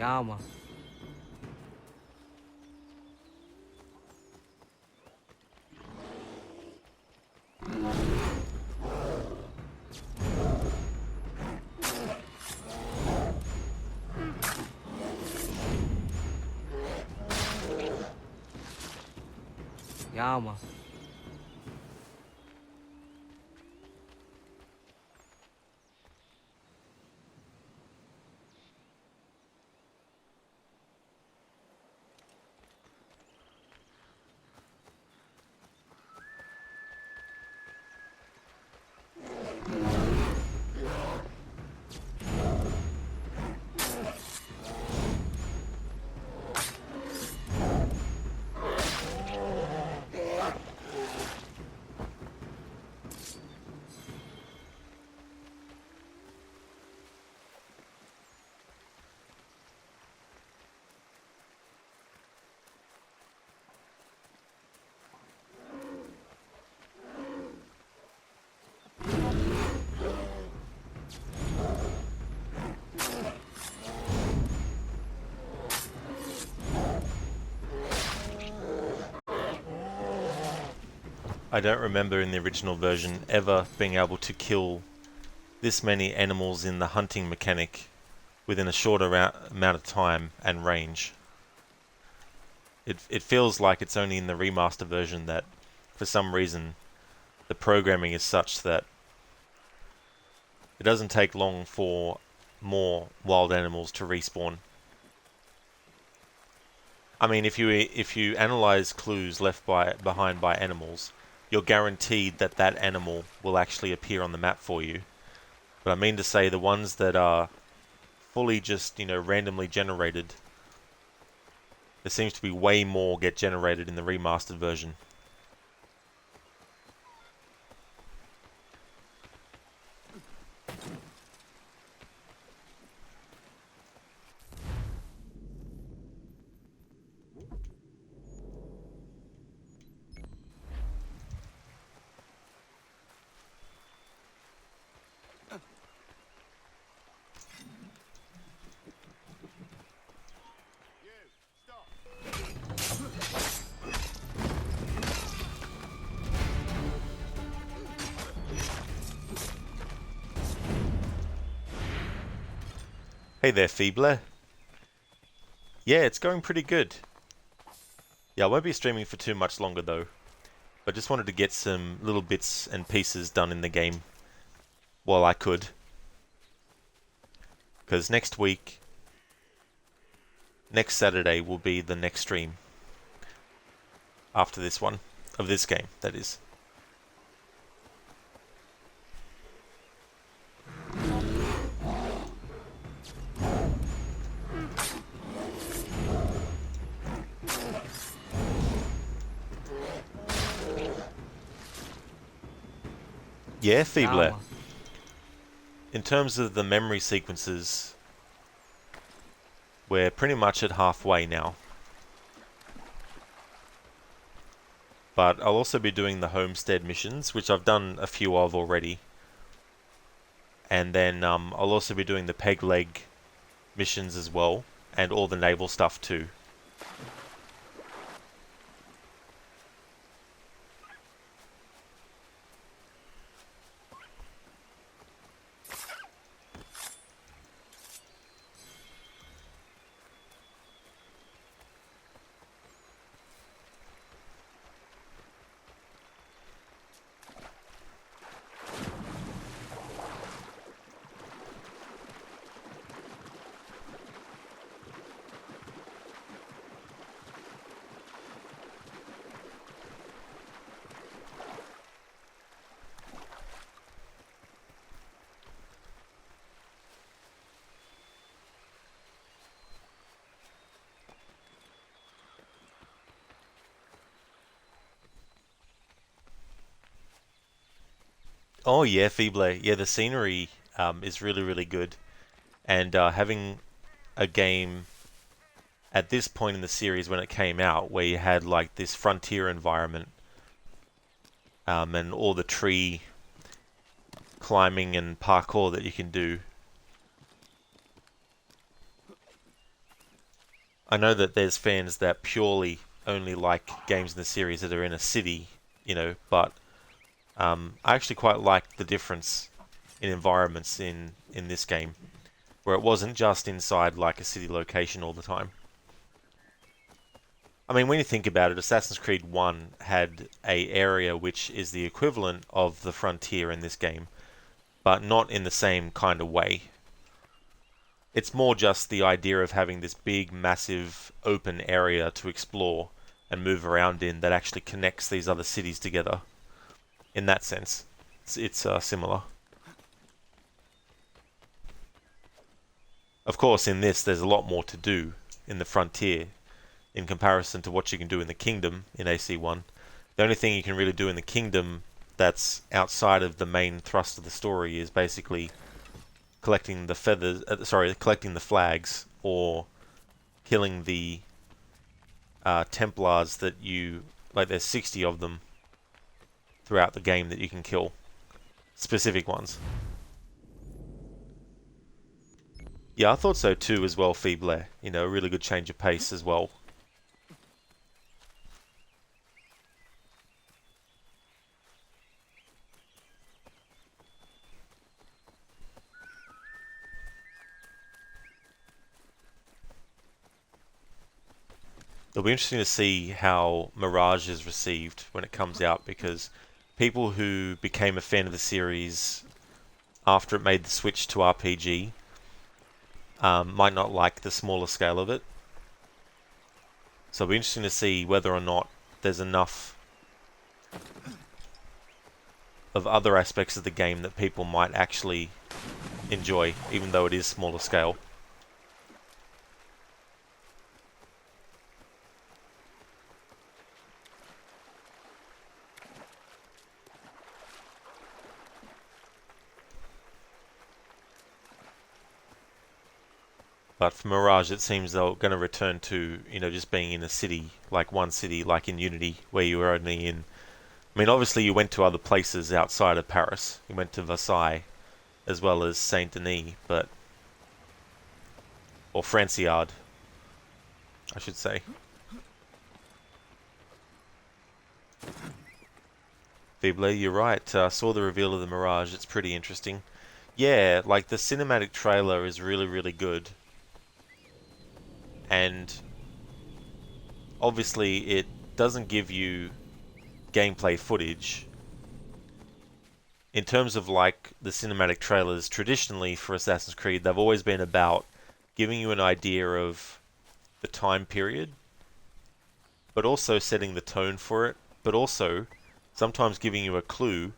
Yama. Yama. I don't remember in the original version ever being able to kill this many animals in the hunting mechanic within a short amount of time and range. It feels like it's only in the remaster version that, for some reason, the programming is such that it doesn't take long for more wild animals to respawn. I mean, if you analyze clues left behind by animals, you're guaranteed that that animal will actually appear on the map for you. But I mean to say, the ones that are fully just, randomly generated, there seems to be way more get generated in the remastered version. Hey there, Feebler. Yeah, it's going pretty good. Yeah, I won't be streaming for too much longer though. But just wanted to get some little bits and pieces done in the game while I could. Because next Saturday will be the next stream. After this one. Of this game, that is. Yeah, Feebler. In terms of the memory sequences, We're pretty much at halfway now. But I'll also be doing the homestead missions, which I've done a few of already. And then I'll also be doing the peg leg missions as well, and all the naval stuff too. Oh yeah, Feeble. Yeah, the scenery is really, really good. And having a game at this point in the series when it came out, where you had like this frontier environment, and all the tree climbing and parkour that you can do. I know that there's fans that purely only like games in the series that are in a city, you know, but I actually quite like the difference in environments in this game, where it wasn't just inside like a city location all the time. I mean, when you think about it, Assassin's Creed 1 had an area which is the equivalent of the frontier in this game, but not in the same kind of way. It's more just the idea of having this big, massive, open area to explore and move around in that actually connects these other cities together. In that sense, it's similar. Of course, in this, there's a lot more to do in the frontier in comparison to what you can do in the kingdom in AC1. The only thing you can really do in the kingdom that's outside of the main thrust of the story is basically collecting the collecting the flags, or killing the Templars that you, like there's 60 of them throughout the game that you can kill. Specific ones. Yeah, I thought so too as well, Feeble. You know, a really good change of pace as well. It'll be interesting to see how Mirage is received when it comes out, because people who became a fan of the series after it made the switch to RPG might not like the smaller scale of it. So it'll be interesting to see whether or not there's enough of other aspects of the game that people might actually enjoy, even though it is smaller scale. But for Mirage, it seems they're going to return to, you know, just being in a city, like one city, like in Unity, where you were only in... I mean, obviously you went to other places outside of Paris. You went to Versailles, as well as Saint-Denis, but... or Franciard, I should say. Feeble, you're right. Saw the reveal of the Mirage. It's pretty interesting. Yeah, like the cinematic trailer is really, really good. And obviously it doesn't give you gameplay footage. In terms of like the cinematic trailers, traditionally for Assassin's Creed, they've always been about giving you an idea of the time period, but also setting the tone for it, but also sometimes giving you a clue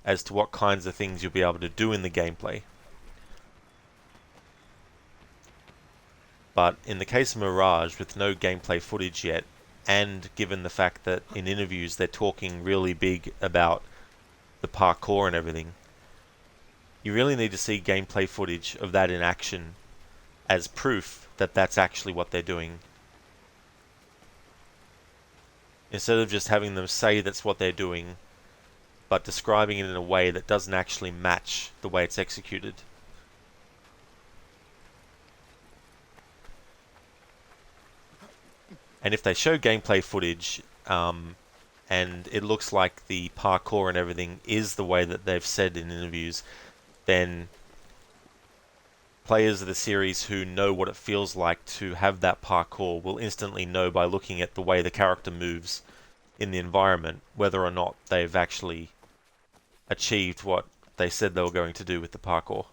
as to what kinds of things you'll be able to do in the gameplay. But in the case of Mirage, with no gameplay footage yet, and given the fact that in interviews they're talking really big about the parkour and everything, you really need to see gameplay footage of that in action as proof that that's actually what they're doing. Instead of just having them say that's what they're doing, but describing it in a way that doesn't actually match the way it's executed. And if they show gameplay footage, and it looks like the parkour and everything is the way that they've said in interviews, then players of the series who know what it feels like to have that parkour will instantly know by looking at the way the character moves in the environment whether or not they've actually achieved what they said they were going to do with the parkour.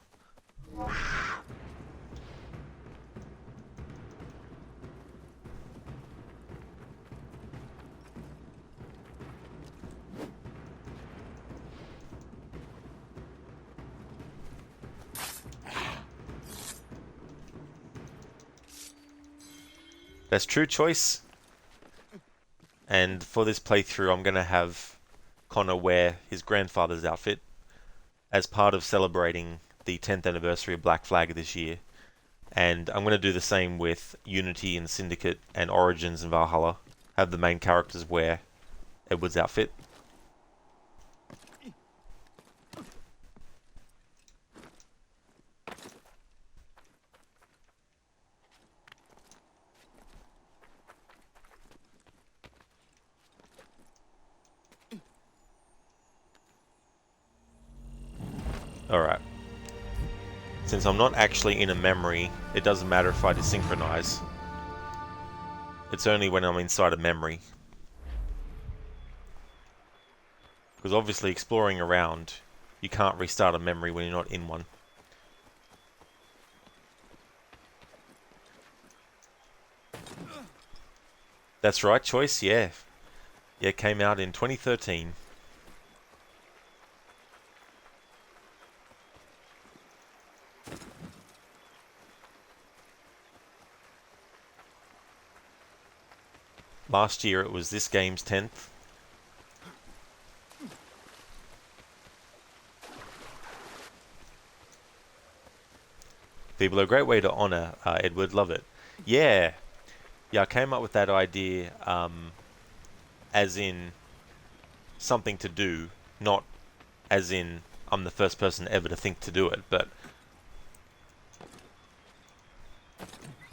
That's true choice. And for this playthrough, I'm going to have Connor wear his grandfather's outfit as part of celebrating the 10th anniversary of Black Flag this year. And I'm going to do the same with Unity and Syndicate and Origins and Valhalla. Have the main characters wear Edward's outfit. Alright. Since I'm not actually in a memory, it doesn't matter if I desynchronize. It's only when I'm inside a memory. Because obviously exploring around, you can't restart a memory when you're not in one. That's right, choice, yeah. Yeah, it came out in 2013. Last year it was this game's 10th. People, a great way to honour Edward, love it. Yeah, I came up with that idea as in something to do, not as in I'm the first person ever to think to do it, but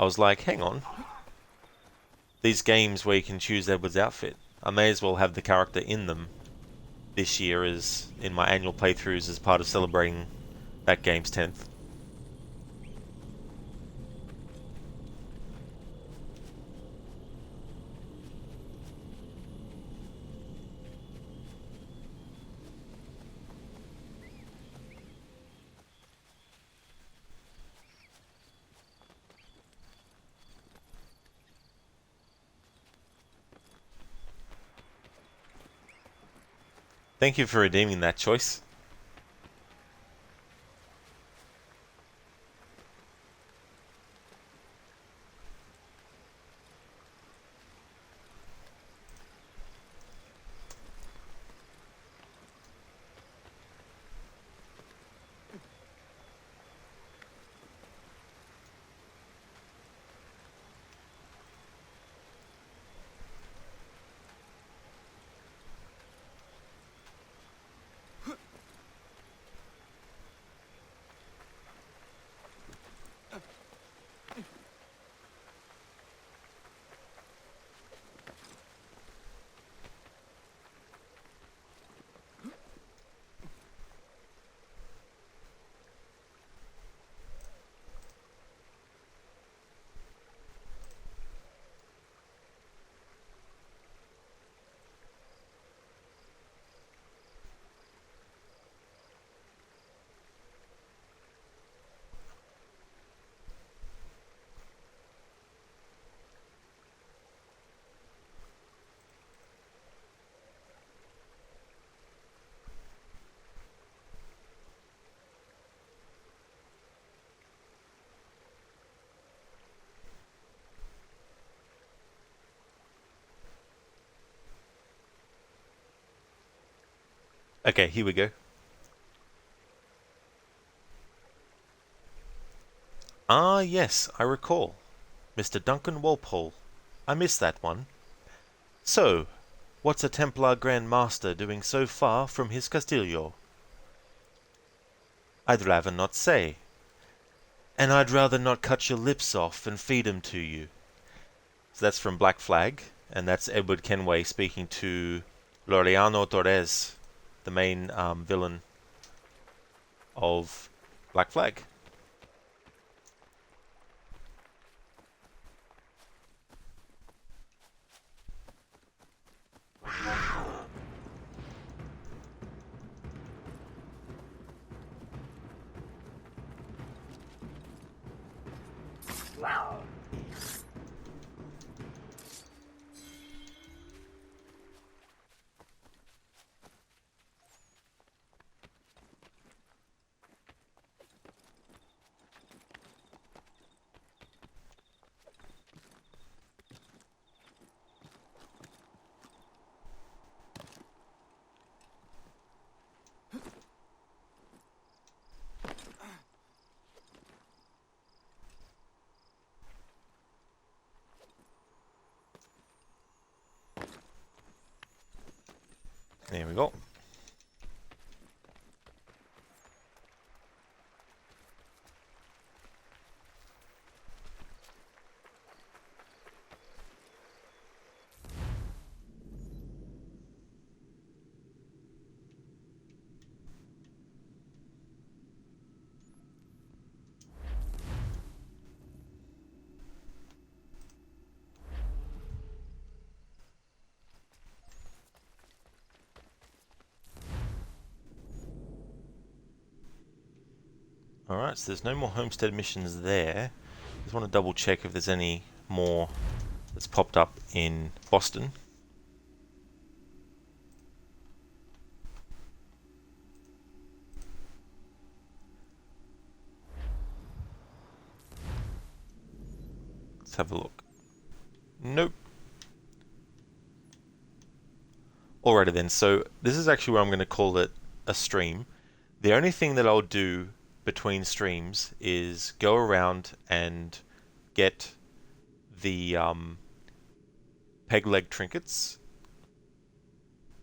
I was like, hang on. These games where you can choose Edward's outfit, I may as well have the character in them this year as in my annual playthroughs as part of celebrating that game's 10th. Thank you for redeeming that choice. Okay, here we go. Ah, yes, I recall. Mr. Duncan Walpole. I missed that one. So, what's a Templar Grand Master doing so far from his Castillo? I'd rather not say. And I'd rather not cut your lips off and feed 'em to you. So that's from Black Flag, and that's Edward Kenway speaking to Laureano Torres, the main villain of Black Flag. There we go. Alright, so there's no more homestead missions there. Just want to double check if there's any more that's popped up in Boston. Let's have a look. Nope. Alrighty then, so this is actually where I'm going to call it a stream. The only thing that I'll do between streams is go around and get the peg leg trinkets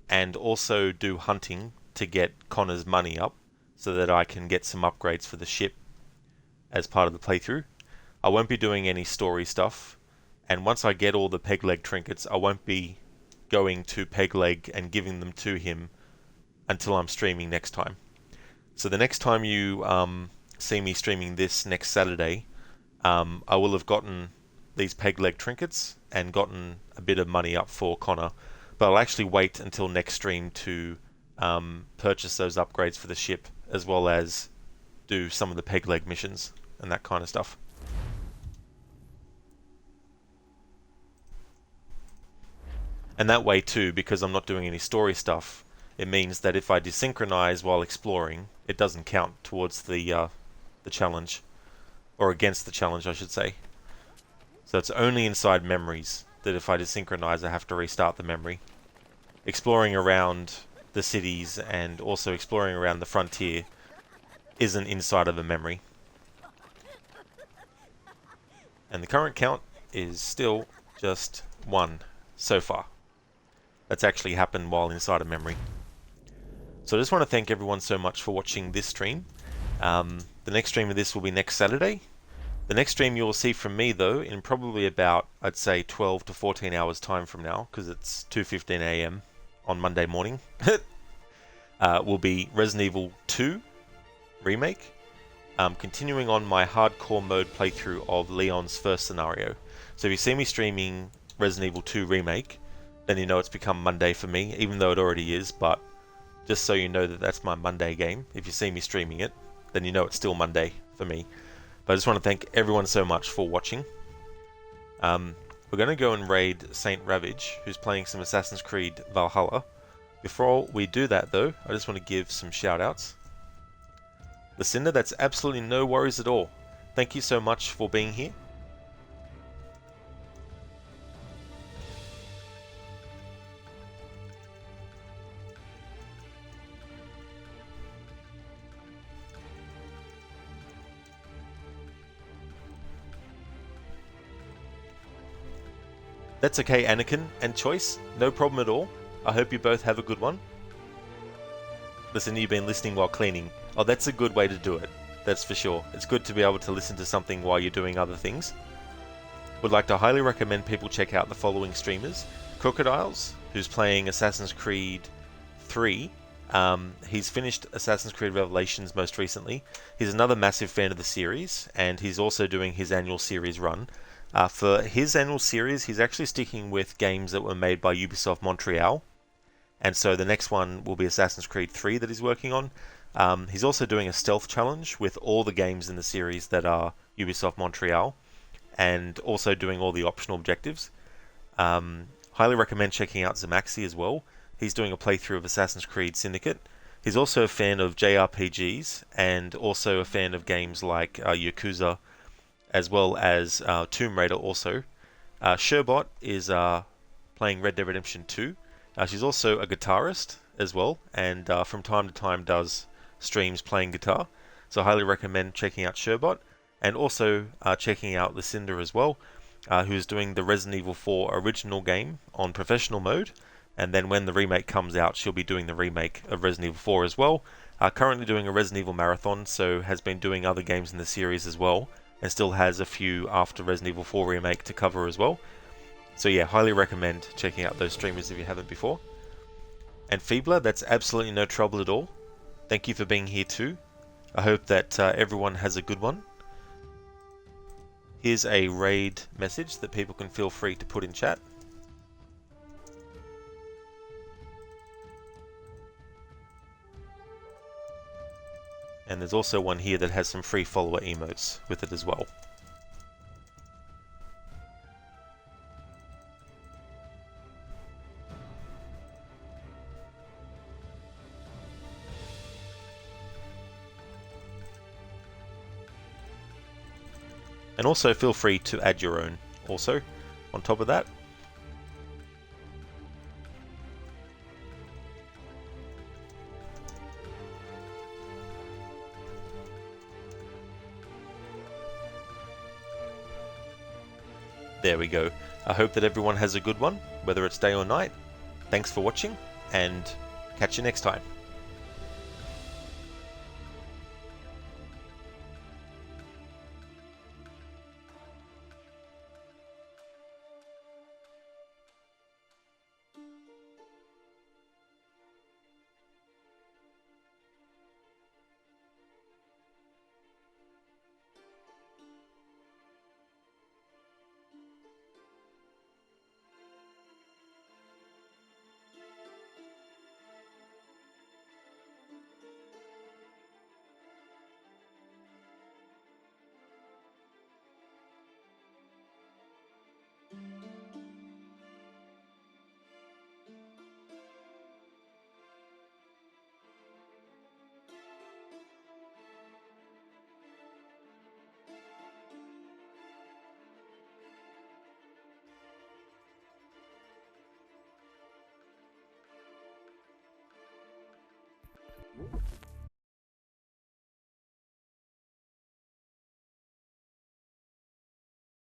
and also do hunting to get Connor's money up so that I can get some upgrades for the ship as part of the playthrough. I won't be doing any story stuff, and once I get all the peg leg trinkets I won't be going to peg leg and giving them to him until I'm streaming next time. So the next time you see me streaming this next Saturday, I will have gotten these peg leg trinkets and gotten a bit of money up for Connor, but I'll actually wait until next stream to purchase those upgrades for the ship, as well as do some of the peg leg missions and that kind of stuff. And that way too, because I'm not doing any story stuff, it means that if I desynchronize while exploring, it doesn't count towards the challenge, or against the challenge I should say. So it's only inside memories that if I desynchronize I have to restart the memory. Exploring around the cities and also exploring around the frontier isn't inside of a memory. And the current count is still just 1 so far. That's actually happened while inside a memory. So I just want to thank everyone so much for watching this stream. The next stream of this will be next Saturday. The next stream you'll see from me though in probably about, I'd say 12 to 14 hours time from now, because it's 2:15 AM on Monday morning, will be Resident Evil 2 Remake. Continuing on my hardcore mode playthrough of Leon's first scenario. So if you see me streaming Resident Evil 2 Remake, then you know it's become Monday for me, even though it already is, but just so you know that that's my Monday game. If you see me streaming it, then you know it's still Monday for me. But I just want to thank everyone so much for watching. We're going to go and raid Saint Ravage, who's playing some Assassin's Creed Valhalla. Before we do that though, I just want to give some shout outs. Lucinda, that's absolutely no worries at all. Thank you so much for being here. That's okay, Anakin and Choice. No problem at all. I hope you both have a good one. Listen, you've been listening while cleaning. Oh, that's a good way to do it. That's for sure. It's good to be able to listen to something while you're doing other things. Would like to highly recommend people check out the following streamers. Crocodiles, who's playing Assassin's Creed 3. He's finished Assassin's Creed Revelations most recently. He's another massive fan of the series, and he's also doing his annual series run. For his annual series, he's actually sticking with games that were made by Ubisoft Montreal. And so the next one will be Assassin's Creed 3 that he's working on. He's also doing a stealth challenge with all the games in the series that are Ubisoft Montreal, and also doing all the optional objectives. Highly recommend checking out Zamaxi as well. He's doing a playthrough of Assassin's Creed Syndicate. He's also a fan of JRPGs, and also a fan of games like Yakuza, as well as Tomb Raider also. Sherbot is playing Red Dead Redemption 2. She's also a guitarist as well, and from time to time does streams playing guitar. So I highly recommend checking out Sherbot, and also checking out Lucinda as well, who's doing the Resident Evil 4 original game on professional mode, and then when the remake comes out, she'll be doing the remake of Resident Evil 4 as well. Currently doing a Resident Evil marathon, so has been doing other games in the series as well, and still has a few after Resident Evil 4 remake to cover as well. So yeah, highly recommend checking out those streamers if you haven't before. And Feebler, that's absolutely no trouble at all. Thank you for being here too. I hope that everyone has a good one. Here's a raid message that people can feel free to put in chat. And there's also one here that has some free follower emotes with it as well. And also feel free to add your own also on top of that. There we go. I hope that everyone has a good one, whether it's day or night. Thanks for watching, and catch you next time. You